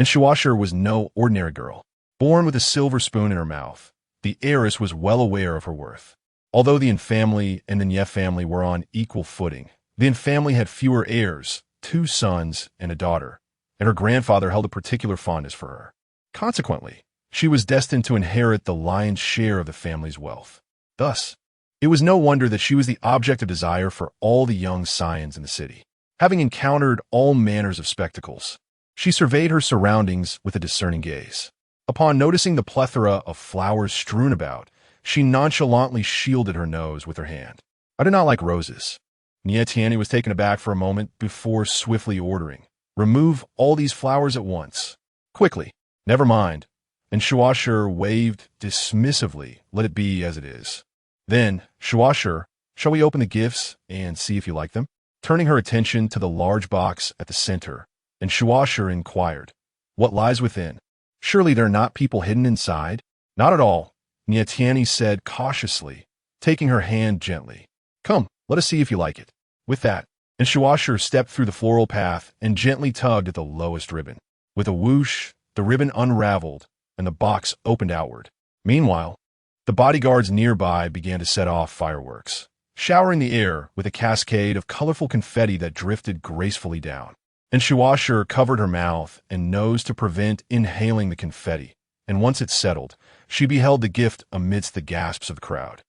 Shuasher was no ordinary girl. Born with a silver spoon in her mouth, the heiress was well aware of her worth. Although the In family and the Nie family were on equal footing, the In family had fewer heirs, 2 sons and a daughter, and her grandfather held a particular fondness for her. Consequently, she was destined to inherit the lion's share of the family's wealth. Thus, It was no wonder that she was the object of desire for all the young scions in the city. Having encountered all manners of spectacles, she surveyed her surroundings with a discerning gaze. Upon noticing the plethora of flowers strewn about, she nonchalantly shielded her nose with her hand. I do not like roses. Nietiani was taken aback for a moment before swiftly ordering, "Remove all these flowers at once. Quickly." "Never mind." And Shuasher waved dismissively, "Let it be as it is." Then, "Shuasher, shall we open the gifts and see if you like them?" Turning her attention to the large box at the center, and Shuasher inquired, "What lies within? Surely there are not people hidden inside?" "Not at all," Nietiani said cautiously, taking her hand gently. "Come, let us see if you like it." With that, and Shuasher stepped through the floral path and gently tugged at the lowest ribbon. With a whoosh, the ribbon unraveled, and the box opened outward. Meanwhile, the bodyguards nearby began to set off fireworks, showering the air with a cascade of colorful confetti that drifted gracefully down. And Shuasher covered her mouth and nose to prevent inhaling the confetti, and once it settled, she beheld the gift amidst the gasps of the crowd.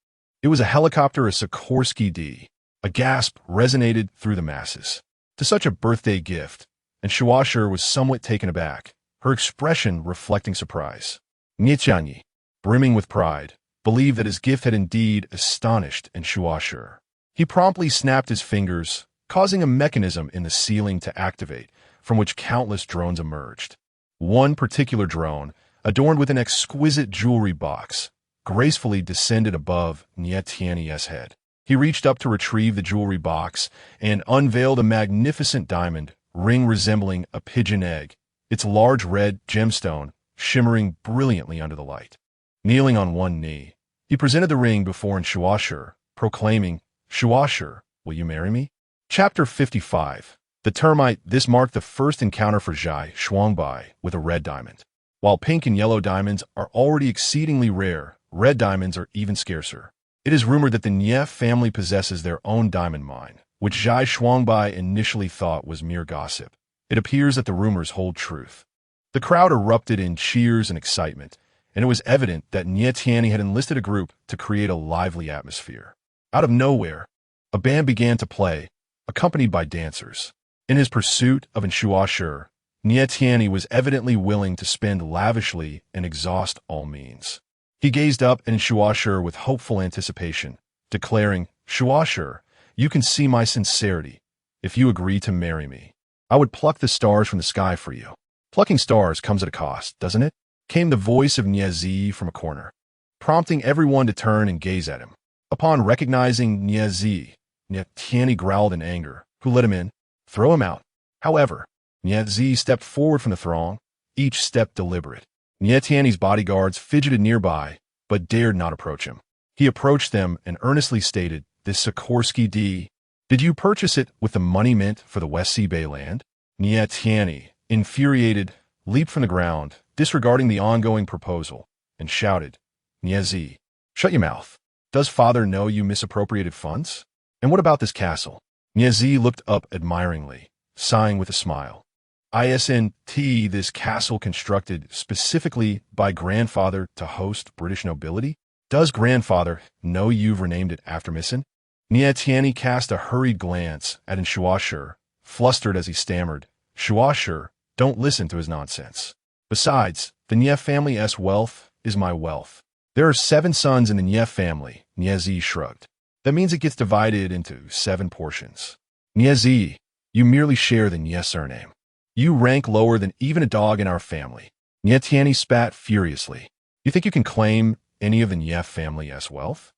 It was a helicopter, a Sikorsky D. A gasp resonated through the masses. To such a birthday gift, and Shuasher was somewhat taken aback, her expression reflecting surprise. Nietiani, brimming with pride, believed that his gift had indeed astonished and Shuasher. He promptly snapped his fingers, causing a mechanism in the ceiling to activate, from which countless drones emerged. One particular drone, adorned with an exquisite jewelry box, gracefully descended above Nietiani's head. He reached up to retrieve the jewelry box and unveiled a magnificent diamond ring resembling a pigeon egg, its large red gemstone shimmering brilliantly under the light. Kneeling on one knee, he presented the ring before Shuasher, proclaiming, "Shuasher, will you marry me?" Chapter 55. The Termite. This marked the first encounter for Zhai Shuangbai with a red diamond. While pink and yellow diamonds are already exceedingly rare, red diamonds are even scarcer. It is rumored that the Nie family possesses their own diamond mine, which Zhai Shuangbai initially thought was mere gossip. It appears that the rumors hold truth. The crowd erupted in cheers and excitement, and it was evident that Nietiani had enlisted a group to create a lively atmosphere. Out of nowhere, a band began to play, accompanied by dancers. In his pursuit of Shuasher, Nietiani was evidently willing to spend lavishly and exhaust all means. He gazed up at Shuasher with hopeful anticipation, declaring, "Shuasher, you can see my sincerity. If you agree to marry me, I would pluck the stars from the sky for you." "Plucking stars comes at a cost, doesn't it?" came the voice of Niezi from a corner, prompting everyone to turn and gaze at him. Upon recognizing Niezi, Nietiani growled in anger. "Who let him in? Throw him out." However, Niezi stepped forward from the throng, each step deliberate. Nietiani's bodyguards fidgeted nearby, but dared not approach him. He approached them and earnestly stated, "This Sikorsky D. Did you purchase it with the money meant for the West Sea Bay land?" Nietiani, infuriated, leaped from the ground, disregarding the ongoing proposal, and shouted, "Niezi, shut your mouth. Does father know you misappropriated funds? And what about this castle?" Niezi looked up admiringly, sighing with a smile. "Isn't this castle constructed specifically by grandfather to host British nobility? Does grandfather know you've renamed it after Missin?" Nietiani cast a hurried glance at Shuasher, flustered as he stammered, "Shuasher, don't listen to his nonsense. Besides, the Nie family's wealth is my wealth. There are 7 sons in the Nie family," Niezi shrugged. "That means it gets divided into 7 portions. Niezi, you merely share the Nie surname. You rank lower than even a dog in our family." Nietiani spat furiously. "You think you can claim any of the Nie family's wealth?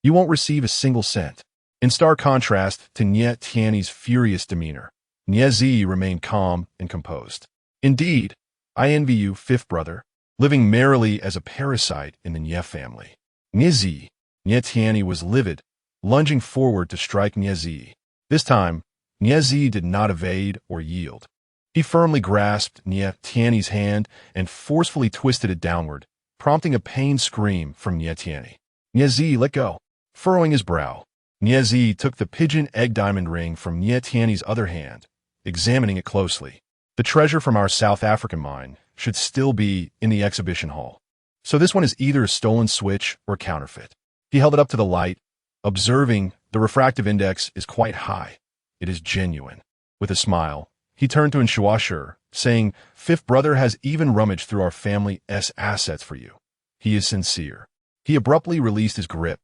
You won't receive a single cent." In stark contrast to Nietiani's furious demeanor, Niezi remained calm and composed. "Indeed, I envy you, 5th brother, living merrily as a parasite in the Nie family." Nietiani was livid, lunging forward to strike Niezi. This time, Niezi did not evade or yield. He firmly grasped Nietiani's hand and forcefully twisted it downward, prompting a pained scream from Nietiani. "Niezi, let go." Furrowing his brow, Niezi took the pigeon egg diamond ring from Nietiani's other hand, examining it closely. "The treasure from our South African mine should still be in the exhibition hall. So this one is either a stolen switch or counterfeit." He held it up to the light, observing the refractive index is quite high. It is genuine. With a smile, he turned to Inopportune, saying, "Fifth brother has even rummaged through our family's assets for you. He is sincere." He abruptly released his grip,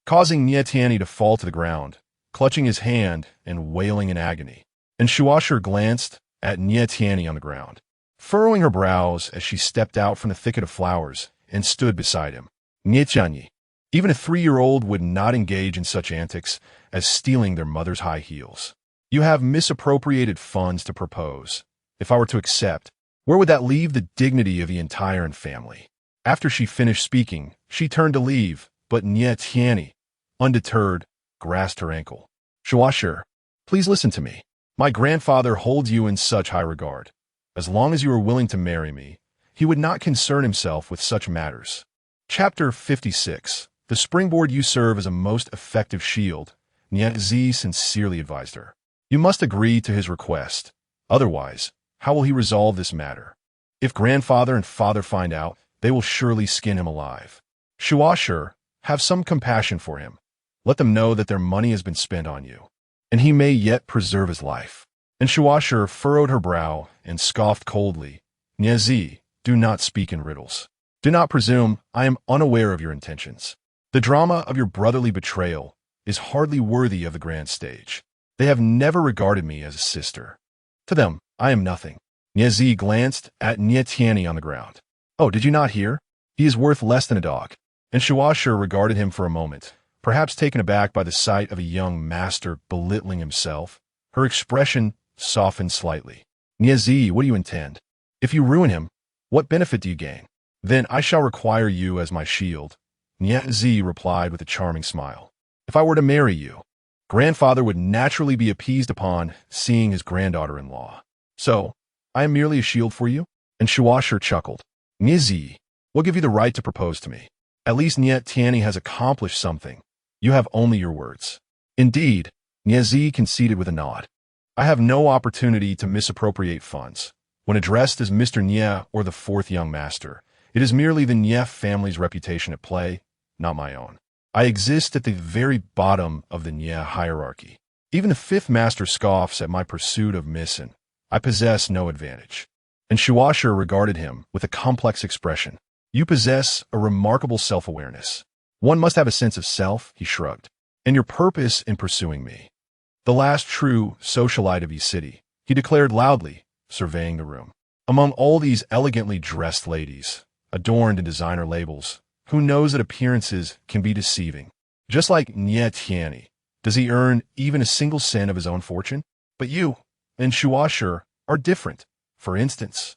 causing Nietiani to fall to the ground, clutching his hand and wailing in agony. And Inopportune glanced at Nietiani on the ground, furrowing her brows as she stepped out from the thicket of flowers and stood beside him. Nietiani, even a 3-year-old would not engage in such antics as stealing their mother's high heels. You have misappropriated funds to propose. If I were to accept, where would that leave the dignity of the entire family? After she finished speaking, she turned to leave, but Nietiani, undeterred, grasped her ankle. "Inopportune, please listen to me. My grandfather holds you in such high regard. As long as you are willing to marry me, he would not concern himself with such matters." Chapter 56. The springboard you serve as a most effective shield, Nietzi sincerely advised her. You must agree to his request. Otherwise, how will he resolve this matter? If grandfather and father find out, they will surely skin him alive. Inopportune, have some compassion for him. Let them know that their money has been spent on you, and he may yet preserve his life. And Inopportune furrowed her brow and scoffed coldly. Nietzi, do not speak in riddles. Do not presume I am unaware of your intentions. The drama of your brotherly betrayal is hardly worthy of the grand stage. They have never regarded me as a sister. To them, I am nothing. Nietzi glanced at Nietiani on the ground. Oh, did you not hear? He is worth less than a dog. And Inopportune regarded him for a moment, perhaps taken aback by the sight of a young master belittling himself. Her expression softened slightly. Nietzi, what do you intend? If you ruin him, what benefit do you gain? Then I shall require you as my shield. Nietzi replied with a charming smile. If I were to marry you, grandfather would naturally be appeased upon seeing his granddaughter-in-law. So, I am merely a shield for you? And Inopportune chuckled. Nietzi, will give you the right to propose to me. At least Nietiani has accomplished something. You have only your words. Indeed, Nietzi conceded with a nod. I have no opportunity to misappropriate funds. When addressed as Mr. Nie or the fourth young master, it is merely the Nie family's reputation at play, not my own. I exist at the very bottom of the Nie hierarchy. Even the fifth master scoffs at my pursuit of Missin. I possess no advantage. And Inopportune regarded him with a complex expression. You possess a remarkable self-awareness. One must have a sense of self, he shrugged. And your purpose in pursuing me. The last true socialite of East City, he declared loudly, surveying the room. Among all these elegantly dressed ladies, adorned in designer labels, who knows that appearances can be deceiving? Just like Nietiani, does he earn even a single cent of his own fortune? But you and Inopportune are different. For instance,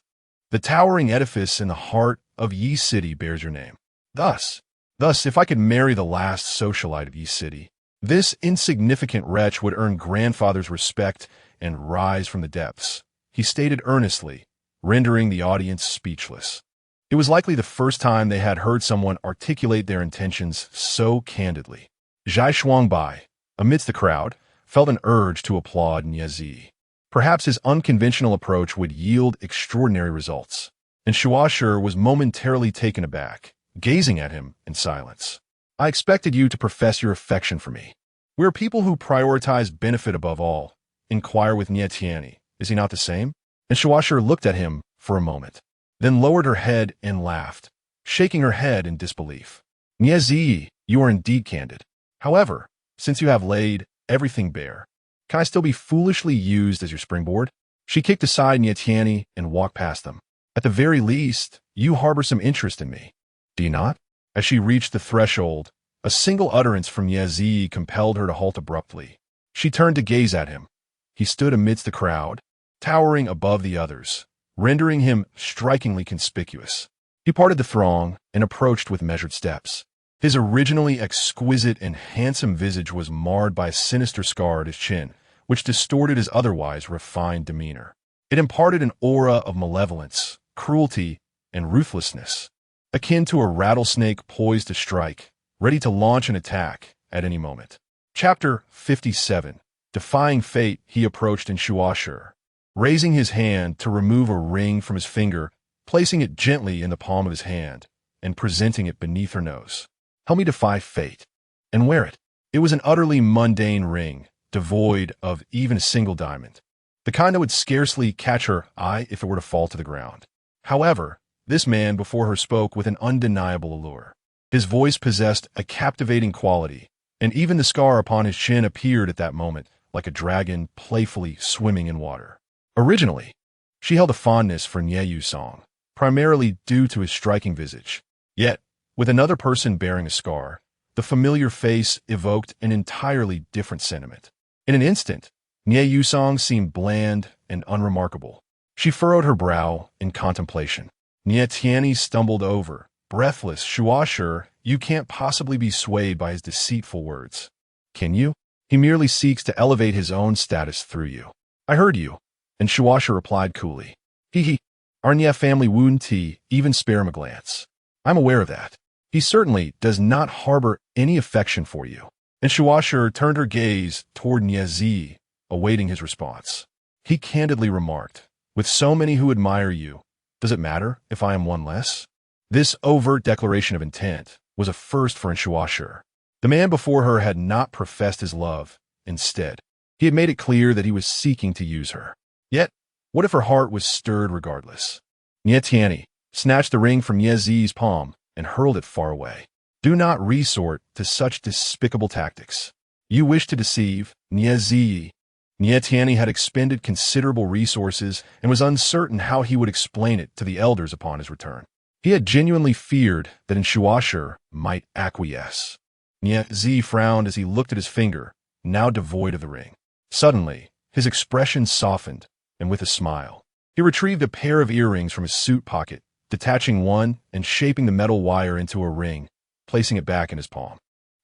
the towering edifice in the heart of Yi City bears your name. Thus, if I could marry the last socialite of Yi City, this insignificant wretch would earn grandfather's respect and rise from the depths, he stated earnestly, rendering the audience speechless. It was likely the first time they had heard someone articulate their intentions so candidly. Zhai Shuangbai, amidst the crowd, felt an urge to applaud Nietzi. Perhaps his unconventional approach would yield extraordinary results. And Inopportune was momentarily taken aback, gazing at him in silence. I expected you to profess your affection for me. We are people who prioritize benefit above all. Inquire with Nietiani. Is he not the same? And Inopportune looked at him for a moment, then lowered her head and laughed, shaking her head in disbelief. Nietzi, you are indeed candid. However, since you have laid everything bare, can I still be foolishly used as your springboard? She kicked aside Nietiani and walked past them. At the very least, you harbor some interest in me. Do you not? As she reached the threshold, a single utterance from Nietzi compelled her to halt abruptly. She turned to gaze at him. He stood amidst the crowd, towering above the others, rendering him strikingly conspicuous. He parted the throng and approached with measured steps. His originally exquisite and handsome visage was marred by a sinister scar at his chin, which distorted his otherwise refined demeanor. It imparted an aura of malevolence, cruelty, and ruthlessness, akin to a rattlesnake poised to strike, ready to launch an attack at any moment. Chapter 57. Defying fate, he approached Inopportune, raising his hand to remove a ring from his finger, placing it gently in the palm of his hand, and presenting it beneath her nose. Help me defy fate, and wear it. It was an utterly mundane ring, devoid of even a single diamond. The kind that would scarcely catch her eye if it were to fall to the ground. However, this man before her spoke with an undeniable allure. His voice possessed a captivating quality, and even the scar upon his chin appeared at that moment like a dragon playfully swimming in water. Originally, she held a fondness for Nye Song, primarily due to his striking visage. Yet, with another person bearing a scar, the familiar face evoked an entirely different sentiment. In an instant, Nye Song seemed bland and unremarkable. She furrowed her brow in contemplation. Nye Tianyi stumbled over, breathless. Shuasher, you can't possibly be swayed by his deceitful words. Can you? He merely seeks to elevate his own status through you. I heard you. And Shuasher replied coolly. He. Our Nye family wouldn't even spare him a glance. I'm aware of that. He certainly does not harbor any affection for you. And Shuasher turned her gaze toward Nye, awaiting his response. He candidly remarked, with so many who admire you, does it matter if I am one less? This overt declaration of intent was a first for Shuasher. The man before her had not professed his love. Instead, he had made it clear that he was seeking to use her. Yet, what if her heart was stirred regardless? Nye Tianyi snatched the ring from Yezi's palm and hurled it far away. Do not resort to such despicable tactics. You wish to deceive Nye. Nye Tianyi had expended considerable resources and was uncertain how he would explain it to the elders upon his return. He had genuinely feared that Shuasher might acquiesce. Nye frowned as he looked at his finger, now devoid of the ring. Suddenly, his expression softened, and with a smile, he retrieved a pair of earrings from his suit pocket, detaching one and shaping the metal wire into a ring, placing it back in his palm.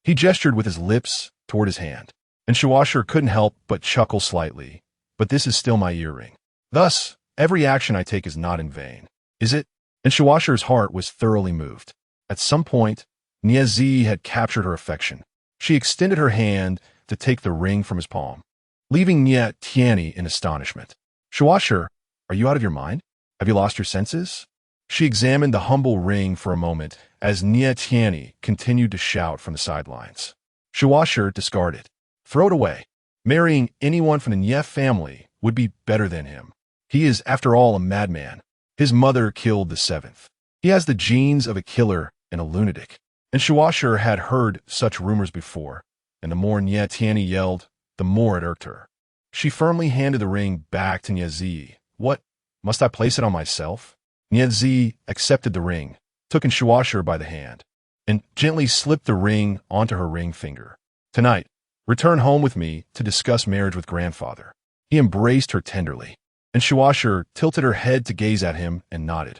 He gestured with his lips toward his hand, and Shuasher couldn't help but chuckle slightly. But this is still my earring. Thus, every action I take is not in vain. Is it? And Shuasher's heart was thoroughly moved. At some point, Nye had captured her affection. She extended her hand to take the ring from his palm, leaving Nye Tianyi in astonishment. Shuasher, are you out of your mind? Have you lost your senses? She examined the humble ring for a moment as Nye Tianyi continued to shout from the sidelines. Shuasher discarded. Throw it away. Marrying anyone from the Nye family would be better than him. He is, after all, a madman. His mother killed the seventh. He has the genes of a killer and a lunatic. And Shuasher had heard such rumors before, and the more Nye Tianyi yelled, the more it irked her. She firmly handed the ring back to Nye. What? Must I place it on myself? Nye accepted the ring, took Shuasher by the hand, and gently slipped the ring onto her ring finger. Tonight, return home with me to discuss marriage with grandfather. He embraced her tenderly, and Shuasher tilted her head to gaze at him and nodded.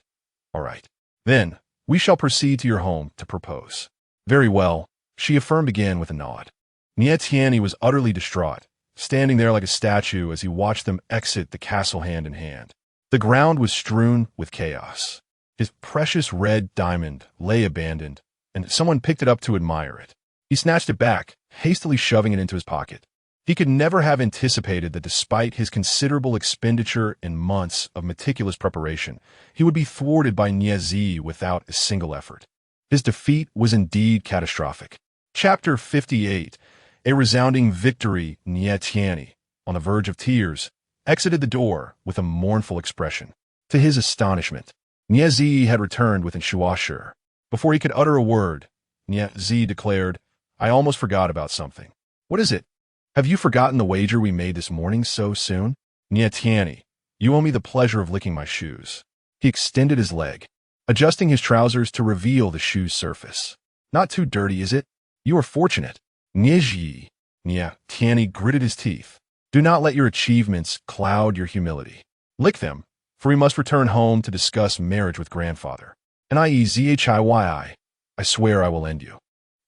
All right. Then, we shall proceed to your home to propose. Very well, she affirmed again with a nod. Nye Tianyi was utterly distraught, standing there like a statue as he watched them exit the castle hand in hand. The ground was strewn with chaos. His precious red diamond lay abandoned, and someone picked it up to admire it. He snatched it back, hastily shoving it into his pocket. He could never have anticipated that despite his considerable expenditure and months of meticulous preparation, he would be thwarted by Nye without a single effort. His defeat was indeed catastrophic. Chapter 58. A resounding victory. Nye Tianyi, on the verge of tears, exited the door with a mournful expression. To his astonishment, Nye had returned with Shuasher. Before he could utter a word, Nye declared, I almost forgot about something. What is it? Have you forgotten the wager we made this morning so soon? Nye Tianyi, you owe me the pleasure of licking my shoes. He extended his leg, adjusting his trousers to reveal the shoe's surface. Not too dirty, is it? You are fortunate. Nye Tianyi gritted his teeth. Do not let your achievements cloud your humility. Lick them, for we must return home to discuss marriage with grandfather. And I swear I will end you.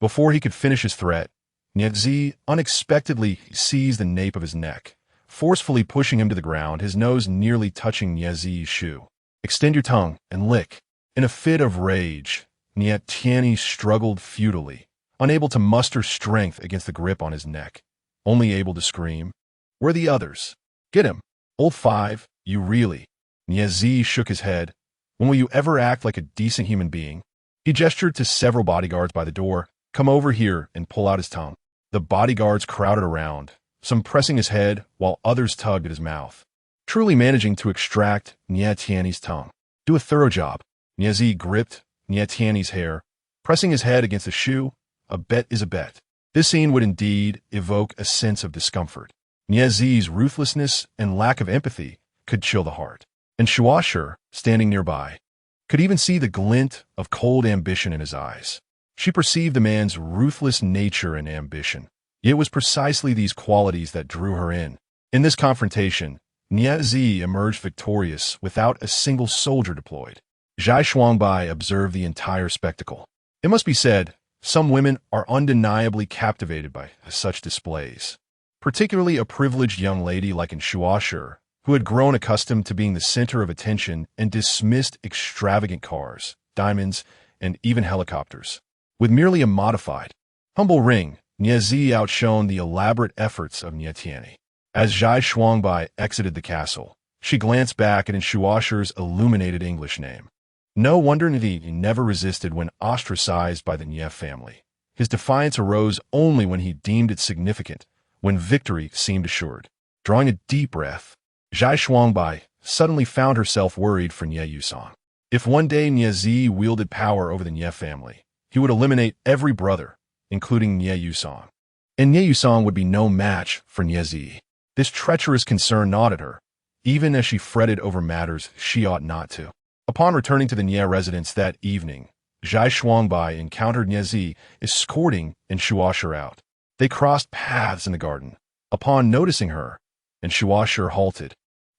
Before he could finish his threat, Nye unexpectedly seized the nape of his neck, forcefully pushing him to the ground, his nose nearly touching Nye's shoe. Extend your tongue and lick. In a fit of rage, Nye Tianyi struggled futilely, unable to muster strength against the grip on his neck, only able to scream, Where are the others? Get him. Old five, you really. Nye shook his head. When will you ever act like a decent human being? He gestured to several bodyguards by the door. Come over here and pull out his tongue. The bodyguards crowded around, some pressing his head while others tugged at his mouth, truly managing to extract Nie Tiany's tongue. Do a thorough job. Nie Zi gripped Nie Tiany's hair, pressing his head against the shoe. A bet is a bet. This scene would indeed evoke a sense of discomfort. Nie Zi's ruthlessness and lack of empathy could chill the heart. And Shuasher, standing nearby, could even see the glint of cold ambition in his eyes. She perceived the man's ruthless nature and ambition. It was precisely these qualities that drew her in. In this confrontation, Nie Zi emerged victorious without a single soldier deployed. Zhai Shuangbai observed the entire spectacle. It must be said, some women are undeniably captivated by such displays, particularly a privileged young lady like Shuasher, who had grown accustomed to being the center of attention and dismissed extravagant cars, diamonds, and even helicopters. With merely a modified, humble ring, Nie Zi outshone the elaborate efforts of Nie Tiany. As Zhai Shuangbai exited the castle, she glanced back at Shuasher's illuminated English name. No wonder he never resisted when ostracized by the Nie family. His defiance arose only when he deemed it significant, when victory seemed assured. Drawing a deep breath, Zhai Shuangbai suddenly found herself worried for Nie Yusong. If one day Nie Zi wielded power over the Nie family, he would eliminate every brother, including Nie Yusong. And Nie Yusong would be no match for Nie Zi. This treacherous concern gnawed at her, even as she fretted over matters she ought not to. Upon returning to the Nie residence that evening, Zhai Shuangbai encountered Nie Zi escorting Shuasher out. They crossed paths in the garden. Upon noticing her, Shuasher halted,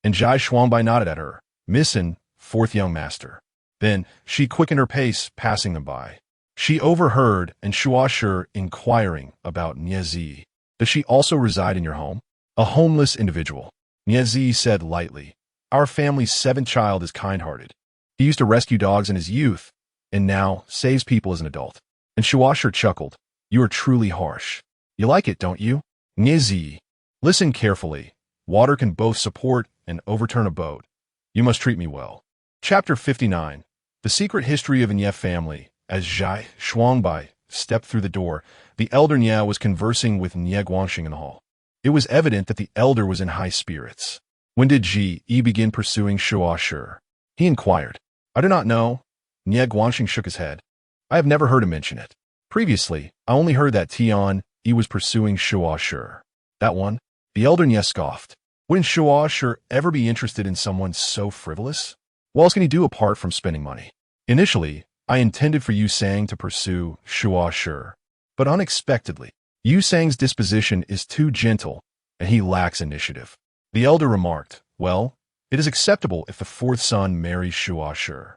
and Zhai Shuangbai nodded at her, "Missin, fourth young master." Then she quickened her pace, passing them by. She overheard Shuasher inquiring about Nie Zi. "Does she also reside in your home?" "A homeless individual," Nie Zi said lightly. "Our family's seventh child is kind-hearted. He used to rescue dogs in his youth, and now saves people as an adult." And Shuasher chuckled. "You are truly harsh. You like it, don't you?" Nie Zi, listen carefully. Water can both support and overturn a boat. You must treat me well. Chapter 59. The Secret History of the Nie family. As Zhai Shuangbai stepped through the door, the elder Nie was conversing with Nie Guangxing in the hall. It was evident that the elder was in high spirits. "When did Ji Yi begin pursuing Shuasher?" he inquired. "I do not know." Nie Guangxing shook his head. "I have never heard him mention it. Previously, I only heard that Tian Yi was pursuing Shuasher." "That one?" The elder Nie scoffed. "Wouldn't Shuasher ever be interested in someone so frivolous? What else can he do apart from spending money? Initially, I intended for Yu Sang to pursue Shuasher, but unexpectedly, Yu Sang's disposition is too gentle, and he lacks initiative." The elder remarked, "Well, it is acceptable if the fourth son marries Shuasher.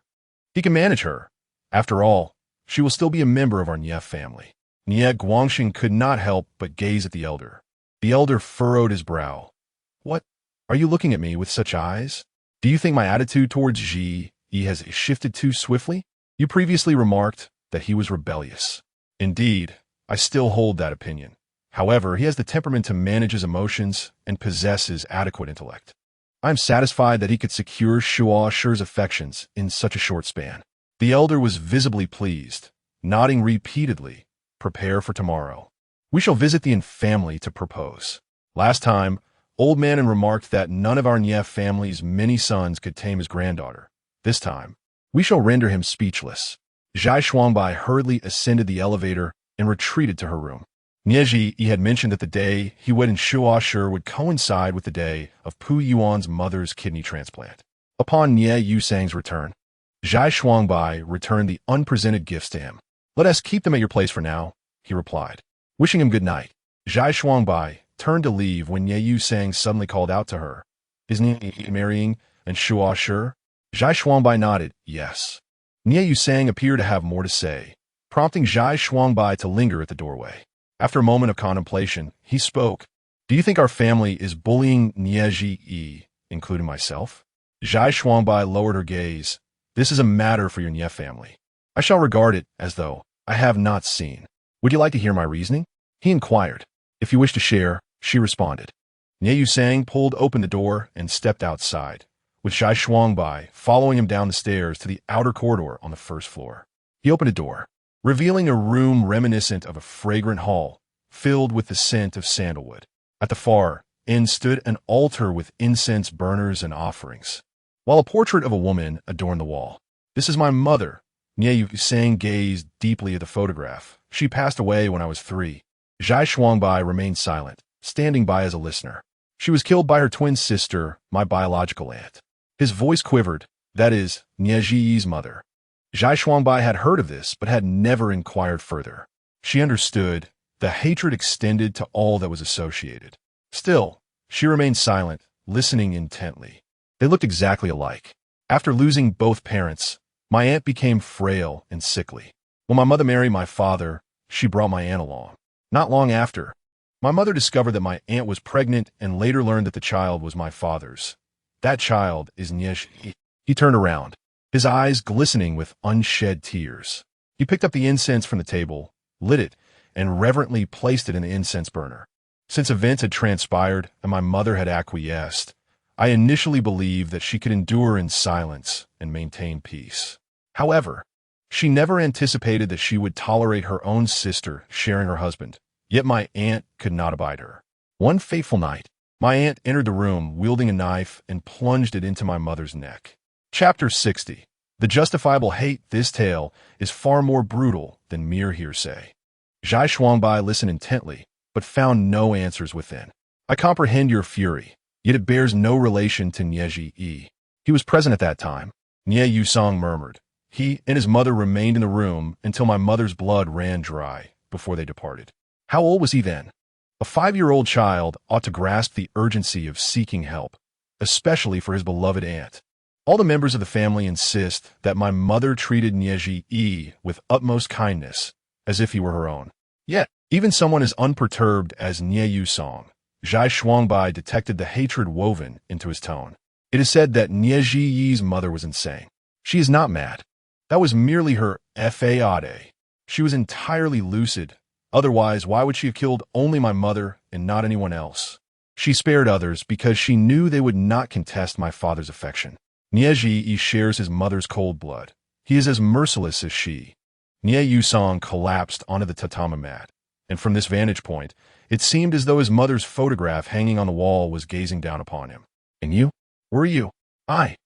He can manage her. After all, she will still be a member of our Nie family." Nie Guangxing could not help but gaze at the elder. The elder furrowed his brow. "What? Are you looking at me with such eyes? Do you think my attitude towards Ji Yi has shifted too swiftly? You previously remarked that he was rebellious. Indeed, I still hold that opinion. However, he has the temperament to manage his emotions and possesses adequate intellect. I am satisfied that he could secure Shuasher's affections in such a short span." The elder was visibly pleased, nodding repeatedly. "Prepare for tomorrow. We shall visit the Yin family to propose." Last time, Old Manon remarked that none of our Nie family's many sons could tame his granddaughter. This time, we shall render him speechless. Zhai Shuangbai hurriedly ascended the elevator and retreated to her room. Nie Ji had mentioned that the day he wed Shuasher would coincide with the day of Pu Yuan's mother's kidney transplant. Upon Nie Yusang's return, Zhai Shuangbai returned the unpresented gifts to him. "Let us keep them at your place for now," he replied. Wishing him good night, Zhai Shuangbai turned to leave when Nie Yusang suddenly called out to her, "Isn't he marrying Shuasher?" Zhai Shuangbai nodded, "Yes." Nie Yusang appeared to have more to say, prompting Zhai Shuangbai to linger at the doorway. After a moment of contemplation, he spoke. "Do you think our family is bullying Nie Ji, including myself?" Zhai Shuangbai lowered her gaze. "This is a matter for your Nie family. I shall regard it as though I have not seen. Would you like to hear my reasoning?" he inquired. "If you wish to share," she responded. Nie Yusang pulled open the door and stepped outside, with Zhai Shuangbai following him down the stairs to the outer corridor on the first floor. He opened a door, revealing a room reminiscent of a fragrant hall, filled with the scent of sandalwood. At the far end stood an altar with incense burners and offerings, while a portrait of a woman adorned the wall. "This is my mother." Nye Yusang gazed deeply at the photograph. "She passed away when I was 3. Zhai Shuangbai remained silent, standing by as a listener. "She was killed by her twin sister, my biological aunt." His voice quivered. "That is, Nye Jiyi's mother." Zhai Shuangbai had heard of this, but had never inquired further. She understood. The hatred extended to all that was associated. Still, she remained silent, listening intently. They looked exactly alike. After losing both parents, my aunt became frail and sickly. When my mother married my father, she brought my aunt along. Not long after, my mother discovered that my aunt was pregnant and later learned that the child was my father's. That child is Nyesh. He turned around, his eyes glistening with unshed tears. He picked up the incense from the table, lit it, and reverently placed it in the incense burner. Since events had transpired and my mother had acquiesced, I initially believed that she could endure in silence and maintain peace. However, she never anticipated that she would tolerate her own sister sharing her husband, yet my aunt could not abide her. One fateful night, my aunt entered the room wielding a knife and plunged it into my mother's neck. Chapter 60. The Justifiable Hate. This tale is far more brutal than mere hearsay. Zhai Shuangbai listened intently, but found no answers within. "I comprehend your fury, yet it bears no relation to Nye Yi. He was present at that time," Nye Yusong murmured. "He and his mother remained in the room until my mother's blood ran dry before they departed." How old was he then? A 5-year-old child ought to grasp the urgency of seeking help, especially for his beloved aunt. "All the members of the family insist that my mother treated Nye Yi with utmost kindness, as if he were her own. Yet, even someone as unperturbed as Nye Yusong, Zhai Shuangbai detected the hatred woven into his tone. It is said that Nye Yi's mother was insane. She is not mad. That was merely her fade. She was entirely lucid. Otherwise, why would she have killed only my mother and not anyone else? She spared others because she knew they would not contest my father's affection. Nye Yi shares his mother's cold blood. He is as merciless as she." Nye Yusong collapsed onto the tatami mat, and from this vantage point, it seemed as though his mother's photograph hanging on the wall was gazing down upon him. "And you? Where are you?" "I."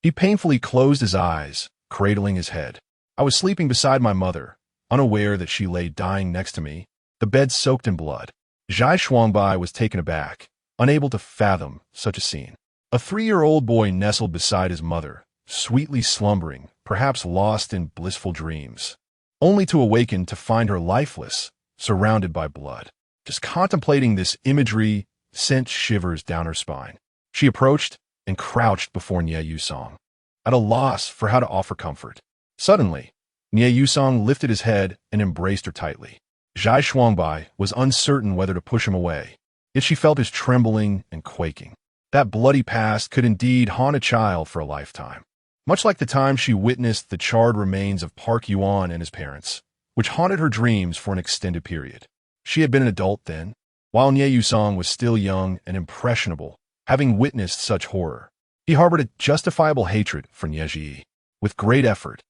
He painfully closed his eyes, cradling his head. "I was sleeping beside my mother, unaware that she lay dying next to me, the bed soaked in blood." Zhai Shuangbai was taken aback, unable to fathom such a scene. A 3-year-old boy nestled beside his mother, sweetly slumbering, perhaps lost in blissful dreams, only to awaken to find her lifeless, surrounded by blood. Just contemplating this imagery sent shivers down her spine. She approached and crouched before Nye Yusong, at a loss for how to offer comfort. Suddenly, Nye Yusong lifted his head and embraced her tightly. Zhai Shuangbai was uncertain whether to push him away, yet she felt his trembling and quaking. That bloody past could indeed haunt a child for a lifetime. Much like the time she witnessed the charred remains of Park Yuan and his parents, which haunted her dreams for an extended period. She had been an adult then, while Nye Yusong was still young and impressionable, having witnessed such horror. He harbored a justifiable hatred for Nye Yi. With great effort,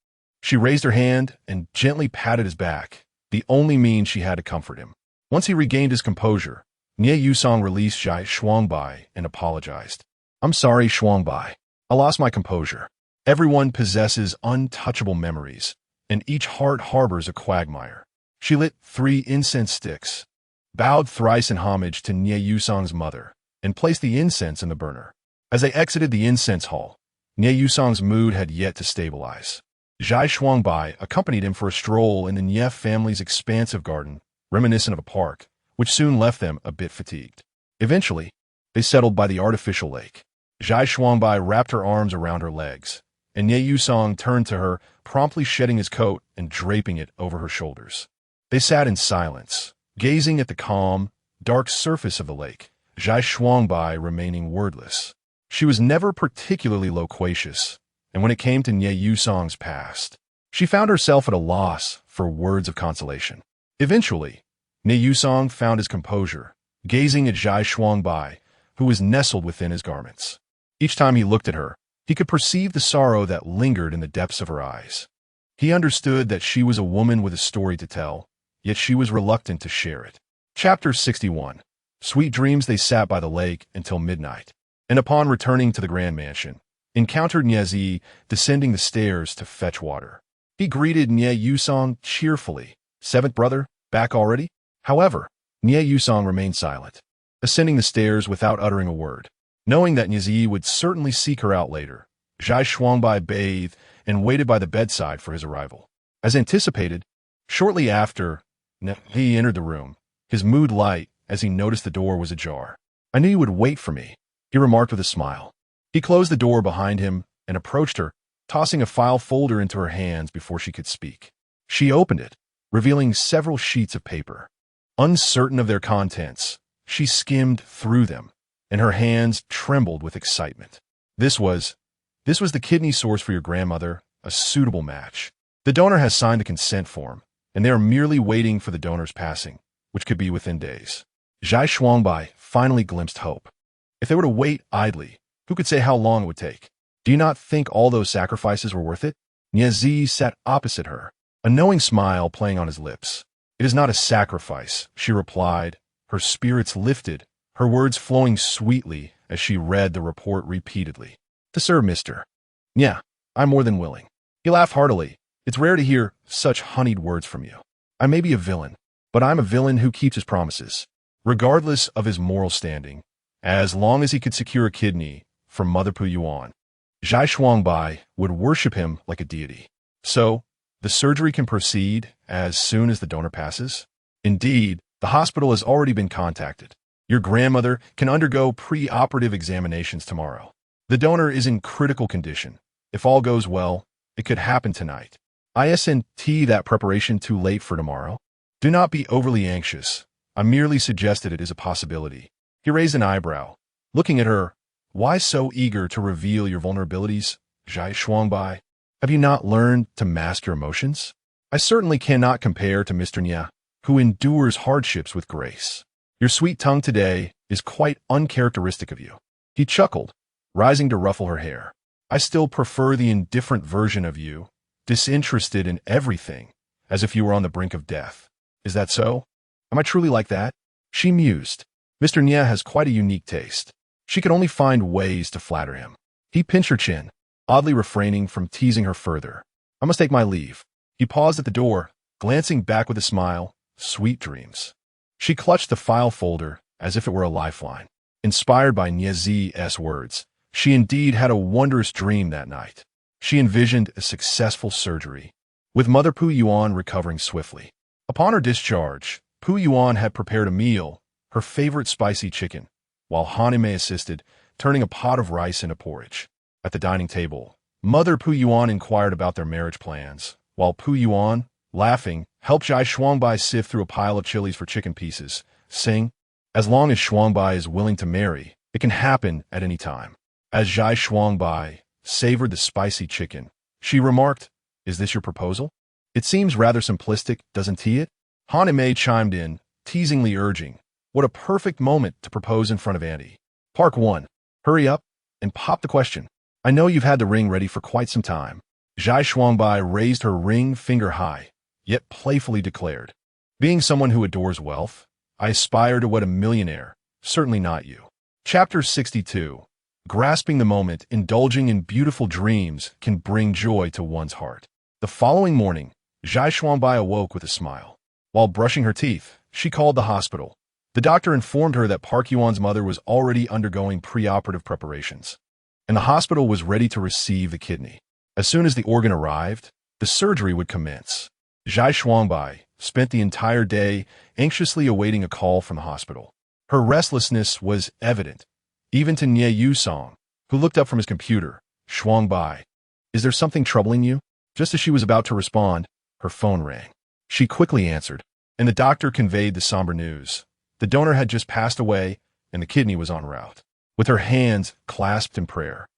she raised her hand and gently patted his back, the only means she had to comfort him. Once he regained his composure, Nye Yusong released Zhai Shuangbai and apologized. "I'm sorry, Shuangbai. I lost my composure. Everyone possesses untouchable memories, and each heart harbors a quagmire." She lit 3 incense sticks, bowed thrice in homage to Nye Yusong's mother, and placed the incense in the burner. As they exited the incense hall, Nye Yusong's mood had yet to stabilize. Zhai Shuangbai accompanied him for a stroll in the Nye family's expansive garden, reminiscent of a park, which soon left them a bit fatigued. Eventually, they settled by the artificial lake. Zhai Shuangbai wrapped her arms around her legs, and Nye Yusong turned to her, promptly shedding his coat and draping it over her shoulders. They sat in silence, gazing at the calm, dark surface of the lake, Zhai Shuangbai remaining wordless. She was never particularly loquacious, and when it came to Nye Yusong's past, she found herself at a loss for words of consolation. Eventually, Nye Yusong found his composure, gazing at Zhai Shuangbai, who was nestled within his garments. Each time he looked at her, he could perceive the sorrow that lingered in the depths of her eyes. He understood that she was a woman with a story to tell, yet she was reluctant to share it. Chapter 61. Sweet dreams. They sat by the lake until midnight, and upon returning to the grand mansion, encountered Niezi descending the stairs to fetch water. He greeted Nie Yusong cheerfully. "Seventh brother, back already?" However, Nie Yusong remained silent, ascending the stairs without uttering a word. Knowing that Niezi would certainly seek her out later, Zhai Shuangbai bathed and waited by the bedside for his arrival. As anticipated, shortly after, he entered the room, his mood light as he noticed the door was ajar. "I knew you would wait for me," he remarked with a smile. He closed the door behind him and approached her, tossing a file folder into her hands before she could speak. She opened it, revealing several sheets of paper. Uncertain of their contents, she skimmed through them, and her hands trembled with excitement. This was the kidney source for your grandmother, a suitable match. The donor has signed the consent form, and they are merely waiting for the donor's passing, which could be within days. Zhai Shuangbai finally glimpsed hope. If they were to wait idly, who could say how long it would take? Do you not think all those sacrifices were worth it? Niezi sat opposite her, a knowing smile playing on his lips. "It is not a sacrifice," she replied, her spirits lifted, her words flowing sweetly as she read the report repeatedly. "To serve Mr. Yeah, I'm more than willing." He laughed heartily. "It's rare to hear such honeyed words from you. I may be a villain, but I'm a villain who keeps his promises." Regardless of his moral standing, as long as he could secure a kidney from Mother Pu Yuan, Zhai Shuangbai would worship him like a deity. "So, the surgery can proceed as soon as the donor passes?" "Indeed, the hospital has already been contacted. Your grandmother can undergo pre-operative examinations tomorrow. The donor is in critical condition. If all goes well, it could happen tonight. Isn't that preparation too late for tomorrow?" "Do not be overly anxious. I merely suggested it as a possibility." He raised an eyebrow, looking at her. "Why so eager to reveal your vulnerabilities, Zhai Shuangbai? Have you not learned to mask your emotions? I certainly cannot compare to Mr. Nya, who endures hardships with grace. Your sweet tongue today is quite uncharacteristic of you." He chuckled, rising to ruffle her hair. "I still prefer the indifferent version of you, disinterested in everything, as if you were on the brink of death. Is that so? Am I truly like that?" She mused. Mr. Nya has quite a unique taste. She could only find ways to flatter him. He pinched her chin, oddly refraining from teasing her further. "I must take my leave." He paused at the door, glancing back with a smile. "Sweet dreams." She clutched the file folder as if it were a lifeline. Inspired by Niezi's words, she indeed had a wondrous dream that night. She envisioned a successful surgery, with Mother Pu Yuan recovering swiftly. Upon her discharge, Pu Yuan had prepared a meal, her favorite spicy chicken, while Hanime assisted, turning a pot of rice into porridge. At the dining table, Mother Pu Yuan inquired about their marriage plans, while Pu Yuan, laughing, helped Zhai Shuangbai sift through a pile of chilies for chicken pieces, saying, "As long as Shuangbai is willing to marry, it can happen at any time." As Zhai Shuangbai savored the spicy chicken, she remarked, "Is this your proposal? It seems rather simplistic, doesn't it?" Hanime chimed in, teasingly urging, "What a perfect moment to propose in front of Auntie. Park 1. Hurry up and pop the question. I know you've had the ring ready for quite some time." Zhai Shuangbai raised her ring finger high, yet playfully declared, "Being someone who adores wealth, I aspire to wed a millionaire, certainly not you." Chapter 62. Grasping the moment, indulging in beautiful dreams can bring joy to one's heart. The following morning, Zhai Shuangbai awoke with a smile. While brushing her teeth, she called the hospital. The doctor informed her that Park Yuan's mother was already undergoing pre-operative preparations, and the hospital was ready to receive the kidney. As soon as the organ arrived, the surgery would commence. Zhai Shuangbai spent the entire day anxiously awaiting a call from the hospital. Her restlessness was evident, even to Nie Yusong, who looked up from his computer. "Shuangbai, is there something troubling you?" Just as she was about to respond, her phone rang. She quickly answered, and the doctor conveyed the somber news. The donor had just passed away, and the kidney was en route. With her hands clasped in prayer,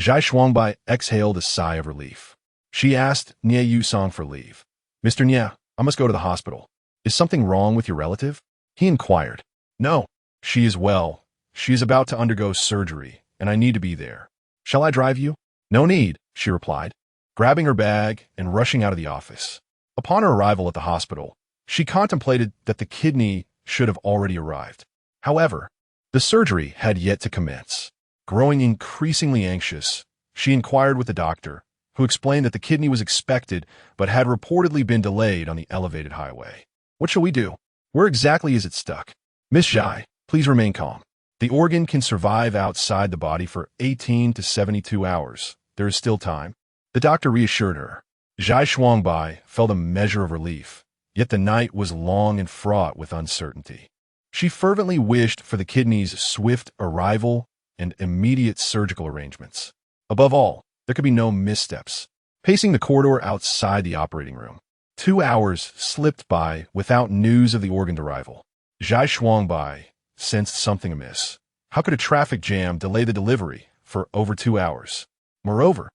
Zhai Shuangbai exhaled a sigh of relief. She asked Nie Yusong for leave. "Mr. Nie, I must go to the hospital. Is something wrong with your relative?" He inquired. "No, she is well. She is about to undergo surgery, and I need to be there. Shall I drive you?" "No need," she replied, grabbing her bag and rushing out of the office. Upon her arrival at the hospital, she contemplated that the kidney should have already arrived. However, the surgery had yet to commence. Growing increasingly anxious, she inquired with the doctor, who explained that the kidney was expected but had reportedly been delayed on the elevated highway. What shall we do? Where exactly is it stuck? Miss Zhai, please remain calm. The organ can survive outside the body for 18 to 72 hours. There is still time. The doctor reassured her. Zhai Shuangbai felt a measure of relief, yet the night was long and fraught with uncertainty. She fervently wished for the kidney's swift arrival and immediate surgical arrangements. Above all, there could be no missteps. Pacing the corridor outside the operating room, 2 hours slipped by without news of the organ's arrival. Zhai Shuangbai sensed something amiss. How could a traffic jam delay the delivery for over 2 hours? Moreover,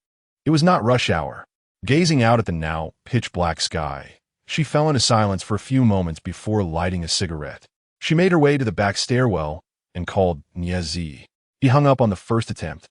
it was not rush hour. Gazing out at the now pitch-black sky, she fell into silence for a few moments before lighting a cigarette. She made her way to the back stairwell and called Niezi. He hung up on the first attempt,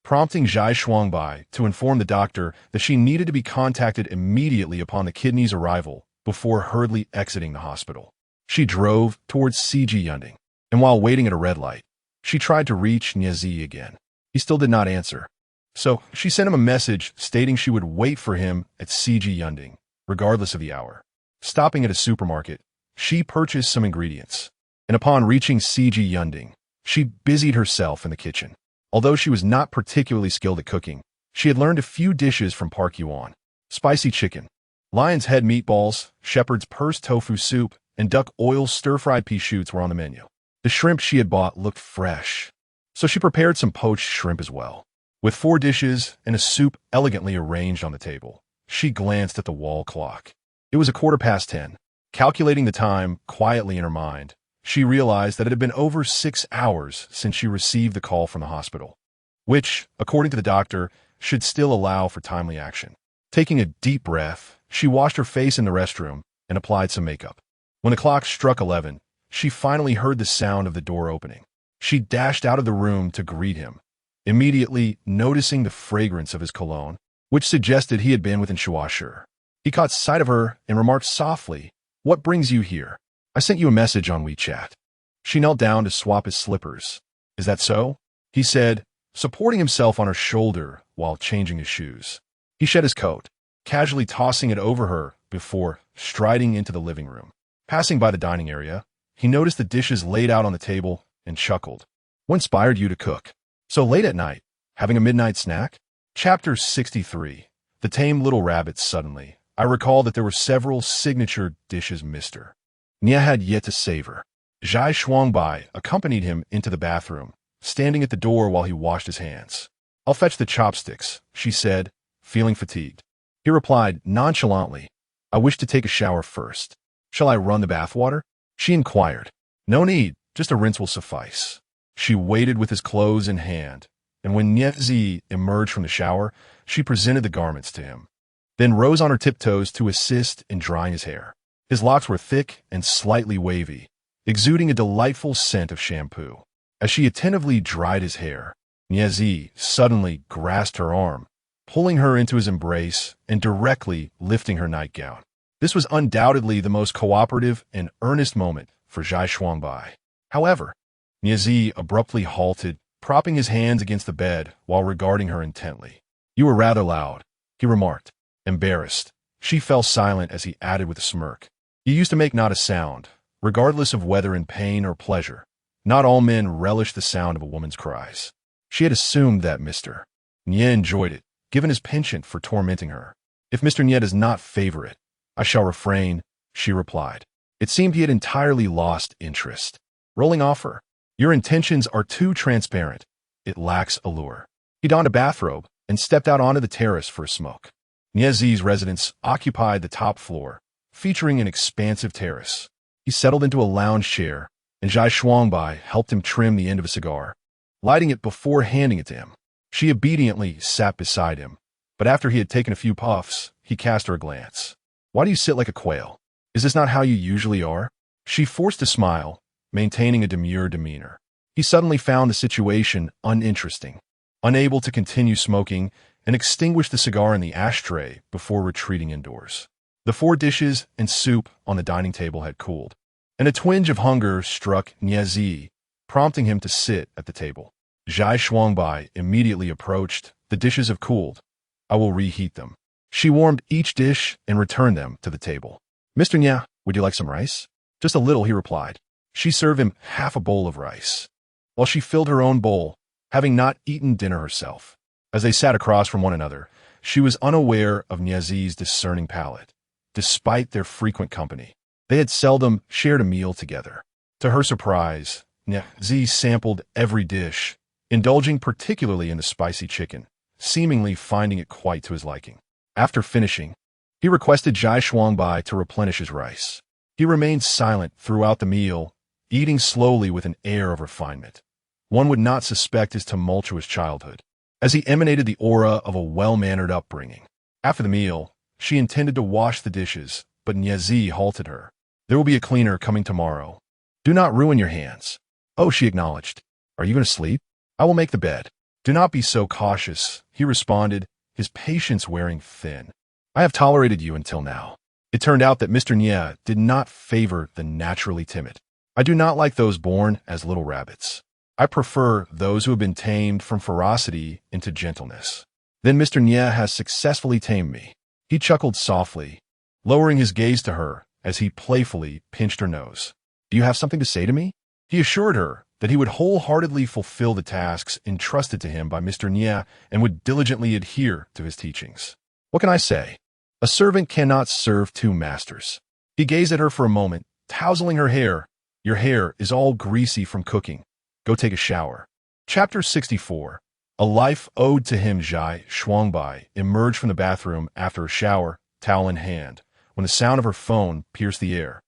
prompting Zhai Shuangbai to inform the doctor that she needed to be contacted immediately upon the kidney's arrival before hurriedly exiting the hospital. She drove towards CG Yunding, and while waiting at a red light, she tried to reach Niezi again. He still did not answer. So she sent him a message stating she would wait for him at CG Yunding, regardless of the hour. Stopping at a supermarket, she purchased some ingredients, and upon reaching CG Yunding, she busied herself in the kitchen. Although she was not particularly skilled at cooking, she had learned a few dishes from Park Yuan. Spicy chicken, lion's head meatballs, shepherd's purse tofu soup, and duck oil stir-fried pea shoots were on the menu. The shrimp she had bought looked fresh, so she prepared some poached shrimp as well. With 4 dishes and a soup elegantly arranged on the table, she glanced at the wall clock. It was 10:15. Calculating the time quietly in her mind, she realized that it had been over 6 hours since she received the call from the hospital, which, according to the doctor, should still allow for timely action. Taking a deep breath, she washed her face in the restroom and applied some makeup. When the clock struck 11, she finally heard the sound of the door opening. She dashed out of the room to greet him, immediately noticing the fragrance of his cologne, which suggested he had been within Shuashur. He caught sight of her and remarked softly, "What brings you here? I sent you a message on WeChat." She knelt down to swap his slippers. "Is that so?" he said, supporting himself on her shoulder while changing his shoes. He shed his coat, casually tossing it over her before striding into the living room. Passing by the dining area, he noticed the dishes laid out on the table and chuckled. "What inspired you to cook so late at night? Having a midnight snack?" Chapter 63. The Tame Little Rabbit. Suddenly, I recall that there were several signature dishes Mr. Nia had yet to savor. Zhai Shuangbai accompanied him into the bathroom, standing at the door while he washed his hands. "I'll fetch the chopsticks," she said, feeling fatigued. He replied nonchalantly, "I wish to take a shower first. Shall I run the bathwater?" She inquired. "No need, just a rinse will suffice." She waited with his clothes in hand, and when Niezi emerged from the shower, she presented the garments to him, then rose on her tiptoes to assist in drying his hair. His locks were thick and slightly wavy, exuding a delightful scent of shampoo. As she attentively dried his hair, Niezi suddenly grasped her arm, pulling her into his embrace and directly lifting her nightgown. This was undoubtedly the most cooperative and earnest moment for Zhai Shuangbai. However, Niezi abruptly halted, propping his hands against the bed while regarding her intently. "You were rather loud," he remarked. Embarrassed, she fell silent as he added with a smirk, "You used to make not a sound, regardless of whether in pain or pleasure. Not all men relish the sound of a woman's cries." She had assumed that Mr. Nye enjoyed it, given his penchant for tormenting her. "If Mr. Nye does not favor it, I shall refrain," she replied. It seemed he had entirely lost interest. Rolling off her, "Your intentions are too transparent. It lacks allure." He donned a bathrobe and stepped out onto the terrace for a smoke. Niezi's residence occupied the top floor, featuring an expansive terrace. He settled into a lounge chair, and Zhai Shuangbai helped him trim the end of a cigar, lighting it before handing it to him. She obediently sat beside him, but after he had taken a few puffs, he cast her a glance. "Why do you sit like a quail? Is this not how you usually are?" She forced a smile, maintaining a demure demeanor. He suddenly found the situation uninteresting, unable to continue smoking, and extinguished the cigar in the ashtray before retreating indoors. The 4 dishes and soup on the dining table had cooled. and a twinge of hunger struck Niazi, prompting him to sit at the table. Zhai Shuangbai immediately approached. The dishes have cooled. I will reheat them. She warmed each dish and returned them to the table. Mr. Nia, would you like some rice? Just a little, he replied. She served him half a bowl of rice, while she filled her own bowl, having not eaten dinner herself. As they sat across from one another, she was unaware of Niazi's discerning palate. Despite their frequent company, they had seldom shared a meal together. To her surprise, Niazi sampled every dish, indulging particularly in the spicy chicken, seemingly finding it quite to his liking. After finishing, he requested Zhai Shuangbai to replenish his rice. He remained silent throughout the meal, eating slowly with an air of refinement. One would not suspect his tumultuous childhood, as he emanated the aura of a well-mannered upbringing. After the meal, she intended to wash the dishes, but Niazi halted her. There will be a cleaner coming tomorrow. Do not ruin your hands. Oh, she acknowledged. Are you going to sleep? I will make the bed. Do not be so cautious, he responded, his patience wearing thin. I have tolerated you until now. It turned out that Mr. Nia did not favor the naturally timid. I do not like those born as little rabbits. I prefer those who have been tamed from ferocity into gentleness. Then Mr. Nia has successfully tamed me. He chuckled softly, lowering his gaze to her as he playfully pinched her nose. Do you have something to say to me? He assured her that he would wholeheartedly fulfill the tasks entrusted to him by Mr. Nia and would diligently adhere to his teachings. What can I say? A servant cannot serve two masters. He gazed at her for a moment, tousling her hair. Your hair is all greasy from cooking. Go take a shower. Chapter 64. A life owed to him. Zhai Shuangbai emerged from the bathroom after a shower, towel in hand, when the sound of her phone pierced the air.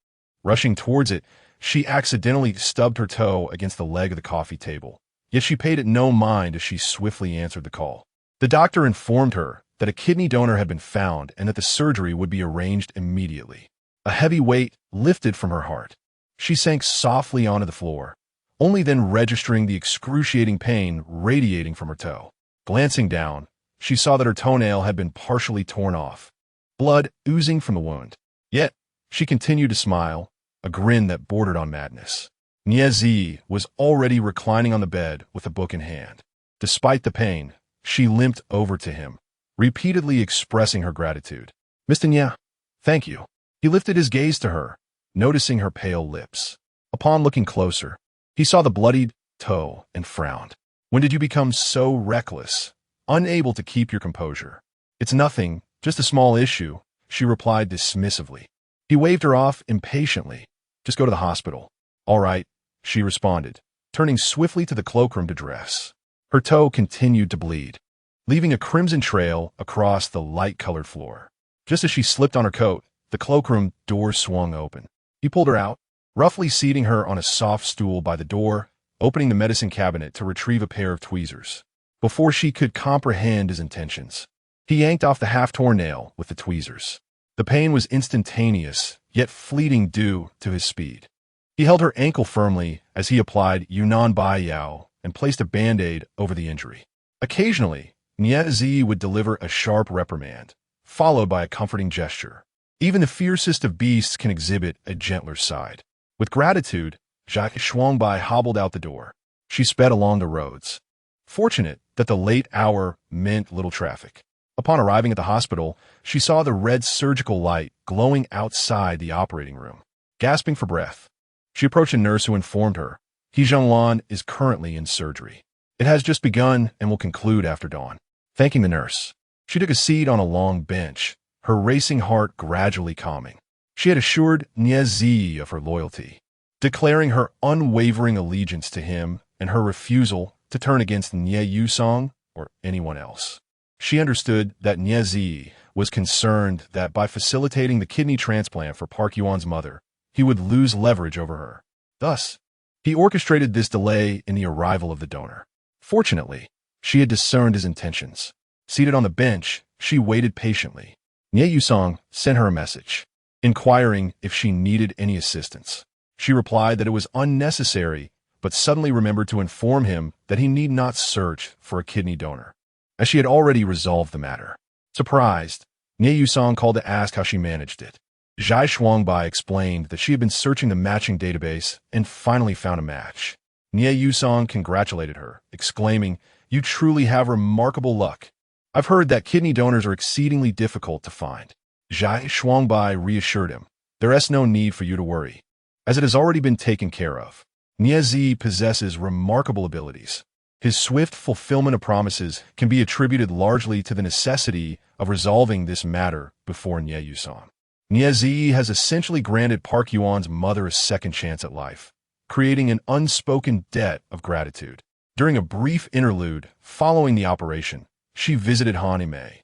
Rushing towards it, she accidentally stubbed her toe against the leg of the coffee table. Yet she paid it no mind as she swiftly answered the call. The doctor informed her that a kidney donor had been found and that the surgery would be arranged immediately. A heavy weight lifted from her heart. She sank softly onto the floor, only then registering the excruciating pain radiating from her toe. Glancing down, she saw that her toenail had been partially torn off, blood oozing from the wound. Yet, she continued to smile, a grin that bordered on madness. Niazi was already reclining on the bed with a book in hand. Despite the pain, she limped over to him, repeatedly expressing her gratitude. Mr. Nia, thank you. He lifted his gaze to her, noticing her pale lips. Upon looking closer, he saw the bloodied toe and frowned. When did you become so reckless, unable to keep your composure? It's nothing, just a small issue, she replied dismissively. He waved her off impatiently. Just go to the hospital. All right, she responded, turning swiftly to the cloakroom to dress. Her toe continued to bleed, leaving a crimson trail across the light-colored floor. Just as she slipped on her coat, the cloakroom door swung open. He pulled her out, roughly seating her on a soft stool by the door, opening the medicine cabinet to retrieve a pair of tweezers. Before she could comprehend his intentions, he yanked off the half-torn nail with the tweezers. The pain was instantaneous, yet fleeting due to his speed. He held her ankle firmly as he applied Yunnan Bai Yao and placed a band-aid over the injury. Occasionally, Niazi would deliver a sharp reprimand, followed by a comforting gesture. Even the fiercest of beasts can exhibit a gentler side. With gratitude, Zhai Shuangbai hobbled out the door. She sped along the roads, fortunate that the late hour meant little traffic. Upon arriving at the hospital, she saw the red surgical light glowing outside the operating room. Gasping for breath, she approached a nurse who informed her, He Zhonglan is currently in surgery. It has just begun and will conclude after dawn. Thanking the nurse, she took a seat on a long bench, her racing heart gradually calming. She had assured Niazi of her loyalty, declaring her unwavering allegiance to him and her refusal to turn against Nie Yusong or anyone else. She understood that Niazi was concerned that by facilitating the kidney transplant for Park Yuan's mother, he would lose leverage over her. Thus, he orchestrated this delay in the arrival of the donor. Fortunately, she had discerned his intentions. Seated on the bench, she waited patiently. Nie Yusong sent her a message, inquiring if she needed any assistance. She replied that it was unnecessary, but suddenly remembered to inform him that he need not search for a kidney donor, as she had already resolved the matter. Surprised, Nie Yusong called to ask how she managed it. Zhai Shuangbai explained that she had been searching the matching database and finally found a match. Nie Yusong congratulated her, exclaiming, "You truly have remarkable luck. I've heard that kidney donors are exceedingly difficult to find." Zhai Shuangbai reassured him, "There's no need for you to worry, as it has already been taken care of." Nie Zi possesses remarkable abilities. His swift fulfillment of promises can be attributed largely to the necessity of resolving this matter before Nie Yusong. Nie Zi has essentially granted Park Yuan's mother a second chance at life, creating an unspoken debt of gratitude. During a brief interlude following the operation, she visited Han Yimei.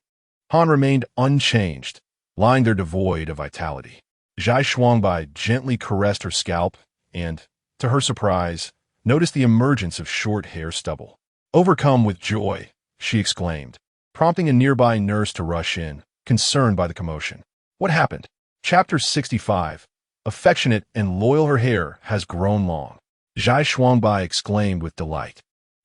Han remained unchanged, lying there devoid of vitality. Zhai Shuangbai gently caressed her scalp and, to her surprise, noticed the emergence of short hair stubble. Overcome with joy, she exclaimed, prompting a nearby nurse to rush in, concerned by the commotion. What happened? Chapter 65. Affectionate and loyal, her hair has grown long. Zhai Shuangbai exclaimed with delight,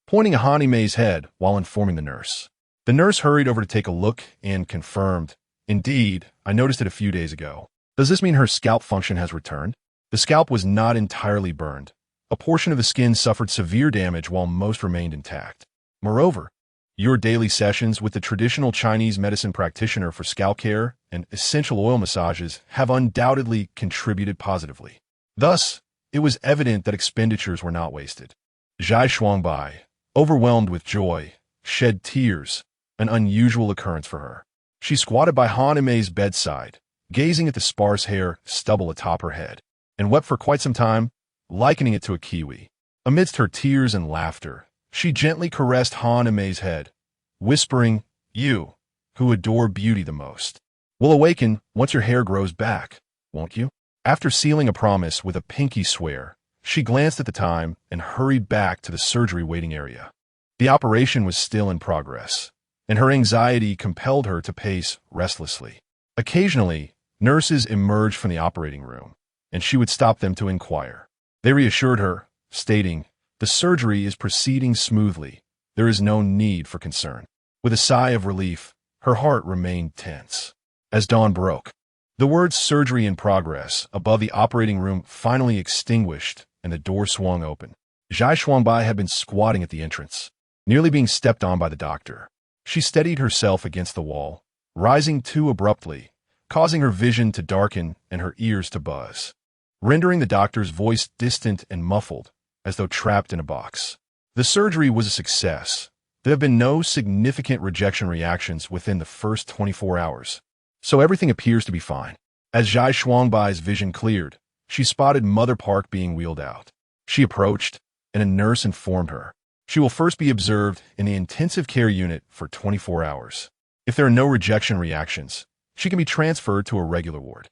pointing at Han Yimei's head while informing the nurse. The nurse hurried over to take a look and confirmed, "Indeed, I noticed it a few days ago. Does this mean her scalp function has returned?" The scalp was not entirely burned. A portion of the skin suffered severe damage while most remained intact. Moreover, your daily sessions with the traditional Chinese medicine practitioner for scalp care and essential oil massages have undoubtedly contributed positively. Thus, it was evident that expenditures were not wasted. Zhai Shuangbai, overwhelmed with joy, shed tears, an unusual occurrence for her. She squatted by Han Yimei's bedside, gazing at the sparse hair stubble atop her head, and wept for quite some time, likening it to a kiwi. Amidst her tears and laughter, she gently caressed Han Yimei's head, whispering, "You, who adore beauty the most, will awaken once your hair grows back, won't you?" After sealing a promise with a pinky swear, she glanced at the time and hurried back to the surgery waiting area. The operation was still in progress, and her anxiety compelled her to pace restlessly. Occasionally, nurses emerged from the operating room, and she would stop them to inquire. They reassured her, stating, "The surgery is proceeding smoothly. There is no need for concern." With a sigh of relief, her heart remained tense. As dawn broke, the words "surgery in progress" above the operating room finally extinguished and the door swung open. Zhai Shuangbai had been squatting at the entrance, nearly being stepped on by the doctor. She steadied herself against the wall, rising too abruptly, causing her vision to darken and her ears to buzz, rendering the doctor's voice distant and muffled, as though trapped in a box. The surgery was a success. There have been no significant rejection reactions within the first 24 hours, so everything appears to be fine. As Zhai Shuangbai's vision cleared, she spotted Mother Park being wheeled out. She approached, and a nurse informed her. She will first be observed in the intensive care unit for 24 hours. If there are no rejection reactions, she can be transferred to a regular ward.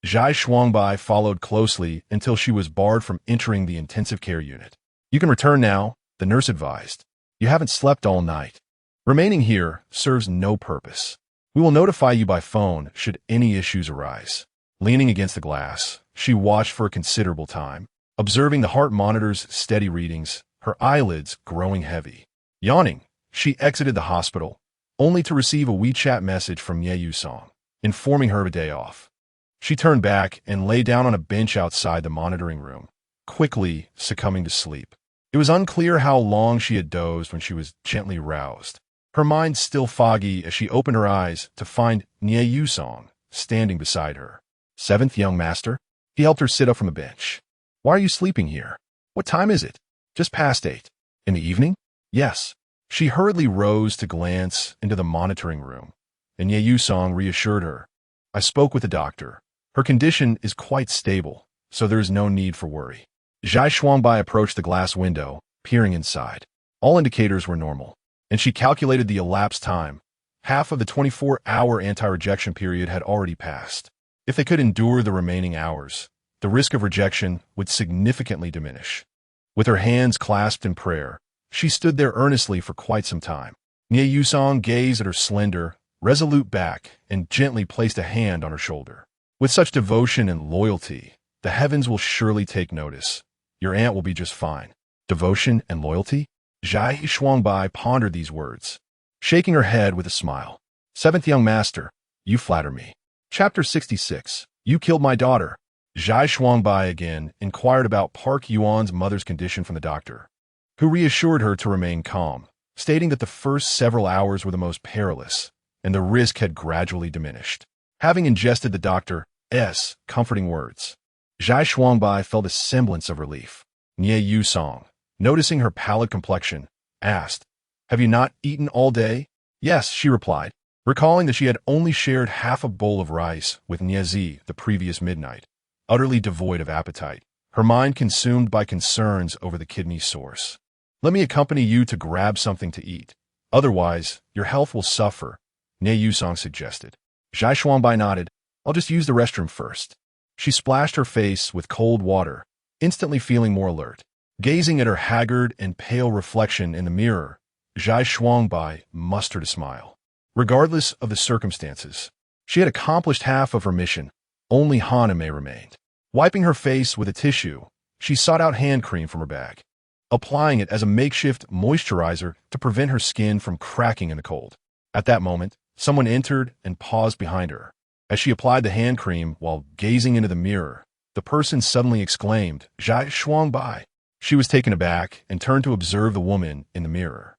Zhai Shuangbai followed closely until she was barred from entering the intensive care unit. "You can return now," the nurse advised. "You haven't slept all night. Remaining here serves no purpose. We will notify you by phone should any issues arise." Leaning against the glass, she watched for a considerable time, observing the heart monitor's steady readings, her eyelids growing heavy. Yawning, she exited the hospital, only to receive a WeChat message from Ye Yusong, informing her of a day off. She turned back and lay down on a bench outside the monitoring room, quickly succumbing to sleep. It was unclear how long she had dozed when she was gently roused, her mind still foggy as she opened her eyes to find Nie Yusong standing beside her. "Seventh young master?" He helped her sit up from the bench. "Why are you sleeping here? What time is it?" "Just past 8. "In the evening?" "Yes." She hurriedly rose to glance into the monitoring room, and Ye Yusong reassured her. "I spoke with the doctor. Her condition is quite stable, so there is no need for worry." Zhai Shuangbai approached the glass window, peering inside. All indicators were normal, and she calculated the elapsed time. Half of the 24-hour anti-rejection period had already passed. If they could endure the remaining hours, the risk of rejection would significantly diminish. With her hands clasped in prayer, she stood there earnestly for quite some time. Nie Yusong gazed at her slender, resolute back and gently placed a hand on her shoulder. "With such devotion and loyalty, the heavens will surely take notice. Your aunt will be just fine." Devotion and loyalty? Zhai Shuangbai pondered these words, shaking her head with a smile. "Seventh young master, you flatter me." Chapter 66. You killed my daughter. Zhai Shuangbai again inquired about Park Yuan's mother's condition from the doctor, who reassured her to remain calm, stating that the first several hours were the most perilous, and the risk had gradually diminished. Having ingested the doctor's comforting words, Zhai Shuangbai felt a semblance of relief. Nie Yusong, noticing her pallid complexion, asked, "Have you not eaten all day?" "Yes," she replied, recalling that she had only shared half a bowl of rice with Niezi the previous midnight, utterly devoid of appetite, her mind consumed by concerns over the kidney source. "Let me accompany you to grab something to eat. Otherwise, your health will suffer," Nie Yusong suggested. Zhai Shuangbai nodded. "I'll just use the restroom first." She splashed her face with cold water, instantly feeling more alert. Gazing at her haggard and pale reflection in the mirror, Zhai Shuangbai mustered a smile. Regardless of the circumstances, she had accomplished half of her mission. Only Haname remained. Wiping her face with a tissue, she sought out hand cream from her bag, applying it as a makeshift moisturizer to prevent her skin from cracking in the cold. At that moment, someone entered and paused behind her. As she applied the hand cream while gazing into the mirror, the person suddenly exclaimed, "Zhai Shuangbai." She was taken aback and turned to observe the woman in the mirror.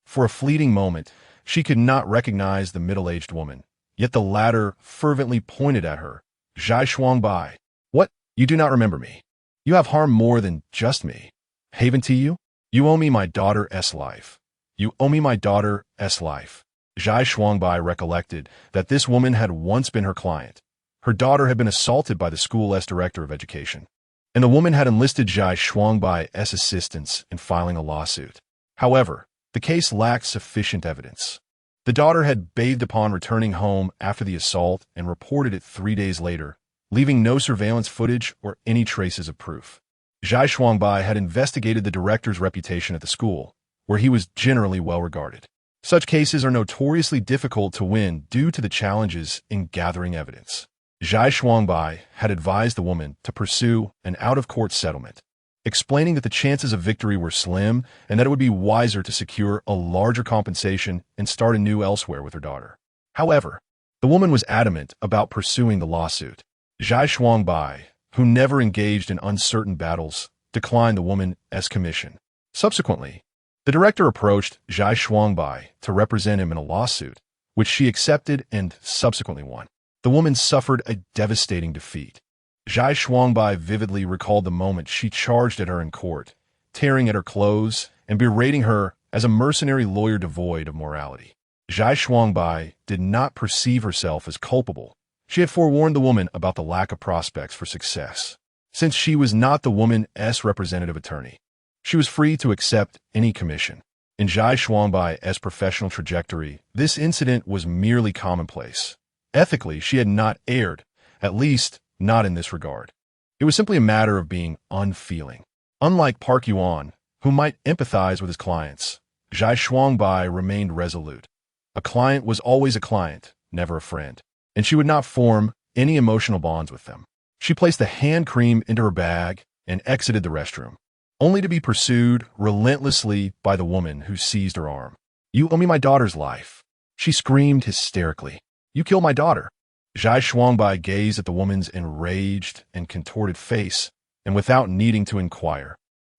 For a fleeting moment, she could not recognize the middle-aged woman, yet the latter fervently pointed at her. "Zhai Shuangbai, what? You do not remember me? You have harmed more than just me. Haven to you? You owe me my daughter's life. You owe me my daughter's life." Zhai Shuangbai recollected that this woman had once been her client. Her daughter had been assaulted by the school's director of education, and the woman had enlisted Zhai Shuangbai's assistance in filing a lawsuit. However, the case lacked sufficient evidence. The daughter had bathed upon returning home after the assault and reported it 3 days later, leaving no surveillance footage or any traces of proof. Zhai Shuangbai had investigated the director's reputation at the school, where he was generally well regarded. Such cases are notoriously difficult to win due to the challenges in gathering evidence. Zhai Shuangbai had advised the woman to pursue an out-of-court settlement, explaining that the chances of victory were slim and that it would be wiser to secure a larger compensation and start anew elsewhere with her daughter. However, the woman was adamant about pursuing the lawsuit. Zhai Shuangbai, who never engaged in uncertain battles, declined the woman's commission. Subsequently, the director approached Zhai Shuangbai to represent him in a lawsuit, which she accepted and subsequently won. The woman suffered a devastating defeat. Zhai Shuangbai vividly recalled the moment she charged at her in court, tearing at her clothes and berating her as a mercenary lawyer devoid of morality. Zhai Shuangbai did not perceive herself as culpable. She had forewarned the woman about the lack of prospects for success. Since she was not the woman's representative attorney, she was free to accept any commission. In Zhai Shuangbai's professional trajectory, this incident was merely commonplace. Ethically, she had not erred, at least not in this regard. It was simply a matter of being unfeeling. Unlike Park Yuan, who might empathize with his clients, Zhai Shuangbai remained resolute. A client was always a client, never a friend, and she would not form any emotional bonds with them. She placed the hand cream into her bag and exited the restroom, only to be pursued relentlessly by the woman who seized her arm. "You owe me my daughter's life," she screamed hysterically. "You killed my daughter." Zhai Shuangbai gazed at the woman's enraged and contorted face, and without needing to inquire,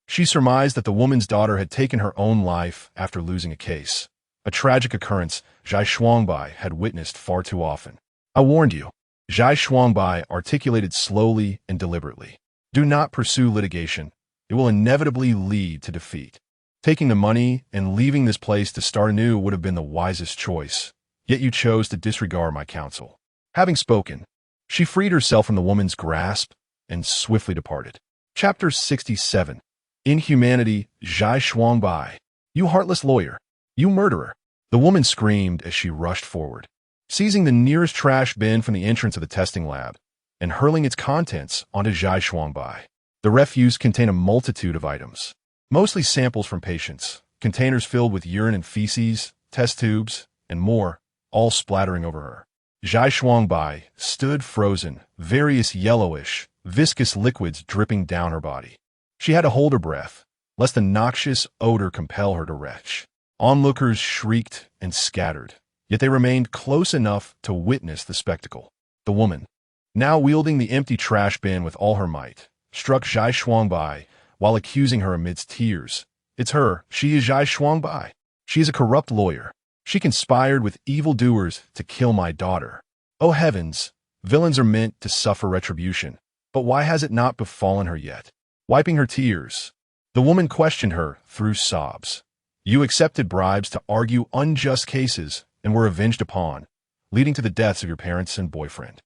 she surmised that the woman's daughter had taken her own life after losing a case, a tragic occurrence Zhai Shuangbai had witnessed far too often. "I warned you," Zhai Shuangbai articulated slowly and deliberately. "Do not pursue litigation. It will inevitably lead to defeat. Taking the money and leaving this place to start anew would have been the wisest choice, yet you chose to disregard my counsel." Having spoken, she freed herself from the woman's grasp and swiftly departed. Chapter 67. Inhumanity. Zhai Shuangbai. "You heartless lawyer! You murderer!" The woman screamed as she rushed forward, seizing the nearest trash bin from the entrance of the testing lab and hurling its contents onto Zhai Shuangbai. The refuse contained a multitude of items, mostly samples from patients, containers filled with urine and feces, test tubes, and more, all splattering over her. Zhai Shuangbai stood frozen, various yellowish, viscous liquids dripping down her body. She had to hold her breath, lest the noxious odor compel her to retch. Onlookers shrieked and scattered, yet they remained close enough to witness the spectacle. The woman, now wielding the empty trash bin with all her might, struck Zhai Shuangbai while accusing her amidst tears. It's her. She is Zhai Shuangbai. She is a corrupt lawyer. She conspired with evildoers to kill my daughter. Oh heavens, villains are meant to suffer retribution. But why has it not befallen her yet? Wiping her tears, the woman questioned her through sobs. You accepted bribes to argue unjust cases and were avenged upon, leading to the deaths of your parents and boyfriend.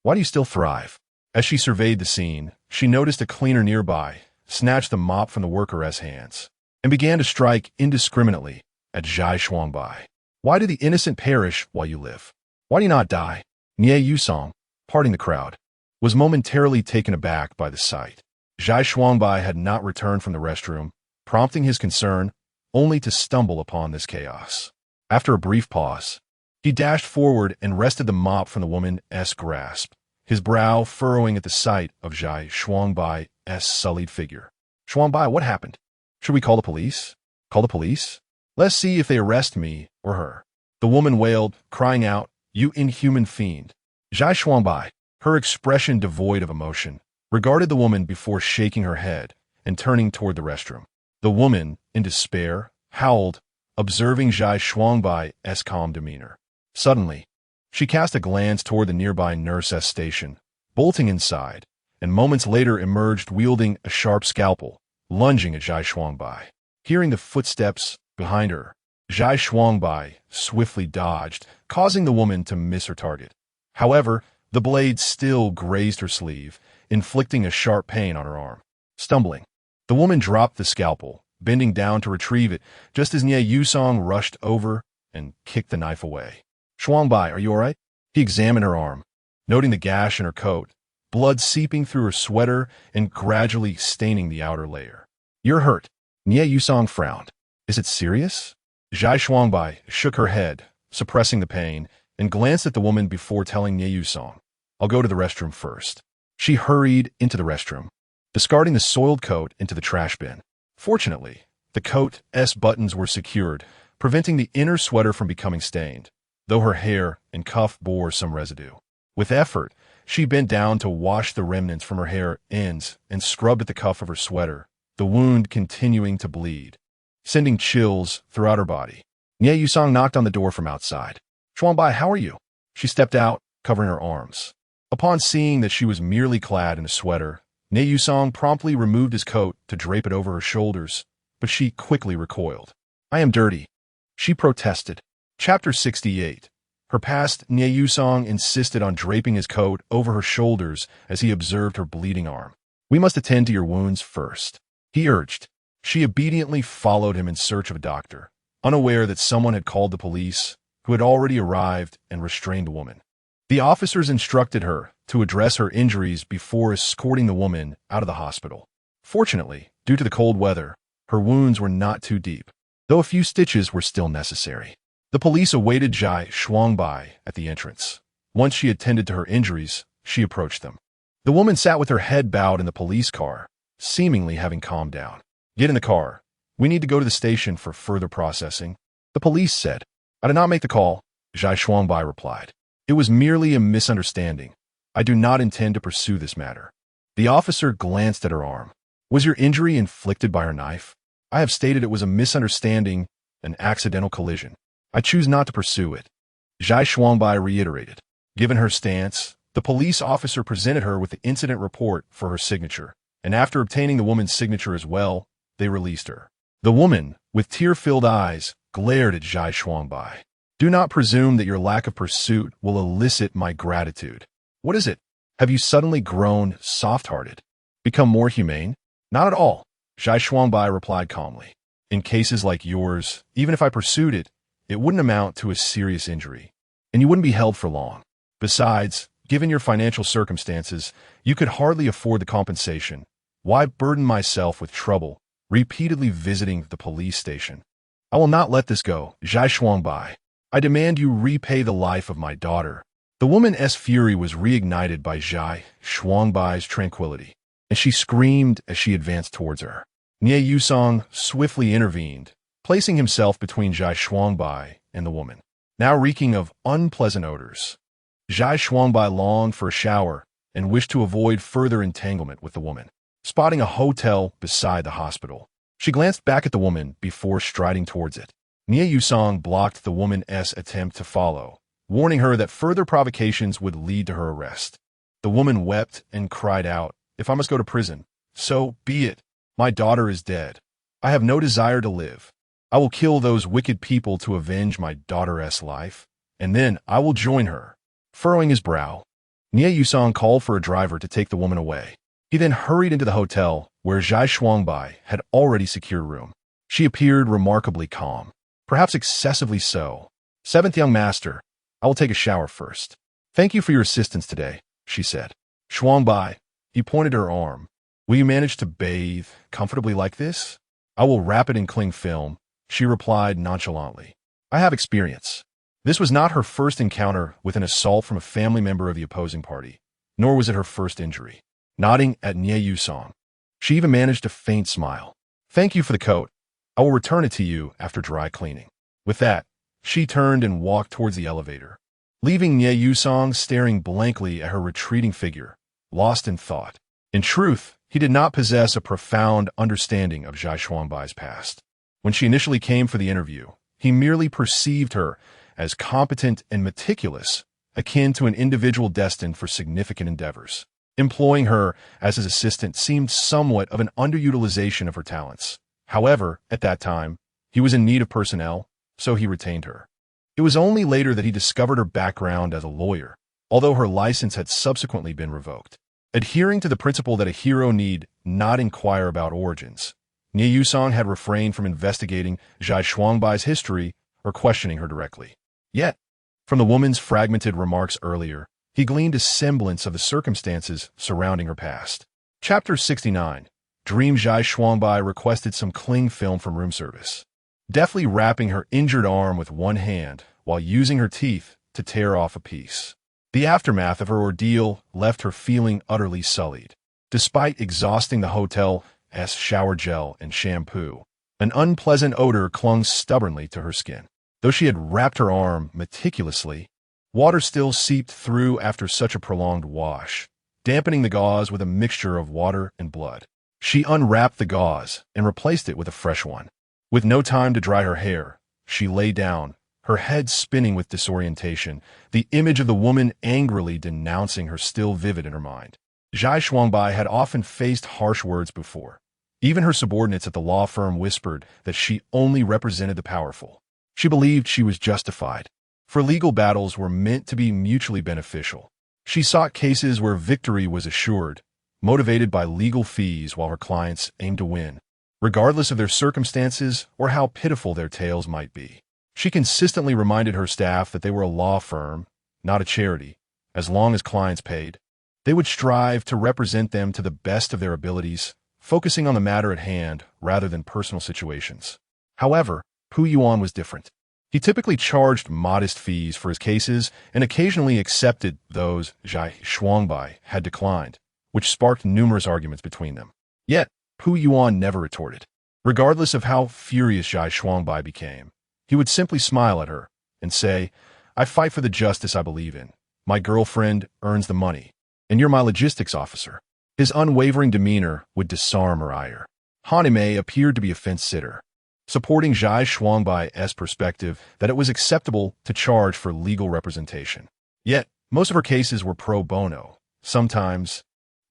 Why do you still thrive? As she surveyed the scene, she noticed a cleaner nearby, snatched the mop from the worker's hands, and began to strike indiscriminately at Zhai Shuangbai. Why do the innocent perish while you live? Why do you not die? Nie Yusong, parting the crowd, was momentarily taken aback by the sight. Zhai Shuangbai had not returned from the restroom, prompting his concern, only to stumble upon this chaos. After a brief pause, he dashed forward and wrested the mop from the woman's grasp, his brow furrowing at the sight of Zhai Shuangbai's sullied figure. Shuangbai, what happened? Should we call the police? Call the police? Let's see if they arrest me or her. The woman wailed, crying out, You inhuman fiend. Zhai Shuangbai, her expression devoid of emotion, regarded the woman before shaking her head and turning toward the restroom. The woman, in despair, howled, observing Zhai Shuangbai's calm demeanor. Suddenly, she cast a glance toward the nearby nurse's station, bolting inside, and moments later emerged wielding a sharp scalpel, lunging at Zhai Shuangbai. Hearing the footsteps behind her, Zhai Shuangbai swiftly dodged, causing the woman to miss her target. However, the blade still grazed her sleeve, inflicting a sharp pain on her arm. Stumbling, the woman dropped the scalpel, bending down to retrieve it, just as Nie Yusong rushed over and kicked the knife away. Shuangbai, are you all right? He examined her arm, noting the gash in her coat, blood seeping through her sweater and gradually staining the outer layer. You're hurt. Nie Yusong frowned. Is it serious? Zhai Shuangbai shook her head, suppressing the pain, and glanced at the woman before telling Nie Yusong, I'll go to the restroom first. She hurried into the restroom, discarding the soiled coat into the trash bin. Fortunately, the coat's buttons were secured, preventing the inner sweater from becoming stained, though her hair and cuff bore some residue. With effort, she bent down to wash the remnants from her hair ends and scrubbed at the cuff of her sweater, the wound continuing to bleed, sending chills throughout her body. Nie Yusong knocked on the door from outside. Shuangbai, how are you? She stepped out, covering her arms. Upon seeing that she was merely clad in a sweater, Nie Yusong promptly removed his coat to drape it over her shoulders, but she quickly recoiled. I am dirty, she protested. Chapter 68. Her past Nie Yusong insisted on draping his coat over her shoulders as he observed her bleeding arm. We must attend to your wounds first, he urged. She obediently followed him in search of a doctor, unaware that someone had called the police, who had already arrived and restrained the woman. The officers instructed her to address her injuries before escorting the woman out of the hospital. Fortunately, due to the cold weather, her wounds were not too deep, though a few stitches were still necessary. The police awaited Zhai Shuangbai at the entrance. Once she attended to her injuries, she approached them. The woman sat with her head bowed in the police car, seemingly having calmed down. Get in the car. We need to go to the station for further processing, the police said. I did not make the call, Zhai Shuangbai replied. It was merely a misunderstanding. I do not intend to pursue this matter. The officer glanced at her arm. Was your injury inflicted by her knife? I have stated it was a misunderstanding, an accidental collision. I choose not to pursue it, Zhai Shuangbai reiterated. Given her stance, the police officer presented her with the incident report for her signature, and after obtaining the woman's signature as well, they released her. The woman, with tear-filled eyes, glared at Zhai Shuangbai. Do not presume that your lack of pursuit will elicit my gratitude. What is it? Have you suddenly grown soft-hearted? Become more humane? Not at all, Zhai Shuangbai replied calmly. In cases like yours, even if I pursued it, it wouldn't amount to a serious injury, and you wouldn't be held for long. Besides, given your financial circumstances, you could hardly afford the compensation. Why burden myself with trouble, repeatedly visiting the police station? I will not let this go, Zhai Shuangbai. I demand you repay the life of my daughter. The woman's fury was reignited by Zhai Shuangbai's tranquility, and she screamed as she advanced towards her. Nie Yusong swiftly intervened, placing himself between Zhai Shuangbai and the woman, now reeking of unpleasant odors. Zhai Shuangbai longed for a shower, and wished to avoid further entanglement with the woman. Spotting a hotel beside the hospital, she glanced back at the woman before striding towards it. Nie Yusong blocked the woman's attempt to follow, warning her that further provocations would lead to her arrest. The woman wept and cried out, "If I must go to prison, so be it. My daughter is dead. I have no desire to live. I will kill those wicked people to avenge my daughter's life, and then I will join her." Furrowing his brow, Nie Yusong called for a driver to take the woman away. He then hurried into the hotel where Zhai Shuangbai had already secured a room. She appeared remarkably calm, perhaps excessively so. "Seventh young master, I will take a shower first. Thank you for your assistance today," she said. "Shuangbai," he pointed to her arm. "Will you manage to bathe comfortably like this?" "I will wrap it in cling film," she replied nonchalantly. "I have experience." This was not her first encounter with an assault from a family member of the opposing party, nor was it her first injury. Nodding at Nie Yusong, she even managed a faint smile. "Thank you for the coat. I will return it to you after dry cleaning." With that, she turned and walked towards the elevator, leaving Nie Yusong staring blankly at her retreating figure, lost in thought. In truth, he did not possess a profound understanding of Zhai Shuangbai's past. When she initially came for the interview, he merely perceived her as competent and meticulous, akin to an individual destined for significant endeavors. Employing her as his assistant seemed somewhat of an underutilization of her talents. However, at that time, he was in need of personnel, so he retained her. It was only later that he discovered her background as a lawyer, although her license had subsequently been revoked. Adhering to the principle that a hero need not inquire about origins, Nie Yusong had refrained from investigating Zhai Shuangbai's history or questioning her directly. Yet, from the woman's fragmented remarks earlier, he gleaned a semblance of the circumstances surrounding her past. Chapter 69. Dream Zhai Shuangbai requested some cling film from room service, deftly wrapping her injured arm with one hand while using her teeth to tear off a piece. The aftermath of her ordeal left her feeling utterly sullied. Despite exhausting the hotel's shower gel and shampoo, an unpleasant odor clung stubbornly to her skin. Though she had wrapped her arm meticulously, water still seeped through after such a prolonged wash, dampening the gauze with a mixture of water and blood. She unwrapped the gauze and replaced it with a fresh one. With no time to dry her hair, she lay down, her head spinning with disorientation, the image of the woman angrily denouncing her still vivid in her mind. Zhai Shuangbai had often faced harsh words before. Even her subordinates at the law firm whispered that she only represented the powerful. She believed she was justified, for legal battles were meant to be mutually beneficial. She sought cases where victory was assured, motivated by legal fees while her clients aimed to win, regardless of their circumstances or how pitiful their tales might be. She consistently reminded her staff that they were a law firm, not a charity. As long as clients paid, they would strive to represent them to the best of their abilities, focusing on the matter at hand rather than personal situations. However, Pu Yuan was different. He typically charged modest fees for his cases and occasionally accepted those Zhai Shuangbai had declined, which sparked numerous arguments between them. Yet, Pu Yuan never retorted. Regardless of how furious Zhai Shuangbai became, he would simply smile at her and say, "I fight for the justice I believe in. My girlfriend earns the money, and you're my logistics officer." His unwavering demeanor would disarm her ire. Hanime appeared to be a fence-sitter, supporting Zhai Shuangbai's perspective that it was acceptable to charge for legal representation. Yet, most of her cases were pro bono. Sometimes,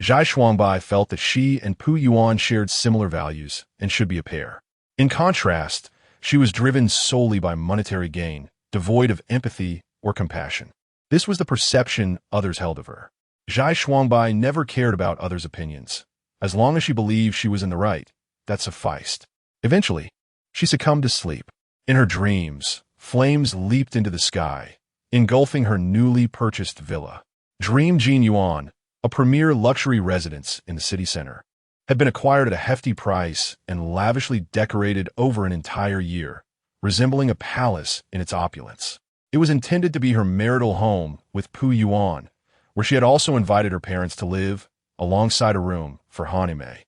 Zhai Shuangbai felt that she and Pu Yuan shared similar values and should be a pair. In contrast, she was driven solely by monetary gain, devoid of empathy or compassion. This was the perception others held of her. Zhai Shuangbai never cared about others' opinions. As long as she believed she was in the right, that sufficed. Eventually, she succumbed to sleep. In her dreams, flames leaped into the sky, engulfing her newly purchased villa. Dream Jin Yuan, a premier luxury residence in the city center, had been acquired at a hefty price and lavishly decorated over an entire year, resembling a palace in its opulence. It was intended to be her marital home with Pu Yuan, where she had also invited her parents to live, alongside a room for Hanime.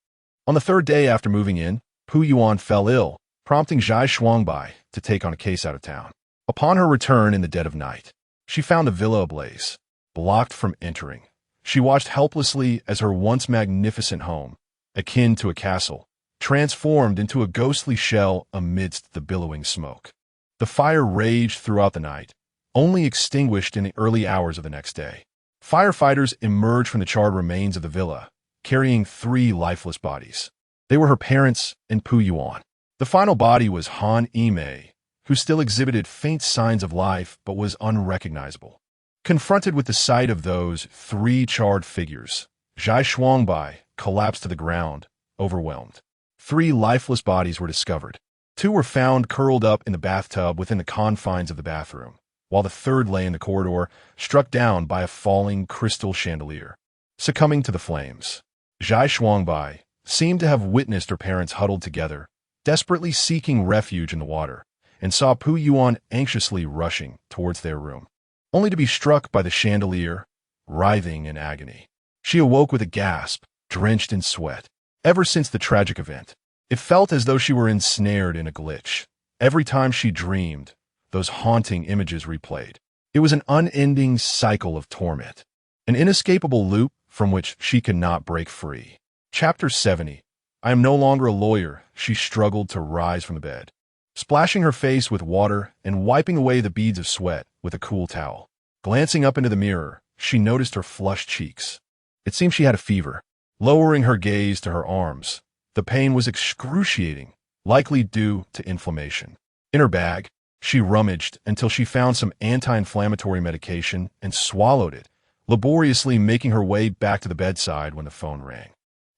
On the third day after moving in, Pu Yuan fell ill, prompting Zhai Shuangbai to take on a case out of town. Upon her return in the dead of night, she found the villa ablaze, blocked from entering, She watched helplessly as her once magnificent home, akin to a castle, transformed into a ghostly shell amidst the billowing smoke. The fire raged throughout the night, only extinguished in the early hours of the next day. Firefighters emerged from the charred remains of the villa, carrying 3 lifeless bodies. They were her parents and Pu Yuan. The final body was Han Yimei, who still exhibited faint signs of life but was unrecognizable. Confronted with the sight of those 3 charred figures, Zhai Shuangbai collapsed to the ground, overwhelmed. 3 lifeless bodies were discovered. 2 were found curled up in the bathtub within the confines of the bathroom, while the 3rd lay in the corridor, struck down by a falling crystal chandelier. Succumbing to the flames, Zhai Shuangbai seemed to have witnessed her parents huddled together, desperately seeking refuge in the water, and saw Pu Yuan anxiously rushing towards their room, only to be struck by the chandelier, writhing in agony. She awoke with a gasp, drenched in sweat. Ever since the tragic event, it felt as though she were ensnared in a glitch. Every time she dreamed, those haunting images replayed. It was an unending cycle of torment, an inescapable loop from which she could not break free. Chapter 70. I am no longer a lawyer. She struggled to rise from the bed, splashing her face with water and wiping away the beads of sweat with a cool towel. Glancing up into the mirror, she noticed her flushed cheeks. It seemed she had a fever. Lowering her gaze to her arms, the pain was excruciating, likely due to inflammation. In her bag, she rummaged until she found some anti-inflammatory medication and swallowed it, laboriously making her way back to the bedside when the phone rang.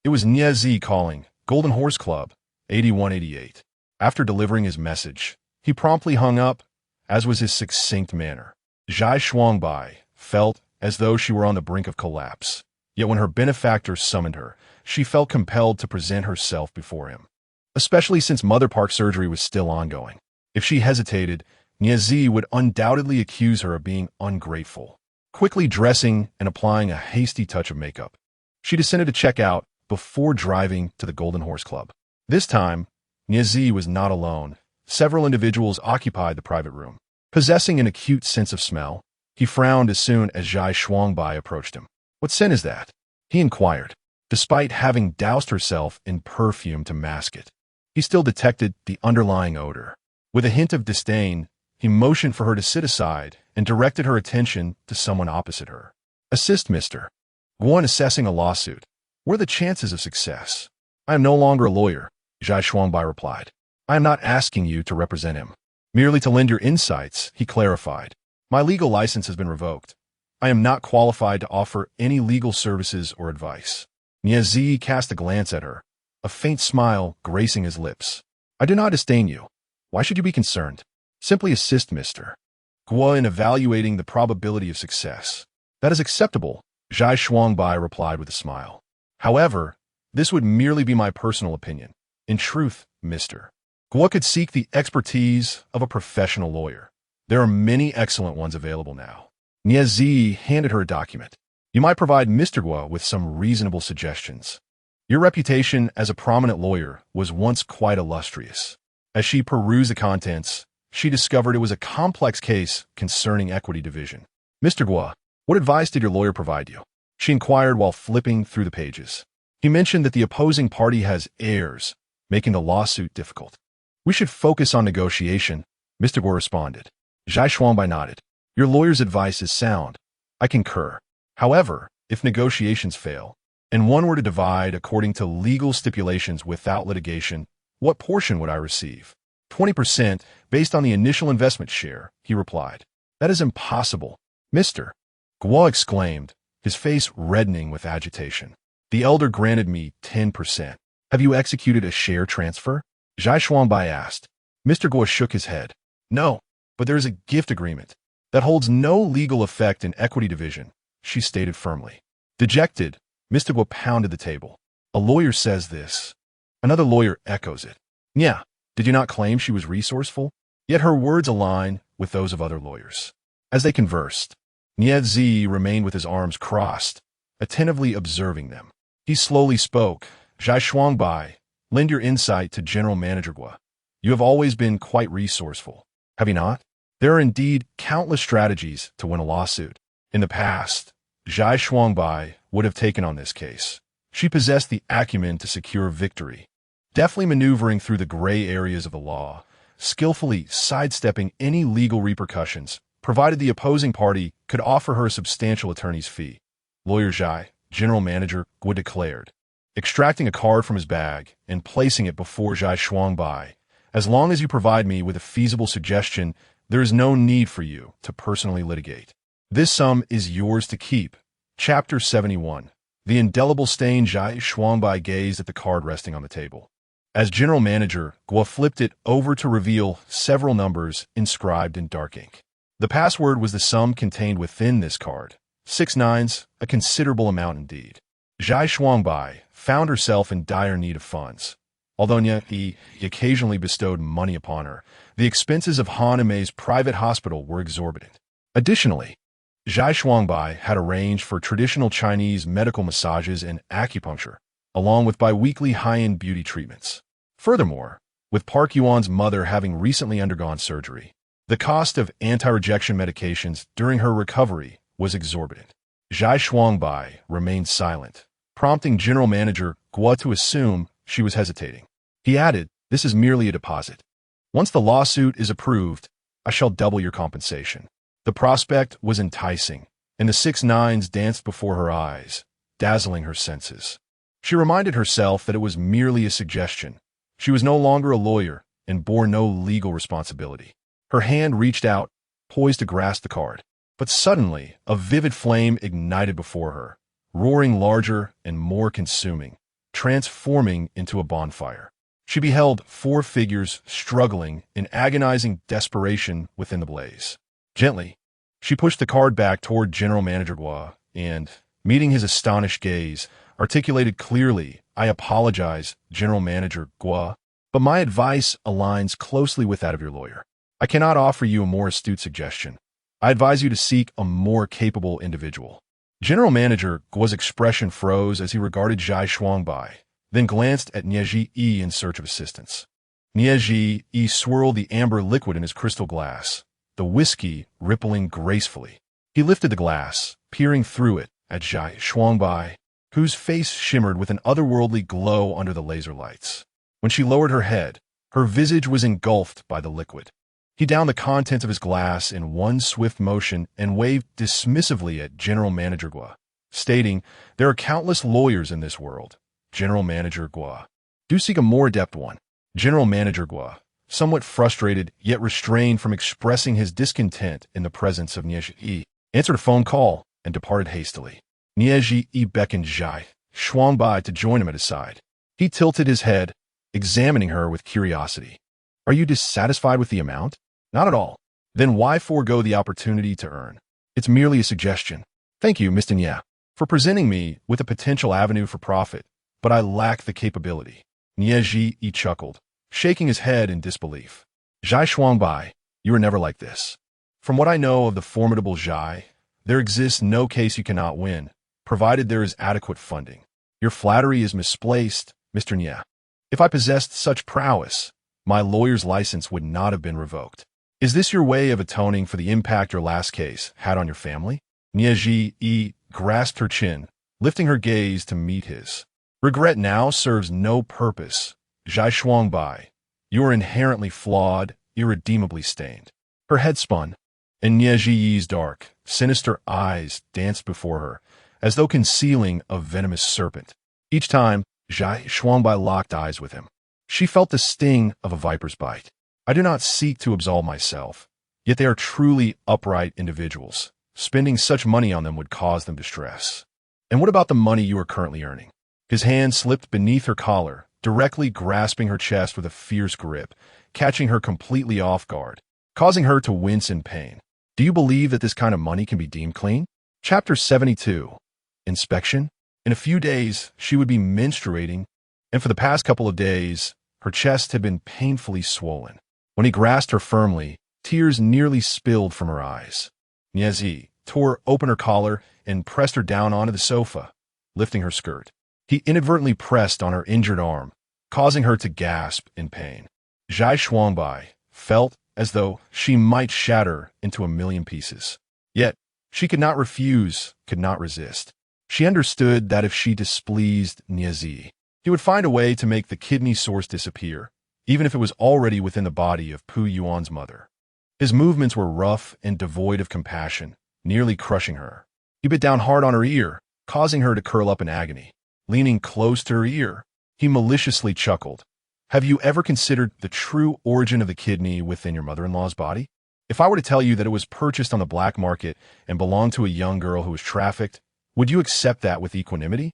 It was Niezi calling, Golden Horse Club, 8188. After delivering his message, he promptly hung up, as was his succinct manner. Zhai Shuangbai felt as though she were on the brink of collapse. Yet when her benefactor summoned her, she felt compelled to present herself before him, especially since Mother Park surgery was still ongoing. If she hesitated, Niezi would undoubtedly accuse her of being ungrateful. Quickly dressing and applying a hasty touch of makeup, she descended to check out before driving to the Golden Horse Club. This time, Niezi was not alone. Several individuals occupied the private room. Possessing an acute sense of smell, he frowned as soon as Zhai Shuangbai approached him. "What scent is that?" he inquired. Despite having doused herself in perfume to mask it, he still detected the underlying odor. With a hint of disdain, he motioned for her to sit aside and directed her attention to someone opposite her. "Assist Mr. Guan assessing a lawsuit. What are the chances of success?" "I am no longer a lawyer," Zhai Shuangbai replied. "I am not asking you to represent him. Merely to lend your insights," he clarified. "My legal license has been revoked. I am not qualified to offer any legal services or advice." Niezi cast a glance at her, a faint smile gracing his lips. "I do not disdain you. Why should you be concerned? Simply assist Mr. Guo in evaluating the probability of success." "That is acceptable," Zhai Shuangbai replied with a smile. "However, this would merely be my personal opinion. In truth, Mr. Guo could seek the expertise of a professional lawyer. There are many excellent ones available now." Niezi handed her a document. "You might provide Mr. Guo with some reasonable suggestions. Your reputation as a prominent lawyer was once quite illustrious." As she perused the contents, she discovered it was a complex case concerning equity division. "Mr. Guo, what advice did your lawyer provide you?" she inquired while flipping through the pages. "He mentioned that the opposing party has heirs, making the lawsuit difficult." "We should focus on negotiation," Mr. Guo responded. Zhai Shuangbai nodded. "Your lawyer's advice is sound. I concur. However, if negotiations fail, and one were to divide according to legal stipulations without litigation, what portion would I receive?" 20% based on the initial investment share, he replied. "That is impossible, Mr. Guo exclaimed, his face reddening with agitation. "The elder granted me 10%. Have you executed a share transfer?" Zhai Shuangbai asked. Mr. Guo shook his head. "No, but there is a gift agreement that holds no legal effect in equity division," she stated firmly. Dejected, Mr. Guo pounded the table. "A lawyer says this. Another lawyer echoes it. Yeah, did you not claim she was resourceful?" Yet her words align with those of other lawyers. As they conversed, Niezi remained with his arms crossed, attentively observing them. He slowly spoke. "Zhai Shuangbai, lend your insight to General Manager Guo. You have always been quite resourceful, have you not? There are indeed countless strategies to win a lawsuit. In the past, Zhai Shuangbai would have taken on this case. She possessed the acumen to secure victory, deftly maneuvering through the gray areas of the law, skillfully sidestepping any legal repercussions, provided the opposing party could offer her a substantial attorney's fee. Lawyer Zhai, general manager, Guo declared, extracting a card from his bag and placing it before Zhai Shuangbai. As long as you provide me with a feasible suggestion, there is no need for you to personally litigate. This sum is yours to keep. Chapter 71. The indelible stain. Zhai Shuangbai gazed at the card resting on the table. As general manager, Guo flipped it over to reveal several numbers inscribed in dark ink. The password was the sum contained within this card. 6 nines, a considerable amount indeed. Zhai Shuangbai found herself in dire need of funds. Although he occasionally bestowed money upon her, the expenses of Han Mei's private hospital were exorbitant. Additionally, Zhai Shuangbai had arranged for traditional Chinese medical massages and acupuncture, along with bi-weekly high-end beauty treatments. Furthermore, with Park Yuan's mother having recently undergone surgery, the cost of anti-rejection medications during her recovery was exorbitant. Zhai Shuangbai remained silent, prompting General Manager Guo to assume she was hesitating. He added, "This is merely a deposit. Once the lawsuit is approved, I shall double your compensation." The prospect was enticing, and the 6 nines danced before her eyes, dazzling her senses. She reminded herself that it was merely a suggestion. She was no longer a lawyer and bore no legal responsibility. Her hand reached out, poised to grasp the card. But suddenly, a vivid flame ignited before her, roaring larger and more consuming, transforming into a bonfire. She beheld 4 figures struggling in agonizing desperation within the blaze. Gently, she pushed the card back toward General Manager Guo and, meeting his astonished gaze, articulated clearly, "I apologize, General Manager Guo, but my advice aligns closely with that of your lawyer. I cannot offer you a more astute suggestion. I advise you to seek a more capable individual." General Manager Guo's expression froze as he regarded Zhai Shuangbai, then glanced at Nieji Yi in search of assistance. Nieji Yi swirled the amber liquid in his crystal glass, the whiskey rippling gracefully. He lifted the glass, peering through it at Zhai Shuangbai, whose face shimmered with an otherworldly glow under the laser lights. When she lowered her head, her visage was engulfed by the liquid. He downed the contents of his glass in one swift motion and waved dismissively at General Manager Guo, stating, "There are countless lawyers in this world. General Manager Guo, do seek a more adept one." General Manager Guo, somewhat frustrated yet restrained from expressing his discontent in the presence of Nieji Yi, answered a phone call and departed hastily. Nieji Yi beckoned Zhai Shuangbai to join him at his side. He tilted his head, examining her with curiosity. "Are you dissatisfied with the amount?" "Not at all." "Then why forego the opportunity to earn? It's merely a suggestion." "Thank you, Mr. Nye, for presenting me with a potential avenue for profit, but I lack the capability." Nieji Yi chuckled, shaking his head in disbelief. "Zhai Shuangbai, you were never like this. From what I know of the formidable Zhai, there exists no case you cannot win, provided there is adequate funding. Your flattery is misplaced, Mr. Nye. If I possessed such prowess, my lawyer's license would not have been revoked. Is this your way of atoning for the impact your last case had on your family?" Nieji Yi grasped her chin, lifting her gaze to meet his. "Regret now serves no purpose. Zhai Shuangbai, you are inherently flawed, irredeemably stained." Her head spun, and Nieji Yi's dark, sinister eyes danced before her, as though concealing a venomous serpent. Each time, Zhai Shuangbai locked eyes with him. She felt the sting of a viper's bite. "I do not seek to absolve myself, yet they are truly upright individuals. Spending such money on them would cause them distress. And what about the money you are currently earning?" His hand slipped beneath her collar, directly grasping her chest with a fierce grip, catching her completely off guard, causing her to wince in pain. "Do you believe that this kind of money can be deemed clean?" Chapter 72. Inspection. In a few days, she would be menstruating, and for the past couple of days, her chest had been painfully swollen. When he grasped her firmly, tears nearly spilled from her eyes. Nieji tore open her collar and pressed her down onto the sofa, lifting her skirt. He inadvertently pressed on her injured arm, causing her to gasp in pain. Zhai Shuangbai felt as though she might shatter into a million pieces. Yet, She could not refuse, could not resist. She understood that if she displeased Niazi, he would find a way to make the kidney source disappear, even if it was already within the body of Pu Yuan's mother. His movements were rough and devoid of compassion, nearly crushing her. He bit down hard on her ear, causing her to curl up in agony. Leaning close to her ear, he maliciously chuckled. Have you ever considered the true origin of the kidney within your mother-in-law's body? If I were to tell you that it was purchased on the black market and belonged to a young girl who was trafficked, would you accept that with equanimity?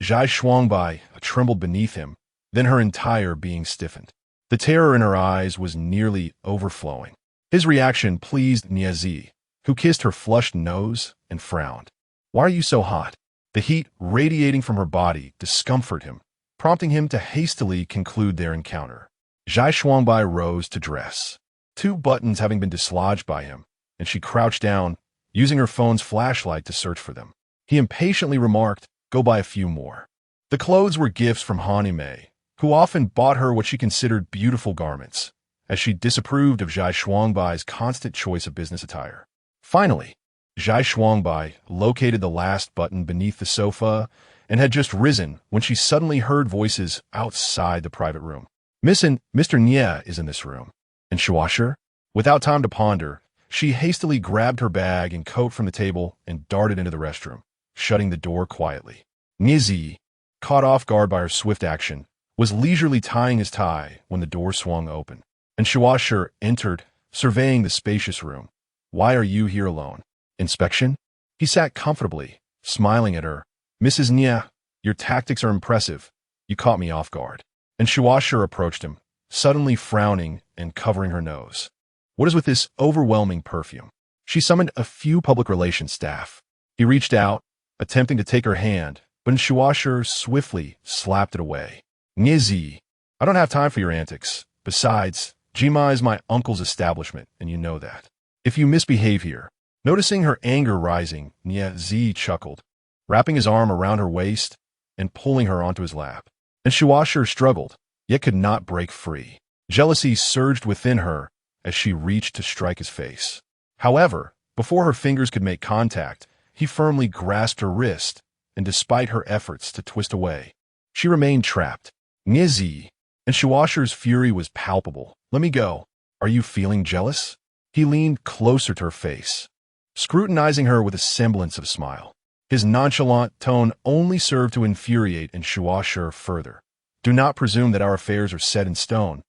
Zhai Shuangbai trembled beneath him, then her entire being stiffened. The terror in her eyes was nearly overflowing. His reaction pleased Niazi, who kissed her flushed nose and frowned. Why are you so hot? The heat radiating from her body discomforted him, prompting him to hastily conclude their encounter. Zhai Shuangbai rose to dress, 2 buttons having been dislodged by him, and she crouched down, using her phone's flashlight to search for them. He impatiently remarked, "Go buy a few more." The clothes were gifts from Hanime, who often bought her what she considered beautiful garments, as she disapproved of Zhai Shuangbai's constant choice of business attire. Finally, Zhai Shuangbai located the last button beneath the sofa and had just risen when she suddenly heard voices outside the private room. Mr. Nie is in this room. And Shuasher? Without time to ponder, she hastily grabbed her bag and coat from the table and darted into the restroom, shutting the door quietly. Nizi, caught off guard by her swift action, was leisurely tying his tie when the door swung open, and Shuasher entered, surveying the spacious room. Why are you here alone? Inspection? He sat comfortably, smiling at her. Mrs. Nie, your tactics are impressive. You caught me off guard. And Shuasher approached him, suddenly frowning and covering her nose. What is with this overwhelming perfume? She summoned a few public relations staff. He reached out, attempting to take her hand, but Shuasher swiftly slapped it away. Nizi, I don't have time for your antics. Besides, Jima is my uncle's establishment, and you know that. If you misbehave here. Noticing her anger rising, Nizi chuckled, wrapping his arm around her waist and pulling her onto his lap. And Shuasher struggled, yet could not break free. Jealousy surged within her as she reached to strike his face. However, before her fingers could make contact, he firmly grasped her wrist, and despite her efforts to twist away, she remained trapped. Nizi, and Shuasher's fury was palpable. Let me go. Are you feeling jealous? He leaned closer to her face, scrutinizing her with a semblance of smile. His nonchalant tone only served to infuriate and Shuasher further. Do not presume that our affairs are set in stone,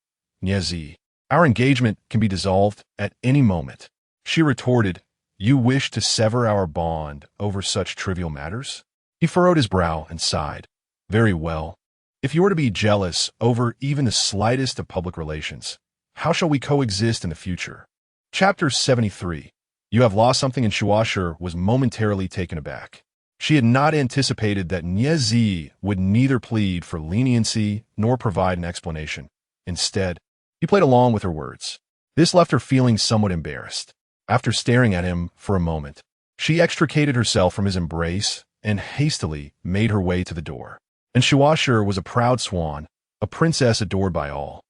Niazi. Our engagement can be dissolved at any moment. She retorted, You wish to sever our bond over such trivial matters? He furrowed his brow and sighed. Very well. If you are to be jealous over even the slightest of public relations, how shall we coexist in the future? Chapter 73. You have lost something, and Shuasher was momentarily taken aback. She had not anticipated that Niazi would neither plead for leniency nor provide an explanation. Instead, he played along with her words. This left her feeling somewhat embarrassed. After staring at him for a moment, she extricated herself from his embrace and hastily made her way to the door. And Shuasher was a proud swan, a princess adored by all,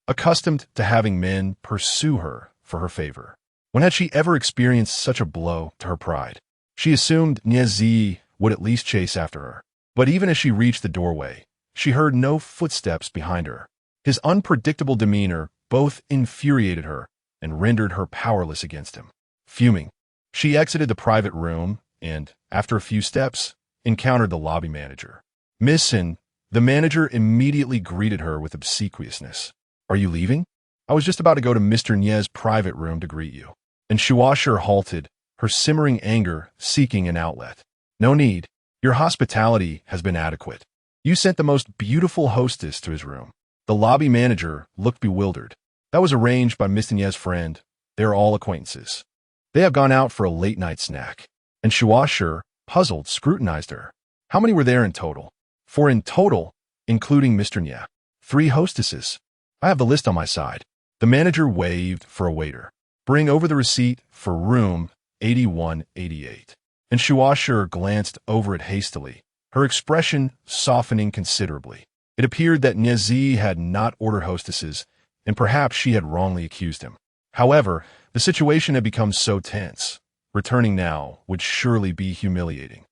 accustomed to having men pursue her for her favor. When had she ever experienced such a blow to her pride? She assumed Niazi would at least chase after her. But even as she reached the doorway, she heard no footsteps behind her. His unpredictable demeanor both infuriated her and rendered her powerless against him. Fuming, she exited the private room and, after a few steps, encountered the lobby manager. Miss Sin, the manager immediately greeted her with obsequiousness. Are you leaving? I was just about to go to Mr. Nie's private room to greet you. And Shuasher halted, her simmering anger seeking an outlet. No need. Your hospitality has been adequate. You sent the most beautiful hostess to his room. The lobby manager looked bewildered. That was arranged by Mr. Nie's friend. They are all acquaintances. They have gone out for a late-night snack. And Shuasher, puzzled, scrutinized her. How many were there in total? 4 in total, including Mr. Nie. 3 hostesses. I have the list on my side. The manager waved for a waiter. Bring over the receipt for room 8188. And Shuasher glanced over it hastily, her expression softening considerably. It appeared that Niazi had not ordered hostesses, and perhaps she had wrongly accused him. However, the situation had become so tense, Returning now would surely be humiliating.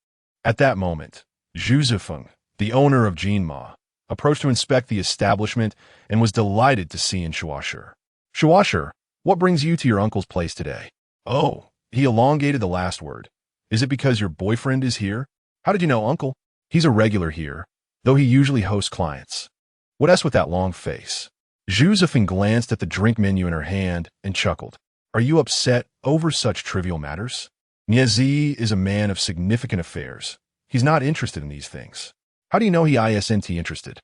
At that moment, Zhu Zifeng, the owner of Jinma, approached to inspect the establishment and was delighted to see in Shuasher. Shuasher, what brings you to your uncle's place today? Oh, he elongated the last word. Is it because your boyfriend is here? How did you know, uncle? He's a regular here, though he usually hosts clients. What else with that long face? Zhu Zifeng glanced at the drink menu in her hand and chuckled. Are you upset over such trivial matters? Niezi is a man of significant affairs. He's not interested in these things. How do you know he isn't interested?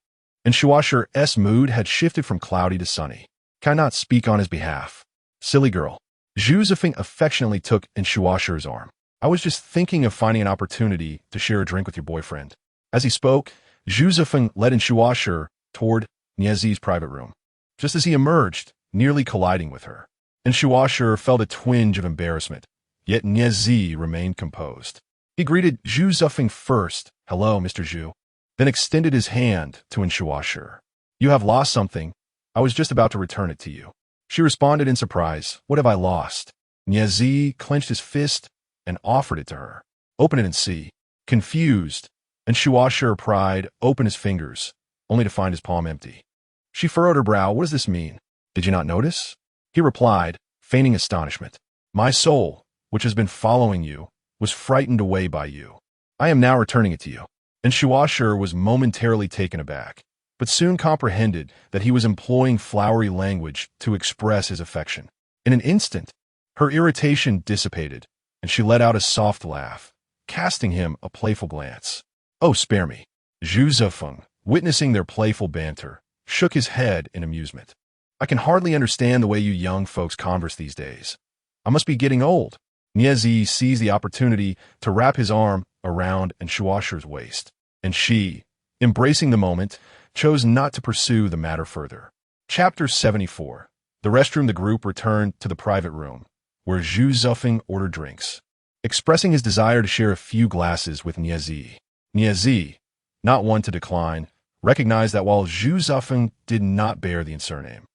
And Shuasher's mood had shifted from cloudy to sunny. Can I not speak on his behalf? Silly girl. Zhu Zifeng affectionately took in Shuasher's arm. I was just thinking of finding an opportunity to share a drink with your boyfriend. As he spoke, Zhu Zifeng led in Shuasher toward Niezi's private room. Just as he emerged, nearly colliding with her, and Shuasher felt a twinge of embarrassment, yet Niezi remained composed. He greeted Zhu Zifeng first, "Hello, Mr. Zhu," then extended his hand to Shuasher. "You have lost something. I was just about to return it to you." She responded in surprise. "What have I lost?" Niezi clenched his fist and offered it to her. "Open it and see." Confused, and Shuasher pried open his fingers, only to find his palm empty. She furrowed her brow. "What does this mean? Did you not notice?" He replied, feigning astonishment. "My soul, which has been following you, was frightened away by you. I am now returning it to you." And Shuasher was momentarily taken aback, but soon comprehended that he was employing flowery language to express his affection. In an instant, her irritation dissipated, and she let out a soft laugh, casting him a playful glance. "Oh, spare me." Zhu Zifeng, witnessing their playful banter, shook his head in amusement. "I can hardly understand the way you young folks converse these days. I must be getting old." Niezi seized the opportunity to wrap his arm around Shuasher's waist, and she, embracing the moment, chose not to pursue the matter further. Chapter 74. The restroom. The group returned to the private room, where Zhu Zifeng ordered drinks, expressing his desire to share a few glasses with Niezi. Niezi, not one to decline, recognized that while Zhu Zifeng did not bear the surname,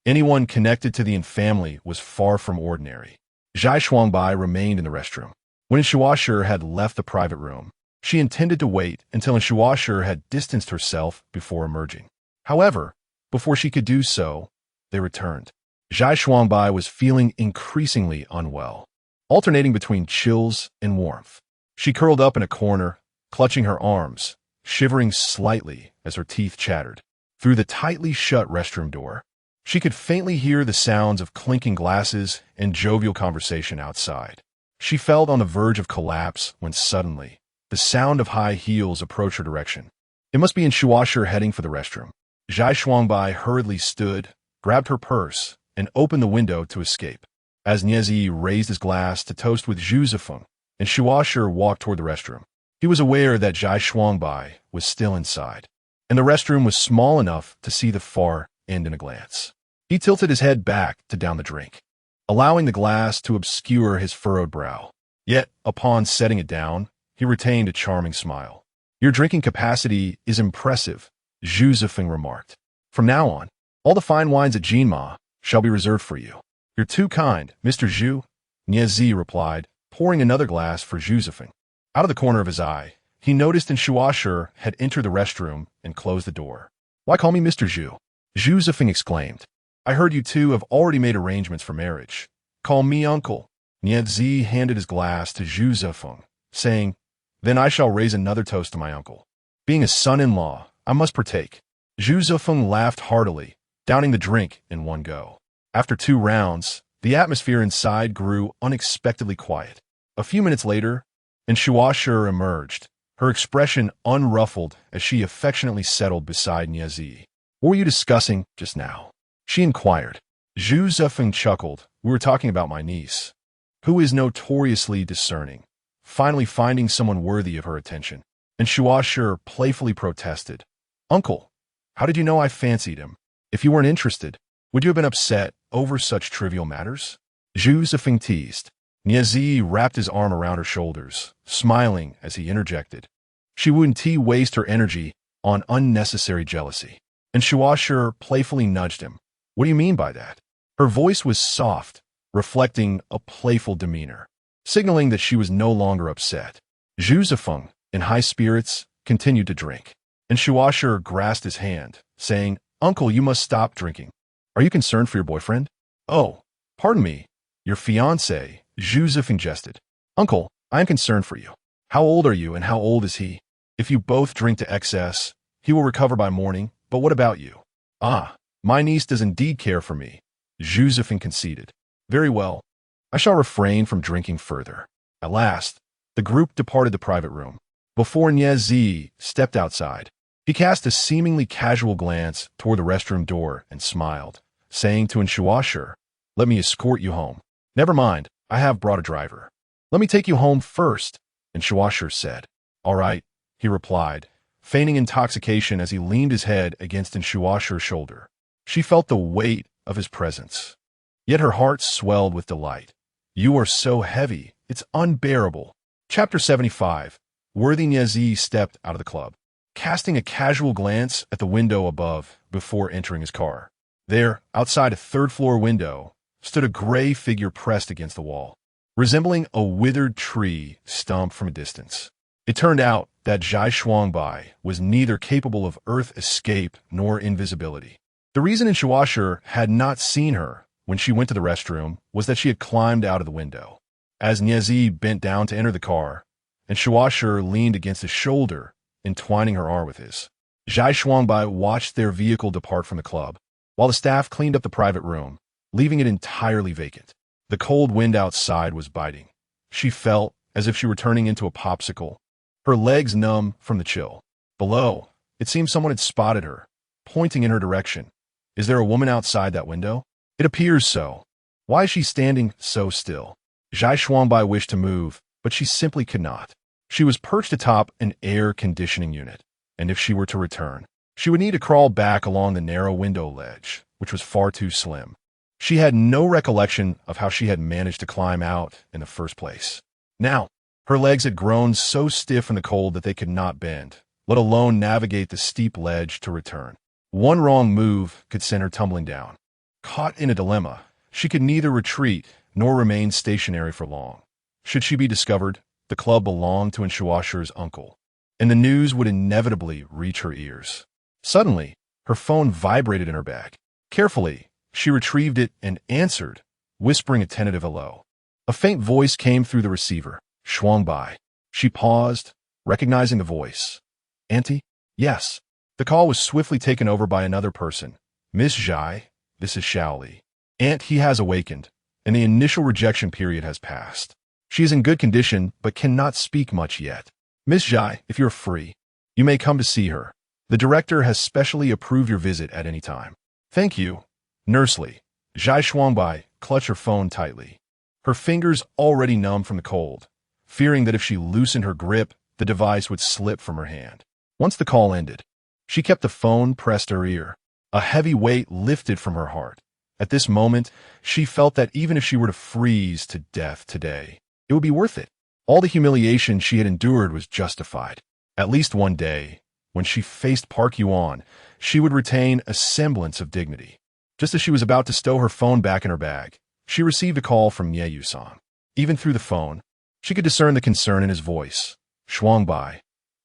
anyone connected to the Yin family was far from ordinary. Zhai Shuangbai remained in the restroom. When Shuasher had left the private room, she intended to wait until Shuasher had distanced herself before emerging. However, before she could do so, they returned. Zhai Shuangbai was feeling increasingly unwell, alternating between chills and warmth. She curled up in a corner, clutching her arms, shivering slightly as her teeth chattered. Through the tightly shut restroom door, she could faintly hear the sounds of clinking glasses and jovial conversation outside. She felt on the verge of collapse when suddenly, the sound of high heels approached her direction. It must be Shuasher heading for the restroom. Zhai Shuangbai hurriedly stood, grabbed her purse, and opened the window to escape. As Niezi raised his glass to toast with Zhu Zifeng, and Shuasher walked toward the restroom, he was aware that Zhai Shuangbai was still inside, and the restroom was small enough to see the far end in a glance. He tilted his head back to down the drink, allowing the glass to obscure his furrowed brow. Yet, upon setting it down, he retained a charming smile. "Your drinking capacity is impressive," Zhu Zifeng remarked. "From now on, all the fine wines at Jinma shall be reserved for you." "You're too kind, Mr. Zhu," Niezi replied, pouring another glass for Zhu Zifeng. Out of the corner of his eye, he noticed Shuasher had entered the restroom and closed the door. "Why call me Mr. Zhu?" Zhu Zifeng exclaimed. "I heard you two have already made arrangements for marriage. Call me uncle." Niezi handed his glass to Zhu Zifeng, saying, "Then I shall raise another toast to my uncle. Being a son-in-law, I must partake." Zhu Zifeng laughed heartily, downing the drink in one go. After 2 rounds, the atmosphere inside grew unexpectedly quiet. A few minutes later, Shuasher emerged, her expression unruffled as she affectionately settled beside Niezi. "What were you discussing just now?" she inquired. Zhu Zifeng chuckled. "We were talking about my niece, who is notoriously discerning, finally finding someone worthy of her attention." And Shuasher playfully protested. "Uncle, how did you know I fancied him? If you weren't interested, would you have been upset over such trivial matters?" Zhu Zifeng teased. Niezi wrapped his arm around her shoulders, smiling as he interjected. She wouldn't waste her energy on unnecessary jealousy. And Shuasher playfully nudged him. "What do you mean by that?" Her voice was soft, reflecting a playful demeanor. signaling that she was no longer upset. Zhu Zifeng, in high spirits, continued to drink, and Shuasher grasped his hand, saying, "Uncle, you must stop drinking. Are you concerned for your boyfriend?" "Oh, pardon me, your fiancé," Zhu Zifeng jested. "Uncle, I am concerned for you. How old are you and how old is he? If you both drink to excess, he will recover by morning, but what about you?" "Ah, my niece does indeed care for me," Zhu Zifeng conceded. "Very well. I shall refrain from drinking further." At last, the group departed the private room. Before Niezi stepped outside, he cast a seemingly casual glance toward the restroom door and smiled, saying to Shuasher, "Let me escort you home." "Never mind, I have brought a driver." "Let me take you home first," Shuasher said. "All right," he replied, feigning intoxication as he leaned his head against Shuasher's shoulder. She felt the weight of his presence, yet her heart swelled with delight. "You are so heavy, it's unbearable." Chapter 75. Worthy Niezi stepped out of the club, casting a casual glance at the window above before entering his car. There, outside a third-floor window, stood a gray figure pressed against the wall, resembling a withered tree stump from a distance. It turned out that Zhai Shuangbai was neither capable of earth escape nor invisibility. The reason Shuasher had not seen her when she went to the restroom was that she had climbed out of the window. As Niezi bent down to enter the car, and Shuasher leaned against his shoulder, entwining her arm with his, Zhai Shuangbai watched their vehicle depart from the club, while the staff cleaned up the private room, leaving it entirely vacant. The cold wind outside was biting. She felt as if she were turning into a popsicle, her legs numb from the chill. Below, it seemed someone had spotted her, pointing in her direction. "Is there a woman outside that window?" "It appears so." "Why is she standing so still?" Zhai Shuangbai wished to move, but she simply could not. She was perched atop an air conditioning unit, and if she were to return, she would need to crawl back along the narrow window ledge, which was far too slim. She had no recollection of how she had managed to climb out in the first place. Now, her legs had grown so stiff in the cold that they could not bend, let alone navigate the steep ledge to return. One wrong move could send her tumbling down. Caught in a dilemma, she could neither retreat nor remain stationary for long. Should she be discovered, the club belonged to Shuasher's uncle, and the news would inevitably reach her ears. Suddenly, her phone vibrated in her bag. Carefully, she retrieved it and answered, whispering a tentative hello. A faint voice came through the receiver. "Shuangbai." She paused, recognizing the voice. "Auntie?" "Yes." The call was swiftly taken over by another person. "Miss Zhai, this is Shaoli. Aunt, he has awakened, and the initial rejection period has passed. She is in good condition, but cannot speak much yet. Miss Zhai, if you're free, you may come to see her. The director has specially approved your visit at any time." "Thank you." Nursely, Zhai Shuangbai clutched her phone tightly, her fingers already numb from the cold, fearing that if she loosened her grip, the device would slip from her hand. Once the call ended, she kept the phone pressed to her ear. A heavy weight lifted from her heart. At this moment, she felt that even if she were to freeze to death today, it would be worth it. All the humiliation she had endured was justified. At least one day, when she faced Park Yuan, she would retain a semblance of dignity. Just as she was about to stow her phone back in her bag, she received a call from Ye Yusong. Even through the phone, she could discern the concern in his voice. "Shuangbai,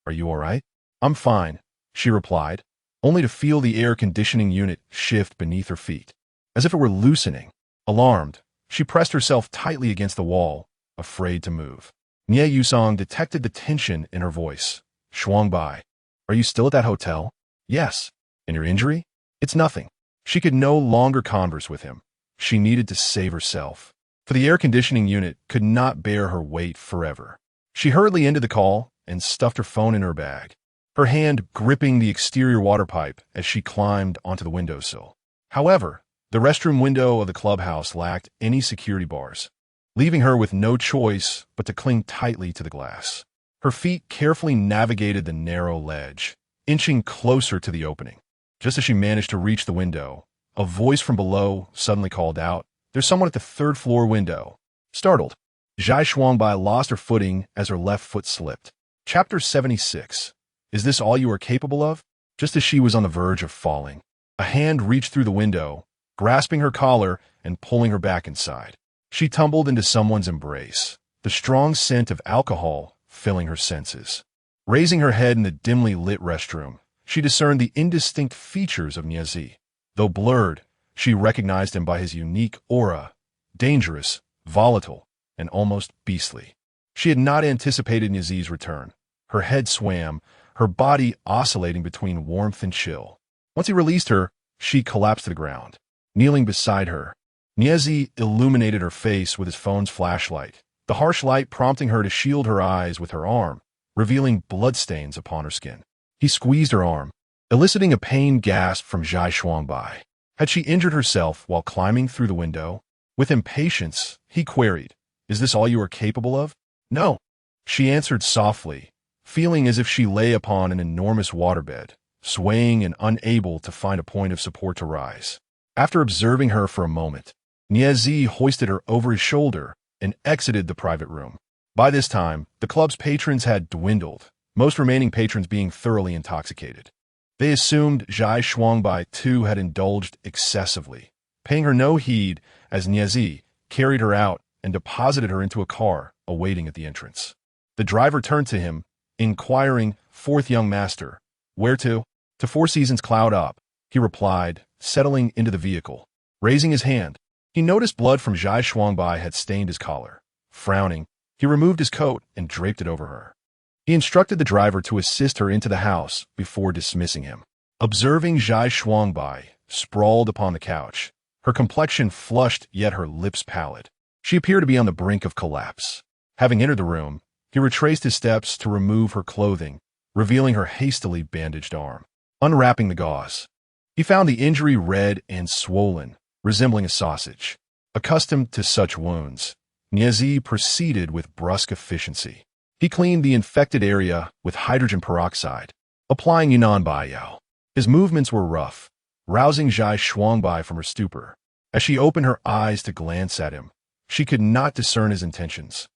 are you all right?" "I'm fine," she replied, only to feel the air conditioning unit shift beneath her feet, as if it were loosening. Alarmed, she pressed herself tightly against the wall, afraid to move. Ye Yusong detected the tension in her voice. "Shuangbai, are you still at that hotel?" "Yes." "And your injury?" "It's nothing." She could no longer converse with him. She needed to save herself, for the air conditioning unit could not bear her weight forever. She hurriedly ended the call and stuffed her phone in her bag, her hand gripping the exterior water pipe as she climbed onto the windowsill. However, the restroom window of the clubhouse lacked any security bars, leaving her with no choice but to cling tightly to the glass. Her feet carefully navigated the narrow ledge, inching closer to the opening. Just as she managed to reach the window, a voice from below suddenly called out, "There's someone at the third-floor window." Startled, Zhai Shuangbai lost her footing as her left foot slipped. Chapter 76. Is this all you are capable of? Just as she was on the verge of falling, a hand reached through the window, grasping her collar and pulling her back inside. She tumbled into someone's embrace, the strong scent of alcohol filling her senses. Raising her head in the dimly lit restroom, she discerned the indistinct features of Niazi. Though blurred, she recognized him by his unique aura, dangerous, volatile, and almost beastly. She had not anticipated Niazi's return. Her head swam, her body oscillating between warmth and chill. Once he released her, she collapsed to the ground. Kneeling beside her, Niazi illuminated her face with his phone's flashlight, the harsh light prompting her to shield her eyes with her arm, revealing bloodstains upon her skin. He squeezed her arm, eliciting a pained gasp from Zhai Shuangbai. Had she injured herself while climbing through the window? With impatience, he queried, "Is this all you are capable of?" "No," she answered softly, feeling as if she lay upon an enormous waterbed, swaying and unable to find a point of support to rise. After observing her for a moment, Niazi hoisted her over his shoulder and exited the private room. By this time, the club's patrons had dwindled, most remaining patrons being thoroughly intoxicated. They assumed Zhai Shuangbai too had indulged excessively, paying her no heed as Niazi carried her out and deposited her into a car awaiting at the entrance. The driver turned to him, inquiring, "Fourth young master, where to?" "To Four Seasons Cloud Up," he replied, settling into the vehicle. Raising his hand, he noticed blood from Zhai Shuangbai had stained his collar. Frowning, he removed his coat and draped it over her. He instructed the driver to assist her into the house before dismissing him. Observing Zhai Shuangbai sprawled upon the couch, her complexion flushed yet her lips pallid. She appeared to be on the brink of collapse. Having entered the room, he retraced his steps to remove her clothing, revealing her hastily bandaged arm. Unwrapping the gauze, he found the injury red and swollen, resembling a sausage. Accustomed to such wounds, Niazi proceeded with brusque efficiency. He cleaned the infected area with hydrogen peroxide, applying Yunnan. His movements were rough, rousing Zhai Shuangbai from her stupor. As she opened her eyes to glance at him, she could not discern his intentions.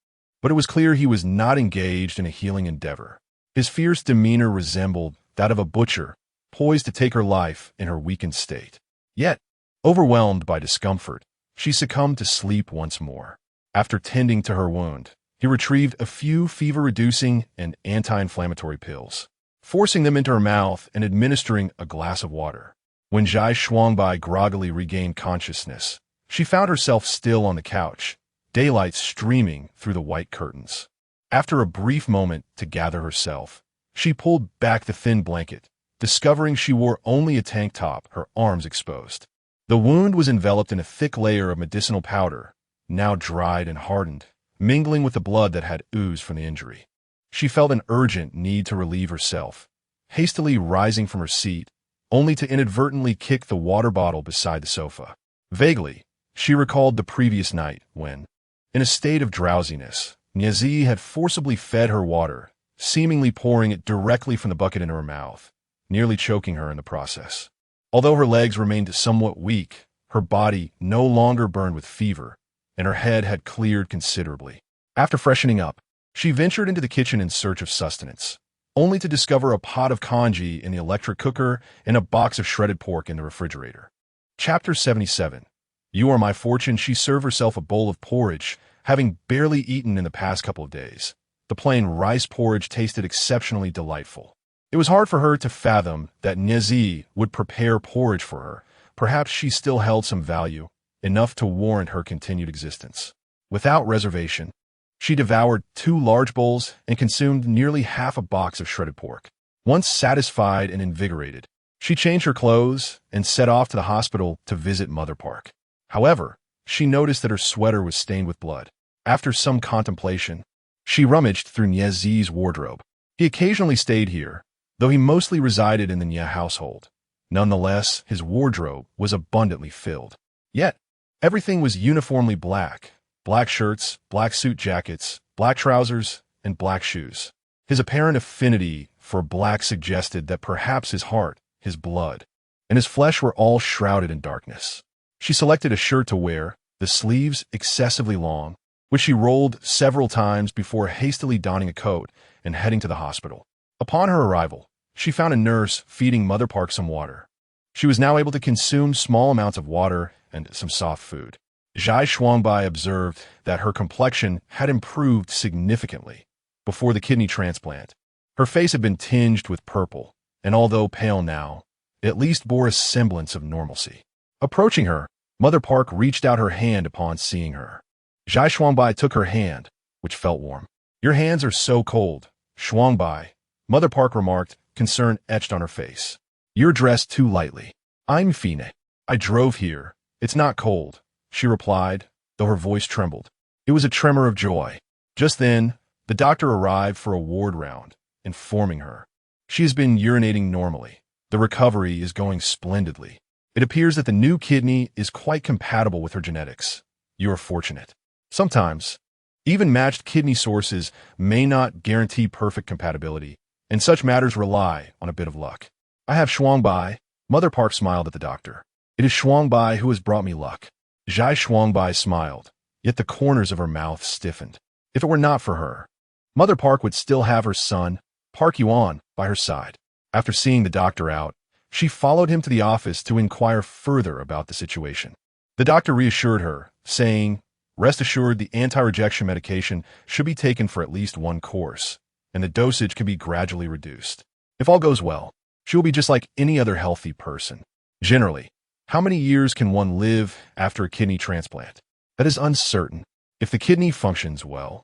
But it was clear he was not engaged in a healing endeavor. His fierce demeanor resembled that of a butcher, poised to take her life in her weakened state. Yet, overwhelmed by discomfort, she succumbed to sleep once more. After tending to her wound, he retrieved a few fever-reducing and anti-inflammatory pills, forcing them into her mouth and administering a glass of water. When Zhai Shuangbai groggily regained consciousness, she found herself still on the couch, daylight streaming through the white curtains. After a brief moment to gather herself, she pulled back the thin blanket, discovering she wore only a tank top, her arms exposed. The wound was enveloped in a thick layer of medicinal powder, now dried and hardened, mingling with the blood that had oozed from the injury. She felt an urgent need to relieve herself, hastily rising from her seat, only to inadvertently kick the water bottle beside the sofa. Vaguely, she recalled the previous night when, in a state of drowsiness, Niazi had forcibly fed her water, seemingly pouring it directly from the bucket into her mouth, nearly choking her in the process. Although her legs remained somewhat weak, her body no longer burned with fever, and her head had cleared considerably. After freshening up, she ventured into the kitchen in search of sustenance, only to discover a pot of congee in the electric cooker and a box of shredded pork in the refrigerator. Chapter 77. You Are My Fortune. She served herself a bowl of porridge, having barely eaten in the past couple of days. The plain rice porridge tasted exceptionally delightful. It was hard for her to fathom that Niazi would prepare porridge for her. Perhaps she still held some value, enough to warrant her continued existence. Without reservation, she devoured 2 large bowls and consumed nearly half a box of shredded pork. Once satisfied and invigorated, she changed her clothes and set off to the hospital to visit Mother Park. However, she noticed that her sweater was stained with blood. After some contemplation, she rummaged through Niazi's wardrobe. He occasionally stayed here, though he mostly resided in the Nia household. Nonetheless, his wardrobe was abundantly filled. Yet, everything was uniformly black. Black shirts, black suit jackets, black trousers, and black shoes. His apparent affinity for black suggested that perhaps his heart, his blood, and his flesh were all shrouded in darkness. She selected a shirt to wear, the sleeves excessively long, which she rolled several times before hastily donning a coat and heading to the hospital. Upon her arrival, she found a nurse feeding Mother Park some water. She was now able to consume small amounts of water and some soft food. Zhai Shuangbai observed that her complexion had improved significantly before the kidney transplant. Her face had been tinged with purple, and although pale now, it at least bore a semblance of normalcy. Approaching her, Mother Park reached out her hand upon seeing her. Zhai Shuangbai took her hand, which felt warm. "Your hands are so cold, Shuangbai," Mother Park remarked, concern etched on her face. "You're dressed too lightly." "I'm Fine. I drove here. It's not cold," she replied, though her voice trembled. It was a tremor of joy. Just then, the doctor arrived for a ward round, informing her. "She has been urinating normally. The recovery is going splendidly. It appears that the new kidney is quite compatible with her genetics. You are fortunate." Sometimes, even matched kidney sources may not guarantee perfect compatibility, and such matters rely on a bit of luck. "I have Shuangbai," Mother Park smiled at the doctor. "It is Shuangbai who has brought me luck." Zhai Shuangbai smiled, yet the corners of her mouth stiffened. If it were not for her, Mother Park would still have her son, Park Yuan, by her side. After seeing the doctor out, she followed him to the office to inquire further about the situation. The doctor reassured her, saying, "Rest assured the anti-rejection medication should be taken for at least one course, and the dosage can be gradually reduced. If all goes well, she will be just like any other healthy person." Generally, how many years can one live after a kidney transplant? That is uncertain. If the kidney functions well,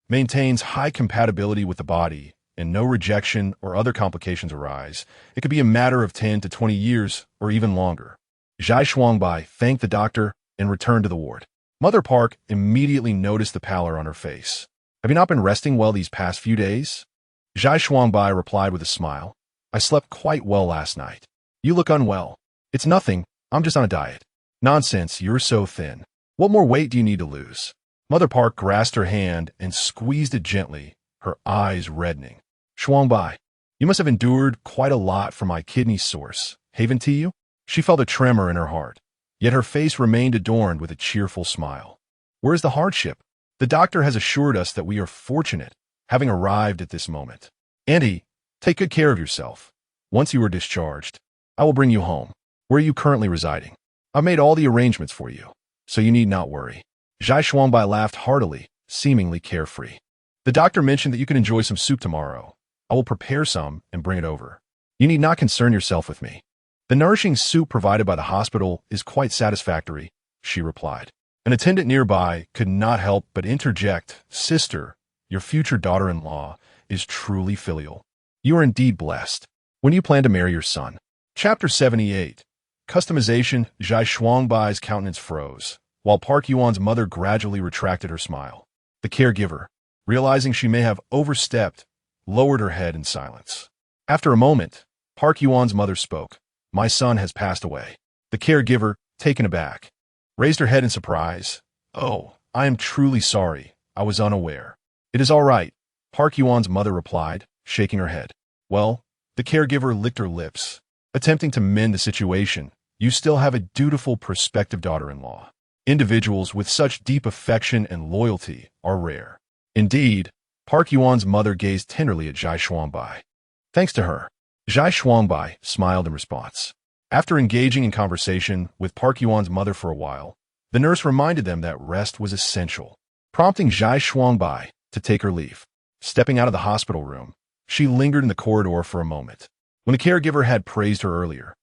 maintains high compatibility with the body, and no rejection or other complications arise, it could be a matter of 10 to 20 years or even longer. Zhai Shuangbai thanked the doctor and returned to the ward. Mother Park immediately noticed the pallor on her face. "Have you not been resting well these past few days?" Zhai Shuangbai replied with a smile. "I slept quite well last night." "You look unwell." "It's nothing. I'm just on a diet." "Nonsense, you're so thin. What more weight do you need to lose?" Mother Park grasped her hand and squeezed it gently, her eyes reddening. "Shuangbai, you must have endured quite a lot from my kidney source, haven't you?" She felt a tremor in her heart, yet her face remained adorned with a cheerful smile. "Where is the hardship? The doctor has assured us that we are fortunate, having arrived at this moment. Auntie, take good care of yourself. Once you are discharged, I will bring you home. Where are you currently residing? I've made all the arrangements for you, so you need not worry." Zhai Shuangbai laughed heartily, seemingly carefree. "The doctor mentioned that you can enjoy some soup tomorrow. I will prepare some and bring it over. You need not concern yourself with me. The nourishing soup provided by the hospital is quite satisfactory," she replied. An attendant nearby could not help but interject, "Sister, your future daughter-in-law is truly filial. You are indeed blessed. When do you plan to marry your son?" Chapter 78. Customization. Zhai Shuangbai's countenance froze, while Park Yuan's mother gradually retracted her smile. The caregiver, realizing she may have overstepped, lowered her head in silence. After a moment, Park Yuan's mother spoke. "My son has passed away." The caregiver, taken aback, raised her head in surprise. "Oh, I am truly sorry. I was unaware." "It is all right," Park Yuan's mother replied, shaking her head. "Well," the caregiver licked her lips, attempting to mend the situation, "you still have a dutiful prospective daughter-in-law. Individuals with such deep affection and loyalty are rare." Indeed, Park Yuan's mother gazed tenderly at Zhai Shuangbai. Thanks to her, Zhai Shuangbai smiled in response. After engaging in conversation with Park Yuan's mother for a while, the nurse reminded them that rest was essential, prompting Zhai Shuangbai to take her leave. Stepping out of the hospital room, she lingered in the corridor for a moment. When the caregiver had praised her earlier,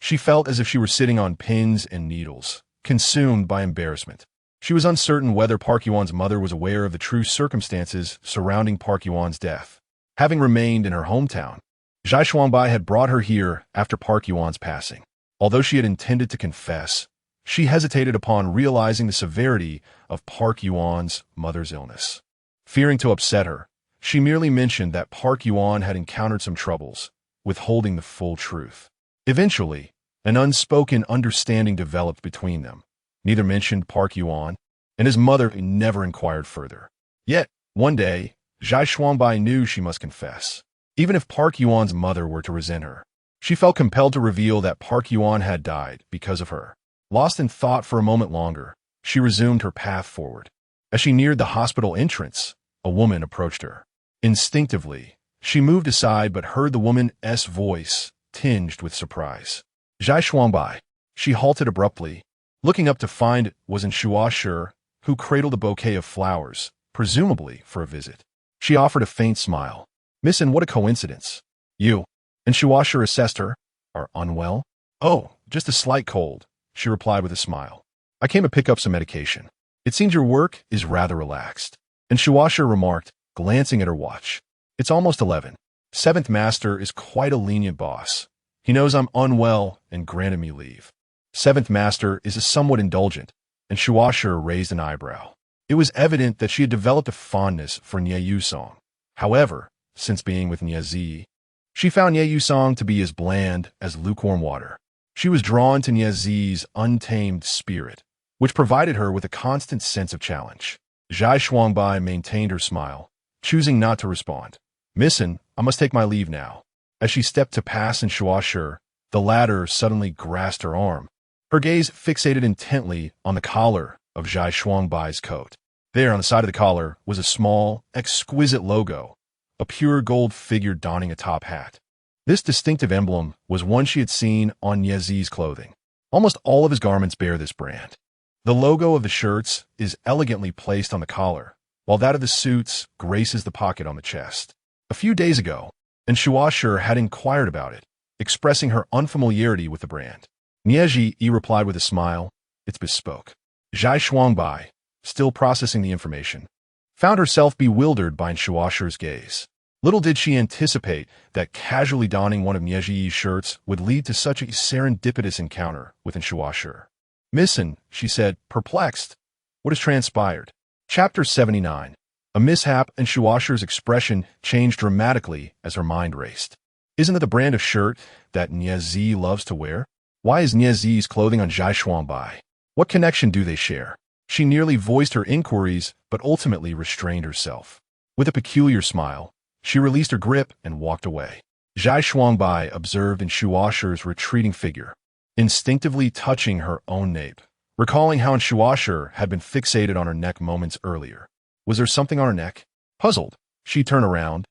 she felt as if she were sitting on pins and needles, consumed by embarrassment. She was uncertain whether Park Yuan's mother was aware of the true circumstances surrounding Park Yuan's death. Having remained in her hometown, Zhai Shuangbai had brought her here after Park Yuan's passing. Although she had intended to confess, she hesitated upon realizing the severity of Park Yuan's mother's illness. Fearing to upset her, she merely mentioned that Park Yuan had encountered some troubles, withholding the full truth. Eventually, an unspoken understanding developed between them. Neither mentioned Park Yuan, and his mother never inquired further. Yet, one day, Zhai Shuangbai knew she must confess. Even if Park Yuan's mother were to resent her, she felt compelled to reveal that Park Yuan had died because of her. Lost in thought for a moment longer, she resumed her path forward. As she neared the hospital entrance, a woman approached her. Instinctively, she moved aside but heard the woman's voice tinged with surprise. "Zhai Shuangbai." She halted abruptly, looking up to find it was in Shuashur, who cradled a bouquet of flowers, presumably for a visit. She offered a faint smile. "Missin, what a coincidence. You," and Shuashur assessed her, "are unwell?" "Oh, just a slight cold," she replied with a smile. "I came to pick up some medication. It seems your work is rather relaxed." And Shuashur remarked, glancing at her watch. "It's almost 11. Seventh Master is quite a lenient boss. He knows I'm unwell and granted me leave." Seventh Master is a somewhat indulgent, and Shuashur raised an eyebrow. It was evident that she had developed a fondness for Nie Yusong. However, since being with Nie Zi, she found Nie Yusong to be as bland as lukewarm water. She was drawn to Nie Zi's untamed spirit, which provided her with a constant sense of challenge. Zhai Shuangbai maintained her smile, choosing not to respond. "Missin, I must take my leave now." As she stepped to pass in Shuashur, the latter suddenly grasped her arm, her gaze fixated intently on the collar of Zhai Shuangbai's coat. There, on the side of the collar, was a small, exquisite logo, a pure gold figure donning a top hat. This distinctive emblem was one she had seen on Nie Zi's clothing. Almost all of his garments bear this brand. The logo of the shirts is elegantly placed on the collar, while that of the suits graces the pocket on the chest. A few days ago, and Shuashur had inquired about it, expressing her unfamiliarity with the brand. Nie Zi replied with a smile, "It's bespoke." Zhai Shuangbai, still processing the information, found herself bewildered by Shuashur's gaze. Little did she anticipate that casually donning one of Nie Zi's shirts would lead to such a serendipitous encounter with Shuashur. "Missin," she said, perplexed, "what has transpired?" Chapter 79. A mishap, and Shuashur's expression changed dramatically as her mind raced. Isn't it the brand of shirt that Nie Zi loves to wear? Why is Nie Zi's clothing on Zhai Shuangbai? What connection do they share? She nearly voiced her inquiries, but ultimately restrained herself. With a peculiar smile, she released her grip and walked away. Zhai Shuangbai observed in Shuashur's retreating figure, instinctively touching her own nape, recalling how Shuashur had been fixated on her neck moments earlier. Was there something on her neck? Puzzled, she turned around,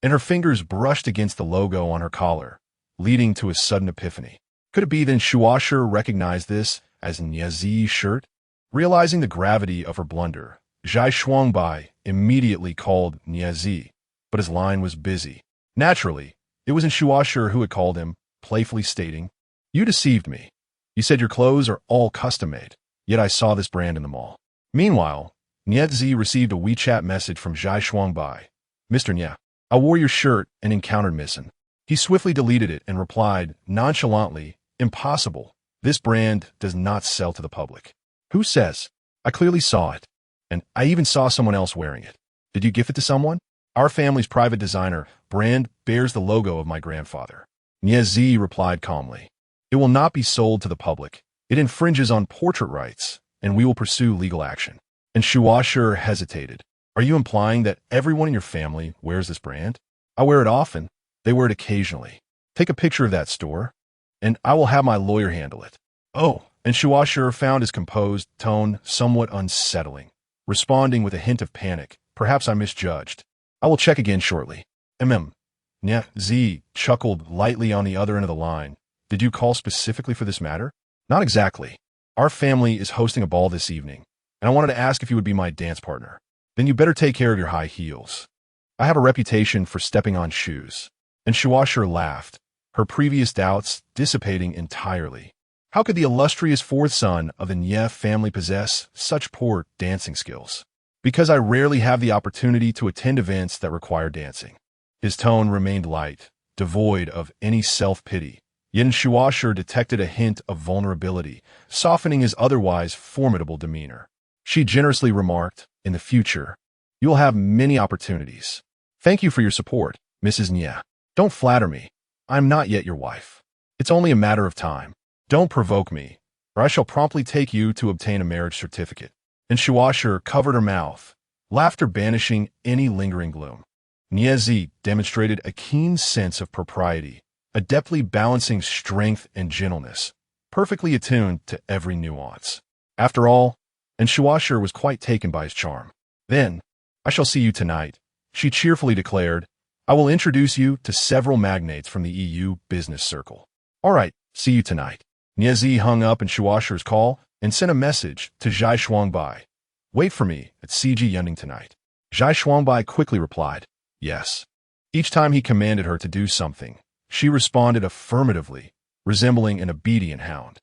and her fingers brushed against the logo on her collar, leading to a sudden epiphany. Could it be that Shuashur recognized this as Nie Zi's shirt? Realizing the gravity of her blunder, Zhai Shuangbai immediately called Nie Zi, but his line was busy. Naturally, it was Shuashur who had called him, playfully stating, "You deceived me. You said your clothes are all custom-made, yet I saw this brand in the mall." Meanwhile, Nie Zi received a WeChat message from Zhai Shuangbai. "Mr. Nie, I wore your shirt and encountered Missin." He swiftly deleted it and replied, nonchalantly, "Impossible. This brand does not sell to the public." "Who says?" "I clearly saw it, and I even saw someone else wearing it." "Did you gift it to someone?" "Our family's private designer brand bears the logo of my grandfather." Nie Zi replied calmly, "It will not be sold to the public. It infringes on portrait rights, and we will pursue legal action." And Shuashur hesitated. "Are you implying that everyone in your family wears this brand?" "I wear it often. They wear it occasionally." "Take a picture of that store, and I will have my lawyer handle it." "Oh," and Shuashur found his composed tone somewhat unsettling, responding with a hint of panic. "Perhaps I misjudged. I will check again shortly." Nie Zi chuckled lightly on the other end of the line. "Did you call specifically for this matter?" "Not exactly. Our family is hosting a ball this evening, and I wanted to ask if you would be my dance partner." "Then you better take care of your high heels. I have a reputation for stepping on shoes." And Shuashur laughed, her previous doubts dissipating entirely. How could the illustrious fourth son of the Nie family possess such poor dancing skills? "Because I rarely have the opportunity to attend events that require dancing." His tone remained light, devoid of any self-pity. Yet Shuashur detected a hint of vulnerability, softening his otherwise formidable demeanor. She generously remarked, "In the future, you will have many opportunities. Thank you for your support, Mrs. Nie. Don't flatter me. I am not yet your wife. It's only a matter of time. Don't provoke me, or I shall promptly take you to obtain a marriage certificate." And Shuashur covered her mouth, laughter banishing any lingering gloom. Nie Zi demonstrated a keen sense of propriety, adeptly balancing strength and gentleness, perfectly attuned to every nuance. After all, and Shuashur was quite taken by his charm. "Then, I shall see you tonight," she cheerfully declared. "I will introduce you to several magnates from the EU business circle." "All right, see you tonight." Nie Zi hung up in Shuashur's call, and sent a message to Zhai Shuangbai. Wait for me at CG Yunding tonight. Zhai Shuangbai quickly replied, yes. Each time he commanded her to do something, she responded affirmatively, resembling an obedient hound.